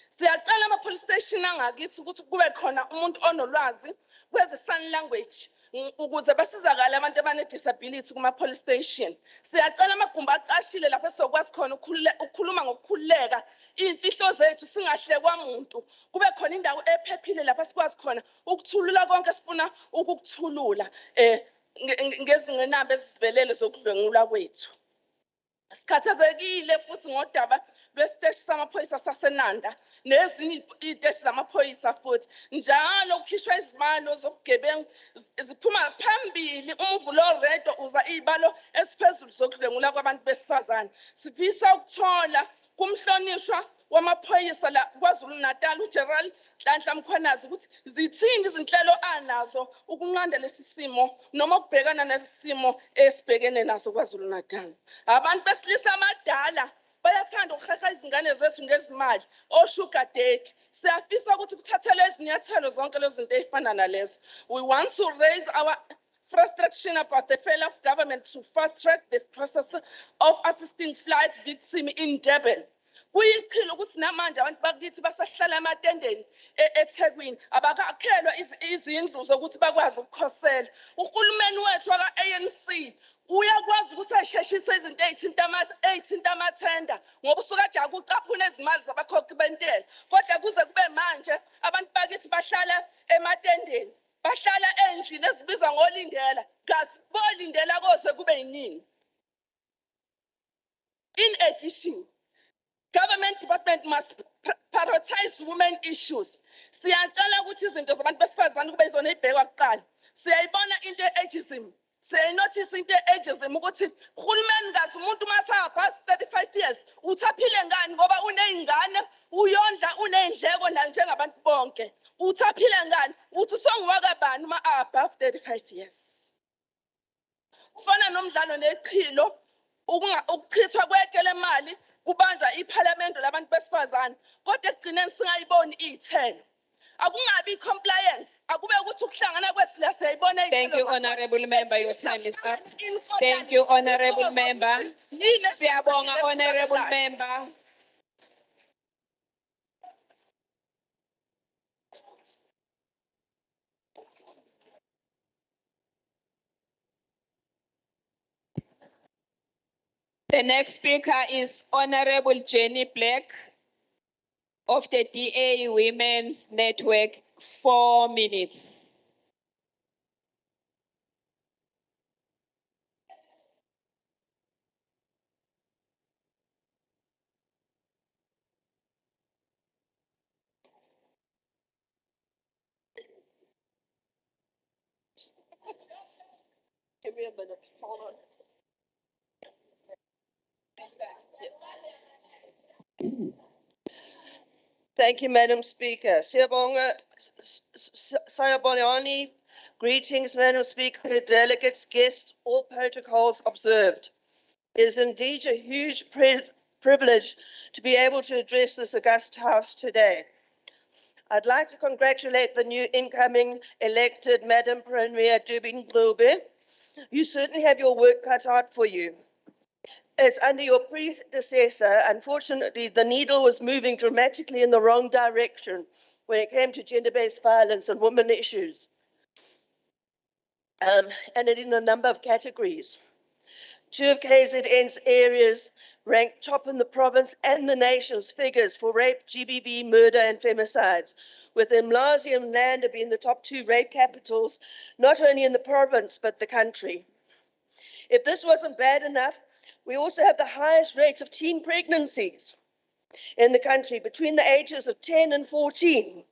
Siyacela ama-police station angakithi ukuthi kube khona umuntu onolwazi kweze-sign language ukuze basizakale abantu abane-disability kuma-police station. Siyacela amagumbi aqashile lapho esizokwazi khona ukukhuluma ngokukhululeka iy'mfihlo zethu singahlekwa muntu. Kube khona indawo ephephile lapho sikwazi khona ukuthulula konke sifuna ukukuthulula ngezingqinamba ezisivelele zokudlwengulwa kwethu. Sikhathazekile futhi ngodaba lwesiteshi samaphoyisa saseNanda nezinye iy'teshi zamaphoyisa futhi njalo kukhishwa izimalo zobugebengu ziphuma phambili umvulo oredo uza iy'balo eziphezulu zokudlwengula kwabantu besifazane. Sifisa ukuthola kumhlonishwa wamaphoyisa la KwaZulu-Natal uGeneral Nhlanhla Mkhwanazi ukuthi zithini izinhlelo anazo ukunqanda lesi simo noma ukubhekana nalesi simo esibhekene naso KwaZulu-Natal. Abantu besilisa abadala bayathanda ukuheha izingane zethu ngezimali sugar daddy. Siyafisa ukuthi kuthathelwe izinyathelo zonke lezi zinto ezifana nalezo. We want to raise our frustration about the failure of government to fast track the process of assisting flight victims in Durban. Kuyichilo ukuthi namanje abantu bakithi basahlala ematendeni eThekwini abakakhelwa izindlu zokuthi bakwazi ukukhosela. Uhulumeni wethu waka-ANC uyakwazi ukuthi asheshise izinto ey'thinta amathenda ngoba usuke ajaga ucaphuna ezimali zabakhokhi bentela. Kodwa kuze kube manje abantu bakithi bahlala ematendeni, bahlala endlini ezibizwa ngolindela, gazi bolindela koze kube yiningi. In addition, government department must prioritize women issues. Siyacela ukuthi izinto zabantu besifazane kube yizona ey'bhekwa kuqala. Siyayibona into e-ageism. Siyayinothisa into e-ageism ukuthi uhulumeni kazi umuntu masahapasi 35 years uthaphile ngani ngoba uney'ngane uyondla uney'ndleko nayo njengabantu bonke. Uthaphile ngani uthi songiwakabani uma above 35 years. Kufana nomdlalo neqhilo ukuchithwa kwetshele emali kubanjwa iphalamende labantu besifazane kodwa ekugcineni singayiboni iy'thelo. Akungabi compliance akube ukuthi ukuhlangana kwethu la siyayibona. Thank you, honorable member. Your time is up. Thank you, honorable member. Siyabonga, honorable member. The next speaker is Honorable Jenny Black of the DA Women's Network, 4 minutes. Give me a minute, hold on. Thank you, Madam Speaker. Sayabonani, greetings, Madam Speaker, delegates, guests, all protocols observed. It is indeed a huge privilege to be able to address this august House today. I'd like to congratulate the new incoming elected Madam Premier Dubin Ngube. You certainly have your work cut out for you. As under your predecessor, unfortunately, the needle was moving dramatically in the wrong direction when it came to gender-based violence and women issues. and in a number of categories. 2 of KZN's areas rank top in the province and the nation's figures for rape, GBV, murder, and femicides, with Mlazi and Nanda being the top 2 rape capitals, not only in the province, but the country. If this wasn't bad enough, we also have the highest rates of teen pregnancies in the country between the ages of 10 and 14.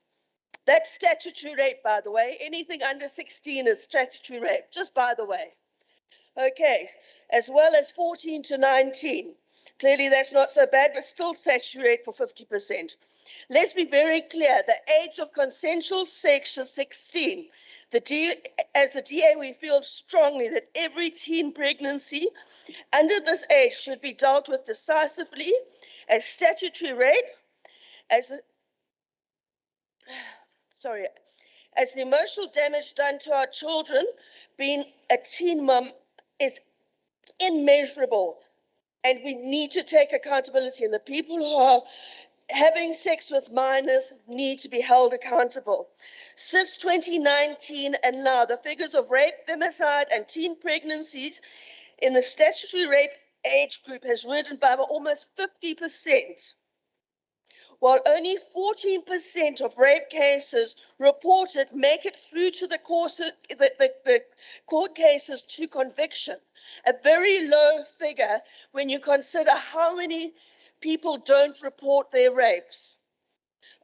That's statutory rape, by the way. Anything under 16 is statutory rape, just by the way. Okay, as well as 14 to 19. Clearly that's not so bad, but still statutory rape for 50%. Let's be very clear, the age of consensual sex is 16. As the DA, we feel strongly that every teen pregnancy under this age should be dealt with decisively as statutory rape, as the emotional damage done to our children being a teen mom is immeasurable, and we need to take accountability, and the people who are having sex with minors need to be held accountable. Since 2019 and now, the figures of rape, femicide, and teen pregnancies in the statutory rape age group has risen by almost 50%. While only 14% of rape cases reported make it through to the court cases to conviction, a very low figure when you consider how many people don't report their rapes.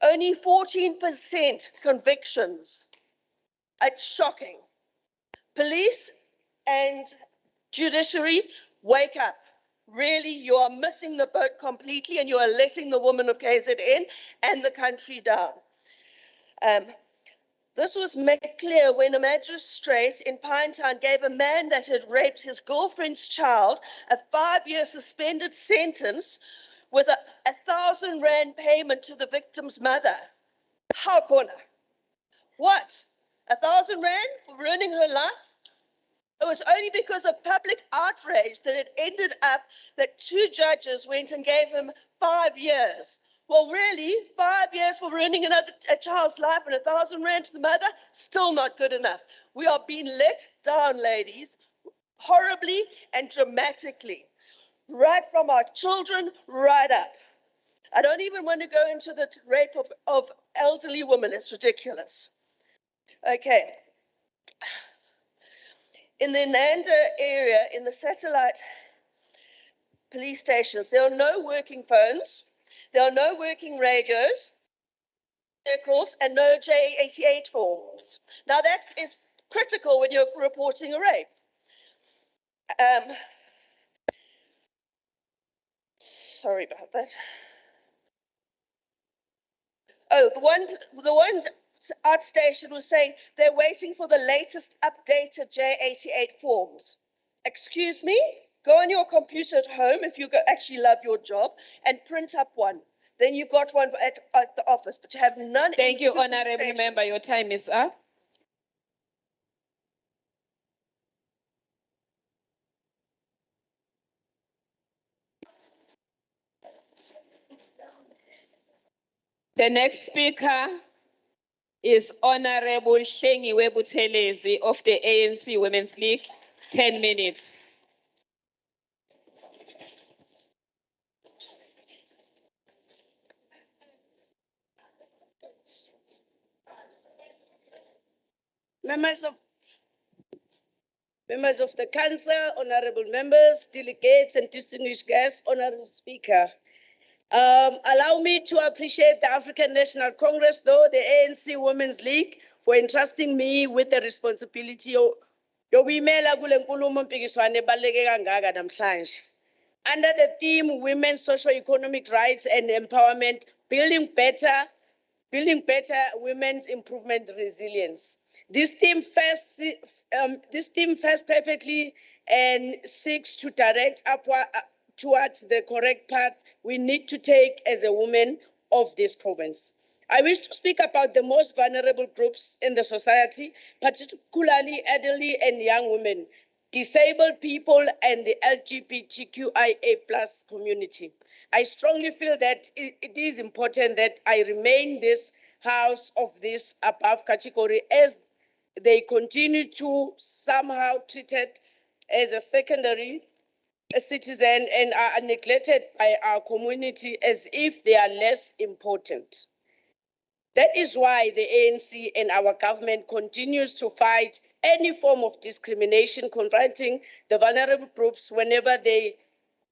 Only 14% convictions. It's shocking. Police and judiciary, wake up. Really, you are missing the boat completely, and you are letting the women of KZN and the country down. This was made clear when a magistrate in Pinetown gave a man that had raped his girlfriend's child a 5-year suspended sentence with a 1,000 rand payment to the victim's mother. How corner? What? 1,000 rand for ruining her life? It was only because of public outrage that it ended up that 2 judges went and gave him 5 years. Well, really, 5 years for ruining a child's life and 1,000 rand to the mother? Still not good enough. We are being let down, ladies, horribly and dramatically. Right from our children, right up. I don't even want to go into the rape of elderly women. It's ridiculous. Okay. In the Nanda area, in the satellite police stations, there are no working phones, there are no working radios, vehicles, and no J88 forms. Now that is critical when you're reporting a rape. Sorry about that. Oh, the one outstation was saying they're waiting for the latest updated J88 forms. Excuse me? Go on your computer at home if you actually love your job and print up one. Then you've got one at the office, but you have none. Thank you, Honorable Member. Your time is up. The next speaker is Honorable Hlengiwe Buthelezi of the ANC Women's League. 10 minutes. Members of the Council, honorable members, delegates, and distinguished guests, honorable Speaker. Allow me to appreciate the African National Congress, though the ANC Women's League, for entrusting me with the responsibility yokuyimela kule nkulumo mpikiswano ebaluleke kangaka namhlanje. Under the theme Women's Socio-Economic Rights and Empowerment, building better women's improvement resilience. This theme first perfectly and seeks to direct upward towards the correct path we need to take as a woman of this province. I wish to speak about the most vulnerable groups in the society, particularly elderly and young women, disabled people, and the LGBTQIA+ community. I strongly feel that it is important that I remain this house of this above category, as they continue to somehow treated as a secondary citizen and are neglected by our community as if they are less important. That is why the ANC and our government continues to fight any form of discrimination confronting the vulnerable groups whenever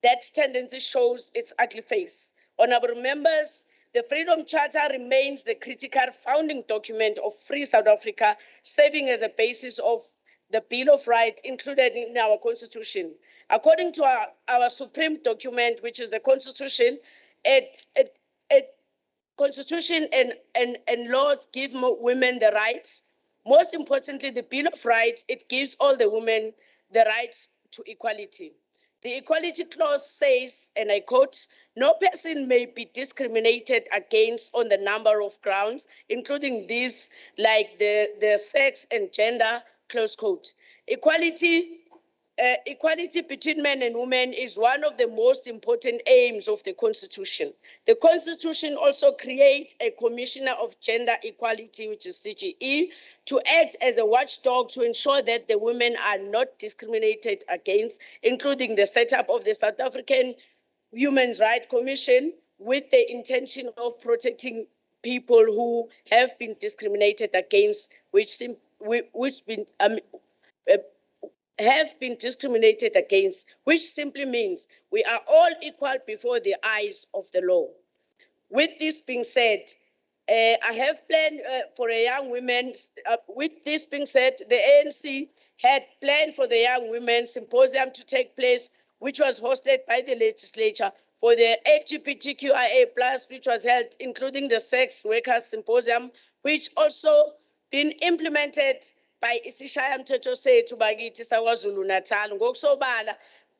that tendency shows its ugly face. Honorable members, the Freedom Charter remains the critical founding document of Free South Africa, serving as a basis of the Bill of Rights included in our Constitution. According to our supreme document, which is the Constitution, Constitution and laws give women the rights. Most importantly, the Bill of Rights, it gives all the women the rights to equality. The Equality Clause says, and I quote, "No person may be discriminated against on the number of grounds, including these like the sex and gender," close quote. Equality between men and women is one of the most important aims of the Constitution. The Constitution also creates a Commissioner of Gender Equality, which is CGE, to act as a watchdog to ensure that the women are not discriminated against, including the setup of the South African Human Rights Commission with the intention of protecting people who have been discriminated against, have been discriminated against, which simply means we are all equal before the eyes of the law. With this being said, I have planned for a young women, with this being said, the ANC had planned for the young women symposium to take place, which was hosted by the legislature for the LGBTQIA+, which was held, including the sex workers symposium, which also been implemented by isishayamthetho sethu bakithi saKwaZulu-Natal ngokusobala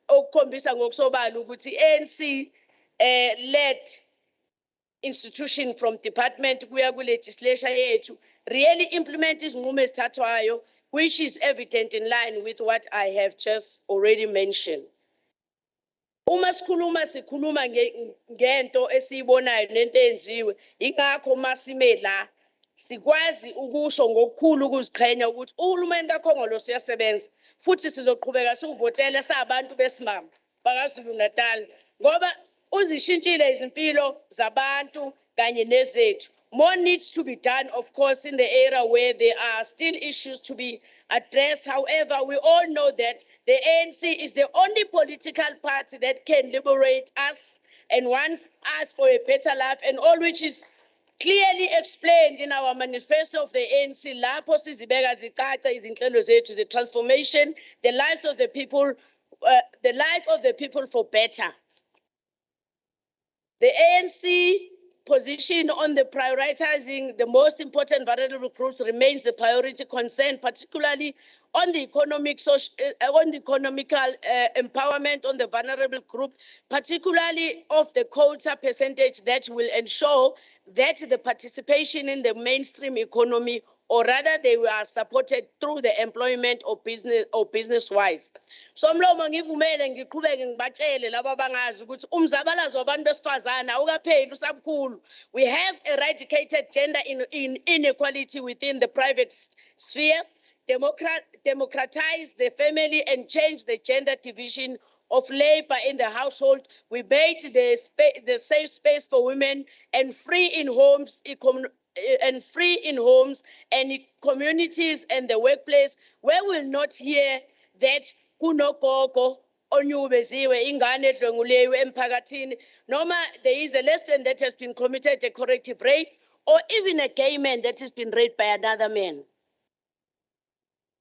okukhombisa ngokusobala ukuthi ANC led institution from department kuya ku-legislature yethu really implement izinqumo ezithathwayo, which is evident in line with what I have just already mentioned. Uma sikhuluma ngento esiyibonayo nento eyenziwe, ingakho masime la sikwazi ukusho ngokukhulu ukuziqhenya ukuthi uhulumeni kaKhongolo siyasebenza futhi sizoqhubeka sivotele sabantu besimama bakaZulu-Natal ngoba uzishintshile izimpilo zabantu kanye nezethu. More needs to be done, of course, in the area where there are still issues to be addressed. However, we all know that the ANC is the only political party that can liberate us and wants us for a better life, and all which is clearly explained in our manifesto of the ANC. Lapho sizibeka zicaca izinhlelo zethu, the transformation, the lives of the people, the life of the people for better. The ANC position on the prioritizing the most important vulnerable groups remains the priority concern, particularly on the economical empowerment on the vulnerable group, particularly of the quota percentage that will ensure that the participation in the mainstream economy, or rather they were supported through the employment or business-wise. So mlomo ngivumele ngiqhubeke ngibatshele laba abangazi ukuthi umzabalazo wabantu besifazana awukapheli usabukhulu. We have eradicated gender inequality within the private sphere, democratize the family and change the gender division of labor in the household. We made the safe space for women and free in homes and communities and the workplace, where we will not hear that kunogogo onyubeziwe ingane edlwenguleyo emphakathini, noma there is a lesbian that has been committed a corrective rape, or even a gay man that has been raped by another man.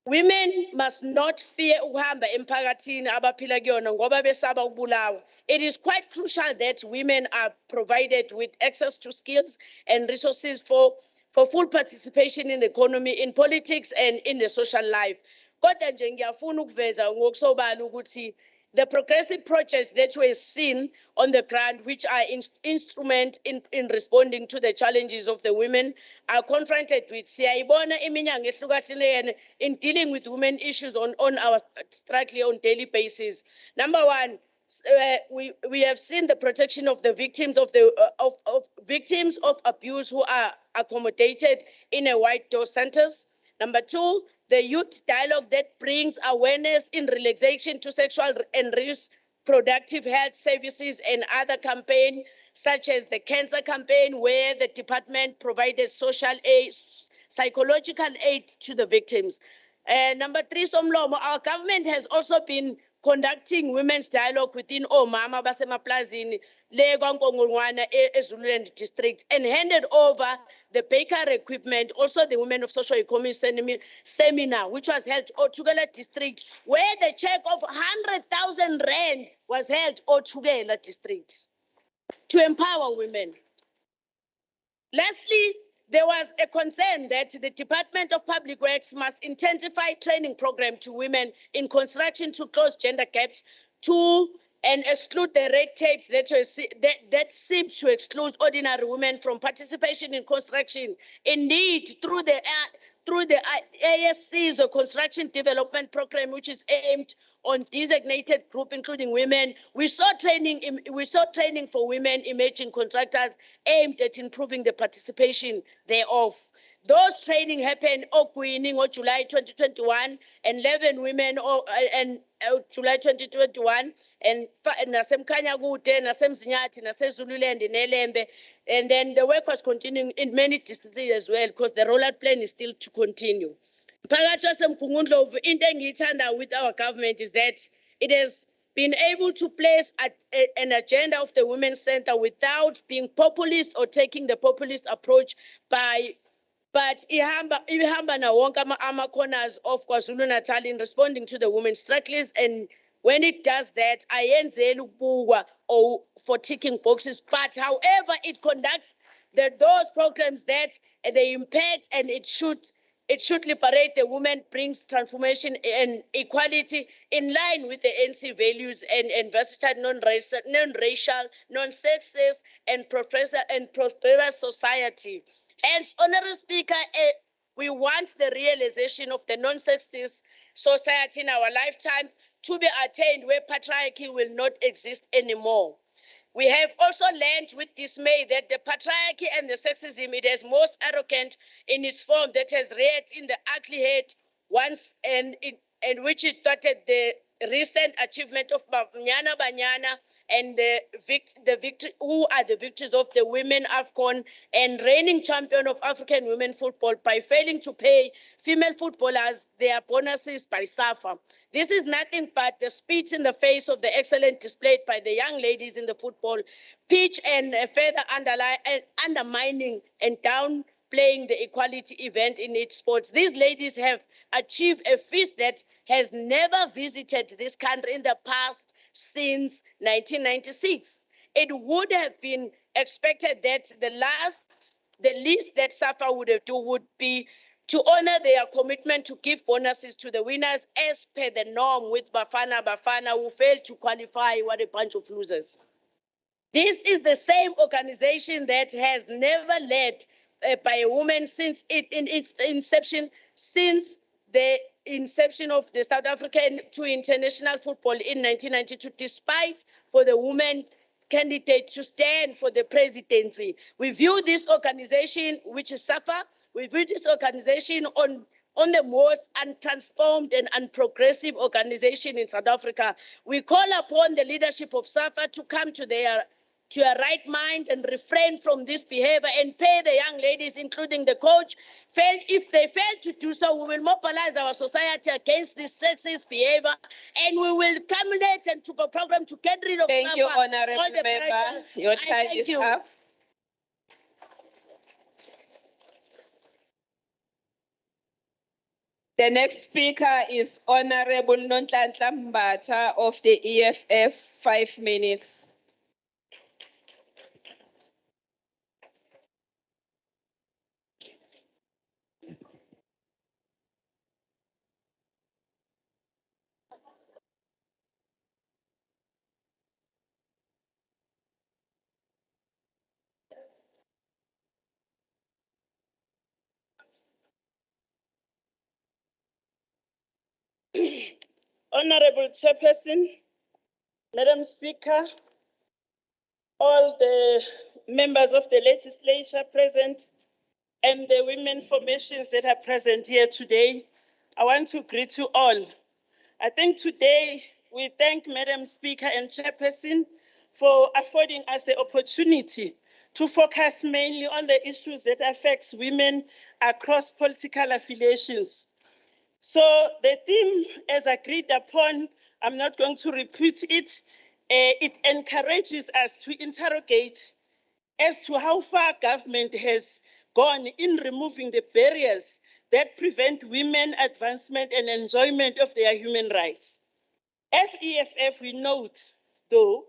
Women must not fear ukuhamba emphakathini abaphila kuyona ngoba besaba ukubulawa. It is quite crucial that women are provided with access to skills and resources for full participation in the economy, in politics, and in the social life. Kodwa nje ngiyafuna ukuveza ngokusobala ukuthi the progressive projects that were seen on the ground, which are instrument in responding to the challenges of the women are confronted with. Siyayibona iminyango ehlukahlukene in dealing with women issues on our strictly on daily basis. Number one, we have seen the protection of the victims of victims of abuse who are accommodated in a white door centers. Number two, the youth dialogue that brings awareness in relaxation to sexual and reproductive health services, and other campaigns such as the cancer campaign, where the department provided social aid, psychological aid to the victims. Number three, Somlomo, our government has also been conducting women's dialogue within Omama Basemaplazini, Legongongwana, Zululand district, and handed over the baker equipment, also the Women of Social Economy seminar, which was held Otugela district, where the check of 100,000 rand was held Otugela district to empower women. Lastly, there was a concern that the Department of Public Works must intensify training program to women in construction to close gender gaps and exclude the red tape that seems to exclude ordinary women from participation in construction. Indeed, through the ASC's or Construction Development Program, which is aimed on designated group, including women, we saw training for women emerging contractors aimed at improving the participation thereof. Those training happened in July 2021, and 11 women July 2021, and Nasemkanyagude, Nasemzinyati, Nasezululand, in Elembe, and then the work was continuing in many districts as well, because the rollout plan is still to continue. With our government is that it has been able to place an agenda of the Women's Center without being populist or taking the populist approach but ihamba na wonke ama-corners of KwaZulu-Natal in responding to the women's struggles, and when it does that, ayenzeli ukubukwa or for ticking boxes, but however it conducts those programs that they impact, and it should liberate the women, brings transformation and equality in line with the ANC values and versatile, non-racial, non-sexist, and prosperous society. Hence, Honorable Speaker, we want the realization of the non-sexist society in our lifetime to be attained, where patriarchy will not exist anymore. We have also learned with dismay that the patriarchy and the sexism, it is most arrogant in its form, that has reared in the ugly head once, and which it started the recent achievement of Banyana Banyana and the victory, who are the victories of the Women AFCON and reigning champion of African women football, by failing to pay female footballers their bonuses by SAFA. This is nothing but the spit in the face of the excellence displayed by the young ladies in the football pitch, and further undermining and downplaying the equality event in its sports. These ladies have achieved a feat that has never visited this country in the past since 1996. It would have been expected that the least that SAFA would have done would be to honor their commitment to give bonuses to the winners as per the norm with Bafana who failed to qualify. What a bunch of losers. This is the same organization that has never led by a woman since its inception, since the inception of the South African to international football in 1992, despite for the woman candidate to stand for the presidency. We view this organization, which is SAFA, we view this organization on the most untransformed and unprogressive organization in South Africa. We call upon the leadership of SAFA to come to a right mind and refrain from this behavior, and pay the young ladies, including the coach. If they fail to do so, we will mobilize our society against this sexist behavior, and we will culminate into a program to get rid of Thank SAFA. you, Honorable Member. Your time is up. The next speaker is Honorable Nonhlanhla Mbatha of the EFF, 5 minutes. Honorable Chairperson, Madam Speaker, all the members of the legislature present, and the women formations that are present here today, I want to greet you all. I think today we thank Madam Speaker and Chairperson for affording us the opportunity to focus mainly on the issues that affects women across political affiliations. So the theme, as agreed upon, I'm not going to repeat it. It encourages us to interrogate as to how far government has gone in removing the barriers that prevent women advancement and enjoyment of their human rights. As EFF, we note, though,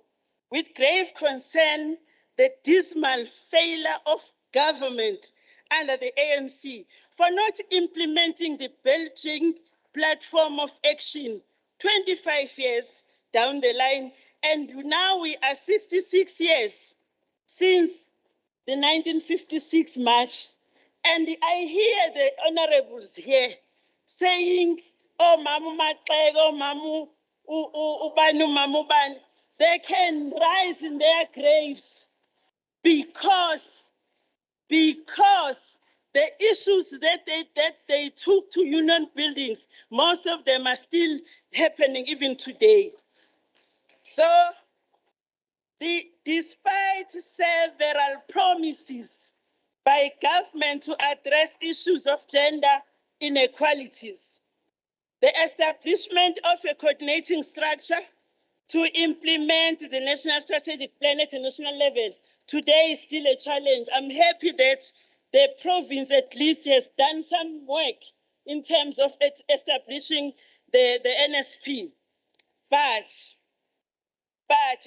with grave concern, the dismal failure of government under the ANC for not implementing the Belgian platform of action 25 years down the line, and now we are 66 years since the 1956 march, and I hear the honorables here saying, oh, Mamu Matlego, oh, Mamu Ubanu, Mamu Ban, they can rise in their graves because the issues that they took to union buildings, most of them are still happening even today. So, despite several promises by government to address issues of gender inequalities, the establishment of a coordinating structure to implement the national strategic plan at a national level today is still a challenge. I'm happy that the province at least has done some work in terms of establishing the NSP. But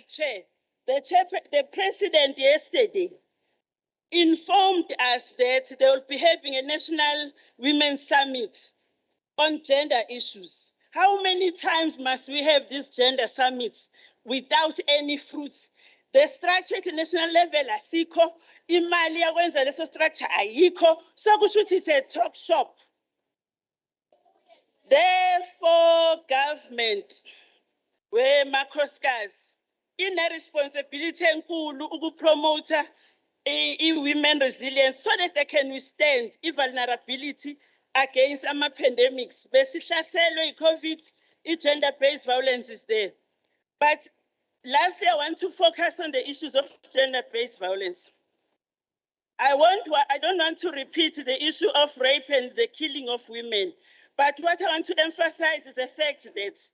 Chair, the president yesterday informed us that they will be having a national women's summit on gender issues. How many times must we have these gender summits without any fruits? The structure at the national level asikho, imali yakwenza leso structure ayikho, so kusho ukuthi it's a talk shop. Therefore, government, where makhosikazi, ine-responsibility enkulu ukupromota women resilience so that they can withstand vulnerability against pandemics. Besihlaselwe COVID, gender-based violence is there. But lastly, I want to focus on the issues of gender-based violence. I don't want to repeat the issue of rape and the killing of women, but what I want to emphasize is the fact that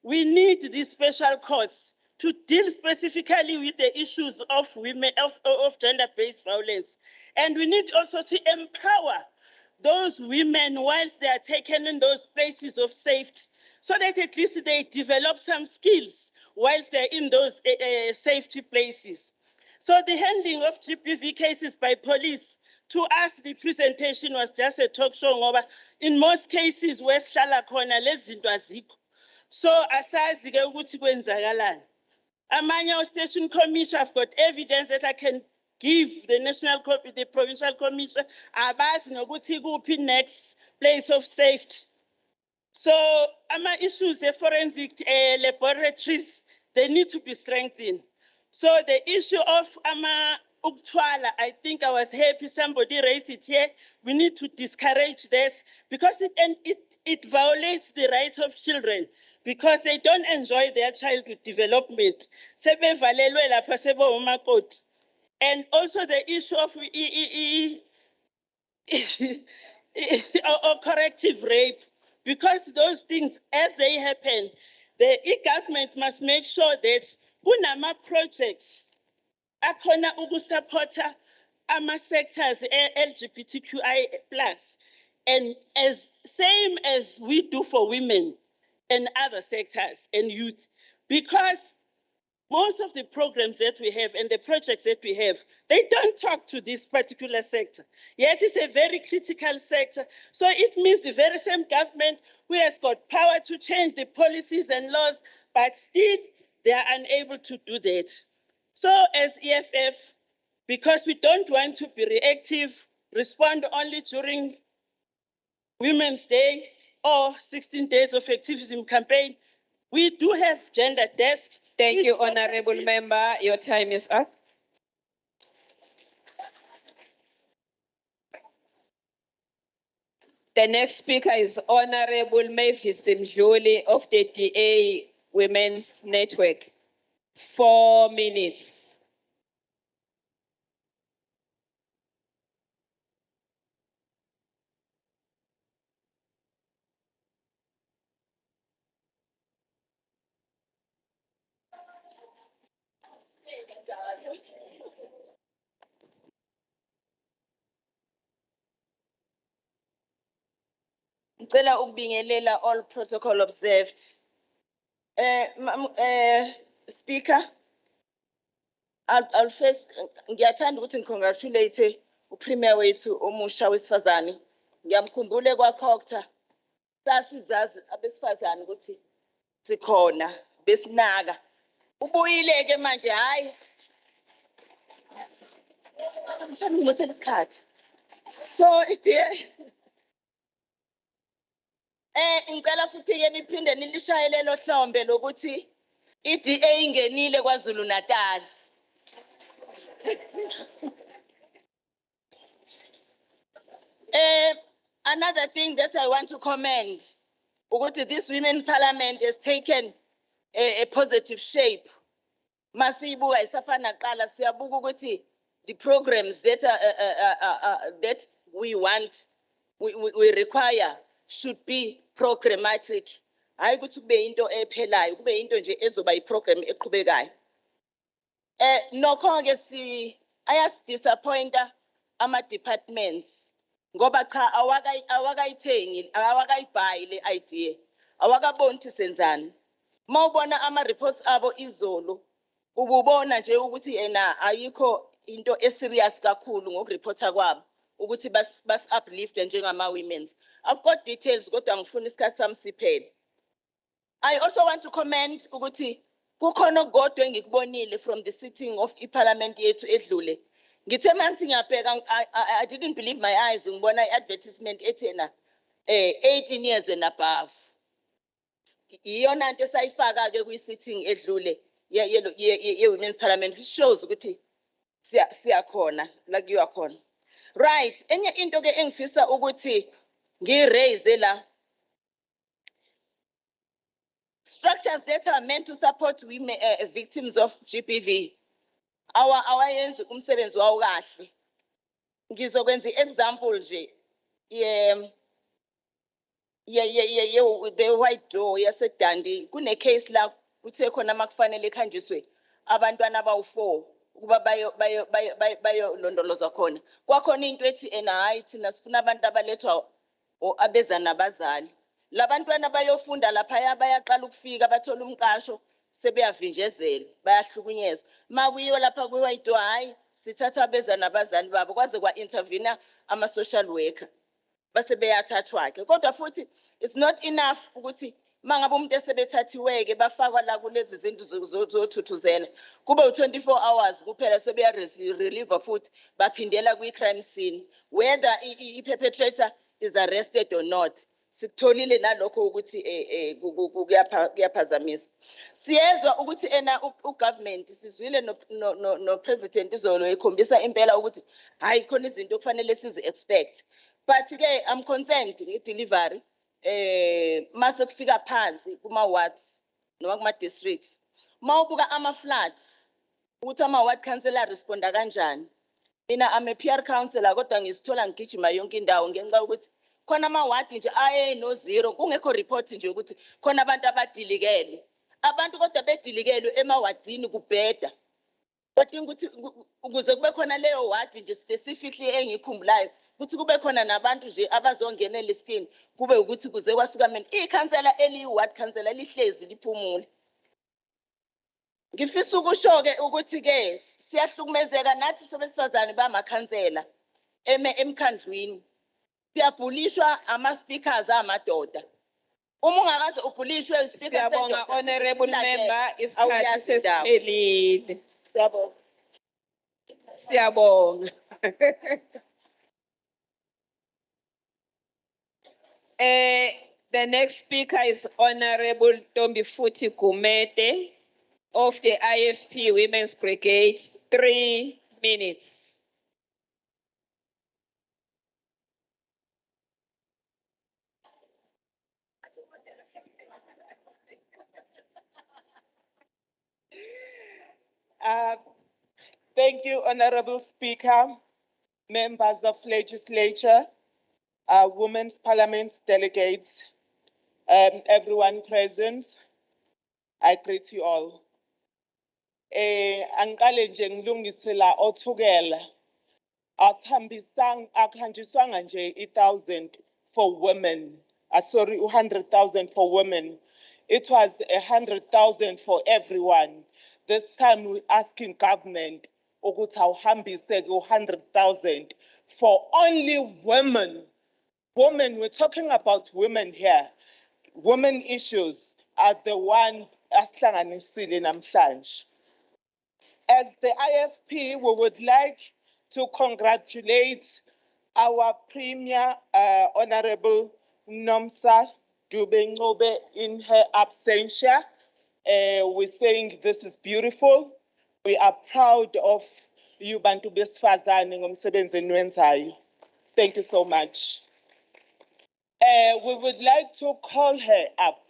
we need these special courts to deal specifically with the issues of women, of gender-based violence. And we need also to empower those women whilst they are taken in those places of safety, so that at least they develop some skills whilst they're in those safety places. So the handling of GBV cases by police, to us, the presentation was just a talk show over. In most cases, West Shalakona, lezinto azikho. So asazi ke ukuthi kwenzakalani. Amanye station commission, I've got evidence that I can give the provincial commission abazi nokuthi kuphi next place of safety. So ama issues of forensic laboratories, they need to be strengthened. So the issue of uktwala, I think I was happy somebody raised it here. We need to discourage this because it violates the rights of children because they don't enjoy their childhood development. And also the issue of or corrective rape, because those things, as they happen, the government must make sure that kunama projects akhona ukusupporta ama sectors LGBTQI+, and as same as we do for women and other sectors and youth, because most of the programs that we have and the projects that we have, they don't talk to this particular sector. Yet it's a very critical sector. So it means the very same government who has got power to change the policies and laws, but still they are unable to do that. So as EFF, because we don't want to be reactive, respond only during Women's Day or 16 days of activism campaign, we do have gender desk. Thank you, Honorable Member. Your time is up. The next speaker is Honorable Mavis Mjoli of the DA Women's Network. 4 minutes. Ngicela ukubingelela all protocol observed. Speaker, I'll first ngiyathanda ukuthi ngicongratulate uPremier wethu omusha wesifazane. Ngiyamkhumbule kwaCocta sasizazi abesifazane ukuthi sikhona besinaka. Ubuyile ke manje hayi. Ngisamngumosela isikhathi. So dear. Ngicela futhi ke niphinde nilishayele lo hlombe lokuthi iDA ingenile KwaZulu-Natal. Another thing that I want to commend, ukuthi this women's parliament has taken a positive shape. Masibuka isafana qala siyabuka ukuthi the programs that that we want, we require should be programmatic. Hayi ukuthi kube into ephelayo, kube into nje ezoba iprogram eqhubekayo. Nokho ke ayas-disappointa ama-departments ngoba cha awakayithengi awakayibhayi le idea awakaboni ukuthi senzani. Mawubona ama-reports abo izolo ububona nje ukuthi yena ayikho into eserious kakhulu ngokureporta kwabo ukuthi bas-uplift njengama-women's. I've got details kodwa ngifuna isikhathi sami siphele. I also want to comment ukuthi kukhona okukodwa engikubonile from the sitting of iparliament yethu edlule. Ngithe mangithi ngiyabheka I didn't believe my eyes ngibona i-advertisement ethena 18 years and above. Iyona nto esayifaka ke kwi-sitting edlule ye-women's parliament, which shows ukuthi siyakhona la kuyiwa khona. Right, enye into ke engifisa ukuthi ngi-raise la structures that are meant to support women victims of GBV. Awayenzi umsebenzi wawo kahle. Ngizokwenza i-example nje the white door yaseDandi kune case la kuthe khona makufanele khanjiswe abantwana abawu4 ukuba bayo londolozwa khona. Kwakhona into ethi hayi thina sifuna abantu abalethwa abeza nabazali. Labantwana bayofunda lapha bayaqala ukufika bathola umqasho sebeyavinjezelwa bayahlukunyezwa. Makuyiwa lapha kwi-white door hayi sithatha abeza nabazali babo kwaze kwa-intervene ama-social worker. Base beyathathwa ke kodwa futhi it's not enough ukuthi mangabe umuntu esebethathiwe ke bafakwa la kulezi zinto zothuthuzela kube u24 hours kuphela sebeya relieve futhi baphindela kwi-crime scene whether i-perpetrator is arrested or not. Sikutholile nalokho ukuthi kuyaphazamisa. Siyezwa ukuthi ugovernment sizwile no president izolo ekhombisa impela ukuthi hayi khona izinto kufanele sizi expect. But ke I'm concerned nge-delivery mase kufika phansi kuma-wards noma kuma-districts. Mawubuka ama-floods ukuthi ama-ward councillor responda kanjani. Mina I'm a PR councillor kodwa ngizithola ngigijima yonke indawo ngenxa ukuthi khona ama-ward nje no-0 kungekho report nje ukuthi khona abantu abadilikelwe. Abantu kodwa bedilikelwe emawadini kubheda. Kodwa ukuthi ukuze kube khona leyo ward nje specifically engikhumbulayo ukuthi kube khona nabantu nje abazongenela iskini kube ukuthi kuze kwasuka mina ikhansela eliyi-ward councillor lihlezi liphumule. Ngifisa ukusho ke ukuthi ke siyahlukumezeka nathi sebesifazane bamakhansela emkhandlwini. Siyabhulishwa ama-speakers amadoda. Uma ungakaze ubhulishwe ispeaker Siyabonga honorable member isikhathi sesiphelile. Siyabonga. Siyabonga. The next speaker is Honorable Tombifuthi Gumede of the IFP Women's Brigade. 3 minutes. Thank you, Honorable Speaker, members of legislature, Women's Parliament delegates, everyone present. I greet you all. Angikale nje ngilungisela othukela. Akuhanjiswanga nje 1,000 for women. Sorry, 100,000 for women. It was 100,000 for everyone. This time we're asking government ukuthi awuhambise 100,000 for only women. Women, we're talking about women here. Women issues are the one asihlanganisile namhlanje. As the IFP, we would like to congratulate our Premier, Honorable Nomsa Dube in her absentia. We're saying this is beautiful. We are proud of you, Bantu Besifazane ngomsebenzi enwenzayo. Thank you so much. We would like to call her up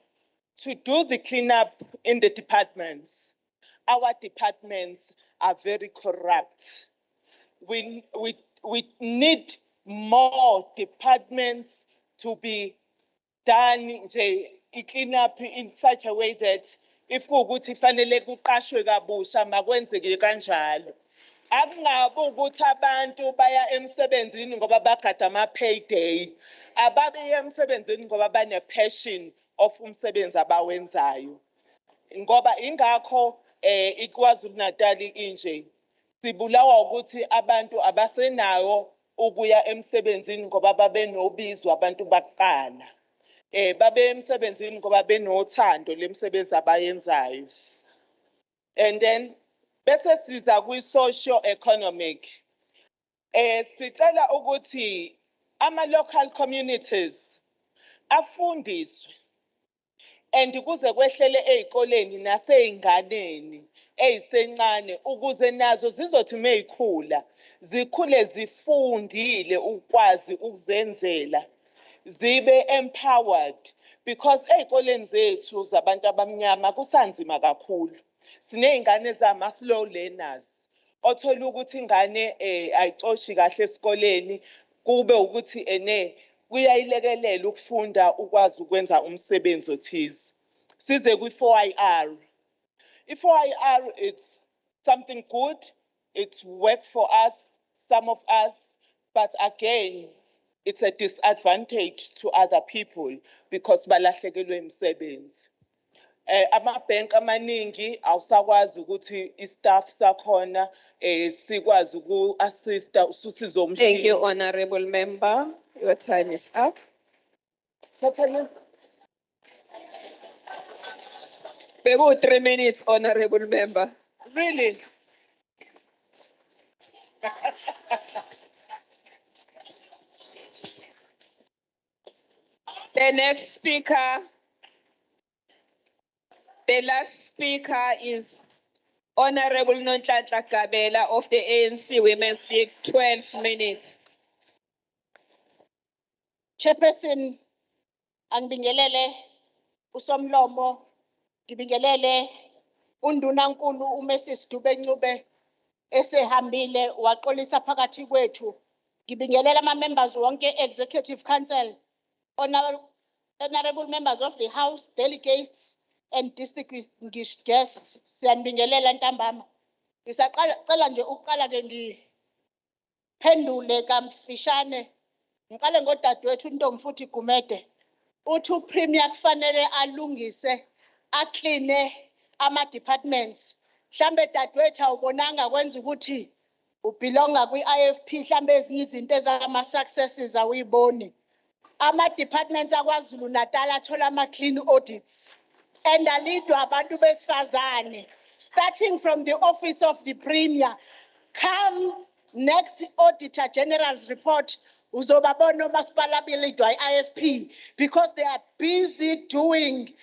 to do the cleanup in the departments. Our departments are very corrupt. We need more departments to be done clean up in such a way that if kuwukuthi fanele kuqashwe kabusha makwenzeke kanjalo. Akungabe ukuthi abantu baya emsebenzini ngoba bagada ama-payday. Ababe emsebenzini ngoba bane-passion of umsebenzi abawenzayo. Ngoba ingakho iKwaZulu-Natal inje sibulawa ukuthi abantu abasenayo ukuya emsebenzini ngoba babe nobizwa abantu baqala. Babe emsebenzini ngoba benothando lemsebenzi abayenzayo. And then bese siza kwi-socio economic. Sicela ukuthi ama-local communities afundiswe and kuze kwehlele ey'koleni nasey'nganeni eyisencane ukuze nazo zizothi meyikhula zikhule zifundile ukwazi ukuzenzela zibe empowered because ey'koleni zethu zabantu abamnyama kusanzima kakhulu. Siney'ngane zama-slow learners othola ukuthi ingane ayicoshi kahle esikoleni kube ukuthi kuyayilekelela ukufunda ukwazi ukwenza umsebenzi othize. Size kwi-4IR. I-4IR, it's something good. It's work for us, some of us, but again, it's a disadvantage to other people because balahlekelwe imisebenzi. Ama-bank amaningi awusakwazi ukuthi i-staff sakhona sikwazi uku-assista ususizo umshini. Thank you, Honorable Member. Your time is up. Beku 3 minutes, Honorable Member. Really? The next speaker, the last speaker is Honorable Untitled Chapter of the ANC Women's League, 12 minutes. Chairperson, angibingelele usomlomo, ngibingelele undunankulu uMrs Dube Ncube esehambile waxolisa phakathi kwethu. Ngibingelela ama-members wonke executive council, honorable members of the house, delegates and distinguished guests. Siyanibingelela ntambama. Ngisacela nje ukuqala ke ngiphendule kamfishane. Ngiqale ngodadewethu uNtombi futhi Gumede. Uthi uPremier kufanele alungise aclean ama-departments. Mhlambe dadewethu awubonanga kwenza ukuthi ubelonga kwi-IFP mhlambe ezinye izinto ezama-successes awuyiboni. Ama-departments aKwaZulu-Natal athola ama-clean audits. And alidwa abantu besifazane, starting from the office of the Premier. Come next Auditor General's report, uzobabona umasipala belidwa i-IFP because they are busy doing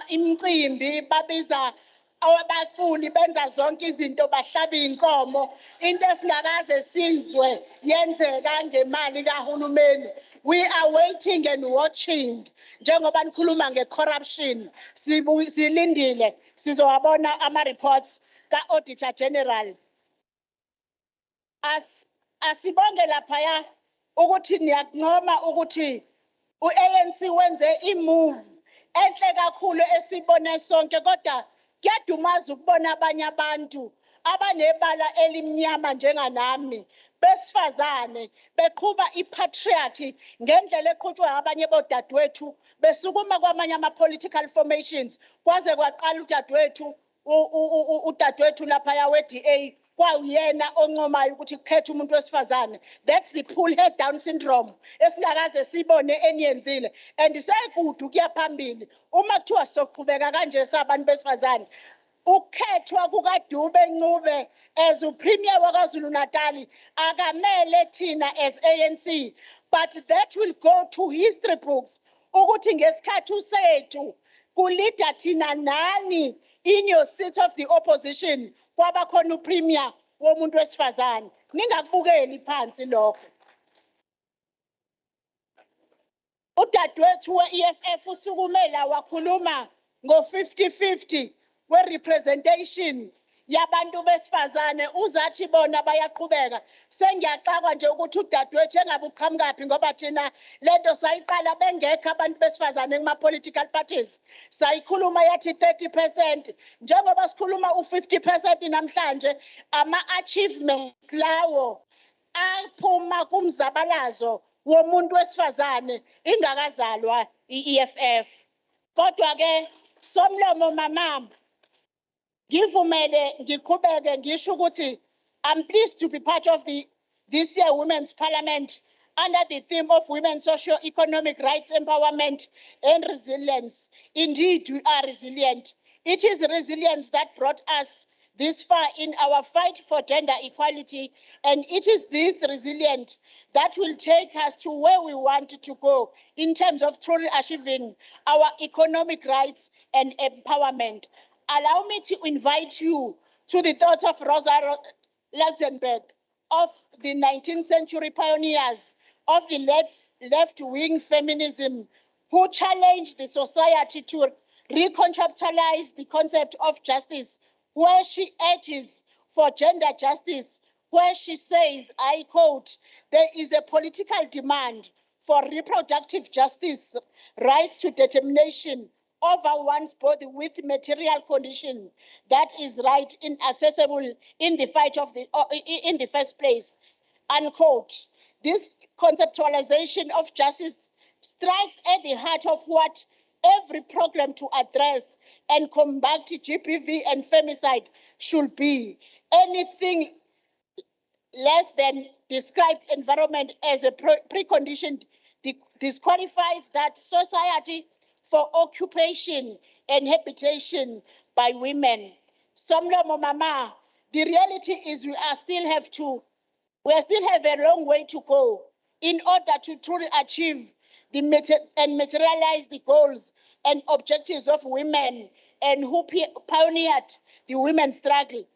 imicimbi babiza abafuni benza zonke izinto bahlaba inkomo into esingakaze sizwe yenzeka ngemali kahulumeni. We are waiting and watching njengoba nikhuluma ngecorruption silindile sizowabona ama reports ka-Auditor General. Asibonge laphaya ukuthi niyakuncoma ukuthi u-ANC wenze i-move enhle kakhulu esibone sonke kodwa kuyadumaza ukubona abanye abantu abanebala elimnyama njenganami besifazane beqhuba ipatriarchy ngendlela eqhutshwa abanye bodadewethu besukuma kwamanye ama-political formations kwaze kwaqala udadewethu laphaya we-DA kwawuyena oncomayo ukuthi kukhethe umuntu wesifazane. That's the pull head down syndrome esingakaze sibone eniyenzile and sekude ukuya phambili uma kuthiwa soqhubeka kanje sabantu besifazane. Ukukhethwa kukaDube Ncube as uPremier waKwaZulu-Natal akamele thina as ANC, but that will go to history books ukuthi ngesikhathi sethu kulida thina nani in your seat of the opposition kwaba khona uPremier womuntu wesifazane. Ningakubukeli phansi lokho. Udadewethu we-EFF usukumela wakhuluma ngo-50-50 we-representation yabantu besifazane uzathi bona bayaqhubeka. Sengiyaxakwa nje ukuthi udadewethu engabe uqhamukaphi ngoba thina lento sayiqala bengekho abantu besifazane kuma-political parties. Sayikhuluma yathi 30%. Njengoba sikhuluma u-50% namhlanje, ama-achievements lawo aphuma kumzabalazo womuntu wesifazane ingakazalwa i-EFF. Kodwa-ke somlomo mamama ngivumele ngiqhubeke ngisho ukuthi I'm pleased to be part of this year Women's Parliament under the theme of Women's Socio-Economic Rights Empowerment and Resilience. Indeed, we are resilient. It is resilience that brought us this far in our fight for gender equality, and it is this resilience that will take us to where we want to go in terms of truly achieving our economic rights and empowerment. Allow me to invite you to the thoughts of Rosa Luxemburg, of the 19th century pioneers of the left-wing feminism, who challenged the society to reconceptualize the concept of justice, where she urges for gender justice, where she says, I quote, there is a political demand for reproductive justice, rights to determination over one's body with material condition that is right and accessible in the fight of in the first place, unquote. This conceptualization of justice strikes at the heart of what every program to address and combat GBV and femicide should be. Anything less than described environment as a precondition disqualifies that society for occupation and habitation by women. Somlomo mama, the reality is we still have a long way to go in order to truly achieve and materialize the goals and objectives of women and who pioneered the women's struggle.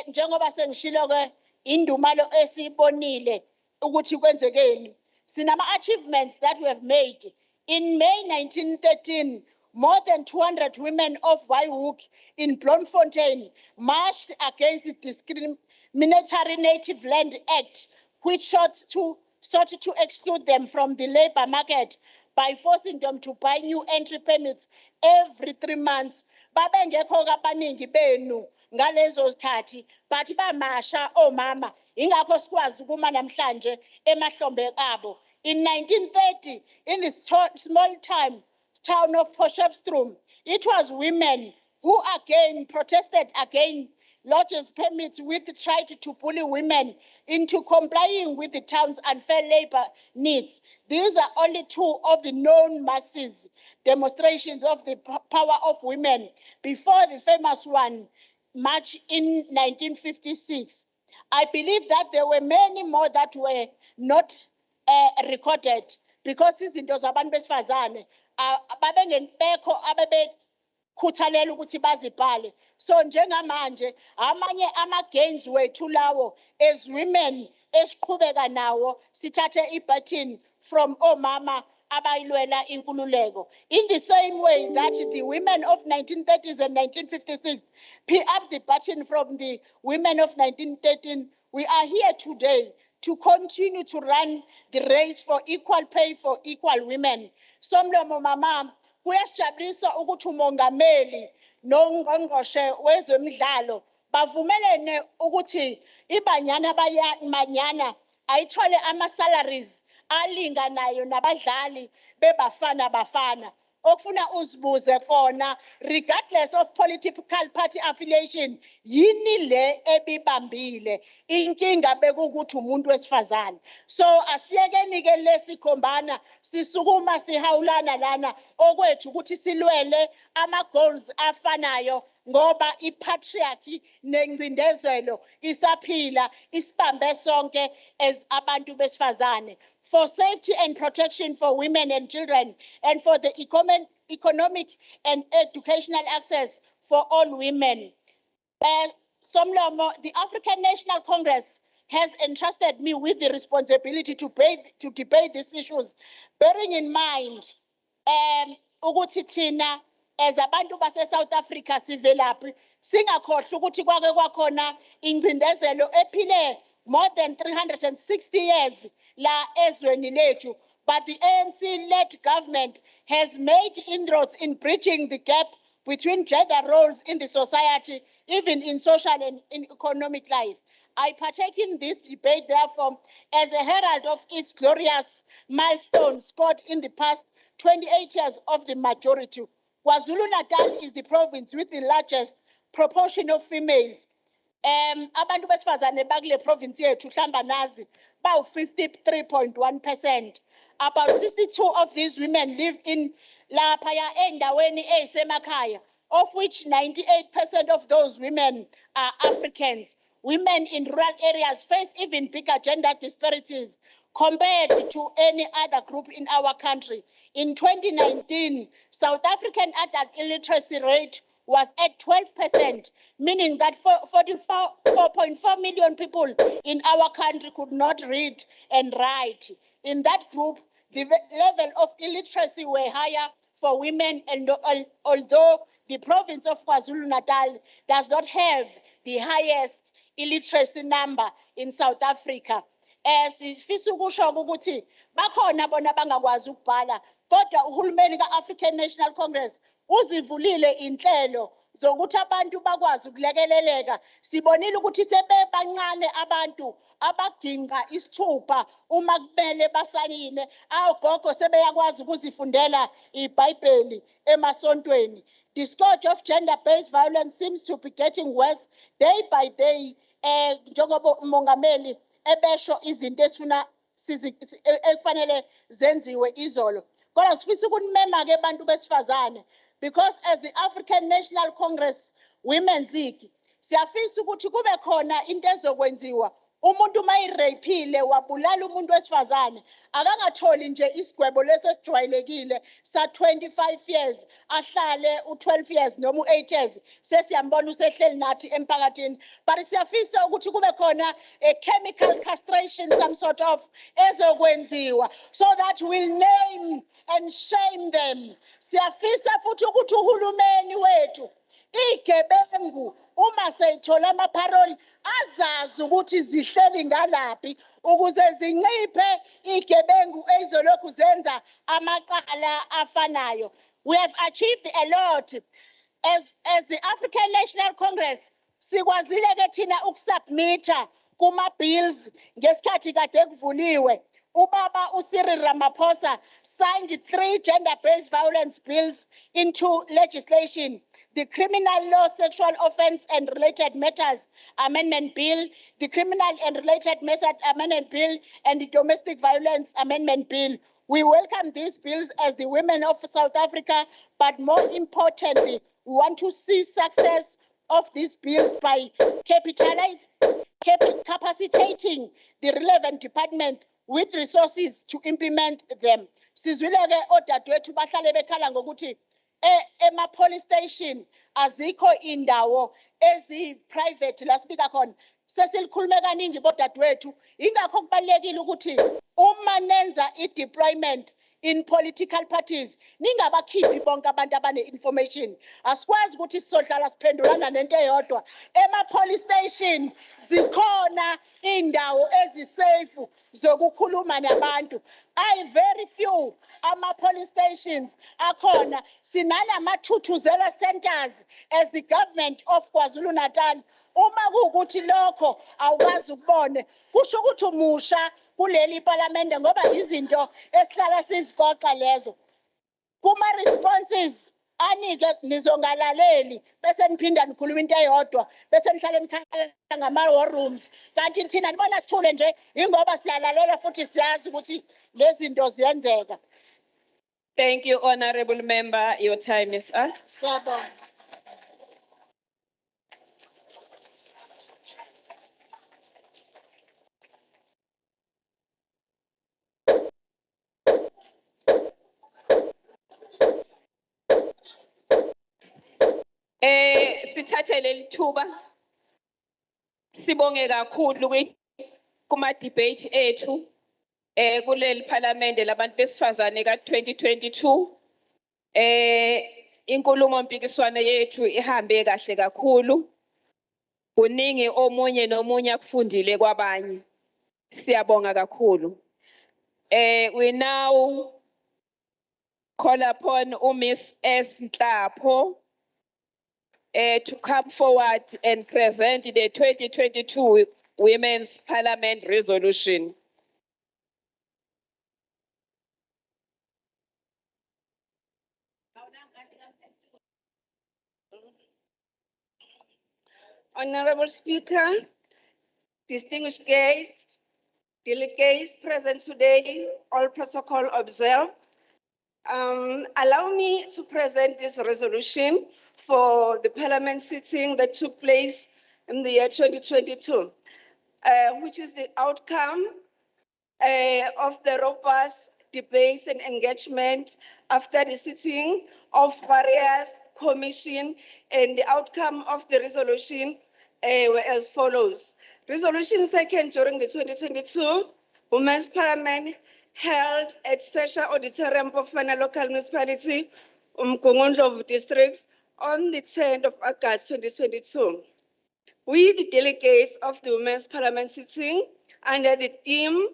Njengoba sengishilo-ke indumalo esibonile ukuthi kwenzekeni. Sinama achievements that we have made. In May 1913, more than 200 women of Waihoek in Bloemfontein marched against the Discriminatory Native Land Act, which sought to exclude them from the labor market by forcing them to buy new entry permits every 3 months. Babengekho kabaningi benu ngalezo zikhathi, but bamasha omama ingakho sikwazi ukuma namhlanje emahlombe abo. In 1930, in the small town of Potchefstroom, it was women who again protested against lodges permits which tried to bully women into complying with the town's unfair labor needs. These are only two of the known masses demonstrations of the power of women before the famous one, March in 1956. I believe that there were many more that were not recorded because izinto zabantu besifazane babengekho abebekhuthalela ukuthi bazibhale. So njengamanje amanye ama-gains wethu lawo as women esiqhubeka nawo sithathe ibaton from omama abayilwela inkululeko. In the same way that the women of 1930s and 1956 pick up the baton from the women of 1913, we are here today to continue to run the race for equal pay for equal women. Somlomo mama, kuyasijabulisa ukuthi umongameli nongqongqoshe wezemidlalo bavumelene ukuthi iBanyana Banyana ayithole ama-salaries alinganayo nabadlali bebafana bafana. Okufuna uzibuze kona, regardless of political party affiliation, yini le ebibambile inkinga bekukuthi umuntu wesifazane. So asiyekeni ke lesikhombana sisukuma sihawulana lana okwethu ukuthi silwele ama-goals afanayo ngoba ipatriarchy nengcindezelo isaphila isibambe sonke as abantu besifazane. For safety and protection for women and children, and for the economic and educational access for all women. Somlomo, the African National Congress has entrusted me with the responsibility to debate these issues, bearing in mind ukuthi thina as abantu base South Africa sivelaphi singakhohlwa ukuthi kwake kwakhona ingcindezelo ephile more than 360 years la ezweni lethu, but the ANC-led government has made inroads in bridging the gap between gender roles in the society, even in social and in economic life. I partake in this debate, therefore, as a herald of its glorious milestone scored in the past 28 years of the majority. KwaZulu-Natal is the province with the largest proportion of females. Abantu besifazane bakule province yethu hlamba nazi bawu 53.1%. About 62 of these women live in laphaya endaweni eyisemakhaya, of which 98% of those women are Africans. Women in rural areas face even bigger gender disparities compared to any other group in our country. In 2019, South African adult illiteracy rate was at 12%, meaning that 4.4 million people in our country could not read and write. In that group, the level of illiteracy were higher for women, and although the province of KwaZulu-Natal does not have the highest illiteracy number in South Africa. Sifisa ukusho ukuthi bakhona bona bangakwazi ukubhala, kodwa uhulumeni ka-African National Congress uzivulile inhlelo zokuthi abantu bakwazi ukulekeleleka. Sibonile ukuthi sebebancane abantu abaginqa isithupha uma kumele basayine. Awogogo sebeyakwazi ukuzifundela iBhayibheli emasontweni. The scourge of gender-based violence seems to be getting worse day by day. Njengoba umongameli ebesho izinto esifuna ekufanele zenziwe izolo. Kodwa sifisa ukunimema ke abantu besifazane, because as the African National Congress Women's League siyafisa ukuthi kube khona into ezokwenziwa. Umuntu mayirapile wabulala umuntu wesifazane akangatholi nje isigwebo lesesijwayelekile sa 25 years ahlale u12 years noma u8 years sesiyambona usehleli nathi emphakathini, but siyafisa ukuthi kube khona a chemical castration, some sort of ezokwenziwa, so that we'll name and shame them. Siyafisa futhi ukuthi uhulumeni wethu igebengu uma seyithola amapharoli azazi ukuthi zihleli ngalaphi ukuze zinciphe igebengu ezolokhu zenza amaqala afanayo. We have achieved a lot as the African National Congress. Sikwazile ke thina ukusubmita kuma bills ngesikhathi kade kuvuliwe. Ubaba uCyril Ramaphosa signed 3 gender-based violence bills into legislation: the Criminal Law Sexual Offense and Related Matters Amendment Bill, the Criminal and Related Matters Amendment Bill, and the Domestic Violence Amendment Bill. We welcome these bills as the women of South Africa, but more importantly, we want to see success of these bills by capacitating the relevant department with resources to implement them. Sizwile ke odadewethu bahlale bekhala ngokuthi ema-police station azikho indawo ezi-private la sibika khona. Sesilikhulume kaningi bodadewethu, ingakho kubalulekile ukuthi uma nenza i-deployment in political parties ningabakhiphi bonke abantu abane-information asikwazi ukuthi sizohlala siphendulana nento eyodwa ema-police station zikhona iy'ndawo ezisafe zokukhuluma nabantu very few ama-police stations akhona sinanama-thuthuzela centers as the government of KwaZulu-Natal uma kuwukuthi lokho awukwazi ukubone kusho ukuthi umusha kuleli parliamente ngoba izinto esihlala sizixoxa lezo kuma-responses anike nizongalaleli bese niphinda nikhuluma into eyodwa bese nihlale nikhala ngama-war rooms kanti thina nibona sithule nje ingoba siyalalela futhi siyazi ukuthi lezi zinto ziyenzeka. Thank you, Honorable Member. Your time is up. Siyabonga. Sithathe leli thuba sibonge kakhulu kuma debate ethu kuleli parliamente labantu besifazane ka 2022 inkulumo mpikiswano yethu ihambe kahle kakhulu kuningi omunye nomunye akufundile kwabanye siyabonga kakhulu. We now call upon Miss S. Nhlapo to come forward and present the 2022 Women's Parliament Resolution. Honorable Speaker, distinguished guests, delegates present today, all protocol observed. Allow me to present this resolution for the parliament sitting that took place in the year 2022, which is the outcome of the robust debates and engagement after the sitting of various commission, and the outcome of the resolution were as follows. Resolution second during the 2022 Women's Parliament held at Sesha Auditorium of Fana Local Municipality, Umgungundlovu District, on the 10th of August 2022. We, the delegates of the Women's Parliament sitting under the theme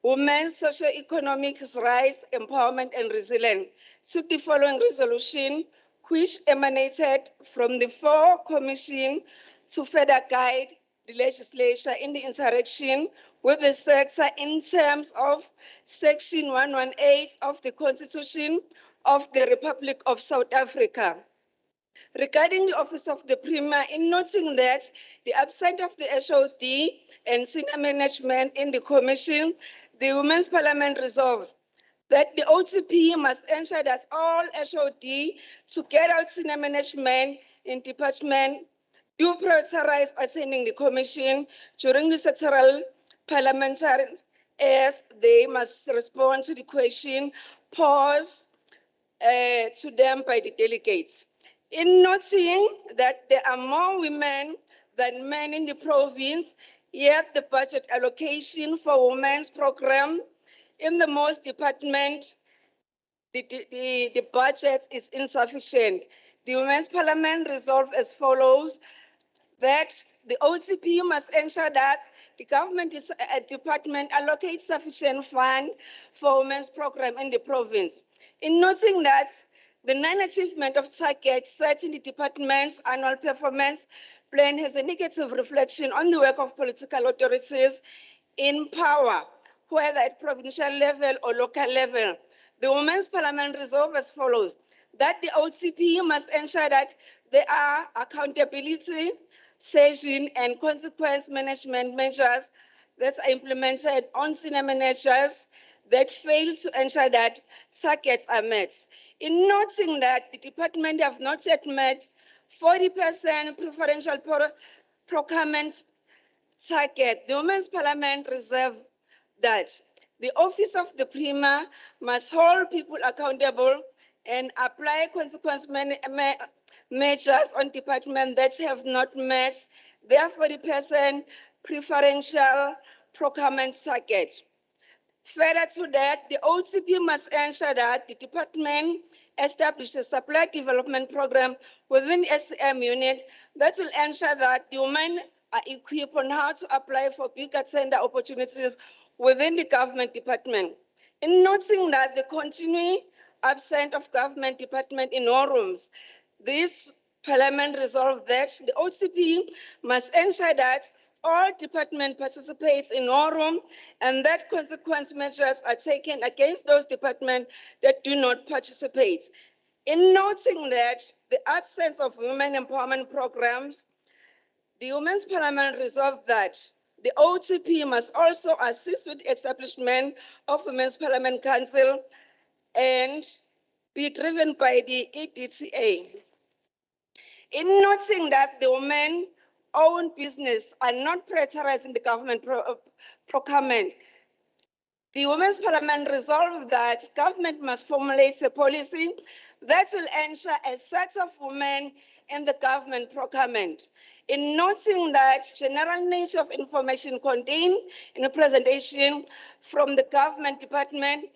Women's Socio-Economic Rights, Empowerment and Resilience, took the following resolution, which emanated from the four commission to further guide the legislature in the interaction with the sector in terms of Section 118 of the Constitution of the Republic of South Africa. Regarding the Office of the Premier, in noting that the absence of the HOD and senior management in the Commission, the Women's Parliament resolved that the OTP must ensure that all HOD, together with senior management in department, do prioritize attending the Commission during the sectoral parliamentary, as they must respond to the question posed to them by the delegates. In noting that there are more women than men in the province, yet the budget allocation for women's program in the most department, the budget is insufficient. The Women's Parliament resolved as follows, that the OTP must ensure that the government department allocates sufficient fund for women's program in the province. In noting that the non-achievement of targets set in the department's annual performance plan has a negative reflection on the work of political authorities in power, whether at provincial level or local level. The Women's Parliament resolved as follows, that the OTP must ensure that there are accountability, session, and consequence management measures that are implemented on senior managers that fail to ensure that targets are met. In noting that the department have not yet met 40% preferential procurement target, the Women's Parliament reserved that the Office of the Premier must hold people accountable and apply consequence measures on departments that have not met their 40% preferential procurement target. Further to that, the OTP must ensure that the department establishes a supply development program within SCM unit that will ensure that the women are equipped on how to apply for bigger tender opportunities within the government department. In noting that the continuing absence of government department in all rooms, this Parliament resolved that the OCP must ensure that all department participates in all room and that consequence measures are taken against those departments that do not participate. In noting that the absence of women empowerment programs, the Women's Parliament resolved that the OTP must also assist with the establishment of Women's Parliament Council and be driven by the EDCA. In noting that the women-owned business are not prioritized in the government procurement, the Women's Parliament resolved that government must formulate a policy that will ensure a set of women in the government procurement. In noting that general nature of information contained in a presentation from the government department,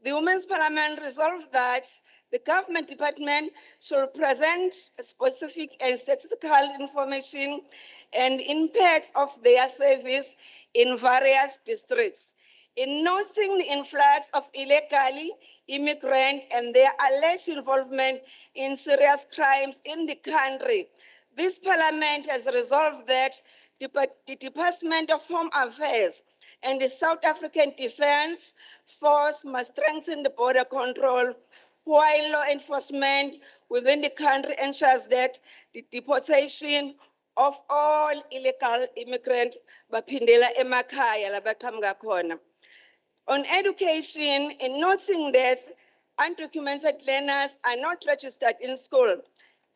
the Women's Parliament resolved that the government department should present specific and statistical information and impacts of their service in various districts. In noting the influx of illegally immigrants and their alleged involvement in serious crimes in the country, this Parliament has resolved that the Department of Home Affairs and the South African Defence Force must strengthen the border control while law enforcement within the country ensures that the deportation of all illegal immigrants baphindela emakhaya la baqhamuka khona. On education, in noting that undocumented learners are not registered in school,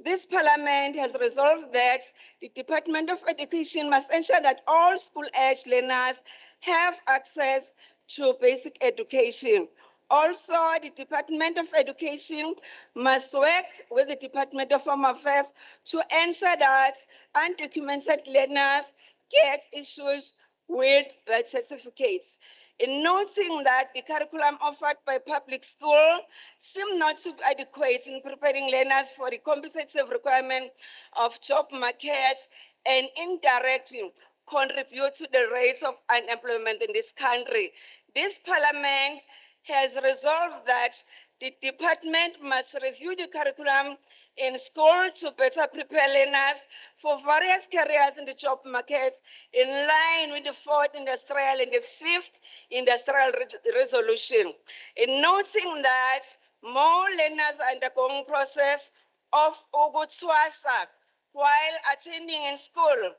this Parliament has resolved that the Department of Education must ensure that all school-age learners have access to basic education. Also, the Department of Education must work with the Department of Home Affairs to ensure that undocumented learners get issued with birth certificates. In noting that the curriculum offered by public school seem not to be adequate in preparing learners for the competitive requirement of job markets and indirectly contribute to the rates of unemployment in this country, this Parliament has resolved that the department must review the curriculum in school to better prepare learners for various careers in the job markets in line with the 4th industrial and the 5th industrial resolution. In noting that more learners are undergoing process of Ubutwasa while attending in school,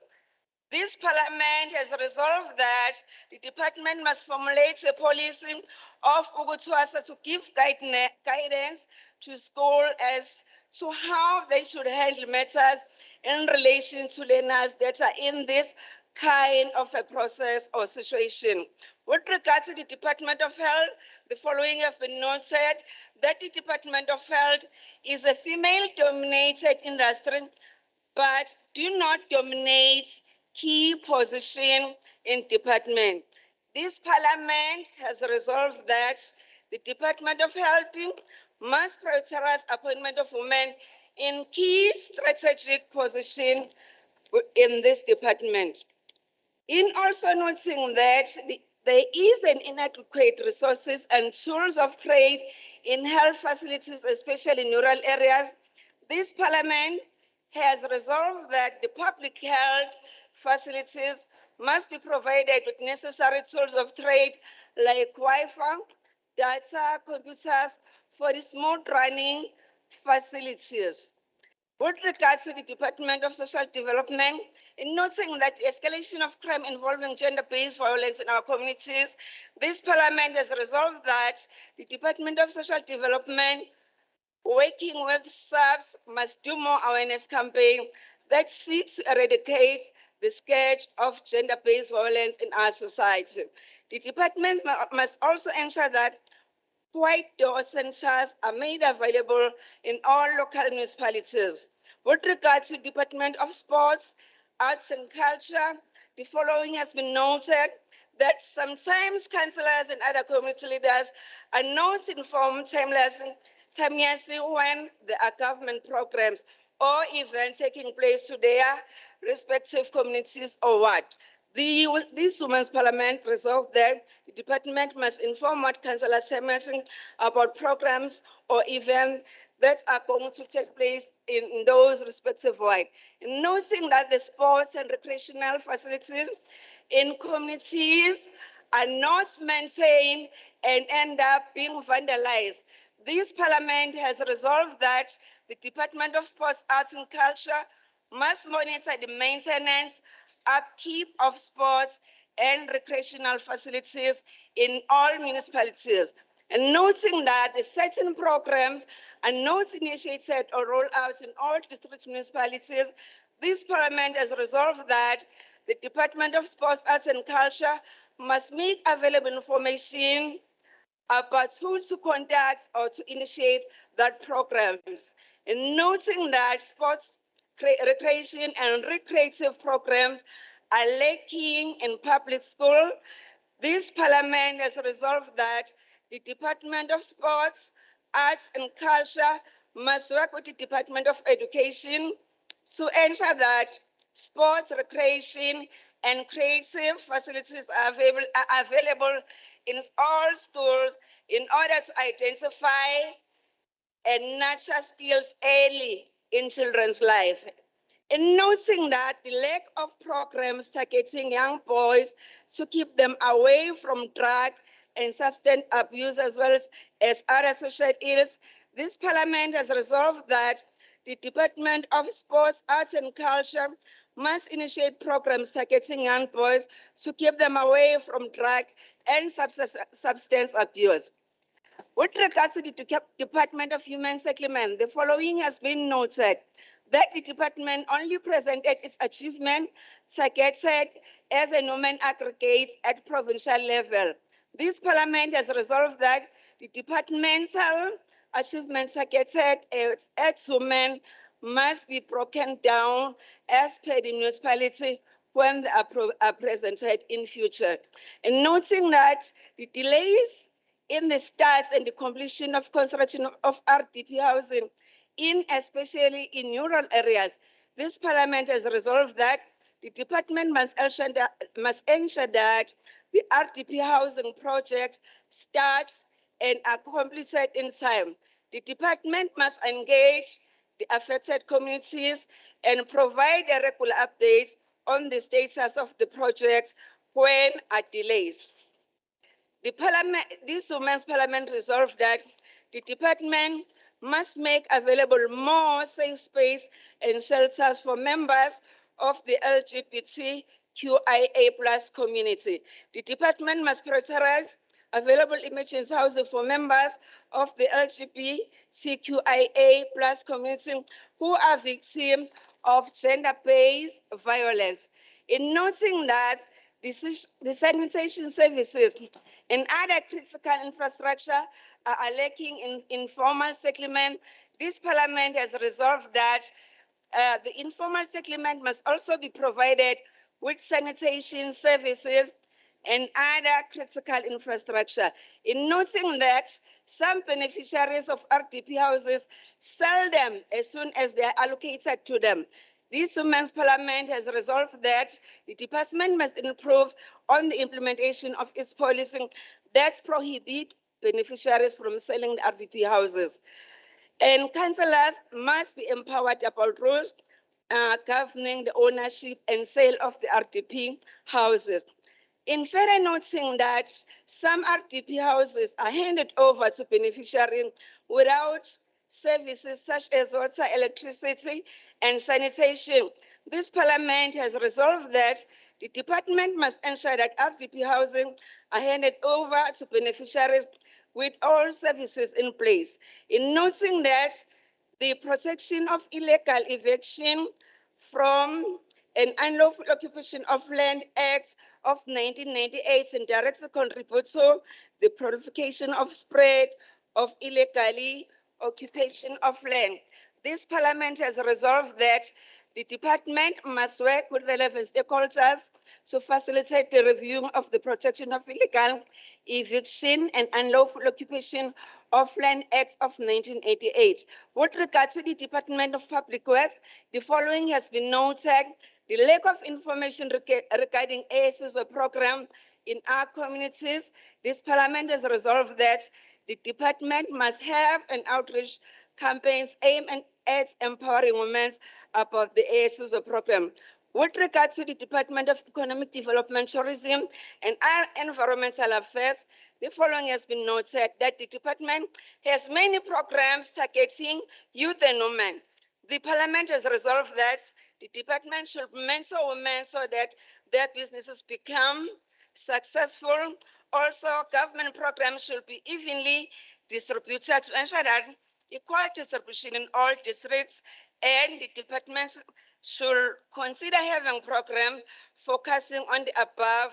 this Parliament has resolved that the department must formulate a policy of Ubutwasa to give guidance to school as to how they should handle matters in relation to learners that are in this kind of a process or situation. With regard to the Department of Health, the following have been noted that the Department of Health is a female-dominated industry, but do not dominate key position in department. This Parliament has resolved that the Department of Health must prioritize appointment of women in key strategic position in this department. In also noting that there is an inadequate resources and tools of trade in health facilities, especially in rural areas, this Parliament has resolved that the public health facilities must be provided with necessary tools of trade like Wi-Fi, data, computers for the smooth running facilities. With regards to the Department of Social Development, in noting that the escalation of crime involving gender-based violence in our communities, this Parliament has resolved that the Department of Social Development, working with SAPS, must do more awareness campaign that seeks to eradicate the scourge of gender-based violence in our society. The department must also ensure that white door centers are made available in all local municipalities. With regard to Department of Sports, Arts and Culture, the following has been noted that sometimes councillors and other community leaders are not informed timelessly when there are government programs or events taking place to their respective communities or what. This Women's Parliament resolved that the department must inform what councillors are messing about programs or events that are going to take place in those respective wide. Noting that the sports and recreational facilities in communities are not maintained and end up being vandalized. This Parliament has resolved that the Department of Sports, Arts and Culture must monitor the maintenance, upkeep of sports and recreational facilities in all municipalities. And noting that the certain programs are not initiated or rolled out in all district municipalities, this Parliament has resolved that the Department of Sports, Arts and Culture must make available information about who to contact or to initiate that programs. And noting that sports, recreation and recreative programs are lacking in public school, this Parliament has resolved that the Department of Sports, Arts and Culture must work with the Department of Education to ensure that sports, recreation, and creative facilities are available in all schools in order to identify and nurture skills early in children's life. And noting that the lack of programs targeting young boys to keep them away from drug and substance abuse as well as other social ills, this Parliament has resolved that the Department of Sports, Arts and Culture must initiate programs targeting young boys to keep them away from drug and substance abuse. With regards to the Department of Human Settlement, the following has been noted: that the department only presented its achievement targeted as a nomen aggregate at provincial level. This Parliament has resolved that the departmental achievement targeted at women must be broken down as per the municipality when they are presented in future. And noting that the delays in the start and the completion of construction of RDP housing, especially in rural areas, this Parliament has resolved that the department must ensure that the RDP housing project starts and are completed in time. The department must engage the affected communities and provide a regular updates on the status of the projects when are delays. This Women's Parliament resolved that the department must make available more safe space and shelters for members of the LGBTQIA+ community. The department must prioritize available emergency housing for members of the LGBTQIA+ community who are victims of gender-based violence. In noting that the sanitation services and other critical infrastructure are lacking in informal settlement, this Parliament has resolved that the informal settlement must also be provided with sanitation services and other critical infrastructure. In noting that some beneficiaries of RDP houses sell them as soon as they are allocated to them, this Women's Parliament has resolved that the department must improve on the implementation of its policy that prohibit beneficiaries from selling the RDP houses. And councillors must be empowered about rules governing the ownership and sale of the RDP houses. In further noting that some RDP houses are handed over to beneficiaries without services such as water, electricity, and sanitation, this Parliament has resolved that the department must ensure that RDP housing are handed over to beneficiaries with all services in place. In noting that the Protection of Illegal Eviction from an Unlawful Occupation of Land Act of 1998 and directly contribute to the proliferation of spread of illegally occupation of land. This Parliament has resolved that The department must work with relevant stakeholders to facilitate the review of the protection of illegal eviction and unlawful occupation of land Act of 1988. With regard to the Department of Public Works, the following has been noted. The lack of information regarding ASIS program in our communities. This parliament has resolved that the department must have an outreach campaigns aimed at empowering women about the ASIS program. With regard to the Department of Economic Development, Tourism, and Environmental Affairs, the following has been noted that the department has many programs targeting youth and women. The parliament has resolved that the department should mentor women so that their businesses become successful. Also, government programs should be evenly distributed to ensure that equal distribution in all districts, and the departments should consider having programs focusing on the above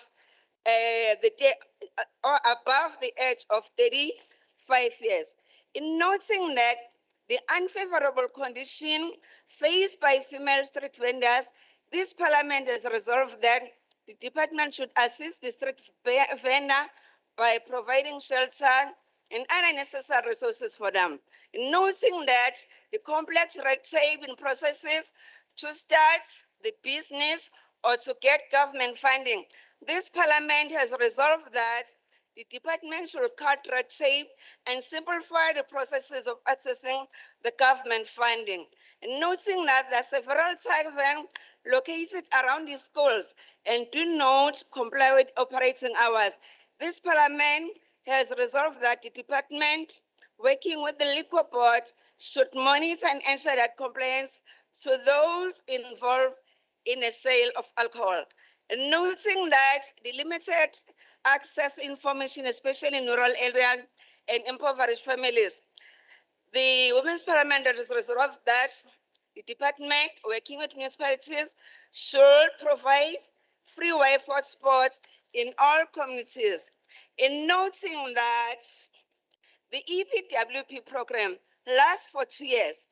the age of 35 years. In noting that the unfavorable condition faced by female street vendors, this parliament has resolved that the department should assist the street vendor by providing shelter and other necessary resources for them. In noting that the complex red tape in processes to start the business or to get government funding, this parliament has resolved that the department should cut red tape and simplify the processes of accessing the government funding. And noting that there are several taverns located around the schools and do not comply with operating hours, this parliament has resolved that the department, working with the liquor board, should monitor and ensure that compliance to those involved in a sale of alcohol. And noting that the limited access to information, especially in rural areas and impoverished families, the Women's Parliament has resolved that the department, working with municipalities, should provide free Wi-Fi spots in all communities. In noting that the EPWP program lasts for 2 years,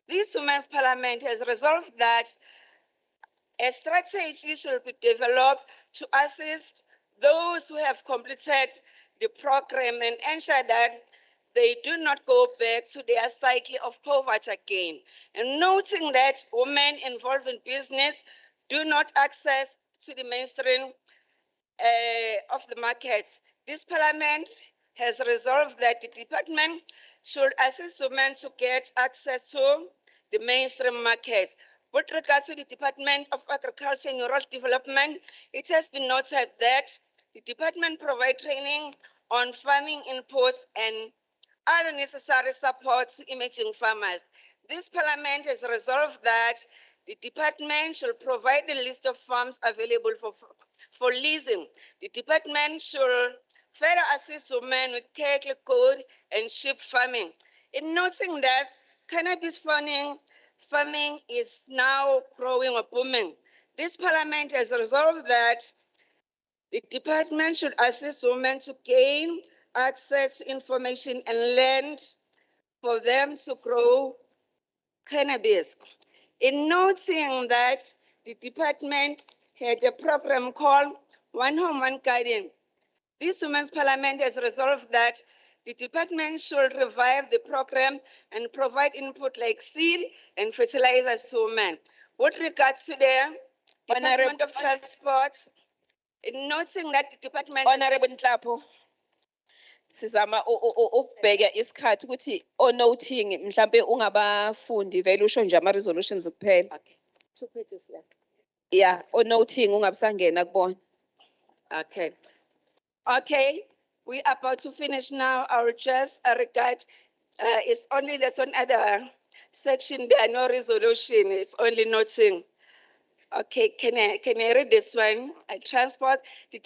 this Women's Parliament has resolved that a strategy should be developed to assist those who have completed the program and ensure that they do not go back to their cycle of poverty again. And noting that women involved in business do not access to the mainstream of the markets, this parliament has resolved that the department should assist women to get access to the mainstream markets. With regards to the Department of Agriculture and Rural Development, it has been noted that the department provides training on farming inputs and other necessary support to emerging farmers. This parliament has resolved that the department should provide a list of farms available for leasing. The department should further assist women with cattle, goat, and sheep farming. In noting that cannabis farming is now growing or booming, this parliament has resolved that the department should assist women to gain access to information and land for them to grow cannabis. In noting that the department had a program called One Home, One Garden, this Women's Parliament has resolved that the department should revive the program and provide input like seed and fertilizers to women. With regards to the Department of Transport, in noting that the department... Honorable Nhlapo, sizama ukubheka isikhathi ukuthi o-noting mhlambe ungabafundi vele usho nje ama-resolutions kuphela. 2 pages, yeah. Yeah, o-noting ungabusangena kubona. Okay. Okay, we are about to finish now. I will just regard, it's only there's one other section, there are no resolution, it's only noting. Okay, can I read this one? Transport, the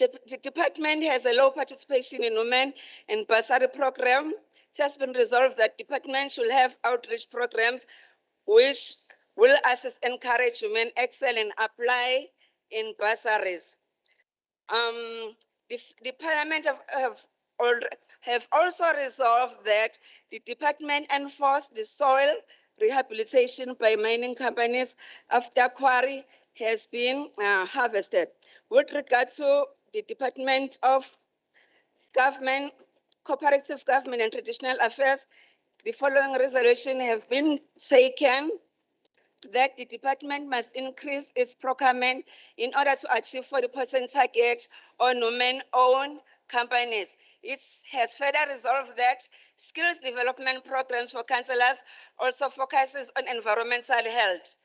department has a low participation in women and bursary program. It has been resolved that department should have outreach programs which will assist, encourage women excel and apply in bursaries. The parliament have also resolved that the department enforce the soil rehabilitation by mining companies after quarry has been harvested. With regard to the Department of Government, Cooperative Government and Traditional Affairs, the following resolution have been taken: that the department must increase its procurement in order to achieve 40% target on women-owned companies. It has further resolved that skills development programs for councillors also focuses on environmental health.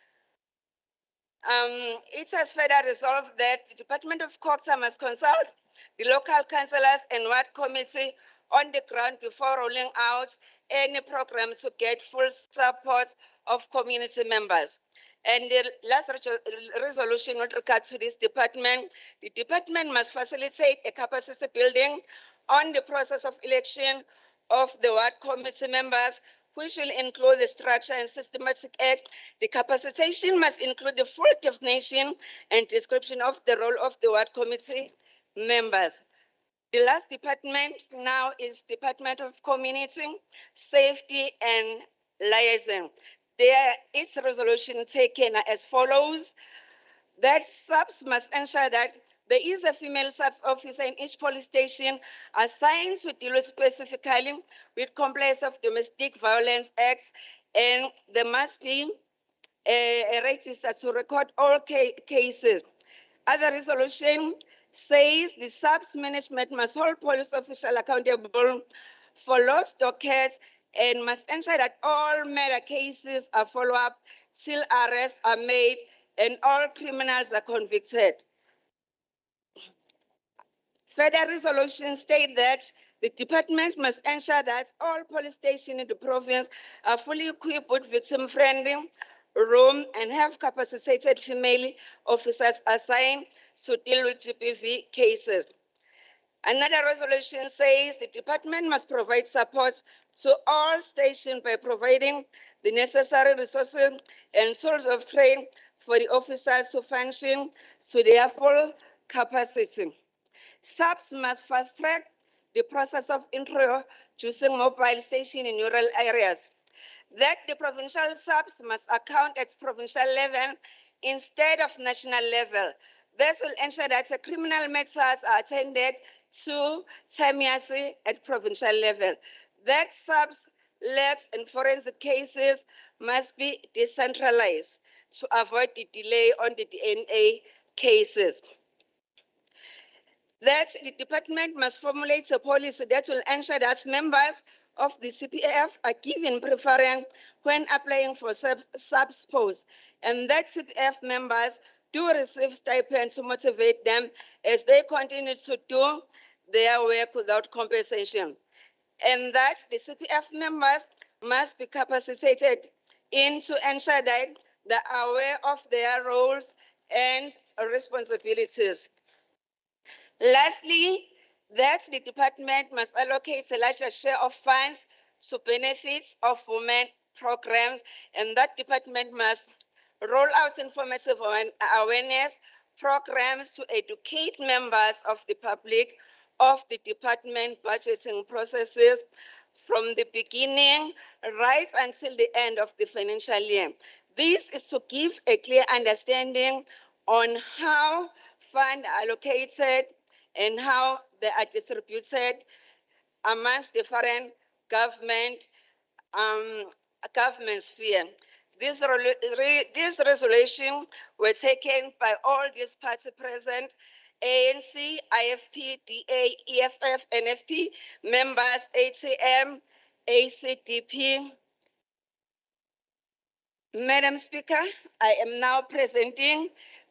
It has further resolved that the Department of COGTA must consult the local councillors and ward committee on the ground before rolling out any programs to get full support of community members. And the last resolution with regard to this department, the department must facilitate a capacity building on the process of election of the ward committee members, which will include the structure and systematic act. The capacitation must include the full definition and description of the role of the ward committee members. The last department now is Department of Community Safety and Liaison. There is a resolution taken as follows: that subs must ensure that there is a female subs officer in each police station assigned to deal specifically with complaints of domestic violence acts, and there must be a register to record all cases. Other resolution says the subs management must hold police officials accountable for lost dockets and must ensure that all murder cases are followed up till arrests are made and all criminals are convicted. Further resolutions state that the department must ensure that all police stations in the province are fully equipped with victim-friendly room and have capacitated female officers assigned to deal with GBV cases. Another resolution says the department must provide support to all stations by providing the necessary resources and tools of training for the officers to function to their full capacity. Subs must fast track the process of introducing mobile stations in rural areas. That the provincial subs must account at provincial level instead of national level. This will ensure that the criminal matters are attended to simultaneously at provincial level. That subs, labs, and forensic cases must be decentralized to avoid the delay on the DNA cases. That the department must formulate a policy that will ensure that members of the CPF are given preference when applying for subs posts, and that CPF members do receive stipends to motivate them as they continue to do their work without compensation. And that the CPF members must be capacitated to ensure that they are aware of their roles and responsibilities. Lastly, that the department must allocate a larger share of funds to benefits of women programs, and that department must roll out informative awareness programs to educate members of the public of the department budgeting processes from the beginning right until the end of the financial year. This is to give a clear understanding on how funds are allocated and how they are distributed amongst different government sphere. This resolution were taken by all these parties present: ANC, IFP, DA, EFF, NFP, members, ATM, ACDP. Madam Speaker, I am now presenting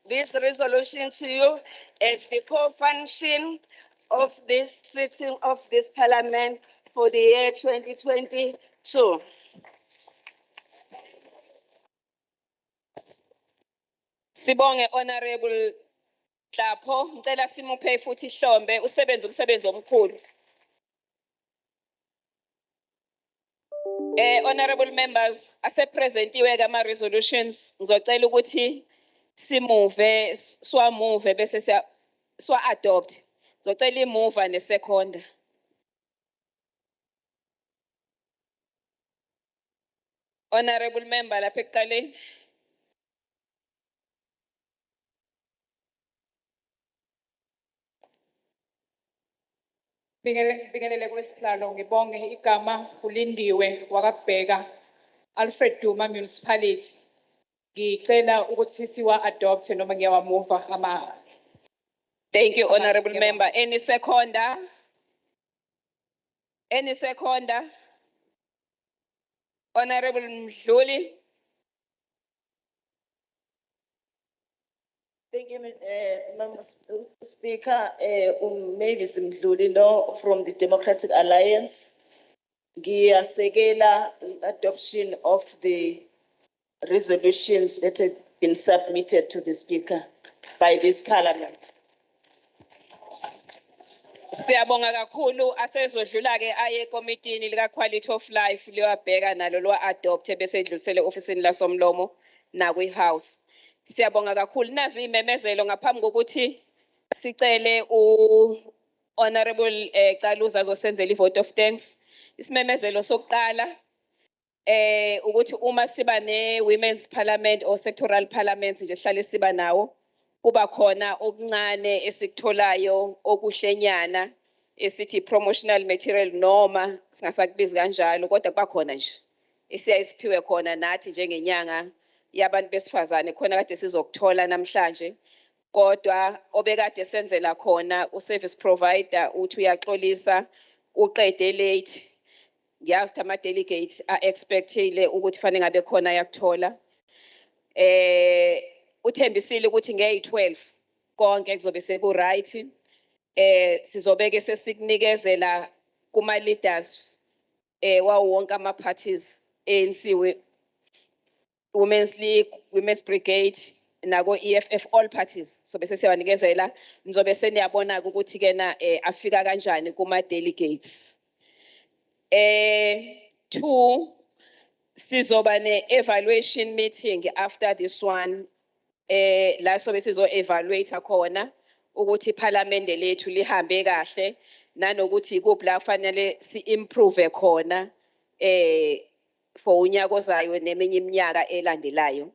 this resolution to you as the co-function of this sitting of this Parliament for the year 2022. Sibonge Honorable Tlapho, ngicela simuphe futhi Hlombe usebenza umsebenzi omkhulu. Honorable members, asepresentiwe kama resolutions, ngizocela ukuthi siwamove bese siwa-adopt. Ngizocela imuva neseconda. Honorable member lapha ekuqaleni. Bingelele kwesihlalo ngibonge igama ulindiwe wakabheka Alfred Duma Municipality. Ngicela ukuthi siwa adopt noma ngiyawamuva ama. Thank you, honorable member. Any seconder? Any seconder? Honorable Mdluli. Thank you, Madam Speaker. Mavis Mdluli Law from the Democratic Alliance. Giyasekela adoption of the resolutions that have been submitted to the Speaker by this Parliament. Siyabonga kakhulu asezodlula ke aye komitini lika Quality of Life liyabheka nalo lo adopt bese edlulisele ofisini laSomlomo na kwi house. Siyabonga kakhulu nazi imemezelo ngaphambi kokuthi sicele honorable Caluza azosenzela vote of thanks. Isimemezelo sokuqala ukuthi uma siba ne women's parliament or sectoral parliament nje sihlale siba nawo kuba khona okuncane esikutholayo okuhlenyana esithi promotional material noma singasakubizi kanjalo kodwa kuba khona nje esiyayisiphiwe khona nathi njengenyanga yabantu besifazane khona kade sizokuthola namhlanje kodwa obekade senzela khona u-service provider uthi uyaxolisa uqede late ngiyazi ukuthi ama-delegates a-expectile ukuthi fanele ngabe khona yakuthola uthembisile ukuthi ngeyi-12 konke kuzobe seku-right sizobeke sesinikezela kuma-leaders wawo wonke ama-parties ANC Women's League, Women's Brigade, nako EFF, all parties. So bese siyabanikezela nizobe seniyabona ukuthi kena afika kanjani kuma delegates. 2 sizoba ne evaluation meeting after this one. La sobe sizo evaluate khona ukuthi parliament lethu lihambe kahle nanokuthi ikuphi la kufanele si improve khona for unyaka ozayo neminye iminyaka elandelayo.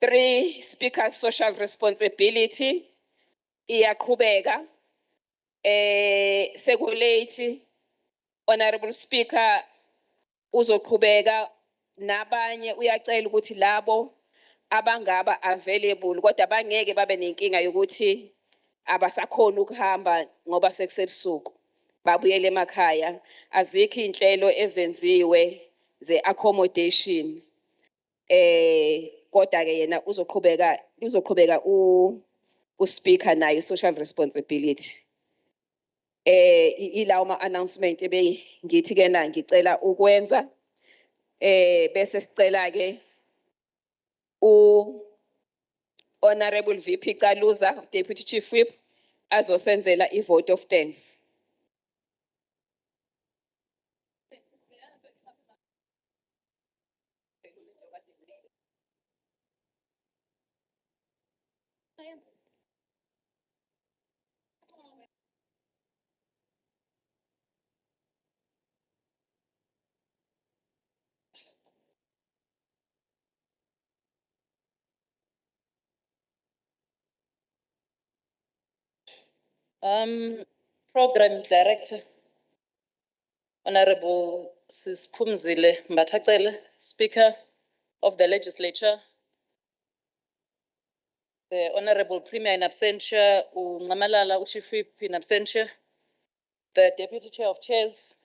3 speakers social responsibility iyaqhubeka sekulate honorable speaker uzoqhubeka nabanye uyacela ukuthi labo abangaba available kodwa bangeke babe nenkinga yokuthi abasakhona ukuhamba ngoba sekusebusuku babuyele emakhaya azikho inhlelo ezenziwe ze accommodation kodwa ke yena uzoqhubeka u speaker naye social responsibility ilawo ama announcement ngithi ke na ngicela ukwenza bese sicela ke honorable VP Caluza deputy chief whip azosenzela I vote of thanks. Program Director, Honorable Sis Phumzile Mbathacele, Speaker of the Legislature, the Honorable Premier in absentia, Ngamalala Chief Whip in absentia, the Deputy Chair of Chairs,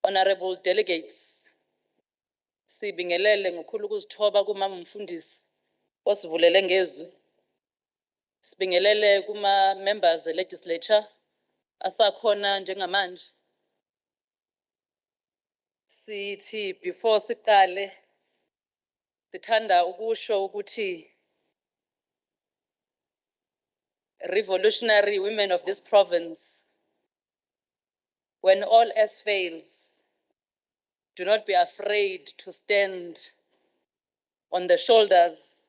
Honorable Delegates, Sibingelele ngokhulu ukuzithoba kumama umfundisi osivulele ngezwi. Sibingelele kuma members the legislature asakhona njengamanje. Sithi before siqale sithanda ukusho ukuthi revolutionary women of this province, when all else fails, do not be afraid to stand on the shoulders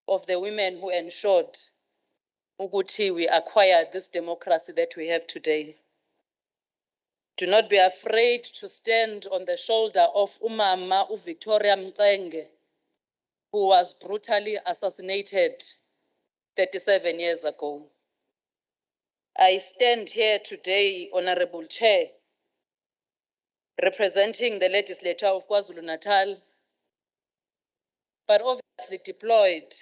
of the women who ensured ukuthi we acquired this democracy that we have today. Do not be afraid to stand on the shoulder of Umama Victoria Mckenzie, who was brutally assassinated 37 years ago. I stand here today, Honorable Chair, representing the legislature of KwaZulu-Natal, but obviously deployed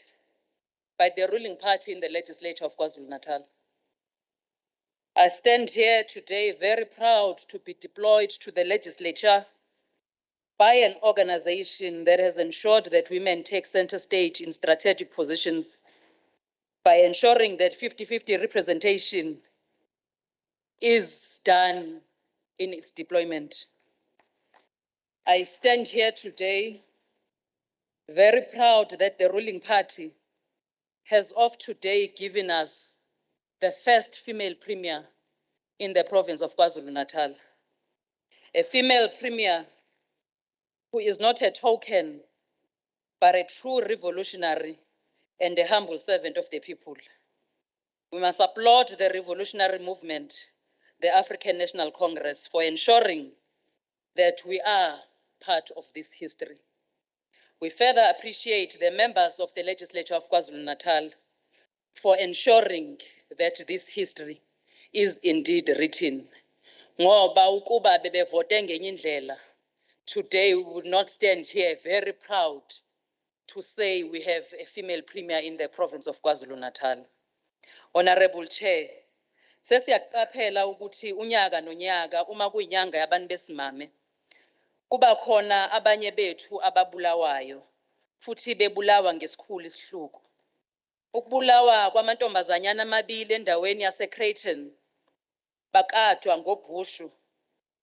by the ruling party in the legislature of KwaZulu-Natal. I stand here today very proud to be deployed to the legislature by an organization that has ensured that women take center stage in strategic positions by ensuring that 50-50 representation is done in its deployment. I stand here today very proud that the ruling party has of today given us the first female premier in the province of KwaZulu-Natal. A female premier who is not a token, but a true revolutionary and a humble servant of the people. We must applaud the revolutionary movement, the African National Congress, for ensuring that we are part of this history. We further appreciate the members of the legislature of KwaZulu-Natal for ensuring that this history is indeed written. Ngoba ukuba bebevote ngenye indlela, today we would not stand here very proud to say we have a female premier in the province of KwaZulu-Natal. Honorable Chair, sesiyaqaphela ukuthi unyaka nonyaka uma kuyinyanga yabantu besimame kuba khona abanye bethu ababulawayo futhi bebulawa ngesikhulu isihluku. Ukubulawa kwamantombazanyana amabili endaweni yaseCreighton bakatshwa ngobhushu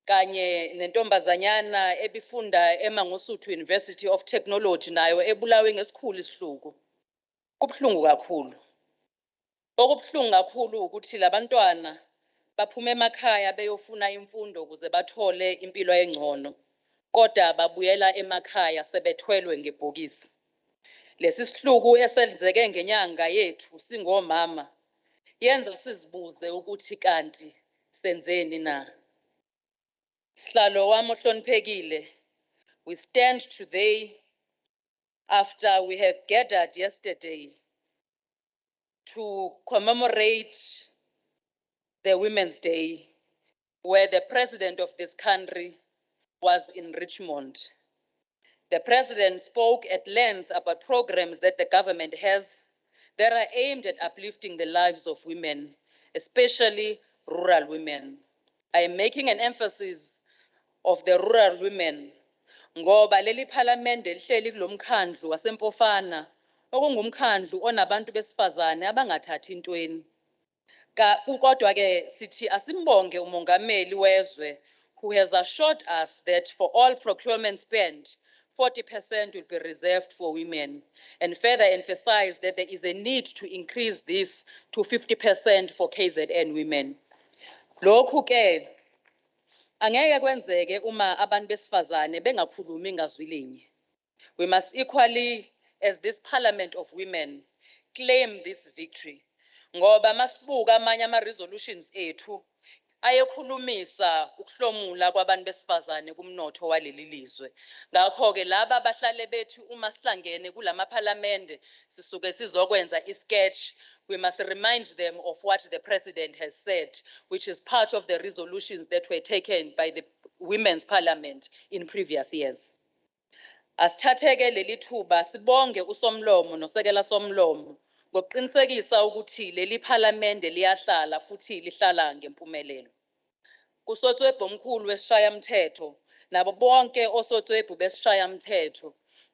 kanye nentombazanyana ebifunda eMangosuthu University of Technology nayo ebulawe ngesikhulu isihluku. Kubhlungu kakhulu. Okubhlungu kakhulu ukuthi labantwana baphuma emakhaya beyofuna imfundo ukuze bathole impilo engcono, kodwa babuyela emakhaya sebethwelwe ngebhokisi. Lesi sihluku esenzeke ngenyanga yethu singomama yenza sizibuze ukuthi kanti senzeni na. Sihlalo wami ohloniphekile, we stand today after we have gathered yesterday to commemorate the Women's Day, where the president of this country was in Richmond. The president spoke at length about programs that the government has that are aimed at uplifting the lives of women, especially rural women. I am making an emphasis of the rural women ngoba leli parliament lihleli kulomkhandlu wasempofana okungumkhandlu onabantu besifazane abangathathi intweni. Kodwa ke sithi asimbonge umongameli wezwe who has assured us that for all procurement spend 40% will be reserved for women, and further emphasize that there is a need to increase this to 50% for KZN women. Lokhu ke angeke kwenzeke uma abantu besifazane bengakhulumi ngazwi linye. We must equally, as this parliament of women, claim this victory. Ngoba masibuka amanye ama-resolutions ethu ayekhulumisa ukuhlomula kwabantu besifazane kumnotho waleli lizwe. Ngakho-ke laba abahlale bethu uma sihlangene kulamaparlamente sisuke sizokwenza isketch, we must remind them of what the president has said, which is part of the resolutions that were taken by the Women's Parliament in previous years. Asithatheke leli thuba sibonge usomlomo nosekela somlomo ngokuqinisekisa ukuthi leli parliamente liyahlala futhi lihlala ngempumelelo. Kusotswebhu omkhulu wesishayamthetho nabo bonke osotswebhu besishayamthetho,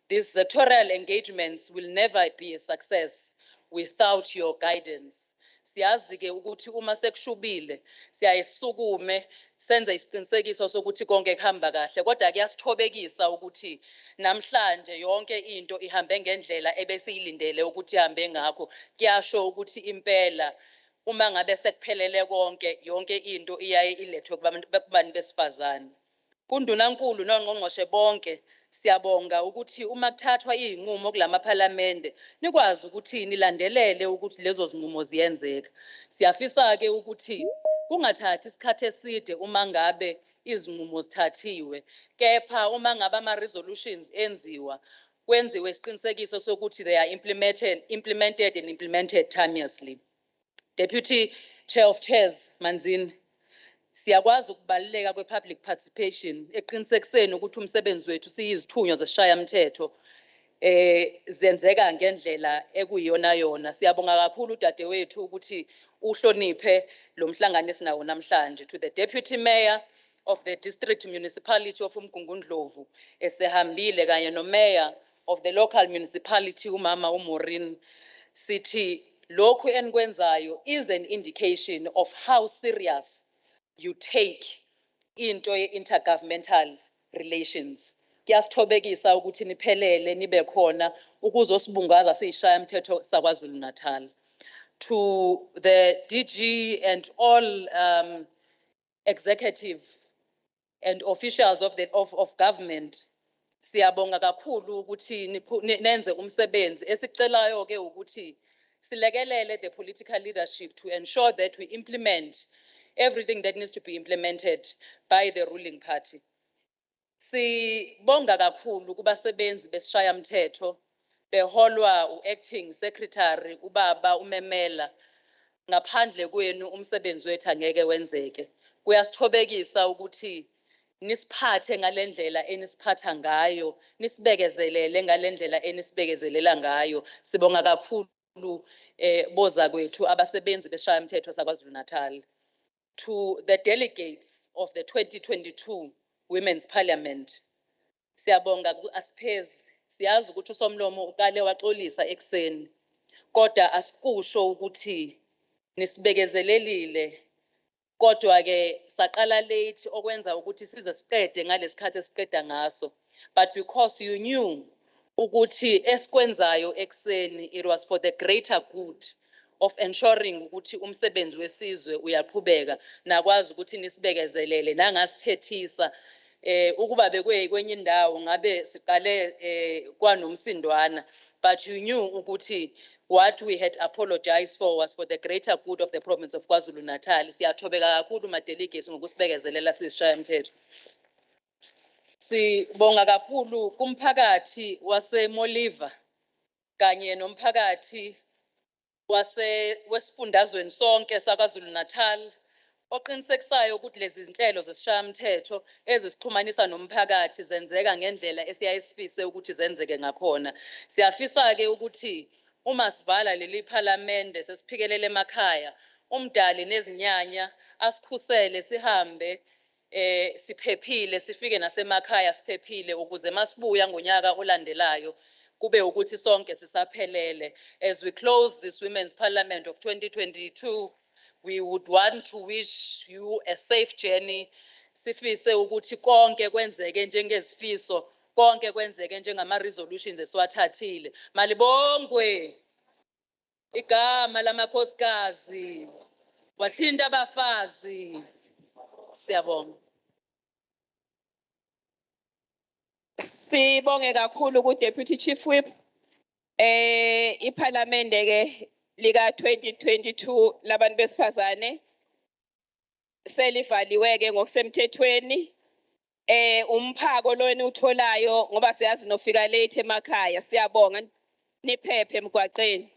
these sectoral engagements will never be a success without your guidance. Siyazi ke ukuthi uma sekushubile siyayisukume senze isiqinisekiso sokuthi konke kuhamba kahle, kodwa kuyasithobekisa ukuthi namhlanje yonke into ihambe ngendlela ebesiyilindele ukuthi ihambe ngakho. Kuyasho ukuthi impela uma ngabe sekuphelele konke yonke into iyaye ilethwe kubantu besifazane. KuNdunankulu nongqongqoshe bonke siyabonga ukuthi uma kuthathwa izinqumo kulamaparlamente nikwazi ukuthi nilandelele ukuthi lezo zinqumo ziyenzeka. Siyafisa ke ukuthi kungathathi isikhathi eside uma ngabe izinqumo zithathiwe, kepha uma ngabe ama-resolutions enziwa, kwenziwe isiqinisekiso sokuthi they are implemented and implemented timelessly. Deputy Chair of Chairs, Manzini, siyakwazi ukubaluleka kwe-public participation eqinisekiseni ukuthi umsebenzi wethu siyizithunywa zesishayamthetho zenzeka ngendlela ekuyiyona yona. Siyabonga kakhulu dadewethu ukuthi uhloniphe lo mhlangano esinawo namhlanje. To the Deputy Mayor of the District Municipality of Umgungundlovu esehambile kanye no Mayor of the local municipality umama uMaureen, sithi lokhu enikwenzayo is an indication of how serious you take into ye-intergovernmental relations. Kuyasithobekisa ukuthi niphelele nibe khona ukuzosibungaza siyishayamthetho saKwaZulu-Natal. To the DG and all executive and officials of government, siyabonga kakhulu ukuthi nenze umsebenzi. Esicelayo ke ukuthi silekelele the political leadership to ensure that we implement everything that needs to be implemented by the ruling party. Sibonga kakhulu kubasebenzi besishayamthetho beholwa u-acting secretary ubaba uMemela. Ngaphandle kwenu umsebenzi wethu angeke wenzeke. Kuyasithobekisa ukuthi nisiphathe ngalendlela enisiphatha ngayo, nisibekezelele ngalendlela enisibekezelela ngayo. Sibonga kakhulu boza kwethu abasebenzi besishayamthetho saKwaZulu-Natal. To the delegates of the 2022 Women's Parliament, siyabonga ku-Asphezi. Siyazi ukuthi uSomlomo uqale waxolisa ekseni, kodwa asikusho ukuthi nisibekezelelile. Kodwa ke saqala late okwenza ukuthi size siqede ngalesikhathi esiqeda ngaso. But because you knew ukuthi esikwenzayo ekseni, it was for the greater good of ensuring ukuthi umsebenzi wesizwe uyaqhubeka, nakwazi ukuthi nisibekezelele nangasithethisa ukuba bekwenye indawo ngabe siqale kwanomsindwana, but you knew ukuthi what we had apologized for was for the greater good of the province of KwaZulu-Natal. Siyathobeka kakhulu ma-delegates ngokusibekezelela sisishayamthetho. Sibonga kakhulu kumphakathi waseMoliva kanye nomphakathi wesifundazweni sonke saKwaZulu-Natal oqinisekisayo ukuthi lezi zinhlelo zesishayamthetho ezisixhumanisa nomphakathi zenzeka ngendlela esiyayisifise ukuthi zenzeke ngakhona. Siyafisa ke ukuthi uma sivala leli parliamente sesiphikelele emakhaya, umdali nezinyanya asikhusele sihambe siphephile, sifike nasemakhaya siphephile ukuze masibuya ngonyaka olandelayo kube ukuthi sonke sisaphelele. As we close this Women's Parliament of 2022, we would want to wish you a safe journey. Sifise ukuthi konke kwenzeke njengezifiso, konke kwenzeke njengama-resolutions esiwathathile. Malibongwe igama lamakhosikazi, wathinta abafazi. Siyabonga. Sibonge kakhulu ku Deputy Chief Whip. Iparlamente ke lika 2022 labantu besifazane selivaliwe ke ngokusemthethweni. Umphako lweni utholayo ngoba siyazi nofika late emakhaya. Siyabonga niphephe emgwaqeni.